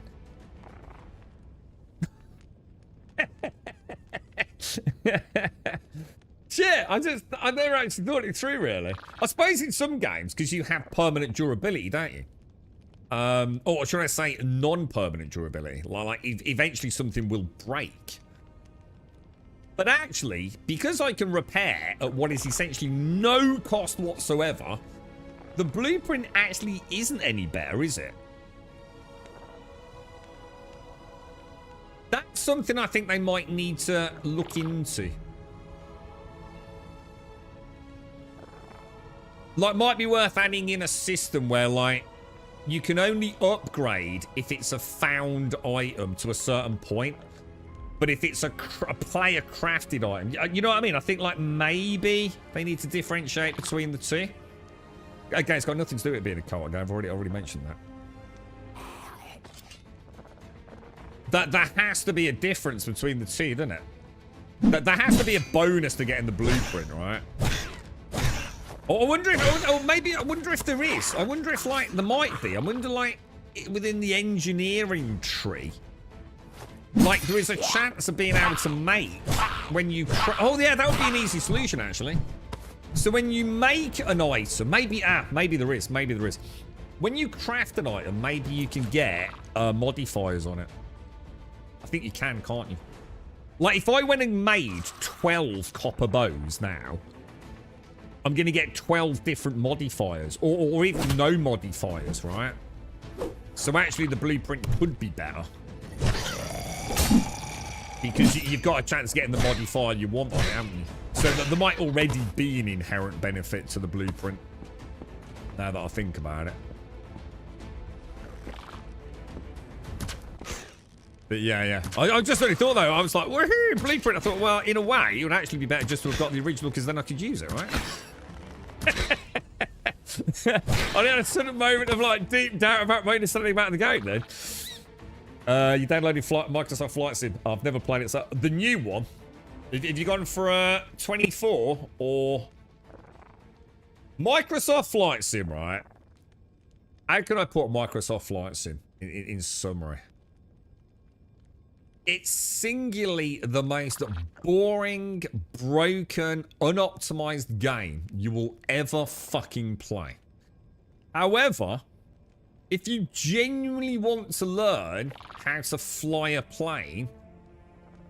Shit, I never actually thought it through, really. I suppose in some games, because you have permanent durability, don't you? Or should I say non-permanent durability? Like, eventually something will break. But actually, because I can repair at what is essentially no cost whatsoever, the blueprint actually isn't any better, is it? That's something I think they might need to look into. Like, might be worth adding in a system where, like, you can only upgrade if it's a found item to a certain point. But if it's a player crafted item, you know what I mean? I think, like, maybe they need to differentiate between the two. Again, it's got nothing to do with it being a co-op game. I've already mentioned that. There has to be a difference between the two, doesn't it? There has to be a bonus to getting the blueprint, right? Or I wonder if, or maybe I wonder if there is. I wonder if, like, there might be. I wonder, like, within the engineering tree, like, there is a chance of being able to make when you... Oh, yeah, that would be an easy solution, actually. So when you make an item, maybe there is. When you craft an item, maybe you can get modifiers on it. I think you can, can't you? Like, if I went and made 12 copper bows now, I'm going to get 12 different modifiers. Or even no modifiers, right? So actually, the blueprint could be better. Because you've got a chance of getting the modifier you want on it, haven't you? So there might already be an inherent benefit to the blueprint. Now that I think about it. But yeah. I just really thought, though, I was like, woohoo, blueprint. I thought, well, in a way, it would actually be better just to have got the original because then I could use it, right? I had a sudden moment of, like, deep doubt about making something about the game, then. You downloaded Microsoft Flight Sim. I've never played it. So the new one, have you gone for 24 or... Microsoft Flight Sim, right? How can I put Microsoft Flight Sim in summary? It's singularly the most boring, broken, unoptimized game you will ever fucking play. However, if you genuinely want to learn how to fly a plane,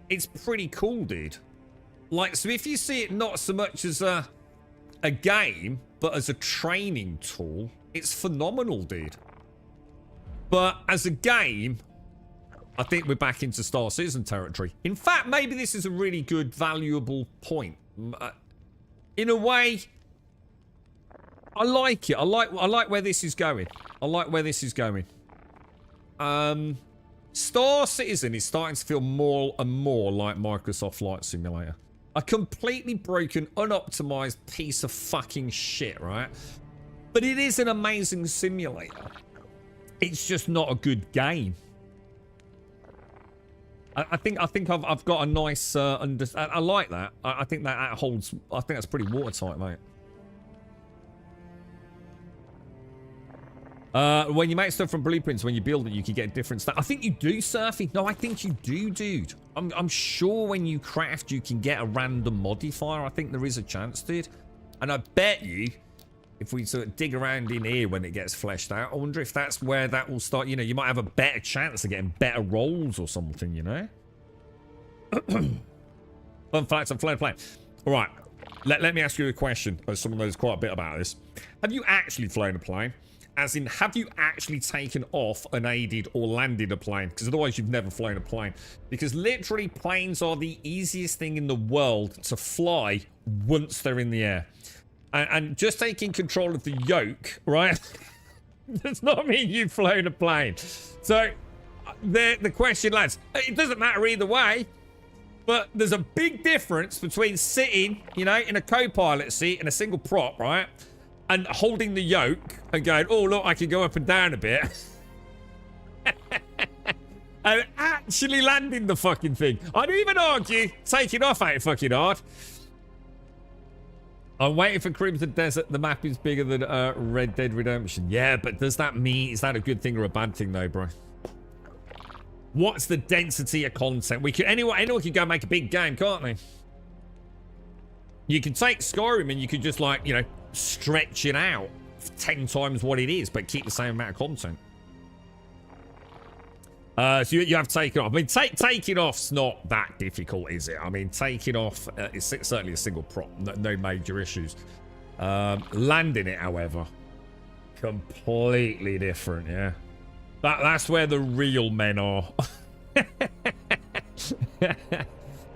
it's pretty cool, dude. Like, so if you see it not so much as a game, but as a training tool, it's phenomenal, dude. But as a game, I think we're back into Star Citizen territory. In fact, maybe this is a really good, valuable point. In a way, I like it. I like where this is going. I like where this is going. Star Citizen is starting to feel more and more like Microsoft Flight Simulator. A completely broken, unoptimized piece of fucking shit, right? But it is an amazing simulator. It's just not a good game. I think I've got a nice I like that. I think that holds. I think that's pretty watertight, mate. When you make stuff from blueprints, when you build it, you can get different stuff. I think you do, Surfy. No, I think you do, dude. I'm sure when you craft, you can get a random modifier. I think there is a chance, dude. And I bet you, if we sort of dig around in here when it gets fleshed out, I wonder if that's where that will start. You know, you might have a better chance of getting better rolls or something, you know? Fun facts and flown plane. All right, let me ask you a question, as someone knows quite a bit about this. Have you actually flown a plane? As in, have you actually taken off, unaided, or landed a plane? Because otherwise you've never flown a plane. Because literally, planes are the easiest thing in the world to fly once they're in the air. And just taking control of the yoke, right, does not mean you've flown a plane. So, the question, lads, it doesn't matter either way, but there's a big difference between sitting, you know, in a co-pilot seat in a single prop, right, and holding the yoke and going, oh, look, I can go up and down a bit. And actually landing the fucking thing. I'd even argue taking off ain't fucking hard. I'm waiting for Crimson Desert. The map is bigger than Red Dead Redemption. Yeah, but does that mean, is that a good thing or a bad thing though, bro? What's the density of content? We can anyone can go make a big game, can't they? You can take Skyrim and you could just, like, you know, stretch it out 10 times what it is, but keep the same amount of content. So you have to take it off. I mean, taking off's not that difficult, is it? I mean, taking off is certainly a single prop. No major issues. Landing it, however, completely different, yeah. That's where the real men are.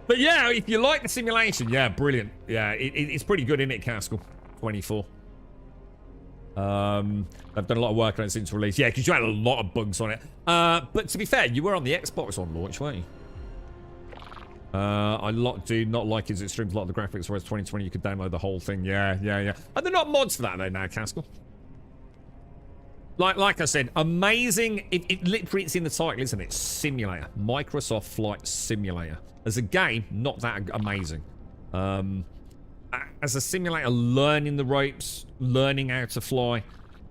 But yeah, if you like the simulation, yeah, brilliant. Yeah, it's pretty good, isn't it, Caskell? 24. I've done a lot of work on it since release. Yeah, because you had a lot of bugs on it. But to be fair, you were on the Xbox on launch, weren't you? I do not like his extremes, a lot of the graphics, whereas 2020 you could download the whole thing. Yeah. And they're not mods for that though now, Caskell. Like I said, amazing. It literally, it's in the title, isn't it? Simulator. Microsoft Flight Simulator. As a game, not that amazing. As a simulator, learning the ropes, learning how to fly,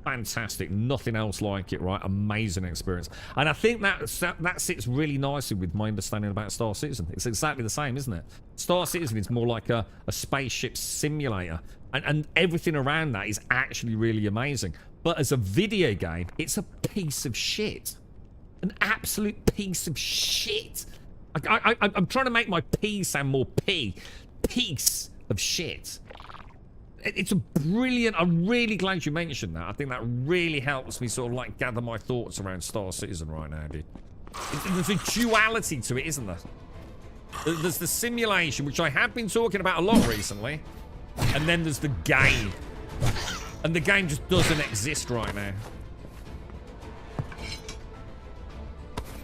fantastic. Nothing else like it, right? Amazing experience. And I think that sits really nicely with my understanding about Star Citizen. It's exactly the same, isn't it? Star Citizen is more like a spaceship simulator. And everything around that is actually really amazing. But as a video game, it's a piece of shit. An absolute piece of shit. I'm trying to make my P sound more P. Piece of shit. It's a brilliant. I'm really glad you mentioned that. I think that really helps me sort of like gather my thoughts around Star Citizen right now, dude. There's a duality to it, isn't there? There's the simulation, which I have been talking about a lot recently, and then there's the game, and the game just doesn't exist right now.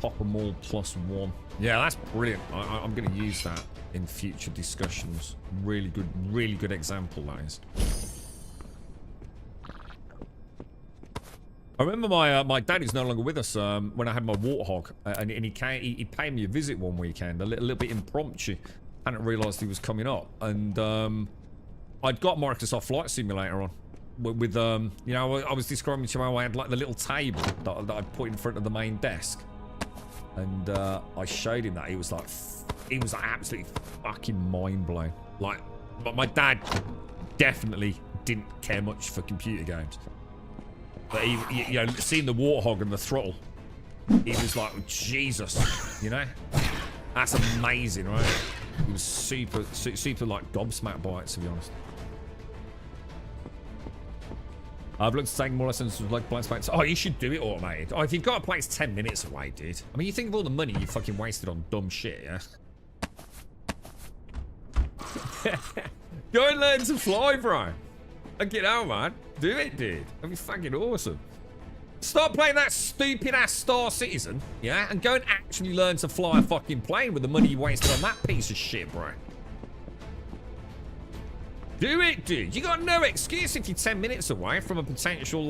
pop them all +1. Yeah, that's brilliant. I'm going to use that in future discussions. Really good example, that is. I remember my dad is no longer with us when I had my warthog, and he paid me a visit one weekend, a little bit impromptu. I hadn't realised he was coming up, and I'd got Microsoft Flight Simulator on with you know, I was describing to him how I had like the little table that I'd put in front of the main desk, and I showed him that. He was absolutely fucking mind blown. Like, but my dad definitely didn't care much for computer games. But he, you know, seeing the warthog and the throttle, he was like, Jesus, you know? That's amazing, right? He was super like gobsmacked by it, to be honest. I've looked at taking more lessons with like blind spots. Oh, you should do it automated. Oh, if you've got a place 10 minutes away, dude. I mean, you think of all the money you fucking wasted on dumb shit, yeah? Go and learn to fly, bro. And get out, man. Do it, dude. That'd be fucking awesome. Stop playing that stupid-ass Star Citizen, yeah? And go and actually learn to fly a fucking plane with the money you wasted on that piece of shit, bro. Do it, dude. You got no excuse if you're 10 minutes away from a potential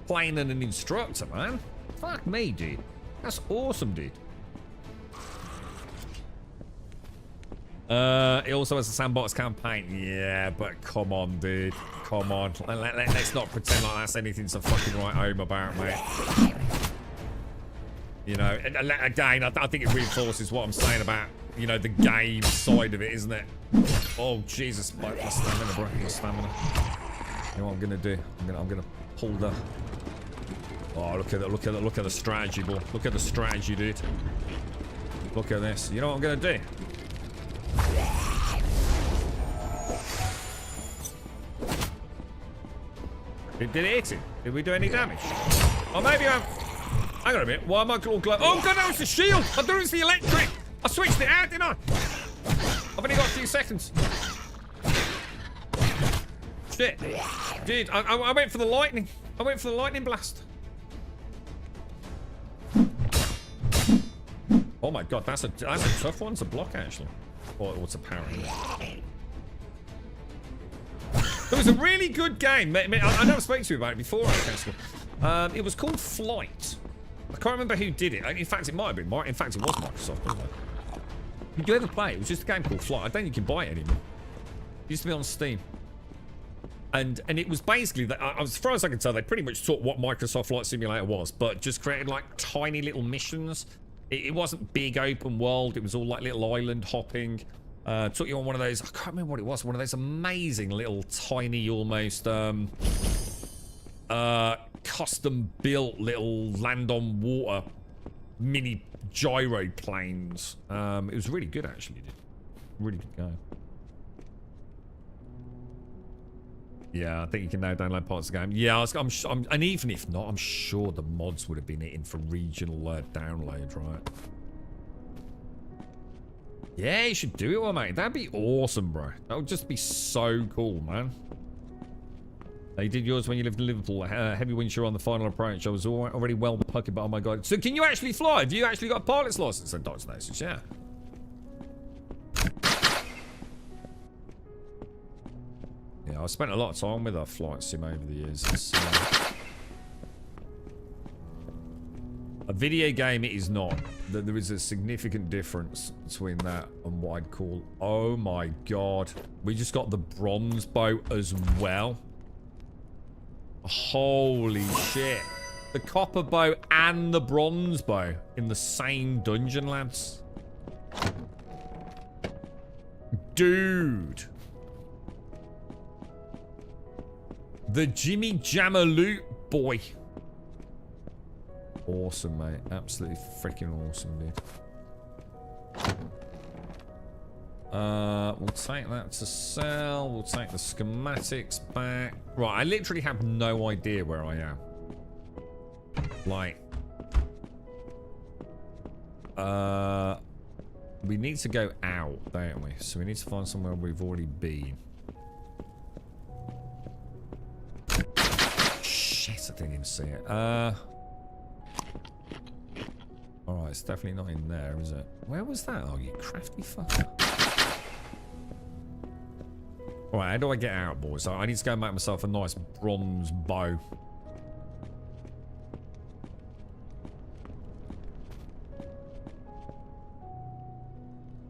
plane and an instructor, man. Fuck me, dude. That's awesome, dude. It also has a sandbox campaign. Yeah, but come on, dude. Come on. Let's not pretend like that's anything to fucking write home about, mate. You know, again, I think it reinforces what I'm saying about, you know, the game side of it, isn't it? Oh, Jesus. My stamina, bro. My stamina. You know what I'm going to do? I'm going to pull the... Oh, look at the strategy, boy. Look at the strategy, dude. Look at this. You know what I'm going to do? Did it hit him? Did we do any damage? Oh, maybe I'm... Hang on a minute. Why am I all glow? Oh, God, no, it's the shield. I thought it was the electric. I switched it out, didn't I? I've only got a few seconds. Shit. Dude, I went for the lightning. I went for the lightning blast. Oh, my God. That's a tough one to block, actually. Or what's apparently. It was a really good game. I know I spoke to you about it before, it was called Flight. I can't remember who did it. In fact, it might have been. In fact, it was Microsoft, wasn't it? Did you ever play it? It was just a game called Flight. I don't think you can buy it anymore. It used to be on Steam. And it was basically, as far as I can tell, they pretty much taught what Microsoft Flight Simulator was, but just created like tiny little missions. It wasn't big open world. It was all like little island hopping. Took you on one of those, I can't remember what it was, one of those amazing little tiny almost custom built little land on water mini gyro planes. It was really good, actually. Really good game. Yeah, I think you can now download parts of the game. Yeah, and even if not, I'm sure the mods would have been in for regional download, right? Yeah, you should do it, well, mate. That'd be awesome, bro. That would just be so cool, man. You did yours when you lived in Liverpool. Heavy winds on the final approach. I was already well puckered, but oh my God. So can you actually fly? Have you actually got a pilot's license? And Dodge license, yeah. Yeah, I spent a lot of time with a flight sim over the years. A video game, it is not. There is a significant difference between that and what I'd call... Oh my God. We just got the bronze boat as well. Holy shit. The copper bow and the bronze bow in the same dungeon, lads. Dude. The Jimmy Jammer loot, boy. Awesome, mate. Absolutely freaking awesome, dude. We'll take that to sell. We'll take the schematics back. Right, I literally have no idea where I am. Like... we need to go out, don't we? So we need to find somewhere we've already been. Shit, I didn't even see it. Alright, it's definitely not in there, is it? Where was that? Oh, you crafty fucker. Alright, how do I get out, boys? I need to go and make myself a nice bronze bow.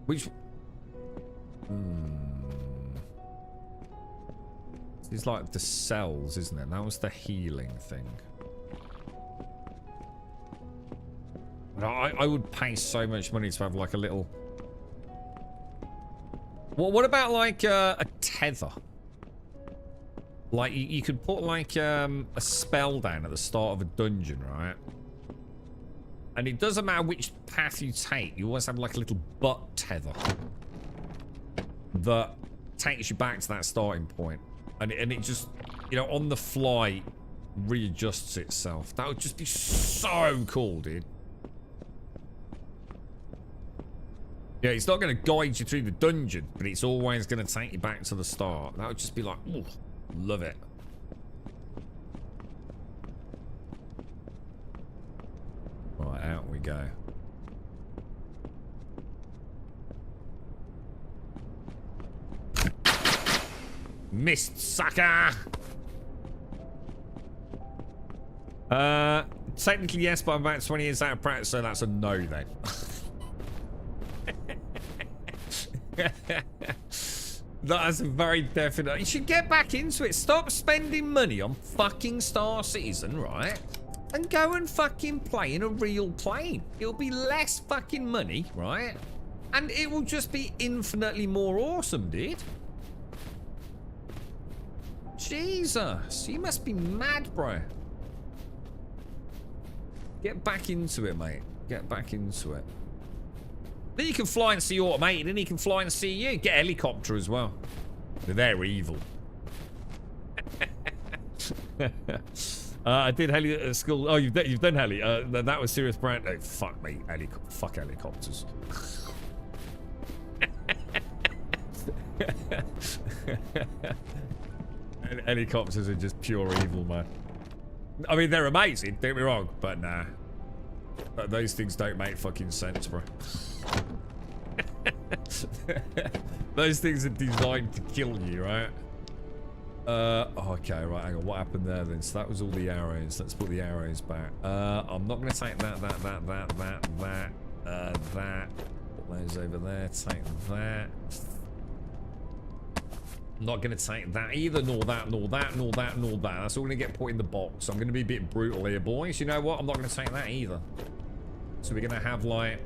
Which... It's like the cells, isn't it? That was the healing thing. But I would pay so much money to have like a little... Well, what about like a tether? Like you could put like a spell down at the start of a dungeon, right? And it doesn't matter which path you take, you always have like a little butt tether that takes you back to that starting point. And it just, you know, on the fly readjusts itself. That would just be so cool, dude. Yeah, it's not going to guide you through the dungeon, but it's always going to take you back to the start. That would just be like, ooh, love it. Right, out we go. Missed, sucker! Technically yes, but I'm about 20 years out of practice, so that's a no then. That is a very definite. You should get back into it. Stop spending money on fucking Star Citizen, right? And go and fucking play in a real plane. It'll be less fucking money, right? And it will just be infinitely more awesome, dude. Jesus, you must be mad, bro. Get back into it, mate. Get back into it. Then you can fly and see automated, and he can fly and see you. Get a helicopter as well. They're evil. I did heli at school. Oh, you've done heli. That was serious brand. Oh, fuck me. Fuck helicopters. Helicopters are just pure evil, man. I mean, they're amazing, don't get me wrong, but nah. Those things don't make fucking sense, bro. Those things are designed to kill you, right? Okay, right, hang on. What happened there then? So that was all the arrows. Let's put the arrows back. I'm not going to take that. Put those over there. Take that. I'm not going to take that either, nor that. That's all going to get put in the box. I'm going to be a bit brutal here, boys. You know what? I'm not going to take that either. So we're going to have, like,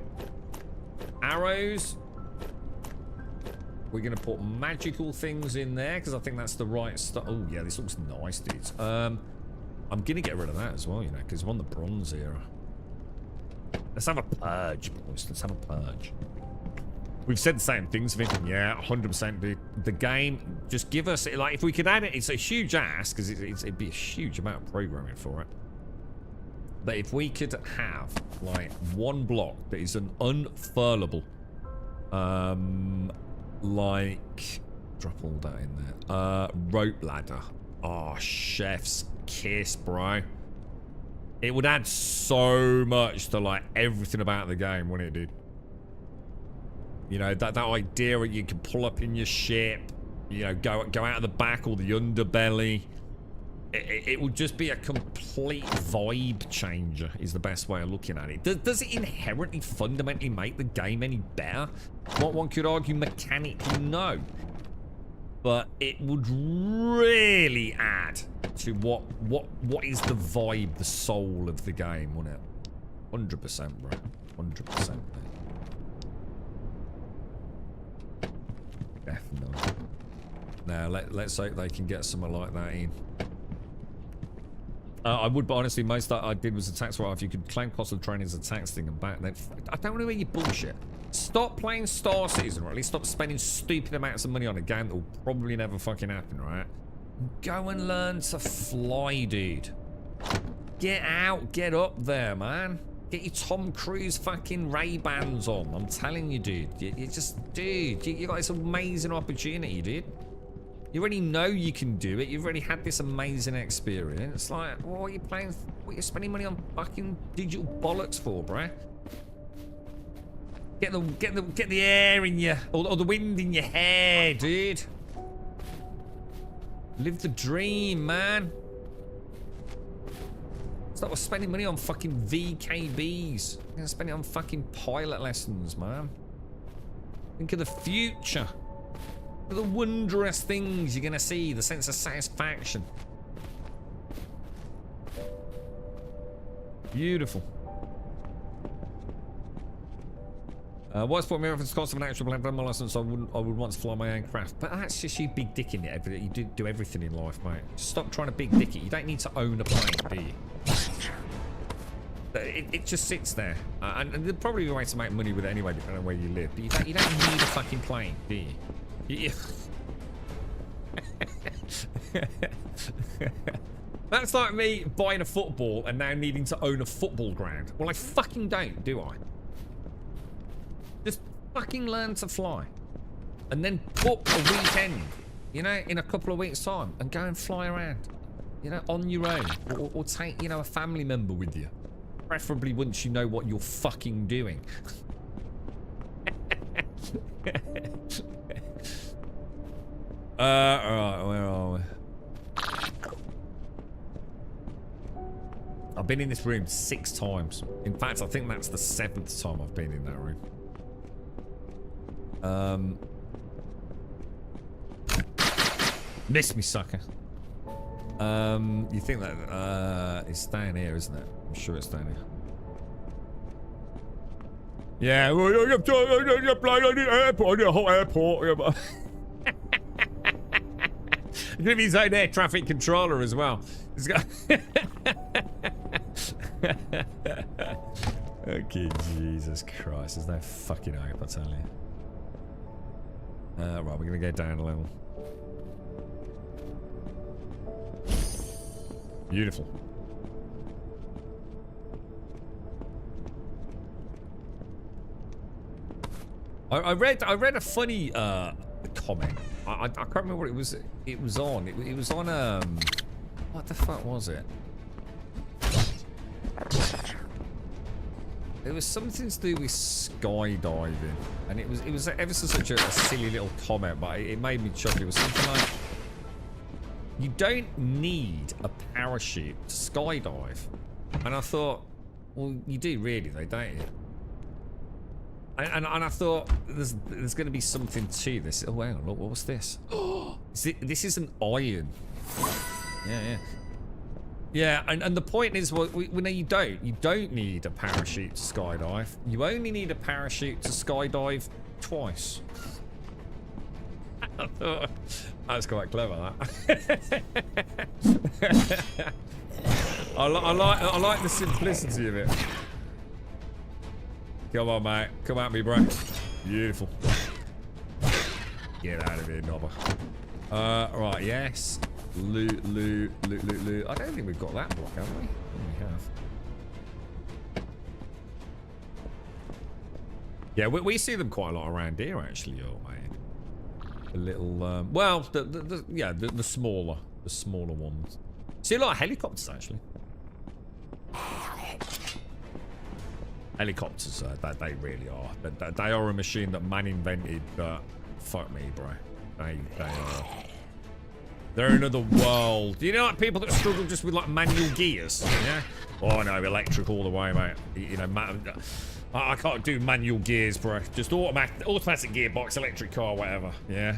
arrows. We're going to put magical things in there, because I think that's the right stuff. Oh, yeah, this looks nice, dudes. I'm going to get rid of that as well, you know, because we're on the bronze era. Let's have a purge, boys. Let's have a purge. We've said the same things, thinking, yeah, 100%, dude. The game, just give us, like, if we could add it, it's a huge ask, because it'd be a huge amount of programming for it. But if we could have, like, one block that is an unfurlable, like, drop all that in there, rope ladder. Oh, chef's kiss, bro. It would add so much to, like, everything about the game, wouldn't it, dude? You know, that idea that you can pull up in your ship, you know, go out of the back or the underbelly. It would just be a complete vibe changer, is the best way of looking at it. Does it inherently, fundamentally make the game any better? What one could argue mechanically, no. But it would really add to what is the vibe, the soul of the game, wouldn't it? 100%, bro. 100%, mate. Definitely. Now, let's hope they can get something like that in. I would, but honestly, most that I did was a tax write-off. You could claim cost of training as a tax thing and back. Then I don't want to hear your bullshit. Stop playing Star Citizen, or at least stop spending stupid amounts of money on a game that will probably never fucking happen, right? Go and learn to fly, dude. Get out, get up there, man. Get your Tom Cruise fucking Ray-Bans on. I'm telling you, dude. You just, dude, you got this amazing opportunity, dude. You already know you can do it. You've already had this amazing experience. Like, what are you playing? What are you spending money on fucking digital bollocks for, bruh? Get the air in you, or the wind in your hair, dude. Live the dream, man. Stop spending money on fucking VKBs. You're gonna spend it on fucking pilot lessons, man. Think of the future. Think of the wondrous things you're gonna see, the sense of satisfaction. Beautiful. What's put me off the cost of an actual plan for my license? I would want to fly my own craft. But that's just you big dicking it. You do everything in life, mate. Stop trying to big dick it. You don't need to own a plane, do you? It just sits there. And there's probably a way to make money with it anyway, depending on where you live. But you don't need a fucking plane, do you? That's like me buying a football and now needing to own a football ground. Well, I fucking don't, do I? Just fucking learn to fly. And then book a weekend, you know, in a couple of weeks' time and go and fly around, you know, on your own. Or take, you know, a family member with you. Preferably once you know what you're fucking doing. Alright, where are we? I've been in this room 6 times. In fact, I think that's the 7th time I've been in that room. Miss me, sucker. You think that it's down here, isn't it? I'm sure it's down here. Yeah, well, you're playing on the airport, on the whole airport. He's gonna be his own air traffic controller as well. He's got. Okay, Jesus Christ, there's no fucking hope, I tell you. Right, we're gonna go down a level. Beautiful. I read a funny comment. I can't remember what it was. It was on. It was on what the fuck was it? It was something to do with skydiving, and it was ever so such a silly little comment, but it made me chuckle. It was something like, you don't need a parachute to skydive. And I thought, well, you do really though, don't you? And I thought, there's going to be something to this. Oh, hang on, look, what was this? This is an iron. Yeah. Yeah, and the point is, well, no, you don't need a parachute to skydive. You only need a parachute to skydive twice. I thought, that's quite clever, that. I like the simplicity of it. Come on, mate. Come at me, bro. Beautiful. Get out of here, knobber. Right, yes. Loot. I don't think we've got that block, have we? We have. Yeah, we see them quite a lot around here, actually, oh mate. The little, well, the smaller ones. See a lot of helicopters, actually. Helicopters, they really are. They are a machine that man invented, but fuck me, bro. They are. They're another world. You know, like people that struggle just with like manual gears, yeah? Oh no, electric all the way, mate. You know, I can't do manual gears, bro. Just automatic gearbox, electric car, whatever. Yeah.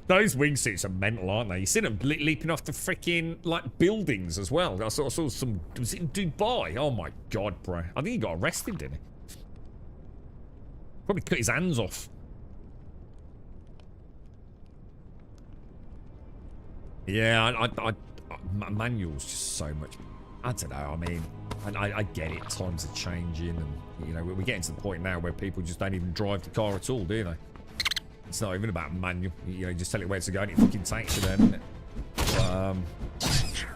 Those wingsuits are mental, aren't they? You see them leaping off the freaking like buildings as well. I saw some. Was it in Dubai? Oh my god, bro! I think he got arrested, didn't he? Probably cut his hands off. Yeah, manual's just so much. I don't know. I mean, I get it. Times are changing, and you know we're getting to the point now where people just don't even drive the car at all, do they? It's not even about manual. You know, you just tell it where to go and it fucking takes you there, doesn't it?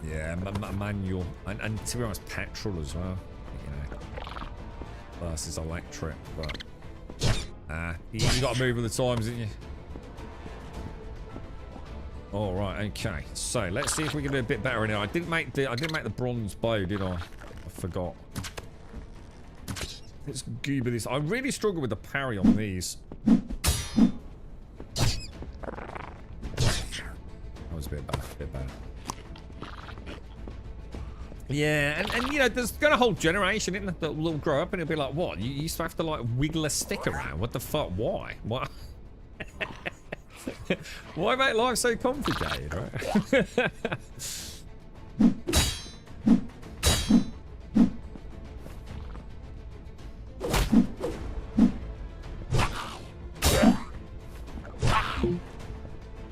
Yeah, manual. And to be honest, petrol as well. You know, versus electric. But you got to move with the times, didn't you? All right, okay. So let's see if we can do a bit better in here. I didn't make the bronze bow, did I? I forgot. Let's goober this. I really struggle with the parry on these. That was a bit bad. Yeah, and you know, there's got a whole generation in that will grow up and it'll be like, what? You used to have to like wiggle a stick around. What the fuck? Why? What? Why make life so complicated, right?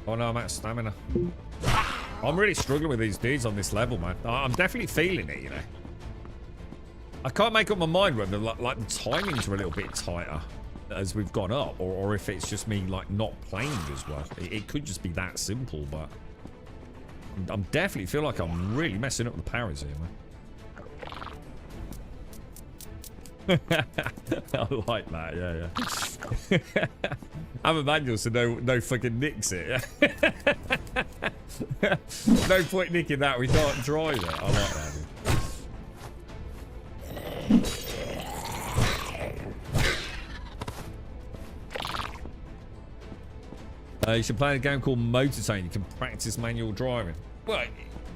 Oh no, I'm out of stamina. I'm really struggling with these dudes on this level, man. I'm definitely feeling it, you know. I can't make up my mind whether like the timings are a little bit tighter as we've gone up, or if it's just me like not playing as well. It could just be that simple, but I'm definitely feel like I'm really messing up the parries here, man. I like that, yeah. I'm a manual, so no fucking nicks it. No point nicking that, we can't drive it. I like that. You should play a game called Motor Tone. You can practice manual driving. Well,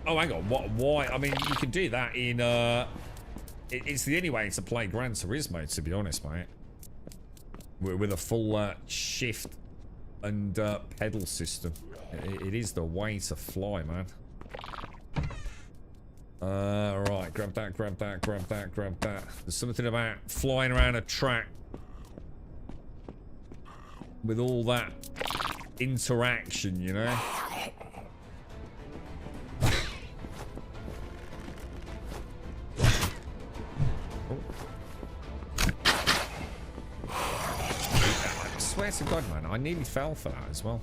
oh hang on, what? Why? I mean, you can do that in it's the only way to play Gran Turismo, to be honest, mate. With a full shift and pedal system. It is the way to fly, man. Right, grab that. There's something about flying around a track with all that interaction, you know? I swear to God, man, I nearly fell for that as well.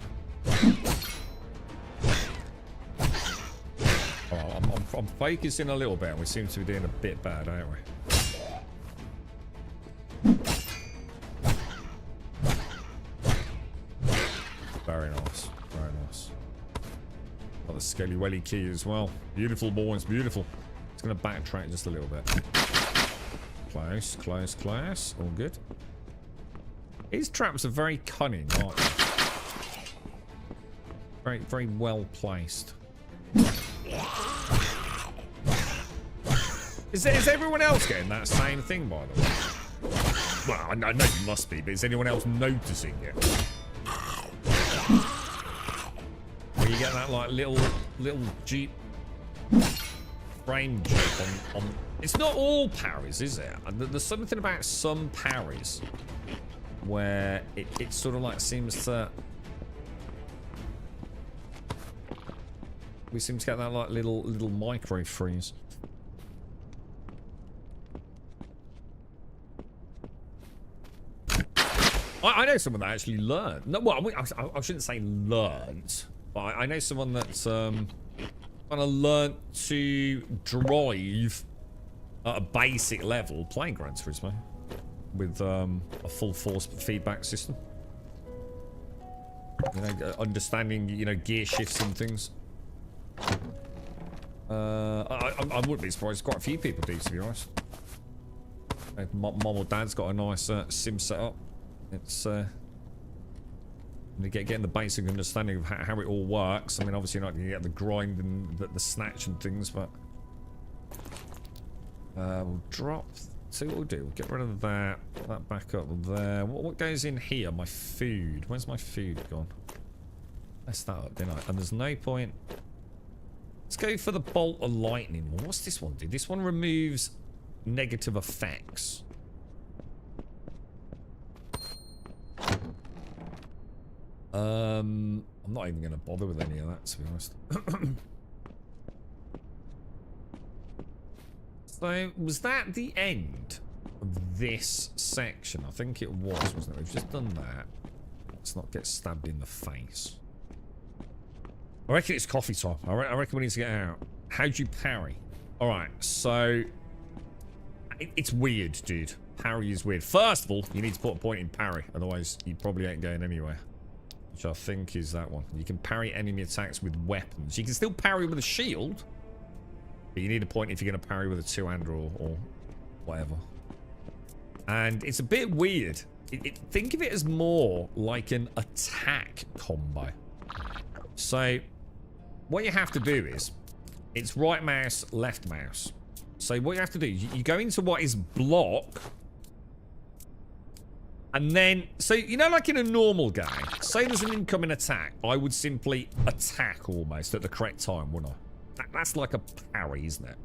Oh, I'm focusing a little bit, and we seem to be doing a bit bad, aren't we? Very nice, very nice. Got the Skelly Welly key as well. Beautiful, boys, beautiful. It's going to backtrack just a little bit. Close. All good. His traps are very cunning, aren't they? Very well placed. Is everyone else getting that same thing, by the way? Well, I know you must be, but is anyone else noticing it? Where you get that like little Jeep frame jump on. It's not all parries, is it? There's something about some parries where it sort of like seems to. We seem to get that like little micro freeze. I know someone that actually learned. No, well, I shouldn't say learned, but I know someone that's kind of learned to drive at a basic level playing Gran Turismo with a full force feedback system. You know, understanding, you know, gear shifts and things. I wouldn't be surprised. Quite a few people do, to be honest. Mom or dad's got a nice sim set up. It's getting the basic understanding of how it all works. I mean, obviously you're not going to get the grind and the snatch and things, but we'll drop. See what we'll do. We'll get rid of that. Put that back up there. What goes in here? My food. Where's my food gone? Messed that up, didn't I? And there's no point. Let's go for the bolt of lightning. What's this one do? This one removes negative effects. I'm not even going to bother with any of that, to be honest. So, was that the end of this section? I think it was, wasn't it? We've just done that. Let's not get stabbed in the face. I reckon it's coffee time. I reckon we need to get out. How'd you parry? Alright, so... It's weird, dude. Parry is weird. First of all, you need to put a point in parry. Otherwise, you probably ain't going anywhere. Which I think is that one. You can parry enemy attacks with weapons. You can still parry with a shield. But you need a point if you're going to parry with a two-hander or whatever. And it's a bit weird. Think of it as more like an attack combo. So what you have to do is, it's right mouse, left mouse. So what you have to do is you go into what is block. And then, so, you know, like in a normal game, say there's an incoming attack, I would simply attack almost at the correct time, wouldn't I? That's like a parry, isn't it?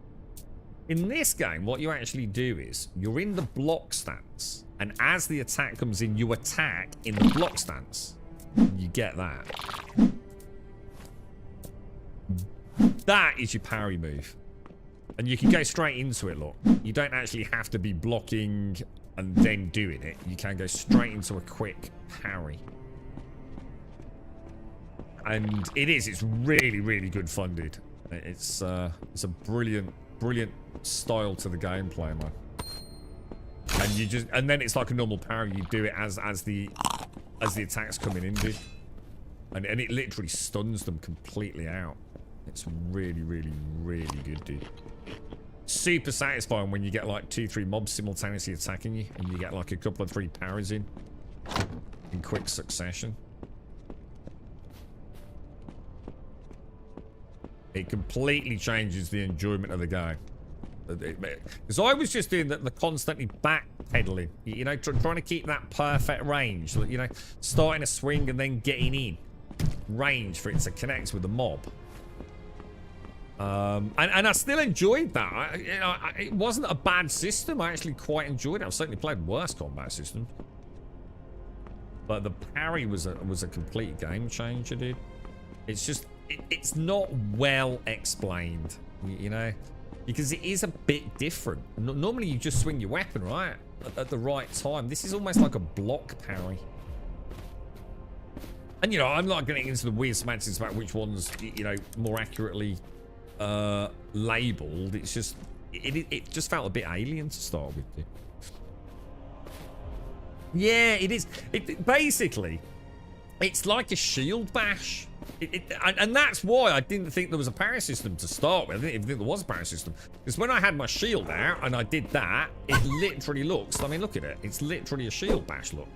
In this game, what you actually do is, you're in the block stance, and as the attack comes in, you attack in the block stance. You get that. That is your parry move. And you can go straight into it, look. You don't actually have to be blocking and then doing it. You can go straight into a quick parry. And it's really, really good fun, dude. It's a brilliant style to the gameplay, man. And then it's like a normal parry. You do it as the attack's coming in, dude. And it literally stuns them completely out. It's really, really, really good, dude. Super satisfying when you get like 2-3 mobs simultaneously attacking you and you get like a couple of 3 parries in quick succession. It completely changes the enjoyment of the game. Because I was just doing the constantly backpedaling, you know, trying to keep that perfect range, you know, starting a swing and then getting in range for it to connect with the mob. And I still enjoyed that. It wasn't a bad system. I actually quite enjoyed it. I've certainly played worse combat systems. But the parry was a complete game changer, dude. It's just, it's not well explained, you know? Because it is a bit different. Normally you just swing your weapon, right? At the right time. This is almost like a block parry. And, you know, I'm not getting into the weird semantics about which one's, you know, more accurately labeled. It's just it just felt a bit alien to start with. Yeah, it is. Basically, it's like a shield bash. And that's why I didn't think there was a parry system to start with. I didn't even think there was a parry system. Because when I had my shield out and I did that, it literally looks, I mean, look at it. It's literally a shield bash, look.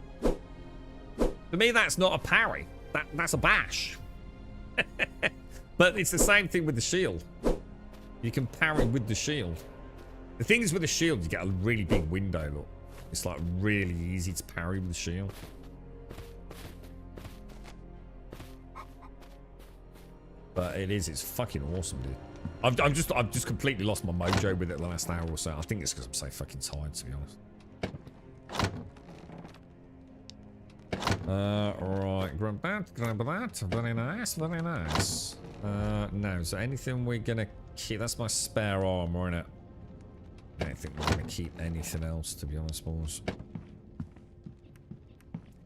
To me, that's not a parry. That's a bash. But it's the same thing with the shield. You can parry with the shield. The thing is with the shield, you get a really big window, look. It's like really easy to parry with the shield. But it's fucking awesome, dude. I've just completely lost my mojo with it the last hour or so. I think it's because I'm so fucking tired, to be honest. Right, grab that. Very nice, very nice. No, is there anything we're gonna keep? That's my spare armor, isn't it? I don't think we're gonna keep anything else, to be honest, boys.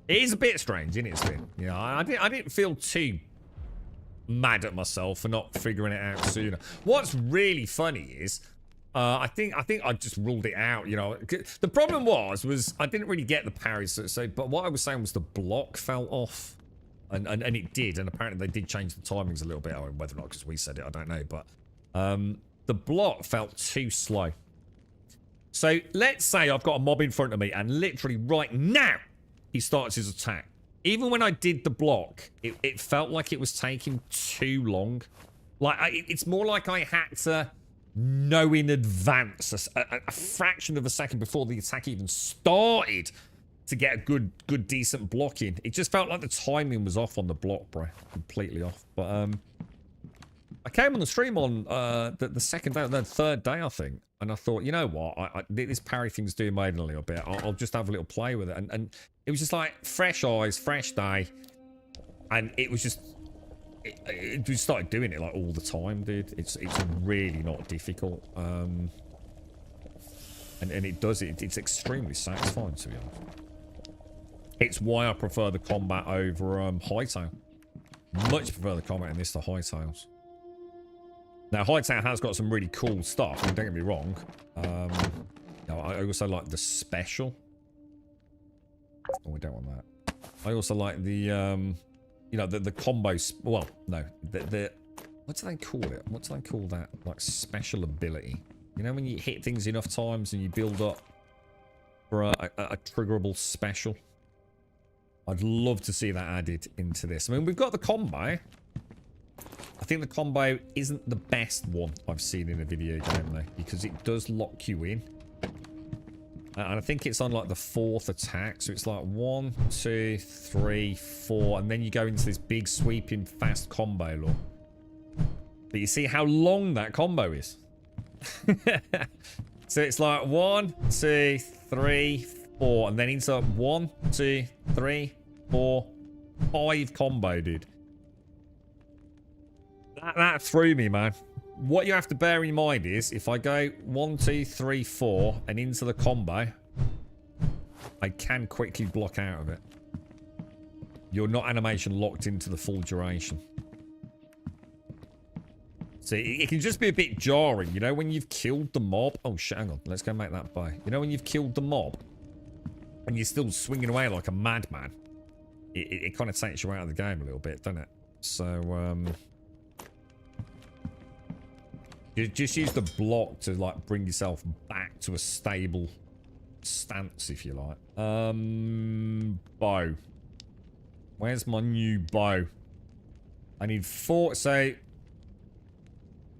It is a bit strange, isn't it, Spin? You know, I didn't feel too mad at myself for not figuring it out sooner. What's really funny is, I think I just ruled it out, you know. The problem was I didn't really get the parries, so but what I was saying was the block fell off. And it did, and apparently they did change the timings a little bit. Whether or not because we said it, I don't know. But the block felt too slow. So let's say I've got a mob in front of me, and literally right now he starts his attack. Even when I did the block, it felt like it was taking too long. Like it's more like I had to know in advance, a fraction of a second before the attack even started, to get a good decent block in. It just felt like the timing was off on the block, bro. Completely off. But I came on the stream on the second day, the third day, I think, and I thought, you know what, this parry thing's doing my head a little bit. I'll just have a little play with it, and it was just like fresh eyes, fresh day, and it was just it just started doing it like all the time, dude. It's really not difficult, and it does it. It's extremely satisfying, to be honest. It's why I prefer the combat over Hightail. Much prefer the combat in this to Hightails. Now, Hightail has got some really cool stuff. I mean, don't get me wrong. I also like the special. Oh, we don't want that. I also like the, you know, the combos. Well, no, the what do they call it? What do they call that? Like special ability. You know, when you hit things enough times and you build up for a triggerable special. I'd love to see that added into this. I mean, we've got the combo. I think the combo isn't the best one I've seen in a video game, though, because it does lock you in. And I think it's on, like, the 4th attack. So it's like 1, 2, 3, 4. And then you go into this big, sweeping, fast combo, look. But you see how long that combo is. So it's like 1, 2, 3, 4. And then it's up 1, 2, 3, 4, 5 combo, dude. That threw me, man. What you have to bear in mind is if I go 1, 2, 3, 4 and into the combo, I can quickly block out of it. You're not animation locked into the full duration. So it can just be a bit jarring, you know, when you've killed the mob. Oh shit, hang on, let's go make that bow. You know, when you've killed the mob and you're still swinging away like a madman, it kind of takes you out of the game a little bit, doesn't it? So you just use the block to, like, bring yourself back to a stable stance, if you like. Bow. Where's my new bow? I need 4, say,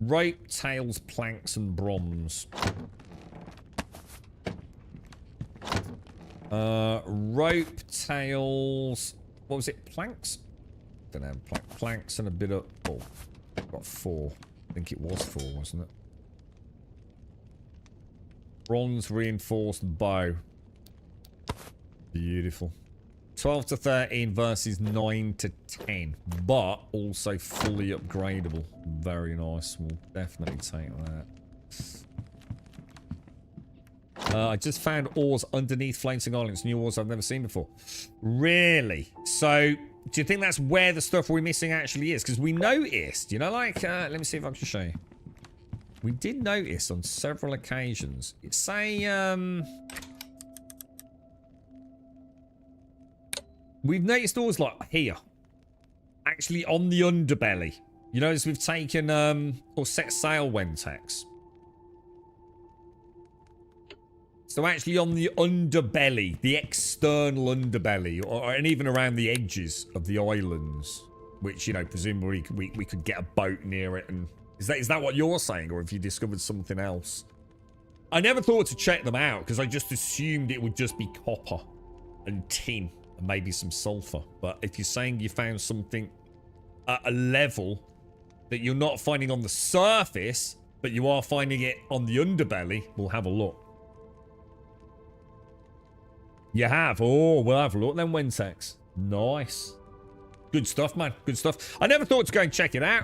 rope, tails, planks, and bronze. Rope, tails, what was it? Planks? Don't know. Planks and a bit of... Oh, I've got 4. I think it was 4, wasn't it? Bronze reinforced bow. Beautiful. 12 to 13 versus 9 to 10. But also fully upgradable. Very nice. We'll definitely take that. I just found ores underneath Floating Islands. New ores I've never seen before. Really? So... do you think that's where the stuff we're missing actually is? Because we noticed, you know, like, let me see if I can show you. We did notice on several occasions. It's we've noticed doors like here. Actually on the underbelly. You notice we've taken, or set sail Wentex. So actually on the underbelly, the external underbelly, and even around the edges of the islands, which, you know, presumably we could get a boat near it. And is that what you're saying, or have you discovered something else? I never thought to check them out because I just assumed it would just be copper and tin and maybe some sulfur. But if you're saying you found something at a level that you're not finding on the surface, but you are finding it on the underbelly, we'll have a look. You have? Oh, we'll have a look then, Wentex. Nice. Good stuff, man. Good stuff. I never thought to go and check it out.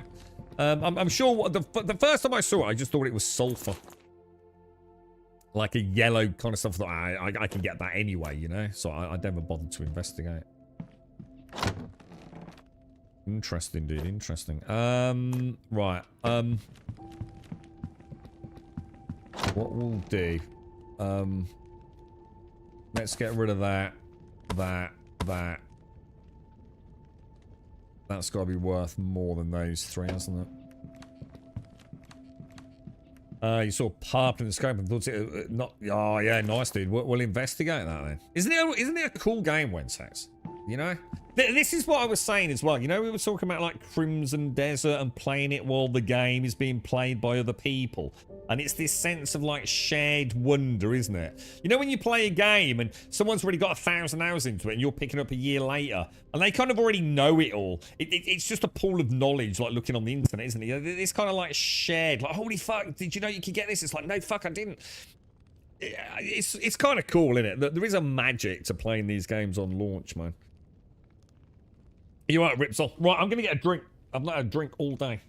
I'm sure the first time I saw it, I just thought it was sulfur. Like a yellow kind of stuff. I can get that anyway, you know? So I never bothered to investigate. Interesting, dude. Interesting. Right. What we'll do... let's get rid of that. That's got to be worth more than those 3, hasn't it? You saw purple in the scope and thought it not... Oh, yeah, nice, dude. We'll investigate that, then. Isn't it a cool game, Wentex? You know? This is what I was saying as well. You know, we were talking about, like, Crimson Desert and playing it while the game is being played by other people. And it's this sense of, like, shared wonder, isn't it? You know, when you play a game and someone's already got 1,000 hours into it and you're picking up a year later and they kind of already know it all. It's just a pool of knowledge, like, looking on the internet, isn't it? It's kind of, like, shared. Like, holy fuck, did you know you could get this? It's like, no, fuck, I didn't. It's kind of cool, isn't it? There is a magic to playing these games on launch, man. You right, Ripsol? Right, I'm going to get a drink. I've not had a drink all day.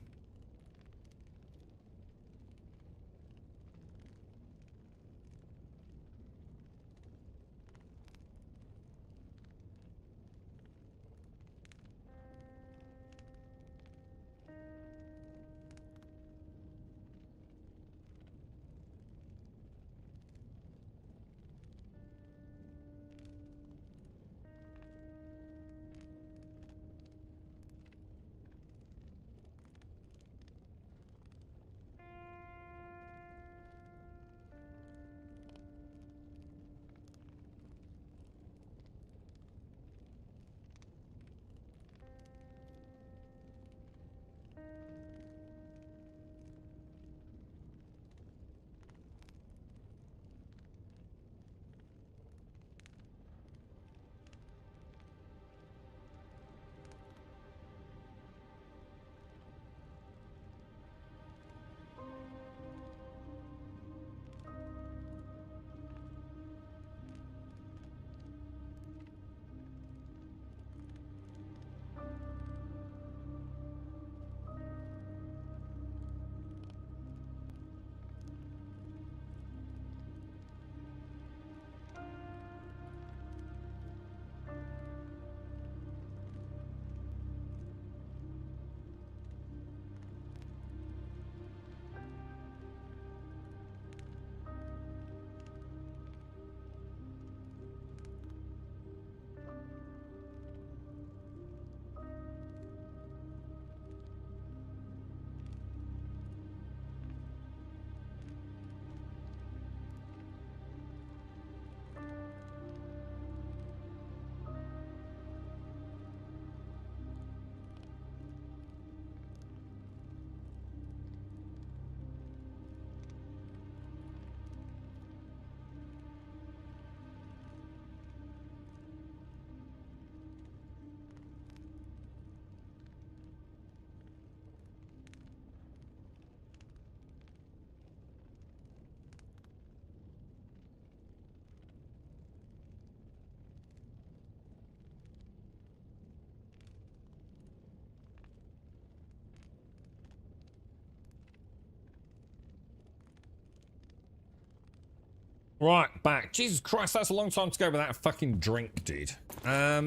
Right, back. Jesus Christ, that's a long time to go without a fucking drink, dude. I'd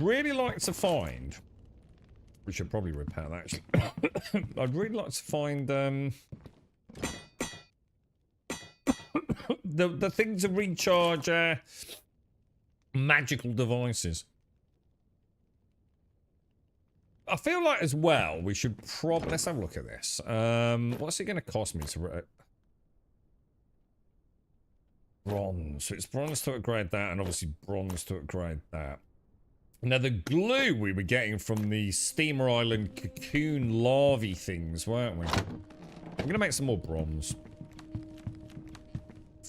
really like to find... We should probably repair that, actually. I'd really like to find, the thing to recharge, magical devices. I feel like as well, we should probably... Let's have a look at this. What's it going to cost me to... Bronze. So it's bronze to upgrade that, and obviously bronze to upgrade that. Now, the glue we were getting from the Steamer Island cocoon larvae things, weren't we? I'm going to make some more bronze.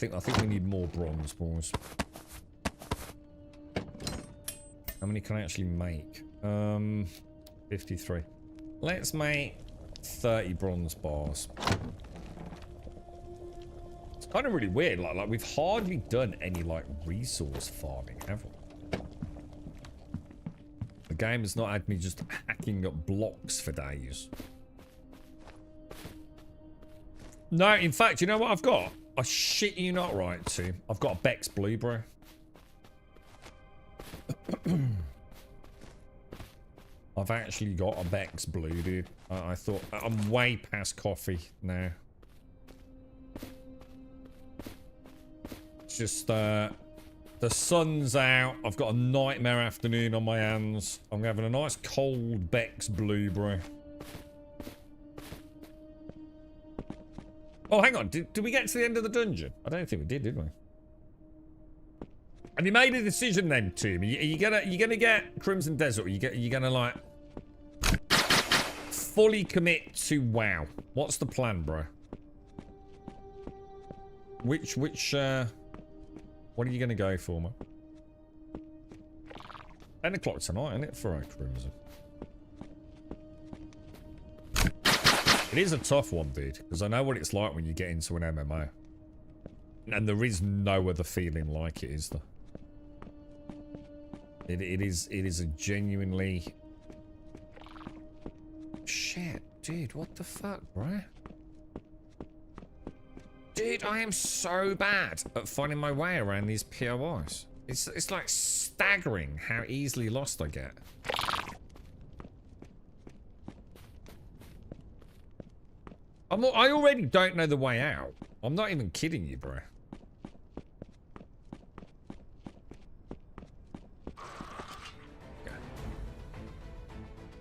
I think we need more bronze, boys. How many can I actually make? 53. Let's make 30 bronze bars. It's kind of really weird. Like we've hardly done any like resource farming, have we? The game has not had me just hacking up blocks for days. No, in fact, you know what I've got? I shit you not right, too. I've got a Beck's Blue, bro. I've actually got a Beck's Blue, dude. I thought... I'm way past coffee now. It's just, the sun's out. I've got a nightmare afternoon on my hands. I'm having a nice cold Beck's Blue, bro. Oh, hang on. Did we get to the end of the dungeon? I don't think we did we? Have you made a decision then, Tim? Are you gonna get Crimson Desert, or you gonna like fully commit to WoW? What's the plan, bro? Which what are you gonna go for, man? 10 o'clock tonight, isn't it, for a Crimson? It is a tough one, dude, because I know what it's like when you get into an MMO. And there is no other feeling like it, is there? It is a genuinely... Shit, dude, what the fuck, bro? Dude, I am so bad at finding my way around these POIs. It's like staggering how easily lost I get. I already don't know the way out. I'm not even kidding you, bro.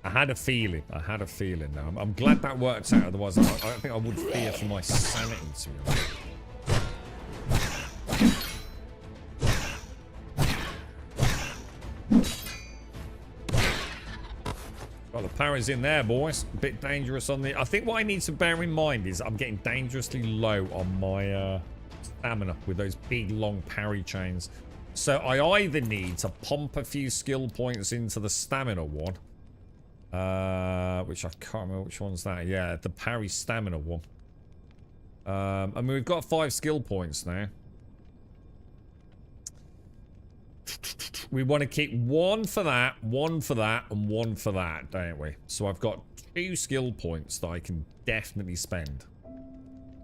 I had a feeling. Now. I'm glad that worked out. Otherwise, I don't think I would fear for my sanity, to be honest. Well, the power's in there, boys. A bit dangerous on the... I think what I need to bear in mind is I'm getting dangerously low on my stamina with those big, long parry chains. So I either need to pump a few skill points into the stamina one. Which I can't remember which one's that. Yeah, the parry stamina one. I mean, we've got 5 skill points now. We want to keep 1 for that, 1 for that, and 1 for that, don't we? So I've got 2 skill points that I can definitely spend.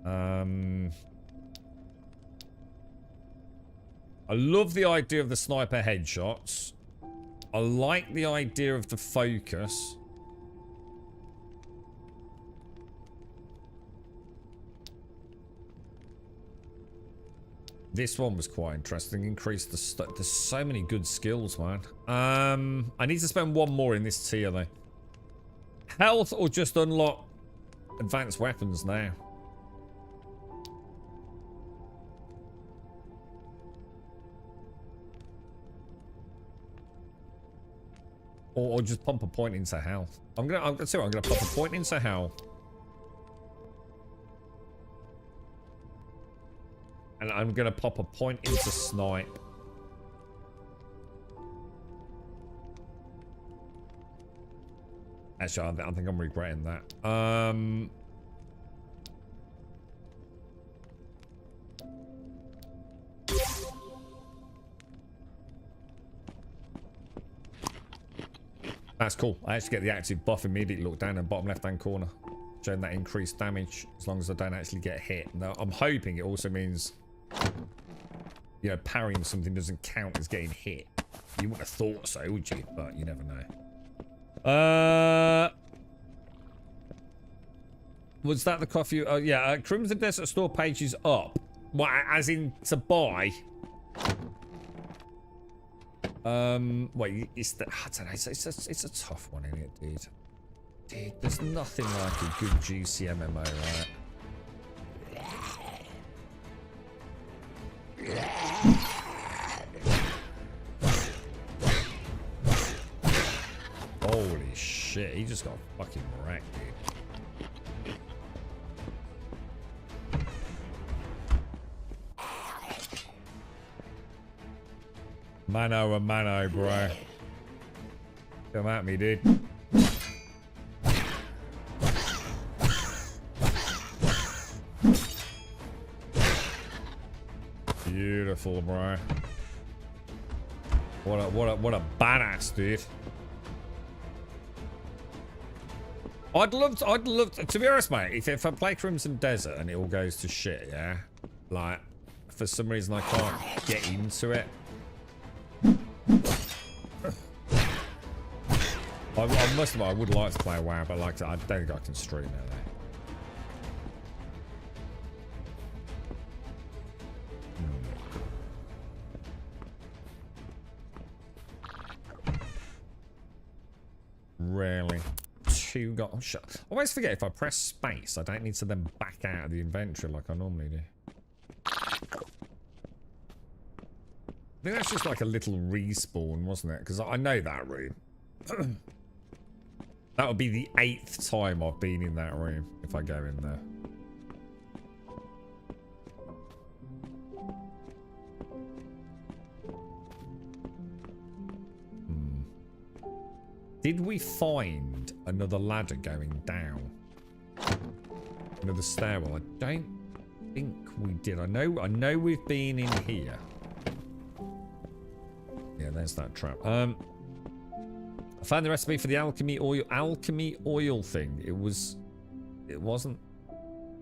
I love the idea of the sniper headshots. I like the idea of the focus. This one was quite interesting. Increase the there's so many good skills, man. I need to spend 1 more in this tier, though. Health or just unlock advanced weapons now? Or just pump a point into health. I'm gonna pump a point into health. And I'm gonna pop a point into snipe. Actually, I think I'm regretting that. That's cool. I actually get the active buff immediately. Look down in the bottom left-hand corner. showing that increased damage as long as I don't actually get hit. Now, I'm hoping it also means, you know, parrying something doesn't count as getting hit. You wouldn't have thought so, would you? But you never know. Was that the coffee? Oh, yeah. Crimson Desert store page is up. Well, as in to buy. Wait, it's the, I don't know. It's a tough one, isn't it, dude? Dude, there's nothing like a good juicy MMO, right? Holy shit, he just got fucking wrecked, dude. Mano a mano, bro. Come at me, dude. Beautiful, bro. What a badass, dude. I'd love to be honest, mate, if I play Crimson Desert and it all goes to shit, yeah? Like, for some reason I can't get into it. I must admit, I would like to play WoW, but I don't think I can stream it though. Really? Two got... Oh, shut. I always forget if I press space, I don't need to then back out of the inventory like I normally do. I think that's just like a little respawn, wasn't it? Because I know that room. That would be the 8th time I've been in that room if I go in there. Did we find another ladder going down? Another stairwell? I don't think we did. I know we've been in here. Yeah, there's that trap. I found the recipe for the alchemy oil thing. It wasn't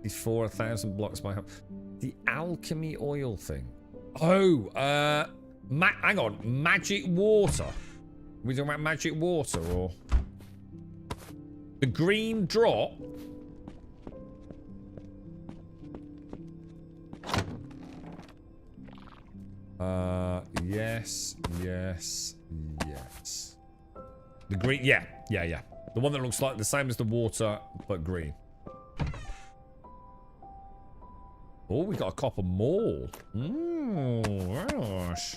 before 1,000 blocks by the alchemy oil thing. Oh, hang on, magic water. We talking about magic water or the green drop? Yes. The green, yeah. The one that looks like the same as the water, but green. Oh, we got a copper more. Gosh.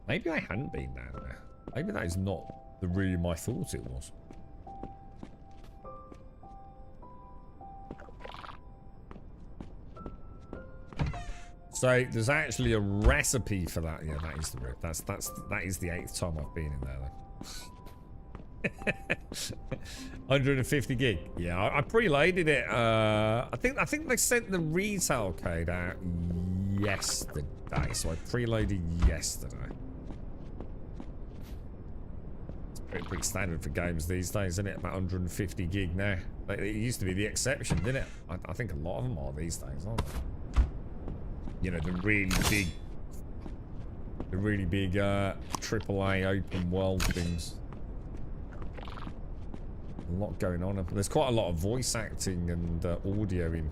Maybe I hadn't been down there. Maybe that is not the room I thought it was. So there's actually a recipe for that. Yeah, that is the room. That is the 8th time I've been in there then. 150 gig. Yeah, I preloaded it. I think they sent the retail code out yesterday, so I preloaded yesterday. It's pretty standard for games these days, isn't it? About 150 gig now. It used to be the exception, didn't it? I think a lot of them are these days, aren't they? You know, the really big AAA open world things. A lot going on. There's quite a lot of voice acting and audio in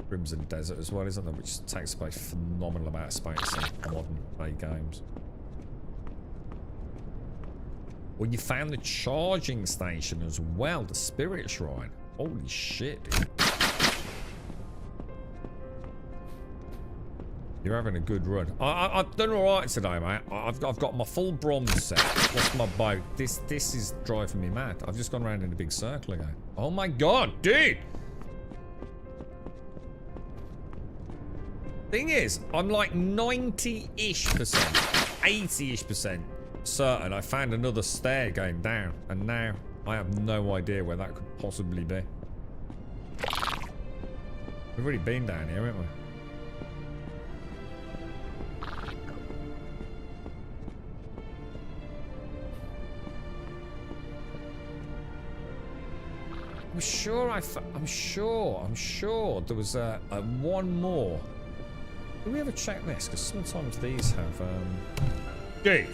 Crimson Desert as well, isn't there? Which takes up a phenomenal amount of space in modern day games. Well, you found the charging station as well, the Spirit Shrine. Holy shit, dude. You're having a good run. I've done all right today, mate. I've got my full bronze set. Lost my boat. This is driving me mad. I've just gone around in a big circle again. Oh my god, dude! Thing is, I'm like 90-ish%, 80-ish% certain I found another stair going down, and now I have no idea where that could possibly be. We've already been down here, haven't we? I'm sure I'm sure there was a one more. Did we ever check this? Because sometimes these have, Dude!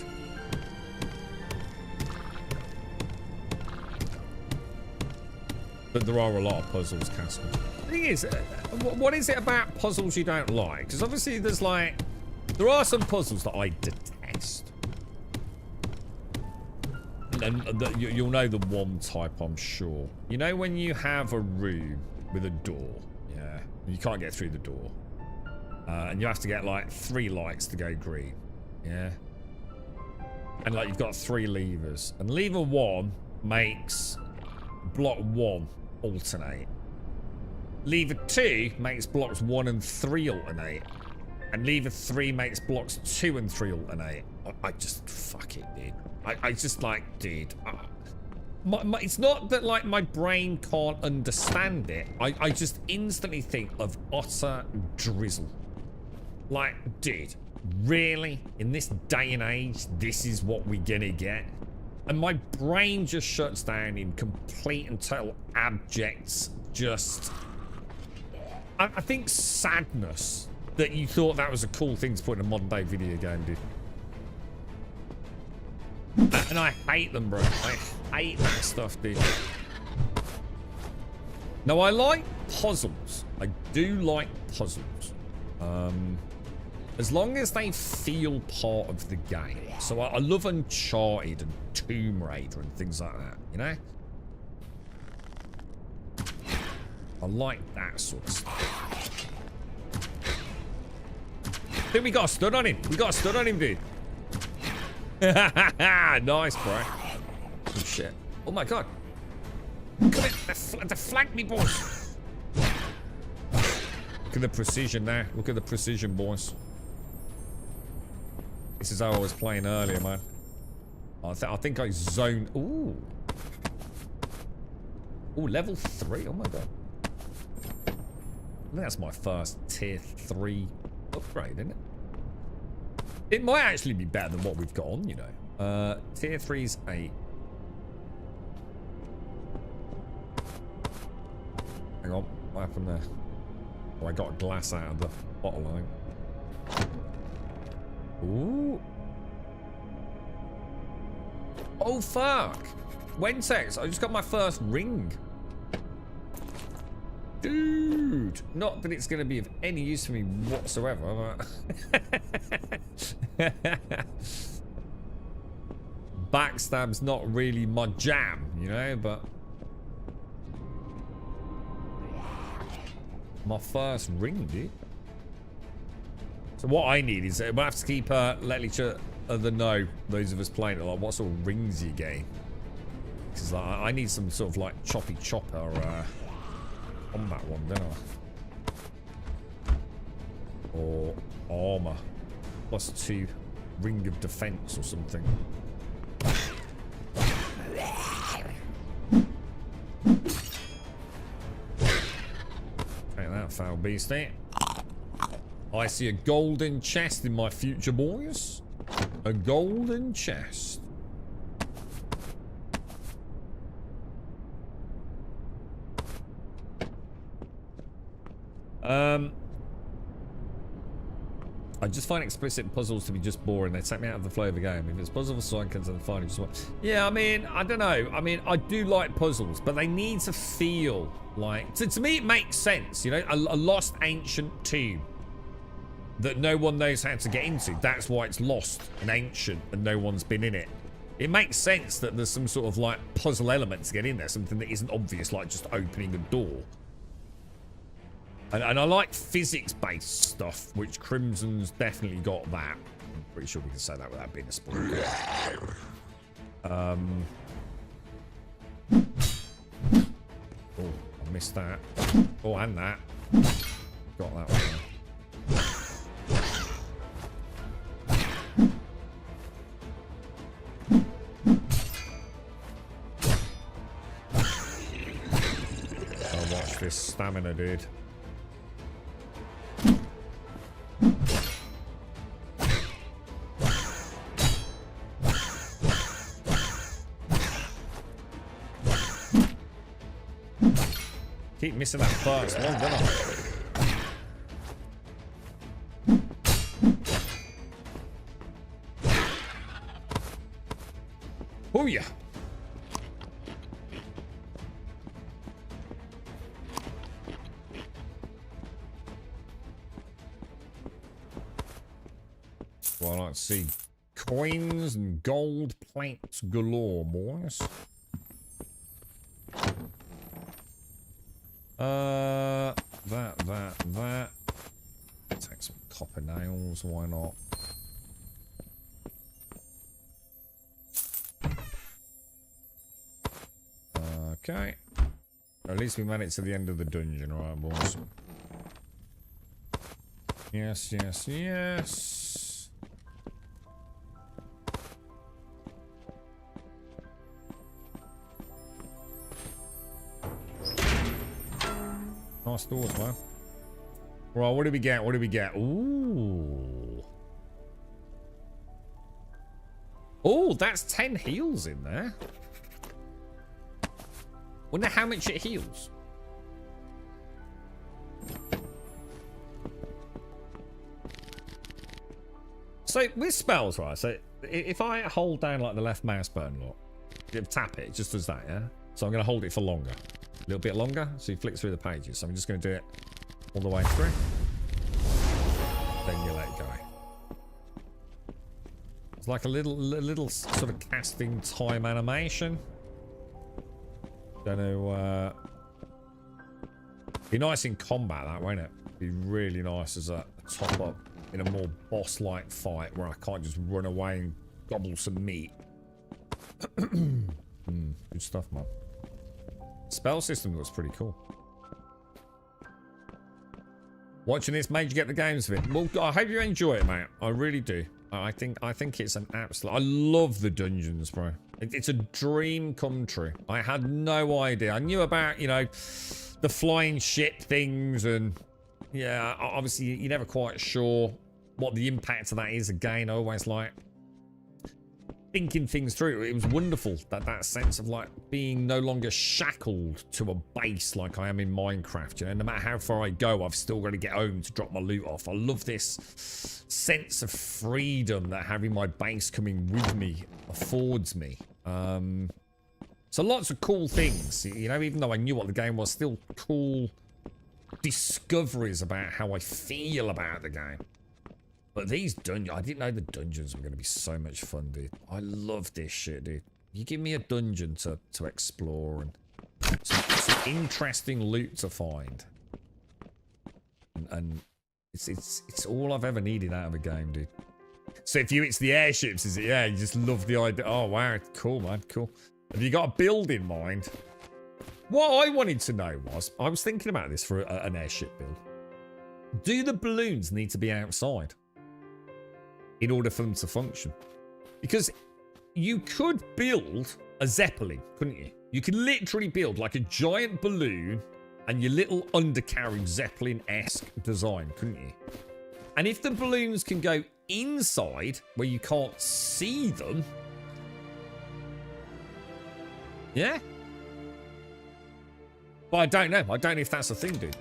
But there are a lot of puzzles, Casper. The thing is, what is it about puzzles you don't like? Because obviously there's like... There are some puzzles that I detest. And you'll know the one type, I'm sure. You know when you have a room with a door, yeah, and you can't get through the door, and you have to get like 3 lights to go green, yeah, and like you've got 3 levers, and lever 1 makes block 1 alternate, lever 2 makes blocks 1 and 3 alternate, and lever 3 makes blocks 2 and 3 alternate. I just fuck it, dude. I just like, dude. It's not that like my brain can't understand it. I just instantly think of utter drizzle. Like, dude, really? In this day and age, this is what we're gonna get? And my brain just shuts down in complete and total abject, just... I think sadness that you thought that was a cool thing to put in a modern day video game, dude. And I hate them, bro. I hate that stuff, dude. Now, I like puzzles. I do like puzzles. As long as they feel part of the game. So I love Uncharted and Tomb Raider and things like that, you know? I like that sort of stuff. I think we got a stud on him. We got a stud on him, dude. Nice, bro. Oh, shit. Oh, my God. Look at it. The flank me, boys. Look at the precision there. Look at the precision, boys. This is how I was playing earlier, man. I think I zoned... Ooh. Ooh, level 3. Oh, my God. I think that's my first tier 3 upgrade, isn't it? It might actually be better than what we've got on, you know. Tier 3's 8. Hang on, what happened there? Oh, I got a glass out of the bottle, I think. Ooh. Oh, fuck. Wentex, I just got my first ring. Dude, not that it's going to be of any use to me whatsoever. Backstab's not really my jam, you know, but my first ring, dude. So what I need is we'll have to keep letting each other know, those of us playing it, like what sort of rings you gain. Because like, I need some sort of like choppy chopper on that one, don't I? Or armor +2 ring of defense or something. Take that, foul beastie. I see a golden chest in my future, boys. A golden chest. I just find explicit puzzles to be just boring. They take me out of the flow of the game. If it's puzzle for psychons, then fine. Yeah, I mean, I don't know. I mean, I do like puzzles, but they need to feel like... To me, it makes sense, you know? A lost ancient tomb that no one knows how to get into. That's why it's lost and ancient and no one's been in it. It makes sense that there's some sort of, like, puzzle element to get in there. Something that isn't obvious, like just opening a door. And I like physics-based stuff, which Crimson's definitely got that. I'm pretty sure we can say that without being a spoiler. Oh, I missed that. Oh, and that. Got that one. Oh, watch this stamina, dude. keep missing that first one, don't I? Oh yeah. Well, let's see. Coins and gold plates galore, boys. That. Take some copper nails, why not? Okay. At least we made it to the end of the dungeon, right, boys? Yes, yes, yes. Nice doors, man. Right, what do we get? What do we get? Ooh. Oh, that's 10 heals in there. Wonder how much it heals. So with spells, right? So if I hold down like the left mouse button, look, tap it just does that, yeah? So I'm going to hold it for longer. A little bit longer, so you flick through the pages. So I'm just going to do it all the way through. Then you let it go. It's like a little sort of casting time animation. Don't know. Be nice in combat, that won't it? Be really nice as a top up in a more boss-like fight where I can't just run away and gobble some meat. Good stuff, man. Spell system looks pretty cool. Watching this made you get the games of it. Well, I hope you enjoy it, mate. I really do. I think it's an absolute... I love the dungeons, bro. It's a dream come true. I had no idea. I knew about, you know, the flying ship things and... Yeah, obviously you're never quite sure what the impact of that is. Again, I always like thinking things through. It was wonderful, that sense of like being no longer shackled to a base like I am in Minecraft. You know, no matter how far I go, I've still got to get home to drop my loot off. I love this sense of freedom that having my base coming with me affords me. So lots of cool things, you know, even though I knew what the game was, still cool discoveries about how I feel about the game. But these dungeons, I didn't know the dungeons were going to be so much fun, dude. I love this shit, dude. You give me a dungeon to explore and some interesting loot to find. And it's all I've ever needed out of a game, dude. So if it's the airships, is it? Yeah, you just love the idea. Oh, wow. Cool, man. Cool. Have you got a build in mind? What I wanted to know was, I was thinking about this for an airship build. Do the balloons need to be outside in order for them to function? Because you could build a Zeppelin, couldn't you? You could literally build like a giant balloon and your little undercarriage Zeppelin-esque design, couldn't you? And if the balloons can go inside where you can't see them, yeah. But I don't know. I don't know if that's a thing, dude.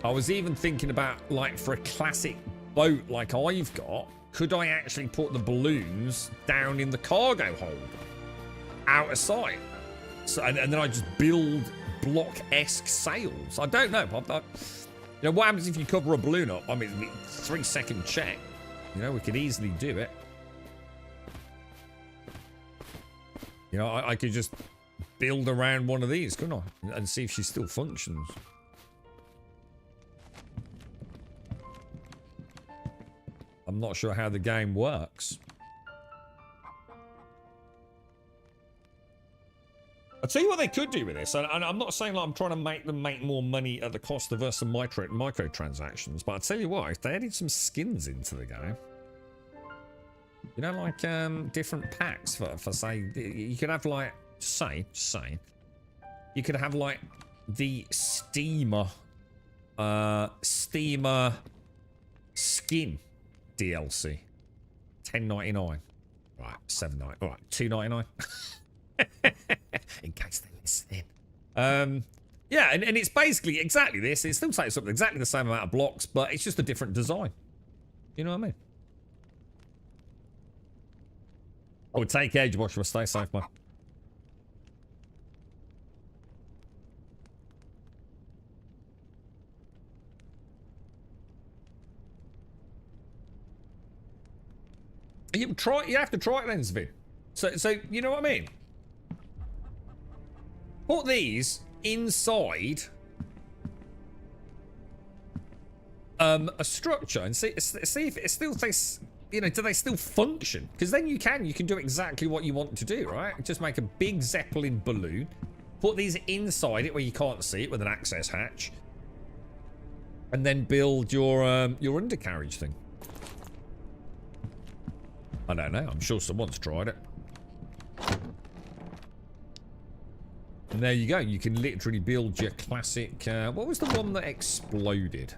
I was even thinking about, like, for a classic boat like I've got, could I actually put the balloons down in the cargo hold? Out of sight? So, and then I just build block-esque sails? I don't know. You know, what happens if you cover a balloon up? I mean, 3-second check. You know, we could easily do it. You know, I could just build around one of these, couldn't I? And see if she still functions. I'm not sure how the game works. I'll tell you what they could do with this, and I'm not saying like I'm trying to make them make more money at the cost of us and microtransactions, but I'll tell you what, if they added some skins into the game, you know, like different packs for say, you could have like, say, you could have like the steamer skin DLC, $10.99, right, $7.99, all right, $2.99, in case they listen in. Yeah, and it's basically exactly this. It still takes up exactly the same amount of blocks, but it's just a different design. You know what I mean? I would take care, Joshua. Stay safe, man. You have to try it then, Sven. So you know what I mean? Put these inside a structure and see if it still takes, you know, do they still function? Because then you can do exactly what you want to do, right? Just make a big Zeppelin balloon, put these inside it where you can't see it with an access hatch, and then build your undercarriage thing. I don't know. I'm sure someone's tried it. And there you go. You can literally build your classic... what was the one that exploded?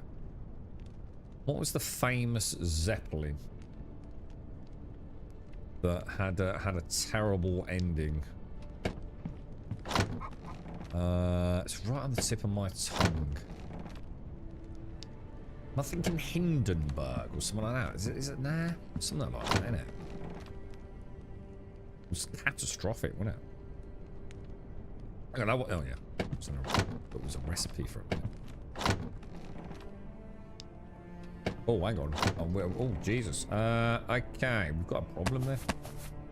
What was the famous Zeppelin that had a terrible ending? It's right on the tip of my tongue. Am I thinking Hindenburg or something like that? Is it nah? Something like that, isn't it? It was catastrophic, wasn't it? I don't know what. Oh yeah, it was a recipe for it. Oh, hang on. Oh, Jesus. Okay, we've got a problem there.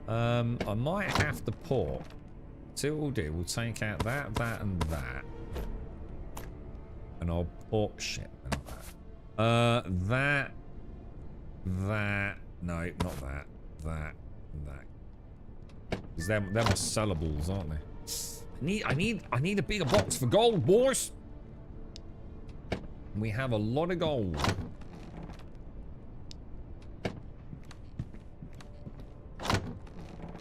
I might have to put. See what we'll do. We'll take out that, and that, and I'll put shit. That. No, not that. That. Because they're my sellables, aren't they? I need a bigger box for gold, boys. We have a lot of gold.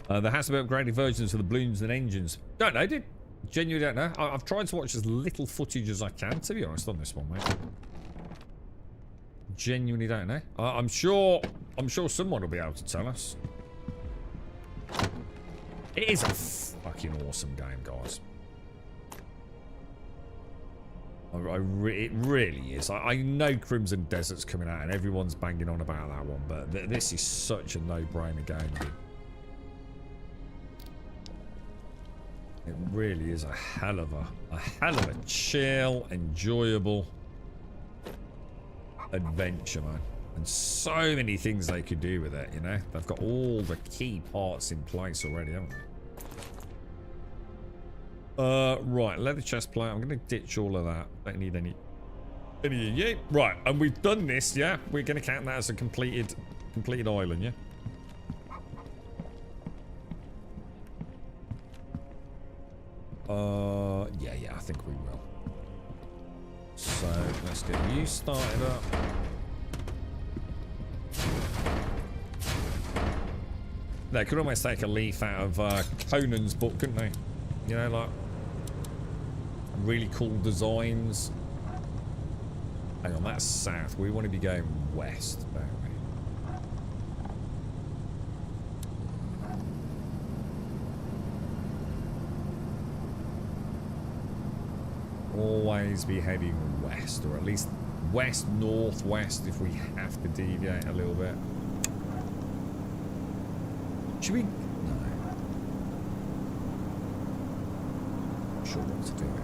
There has to be upgraded versions of the balloons and engines. Don't know, dude. Genuinely don't know. I've tried to watch as little footage as I can, to be honest, on this one, mate. Genuinely don't know. I'm sure someone will be able to tell us. It is a fucking awesome game, guys. It really is. I know Crimson Desert's coming out and everyone's banging on about that one, but this is such a no-brainer game, dude. It really is a hell of a chill, enjoyable adventure, man. And so many things they could do with it, you know? They've got all the key parts in place already, haven't they? Right, leather chest plate. I'm going to ditch all of that. Don't need any. Yeah, right, and we've done this, yeah? We're going to count that as a completed island, yeah? Yeah, I think we will. So, let's get you started up. They could almost take a leaf out of Conan's book, couldn't they? You know, like really cool designs. Hang on, that's south. We want to be going west, don't we? Always be heading west, or at least west, northwest if we have to deviate a little bit. Should we? No. Not sure what to do anyway.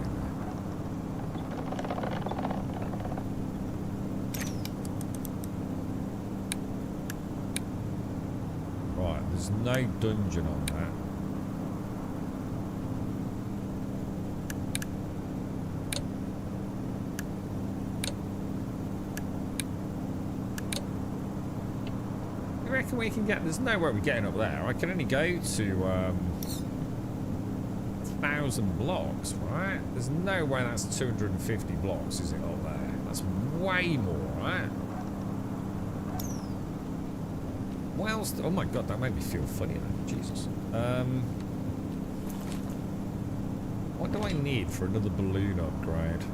Right, there's no dungeon on that. We can get, there's nowhere we're getting up there. I can only go to 1,000 blocks, right? There's no way that's 250 blocks, is it, up there? That's way more, right? Well, oh my god, that made me feel funny then. Jesus. What do I need for another balloon upgrade?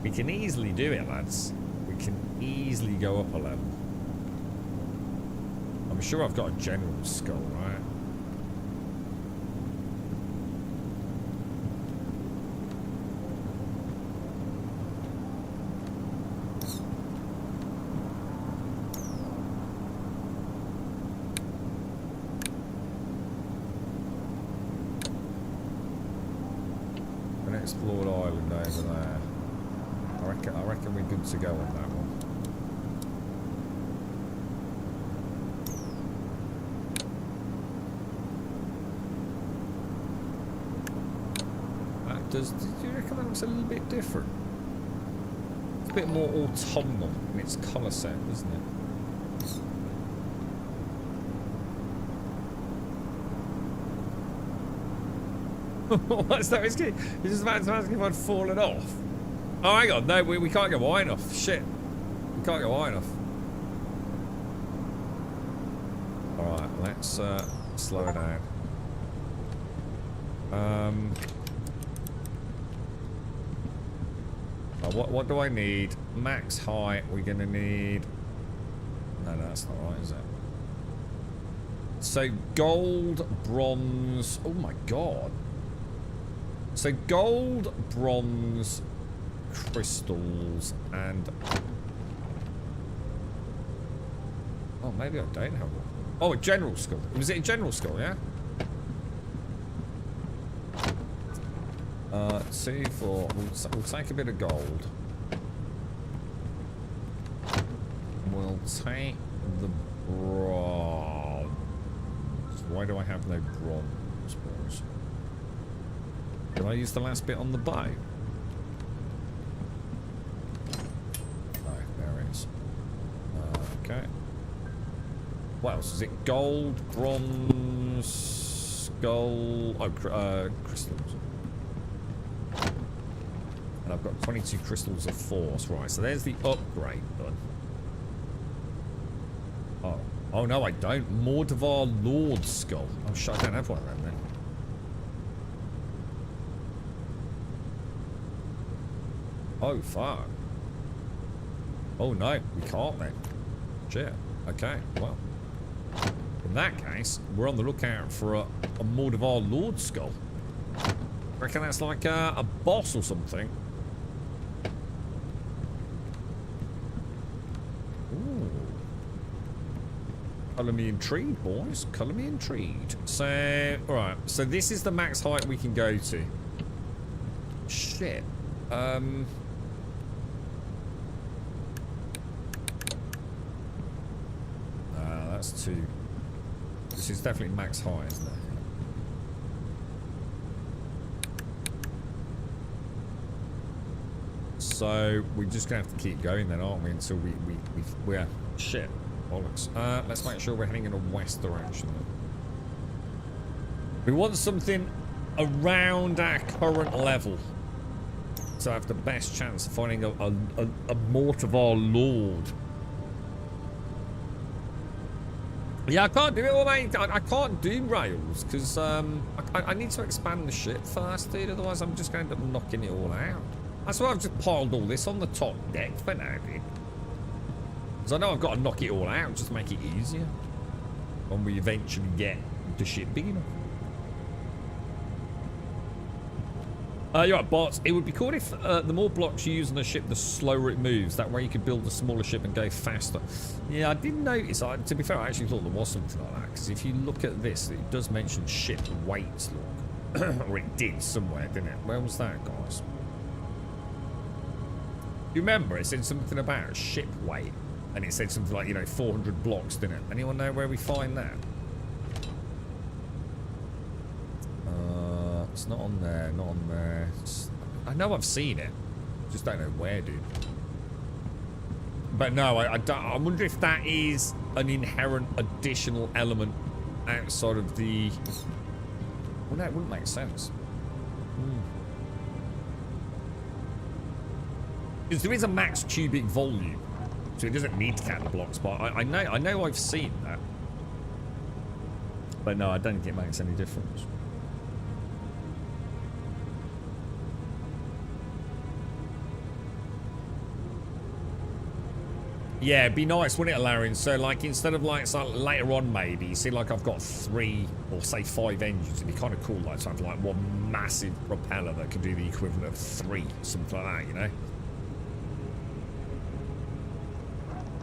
We can easily do it, lads. We can easily go up a level. I'm sure I've got a general skull, right? unexplored island over there. I reckon we're good to go on that one. Do you reckon that looks a little bit different? It's a bit more autumnal in its colour set, isn't it? What's that? He's just about to ask if I'd fallen off. Oh, hang on. No, we can't go high enough. Shit. We can't go high enough. Alright, let's slow it down. What do I need? Max height, we're gonna need... No, that's not right, is it? So, gold, bronze... Oh my god. So, gold, bronze, crystals, and... Oh, maybe I don't have one. Oh, a general skull. Was it a general skull, yeah? 2, 4. We'll take a bit of gold. We'll take the bronze. Why do I have no bronze? Did I use the last bit on the bow? No, there it is. Okay. What else? Is it gold, bronze, gold? Oh, crystals. And I've got 22 crystals of force. Right, so there's the upgrade done. Oh. Oh, no, I don't. Mordevar Lord Skull. Oh, shit, I don't have one of them then. Oh, fuck. Oh, no, we can't then. Shit. Okay, well. In that case, we're on the lookout for a Mordevar Lord Skull. I reckon that's like a boss or something. Ooh. Colour me intrigued, boys. Colour me intrigued. So, alright. So this is the max height we can go to. Shit. That's 2. This is definitely max height, isn't it? So we're just gonna have to keep going then, aren't we? Until we're shit. Bollocks. Let's make sure we're heading in a west direction then. We want something around our current level to have the best chance of finding a Mordevar Lord. Yeah, I can't do it all, mate. I can't do rails because I need to expand the ship first, dude. Otherwise, I'm just going to end up knocking it all out. That's why I've just piled all this on the top deck for now, dude. Because I know I've got to knock it all out just to make it easier when we eventually get the ship big enough. You're right, bots. It would be cool if the more blocks you use on the ship, the slower it moves. That way you could build a smaller ship and go faster. Yeah, I didn't notice. To be fair, I actually thought there was something like that. Because if you look at this, it does mention ship weights, look. Or it did somewhere, didn't it? Where was that, guys? You remember it said something about ship weight. And it said something like, you know, 400 blocks, didn't it? Anyone know where we find that? It's not on there, not on there. I know I've seen it. Just don't know where, dude. But no, I wonder if that is an inherent additional element outside of the... Well, no, it wouldn't make sense. Because there is a max cubic volume. So it doesn't need to count the blocks, but I know I've seen that. But no, I don't think it makes any difference. Yeah, it'd be nice, wouldn't it, Larian? So, like, instead of, like, so later on, maybe, you see, like, I've got 3 or, say, 5 engines. It'd be kind of cool, like, to have, like, one massive propeller that could do the equivalent of 3, something like that, you know?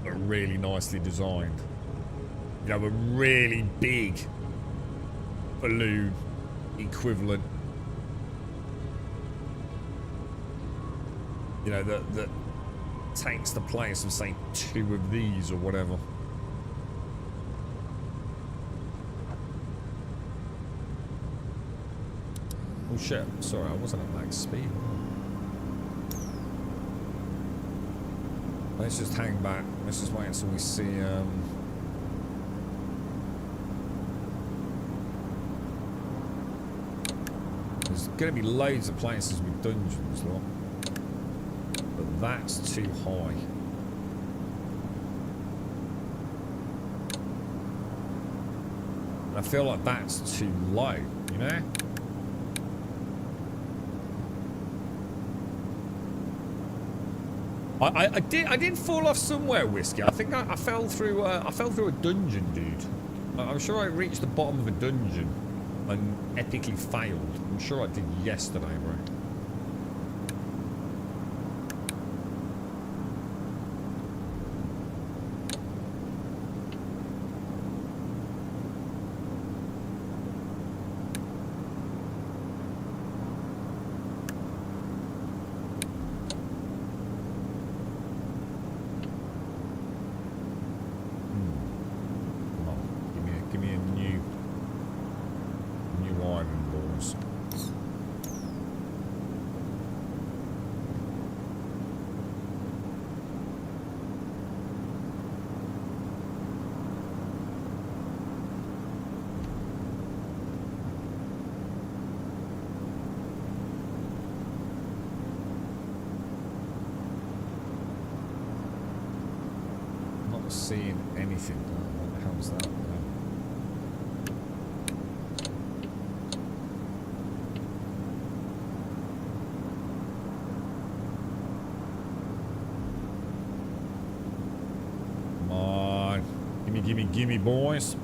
But really nicely designed. You know, a really big balloon equivalent You know, that takes the place of, say, 2 of these or whatever. Oh shit, sorry, I wasn't at max speed. Let's just hang back. Let's just wait until we see, there's gonna be loads of places with dungeons, look. But that's too high. I feel like that's too low, you know? I did fall off somewhere, Whiskey. I think I fell through a dungeon, dude. I'm sure I reached the bottom of a dungeon and epically failed. I'm sure I did yesterday, bro. Seeing anything. What the hell is that? Come on. Gimme, boys.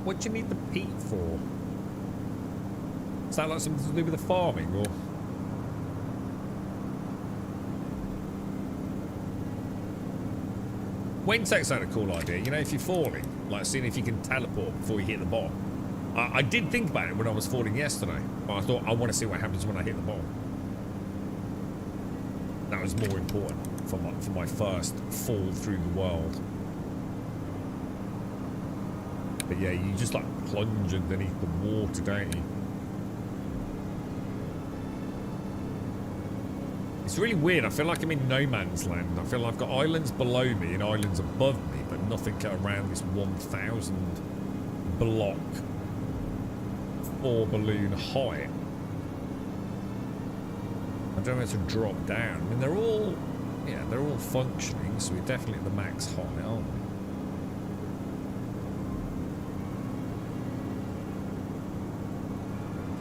What do you need the peat for? Is that like something to do with the farming, or? Windtech's had a cool idea. You know, if you're falling, like seeing if you can teleport before you hit the bottom. I did think about it when I was falling yesterday, but I thought I want to see what happens when I hit the bottom. That was more important for my first fall through the world. But yeah, you just like plunge underneath the water, don't you? It's really weird. I feel like I'm in no man's land. I feel like I've got islands below me and islands above me, but nothing around this 1,000 block 4 balloon height. I don't know where to drop down. I mean, they're all functioning, so we're definitely at the max height, aren't we?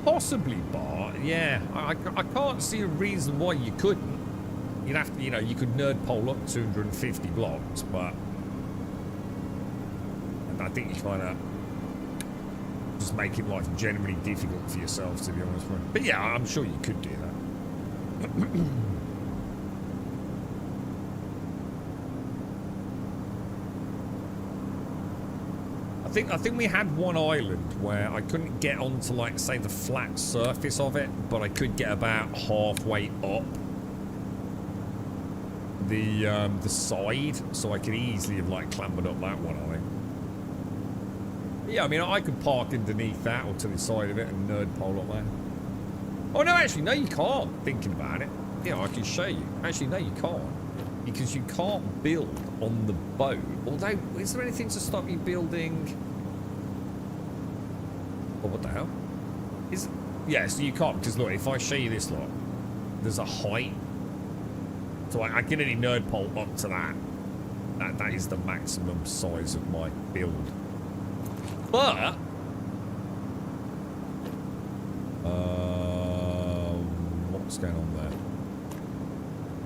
Possibly, Bart. Yeah, I can't see a reason why you couldn't. You'd have to, you know, you could nerd pole up 250 blocks, but I think you kind of just making life generally difficult for yourself, to be honest. But yeah, I'm sure you could do that. I think we had one island where I couldn't get onto, like, say, the flat surface of it, but I could get about halfway up the side, so I could easily have, like, clambered up that one, I think. But yeah, I mean, I could park underneath that or to the side of it and nerd pole up there. Oh no, actually, no, you can't. Thinking about it, yeah, I can show you. Actually, no, you can't, because you can't build on the boat. Although, is there anything to stop you building? Oh, what the hell? Yeah, so you can't, because look, if I show you this, look, there's a height. So I can only nerd pole up to that. That is the maximum size of my build. But what's going on there?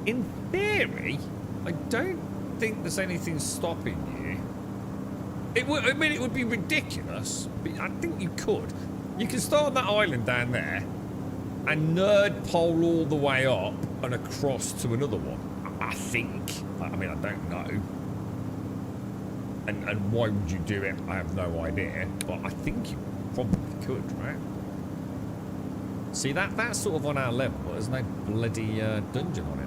In theory, I don't think there's anything stopping you. I mean, it would be ridiculous, but I think you could. You can start on that island down there and nerd pole all the way up and across to another one. I think. I mean, I don't know. And why would you do it? I have no idea. But I think you probably could, right? See, that's sort of on our level, but there's no bloody dungeon on it.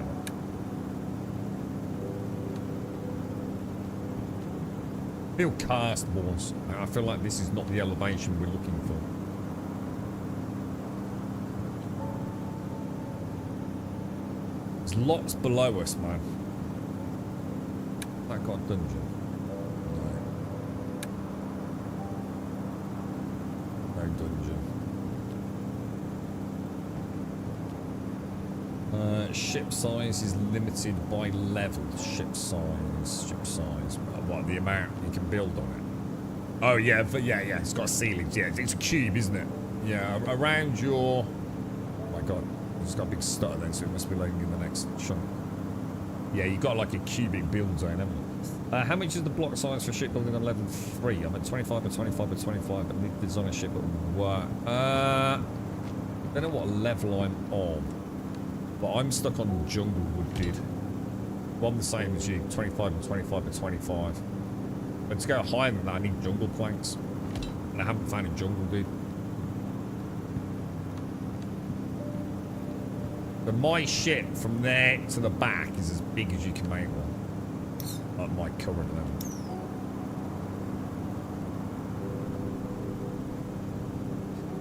Feel cast, boys. I feel like this is not the elevation we're looking for. There's lots below us, man. That got a dungeon. No dungeon. Ship size is limited by level. Ship size. What, the amount you can build on it? Oh yeah, but yeah, it's got ceilings. Yeah, it's a cube, isn't it? Yeah, around your. Oh my god, it's got a big stutter then, so it must be loading in the next chunk. Yeah, you got like a cubic build zone, haven't you? How much is the block size for shipbuilding on level 3? I'm at 25 by 25 by 25, but need to design a ship at what? I don't know what level I'm on. But I'm stuck on jungle wood, dude. Well, I'm the same as you, 25 and 25 and 25. But to go higher than that, I need jungle planks. And I haven't found a jungle, dude. But my ship from there to the back is as big as you can make one. At my current level.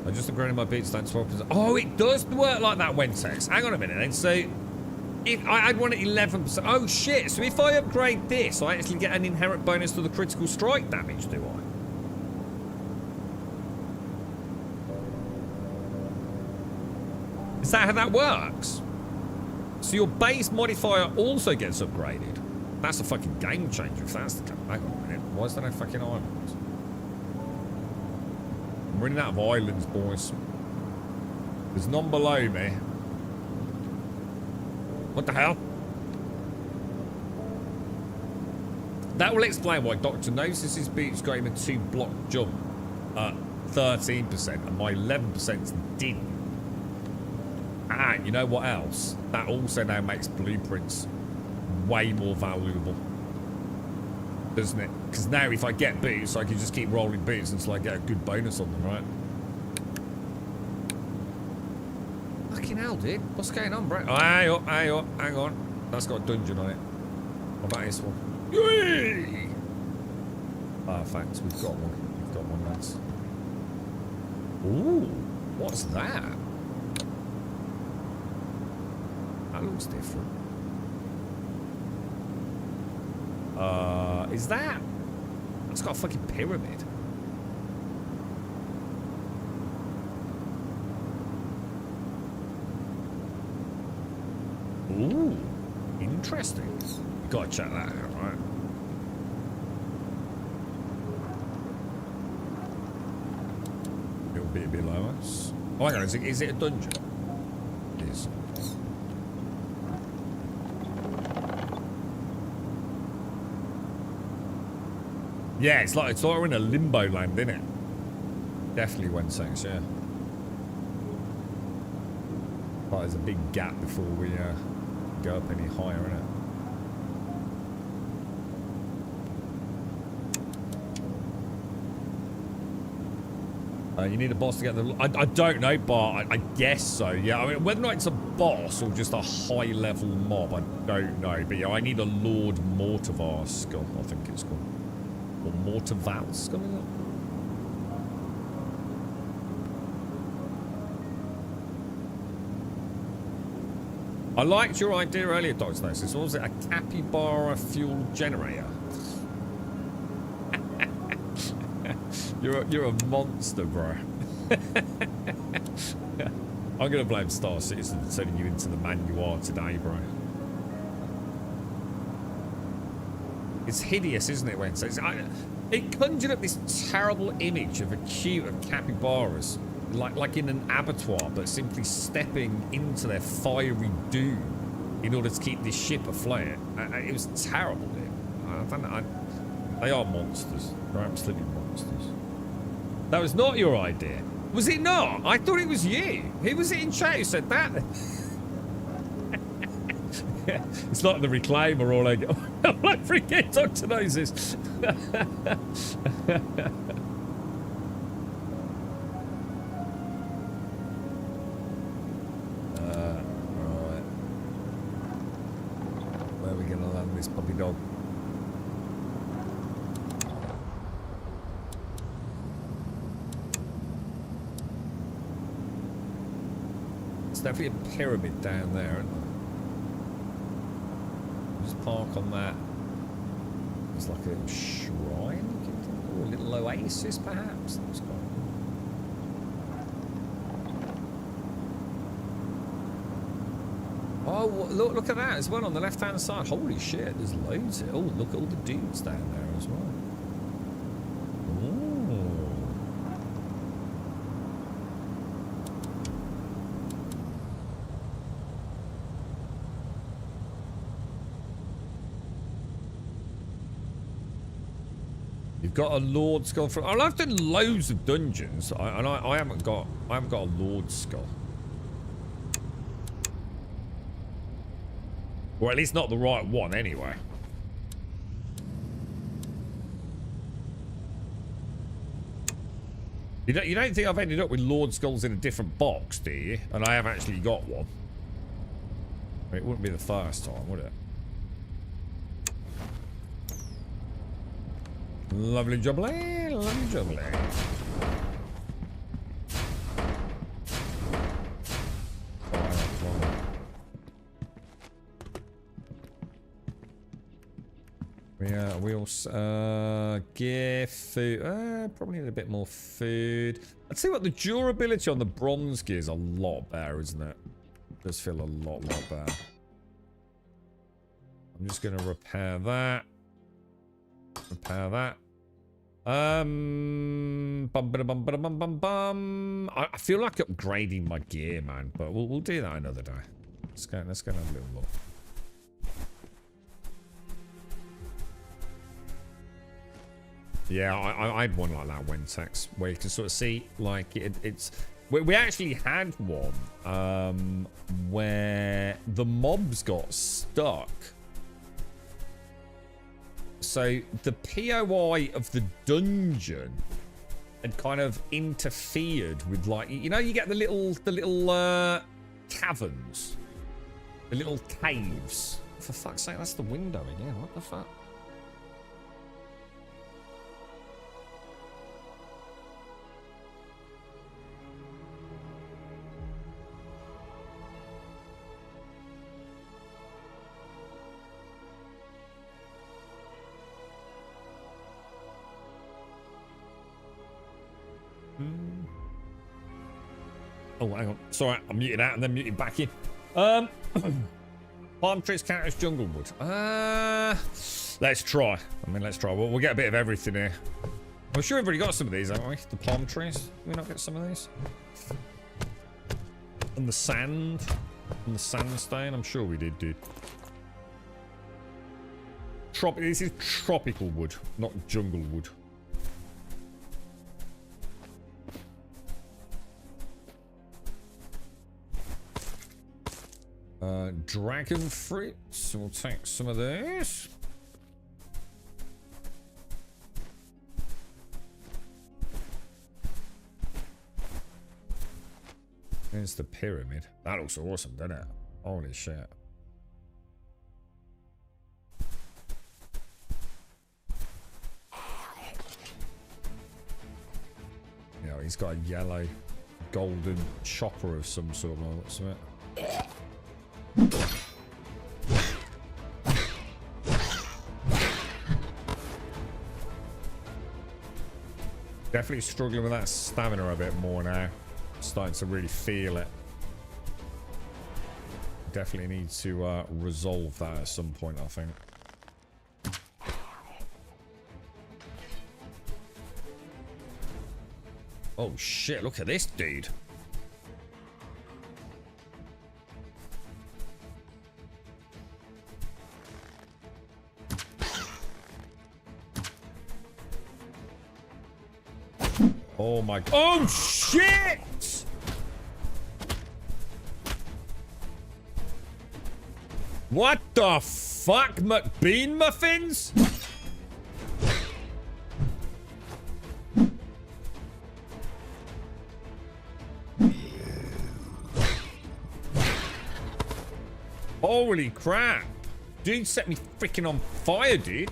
I just upgraded my beats down 12%. Oh, it does work like that, Wentex. Hang on a minute then. So, if I'd want it 11%. Oh, shit. So if I upgrade this, I actually get an inherent bonus to the critical strike damage, do I? Is that how that works? So your base modifier also gets upgraded? That's a fucking game changer if that's the case. Hang on a minute. Why is there no fucking islands? I'm running out of islands, boys. There's none below me. What the hell? That will explain why Dr. Gnosis's beats got him a 2-block jump at 13% and my 11% didn't. And you know what else? That also now makes blueprints way more valuable. Doesn't it? Because now if I get boots, I can just keep rolling boots until I get a good bonus on them, right? Fucking hell, dude. What's going on, bro? Oh, hang on. That's got a dungeon on it. What about this one? Yay! Thanks. We've got one, lads. Ooh, what's that? That looks different. Is that? It's got a fucking pyramid. Ooh, interesting. You gotta check that out, right? Little bit below us. Oh, hang on, is it a dungeon? It is. Yeah, it's like we're in a limbo land, isn't it? Definitely Wentex, yeah. But there's a big gap before we go up any higher, innit? You need a boss to get the... I don't know, but I guess so, yeah. I mean, whether or not it's a boss or just a high-level mob, I don't know. But yeah, I need a Lord Mortivar skull, I think it's called. Or Mortival's coming up. I liked your idea earlier, Dr. Gnosis. What was it? A capybara fuel generator? You're a monster, bro. I'm gonna blame Star Citizen for turning you into the man you are today, bro. It's hideous, isn't it, when it conjured up this terrible image of a queue of capybaras, like in an abattoir, but simply stepping into their fiery doom in order to keep this ship afloat. It was terrible, dude. They are monsters. They're absolutely monsters. That was not your idea. Was it not? I thought it was you. Who was it in chat who said that? It's like the Reclaimer all over. Like freaking Dr. Noses. Right. Where are we gonna land this puppy dog? There's definitely a pyramid down there, isn't there? Just park on that. It's like a little shrine, or a little oasis, perhaps. That's quite cool. Oh, look at that as well on the left-hand side. Holy shit, there's loads here. Oh, look at all the dudes down there as well. You've got a Lord Skull from. I've done loads of dungeons, and I haven't got a Lord Skull, or at least not the right one, anyway. You don't think I've ended up with Lord Skulls in a different box, do you? And I have actually got one. I mean, it wouldn't be the first time, would it? Lovely jubbly, lovely jubbly. We also gear, food. Probably need a bit more food. I'd say what the durability on the bronze gear is a lot better, isn't it? It does feel a lot better. I'm just gonna repair that. Repair that. I feel like upgrading my gear, man, but we'll do that another day. Let's go and have a little look. Yeah, I had one like that, Wentex, where you can sort of see, like, it's... We actually had one where the mobs got stuck. So the POI of the dungeon had kind of interfered with, like, you know, you get the little caverns, the little caves. For fuck's sake, that's the window again. What the fuck? Oh, hang on. Sorry, I muted out and then muted back in. Palm trees count as jungle wood. Let's try. I mean, let's try. We'll get a bit of everything here. I'm sure everybody got some of these, haven't we? The palm trees. Did we not get some of these? And the sand. And the sandstone. I'm sure we did, dude. This is tropical wood, not jungle wood. Dragon fruits. We'll take some of those. There's the pyramid. That looks awesome, doesn't it? Holy shit. Yeah, he's got a yellow, golden chopper of some sort. What's it? Definitely struggling with that stamina a bit more now. Starting to really feel it. Definitely need to resolve that at some point, I think. Oh shit, look at this dude. Oh my god. Oh shit! What the f fuck, McBean muffins? Holy crap. Dude set me freaking on fire, dude.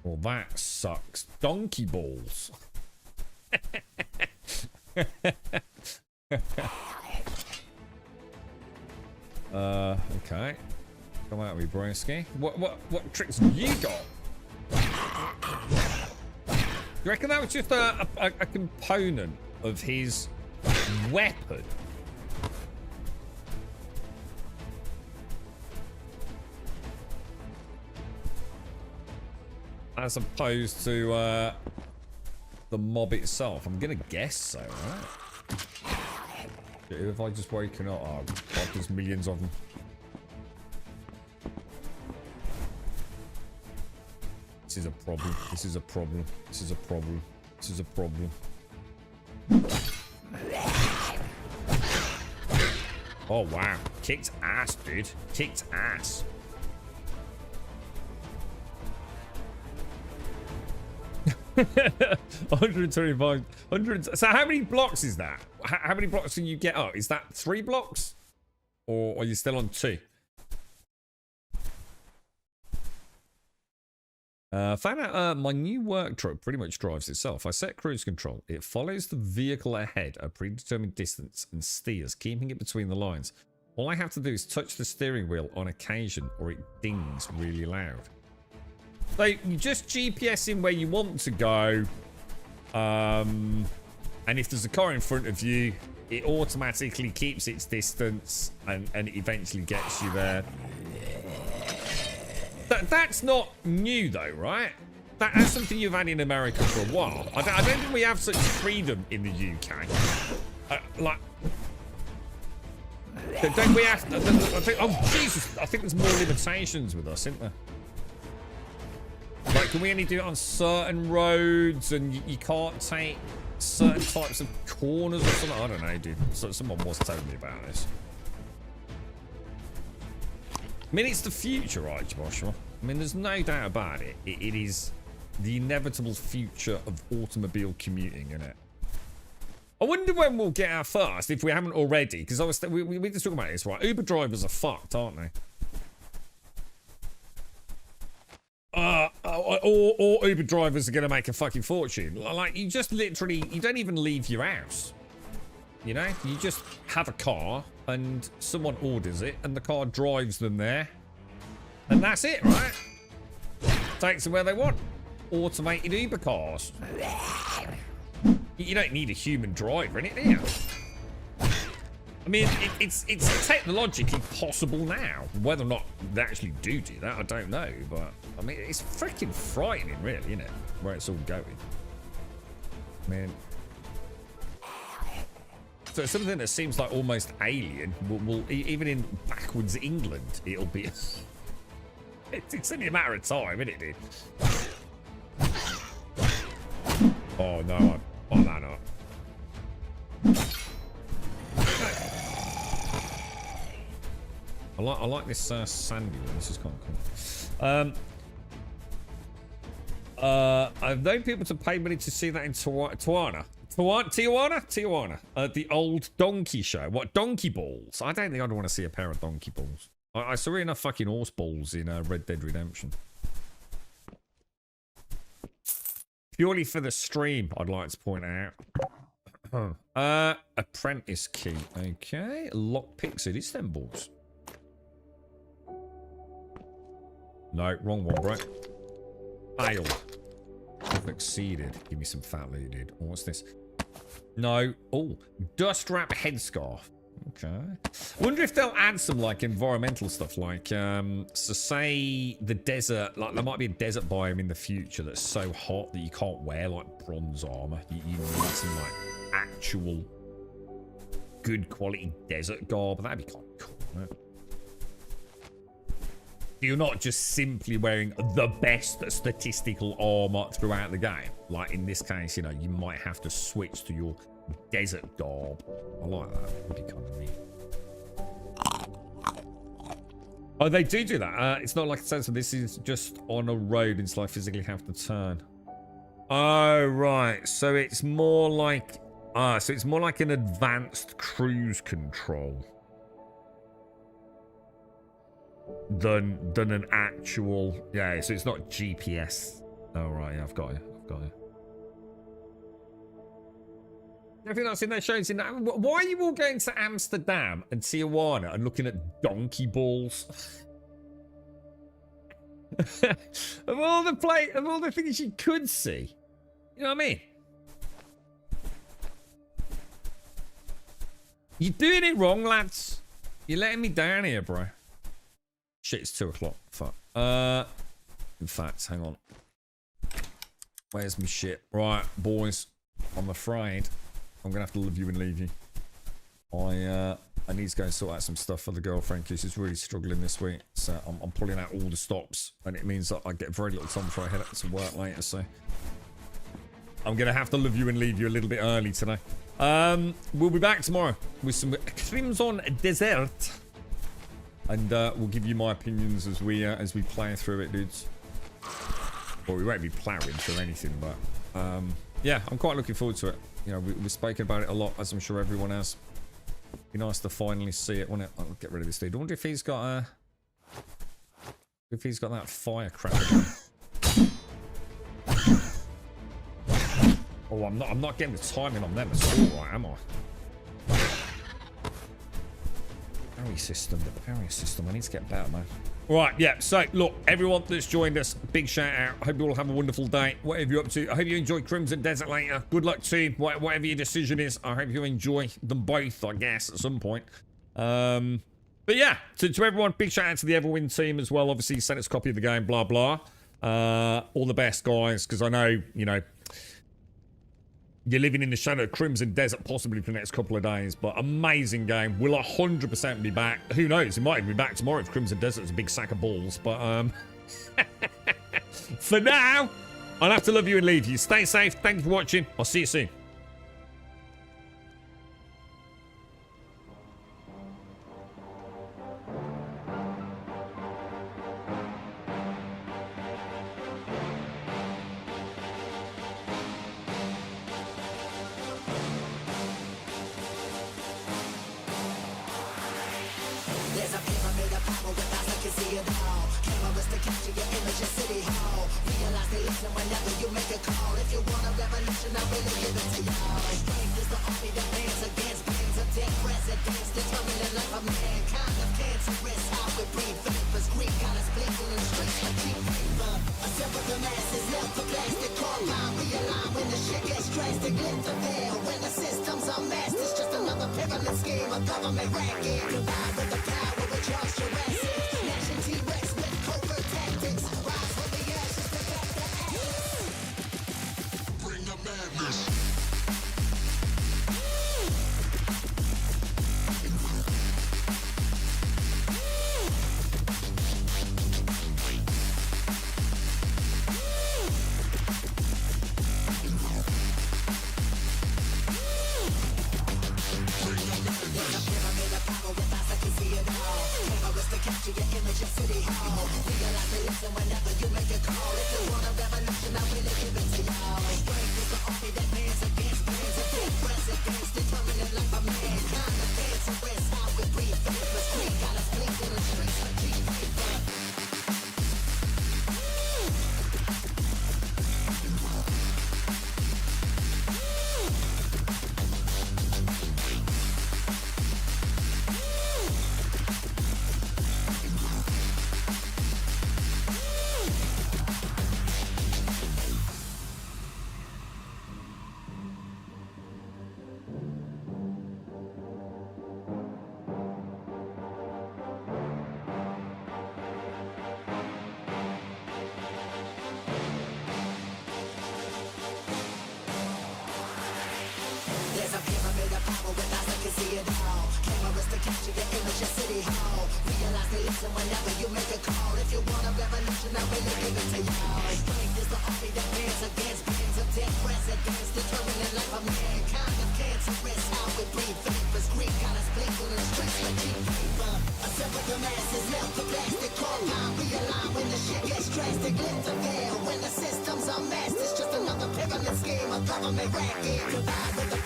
Well, that sucks. Donkey balls. Okay. Come out with Broski. What tricks have you got? You reckon that was just a component of his weapon? As opposed to the mob itself. I'm gonna guess so, right? If I just woken up, oh god, there's millions of them. This is a problem. This is a problem. This is a problem. This is a problem. Oh wow. Kicked ass, dude. Kicked ass. $125. 100. So how many blocks is that? How many blocks can you get up? Is that 3 blocks? Or are you still on 2? Found out my new work truck pretty much drives itself. I set cruise control. It follows the vehicle ahead a predetermined distance and steers, keeping it between the lines. All I have to do is touch the steering wheel on occasion or it dings really loud. So you just GPS in where you want to go. And if there's a car in front of you, it automatically keeps its distance and it eventually gets you there. That's not new though, right? That's something you've had in America for a while. I don't think we have such freedom in the UK. Like, don't we have to, I think, oh Jesus, I think there's more limitations with us, isn't there? Like, can we only do it on certain roads and you can't take certain types of corners or something? I don't know, dude. So someone was telling me about this. I mean, it's the future, right, Joshua? I mean, there's no doubt about it. It is the inevitable future of automobile commuting, isn't it? I wonder when we'll get our first, if we haven't already, because we just talking about this, right? Uber drivers are fucked, aren't they? Or Uber drivers are going to make a fucking fortune. Like, you just literally, you don't even leave your house. You know, you just have a car and someone orders it and the car drives them there. And that's it, right? Takes them where they want. Automated Uber cars. You don't need a human driver in it, do you? I mean, it's technologically possible now. Whether or not they actually do that, I don't know. But, I mean, it's freaking frightening, really, isn't it? Where it's all going. I mean... So something that seems like almost alien will even in backwards England, it'll be... it's only a matter of time, isn't it, dude? Oh, no, I'm that up. I like this sandy one. This is kind of cool. I've known people to pay money to see that in Tijuana. The old donkey show. What, donkey balls? I don't think I'd want to see a pair of donkey balls. I saw enough fucking horse balls in Red Dead Redemption. Purely for the stream, I'd like to point out. Apprentice key. Okay. Lockpicks. It is them balls. No, wrong one, bro. Failed. Succeeded. Give me some fat loot, dude. Oh, what's this? No. Oh, dust wrap headscarf. Okay. Wonder if they'll add some like environmental stuff, like so say the desert, like there might be a desert biome in the future that's so hot that you can't wear like bronze armor. You need some like actual good quality desert garb. That'd be kind of cool, right? You're not just simply wearing the best statistical armor throughout the game. Like in this case, you know, you might have to switch to your Desert gob. I like that. Would be kind of neat. Oh, they do that. It's not like a sensor. This is just on a road until I physically have to turn. Oh, right. So it's more like... so it's more like an advanced cruise control than an actual... Yeah, so it's not GPS. Oh, right. Yeah, I've got it. I've got it. Everything that's in there shows in that. Why are you all going to Amsterdam and Tijuana and looking at donkey balls? of all the things you could see. You know what I mean? You're doing it wrong, lads. You're letting me down here, bro. Shit, it's 2 o'clock. Fuck. In fact, hang on. Where's my shit? Right, boys. I'm afraid I'm gonna have to love you and leave you. I need to go and sort out some stuff for the girlfriend because she's really struggling this week. So I'm pulling out all the stops, and it means that I get very little time before I head out to work later. So I'm gonna have to love you and leave you a little bit early today. We'll be back tomorrow with some Crimson Desert, and we'll give you my opinions as we play through it, dudes. Well, we won't be plowing through anything, but yeah, I'm quite looking forward to it. You know, we've spoken about it a lot, as I'm sure everyone has. Be nice to finally see it, wouldn't it? I'll get rid of this dude. I wonder if he's got that firecracker. Oh, I'm not getting the timing on them at all, right, am I? Parry system, the parry system. I need to get better, man. Right, yeah, so look, everyone that's joined us, big shout out. I hope you all have a wonderful day, whatever you're up to. I hope you enjoy Crimson Desert later. Good luck to you, whatever your decision is. I hope you enjoy them both, I guess, at some point. But yeah, to everyone, big shout out to the Everwind team as well. Obviously, sent us a copy of the game, blah, blah. All the best, guys, because I know, you know, you're living in the shadow of Crimson Desert possibly for the next couple of days, but amazing game. Will 100% be back. Who knows? It might even be back tomorrow if Crimson Desert's a big sack of balls, but for now, I'll have to love you and leave you. Stay safe. Thank you for watching. I'll see you soon. There's a pyramid of power with eyes that can see it all. Cameras to capture your image in City Hall. Realize they listen whenever you make a call. If you want a revolution, I really give it to y'all. Strength is the army that bands against brains of dead presidents, determining the life of mankind of cancerous. How we breathe vapors, green colors blinking in streets like cheap paper. Assemble the masses, left the plastic carbine. Realign when the shit gets drastic. Lift the veil when the systems are masked. It's just another pyramid scheme, a government racket. Combined with the power with Charles Jurassic. Gnashing T-Rex with covert tactics. Rise from the ashes to back the axe. Bring the madness. plastic lift the veil. When the system's a mess, it's just another pyramid scheme, a government racket. Provide with the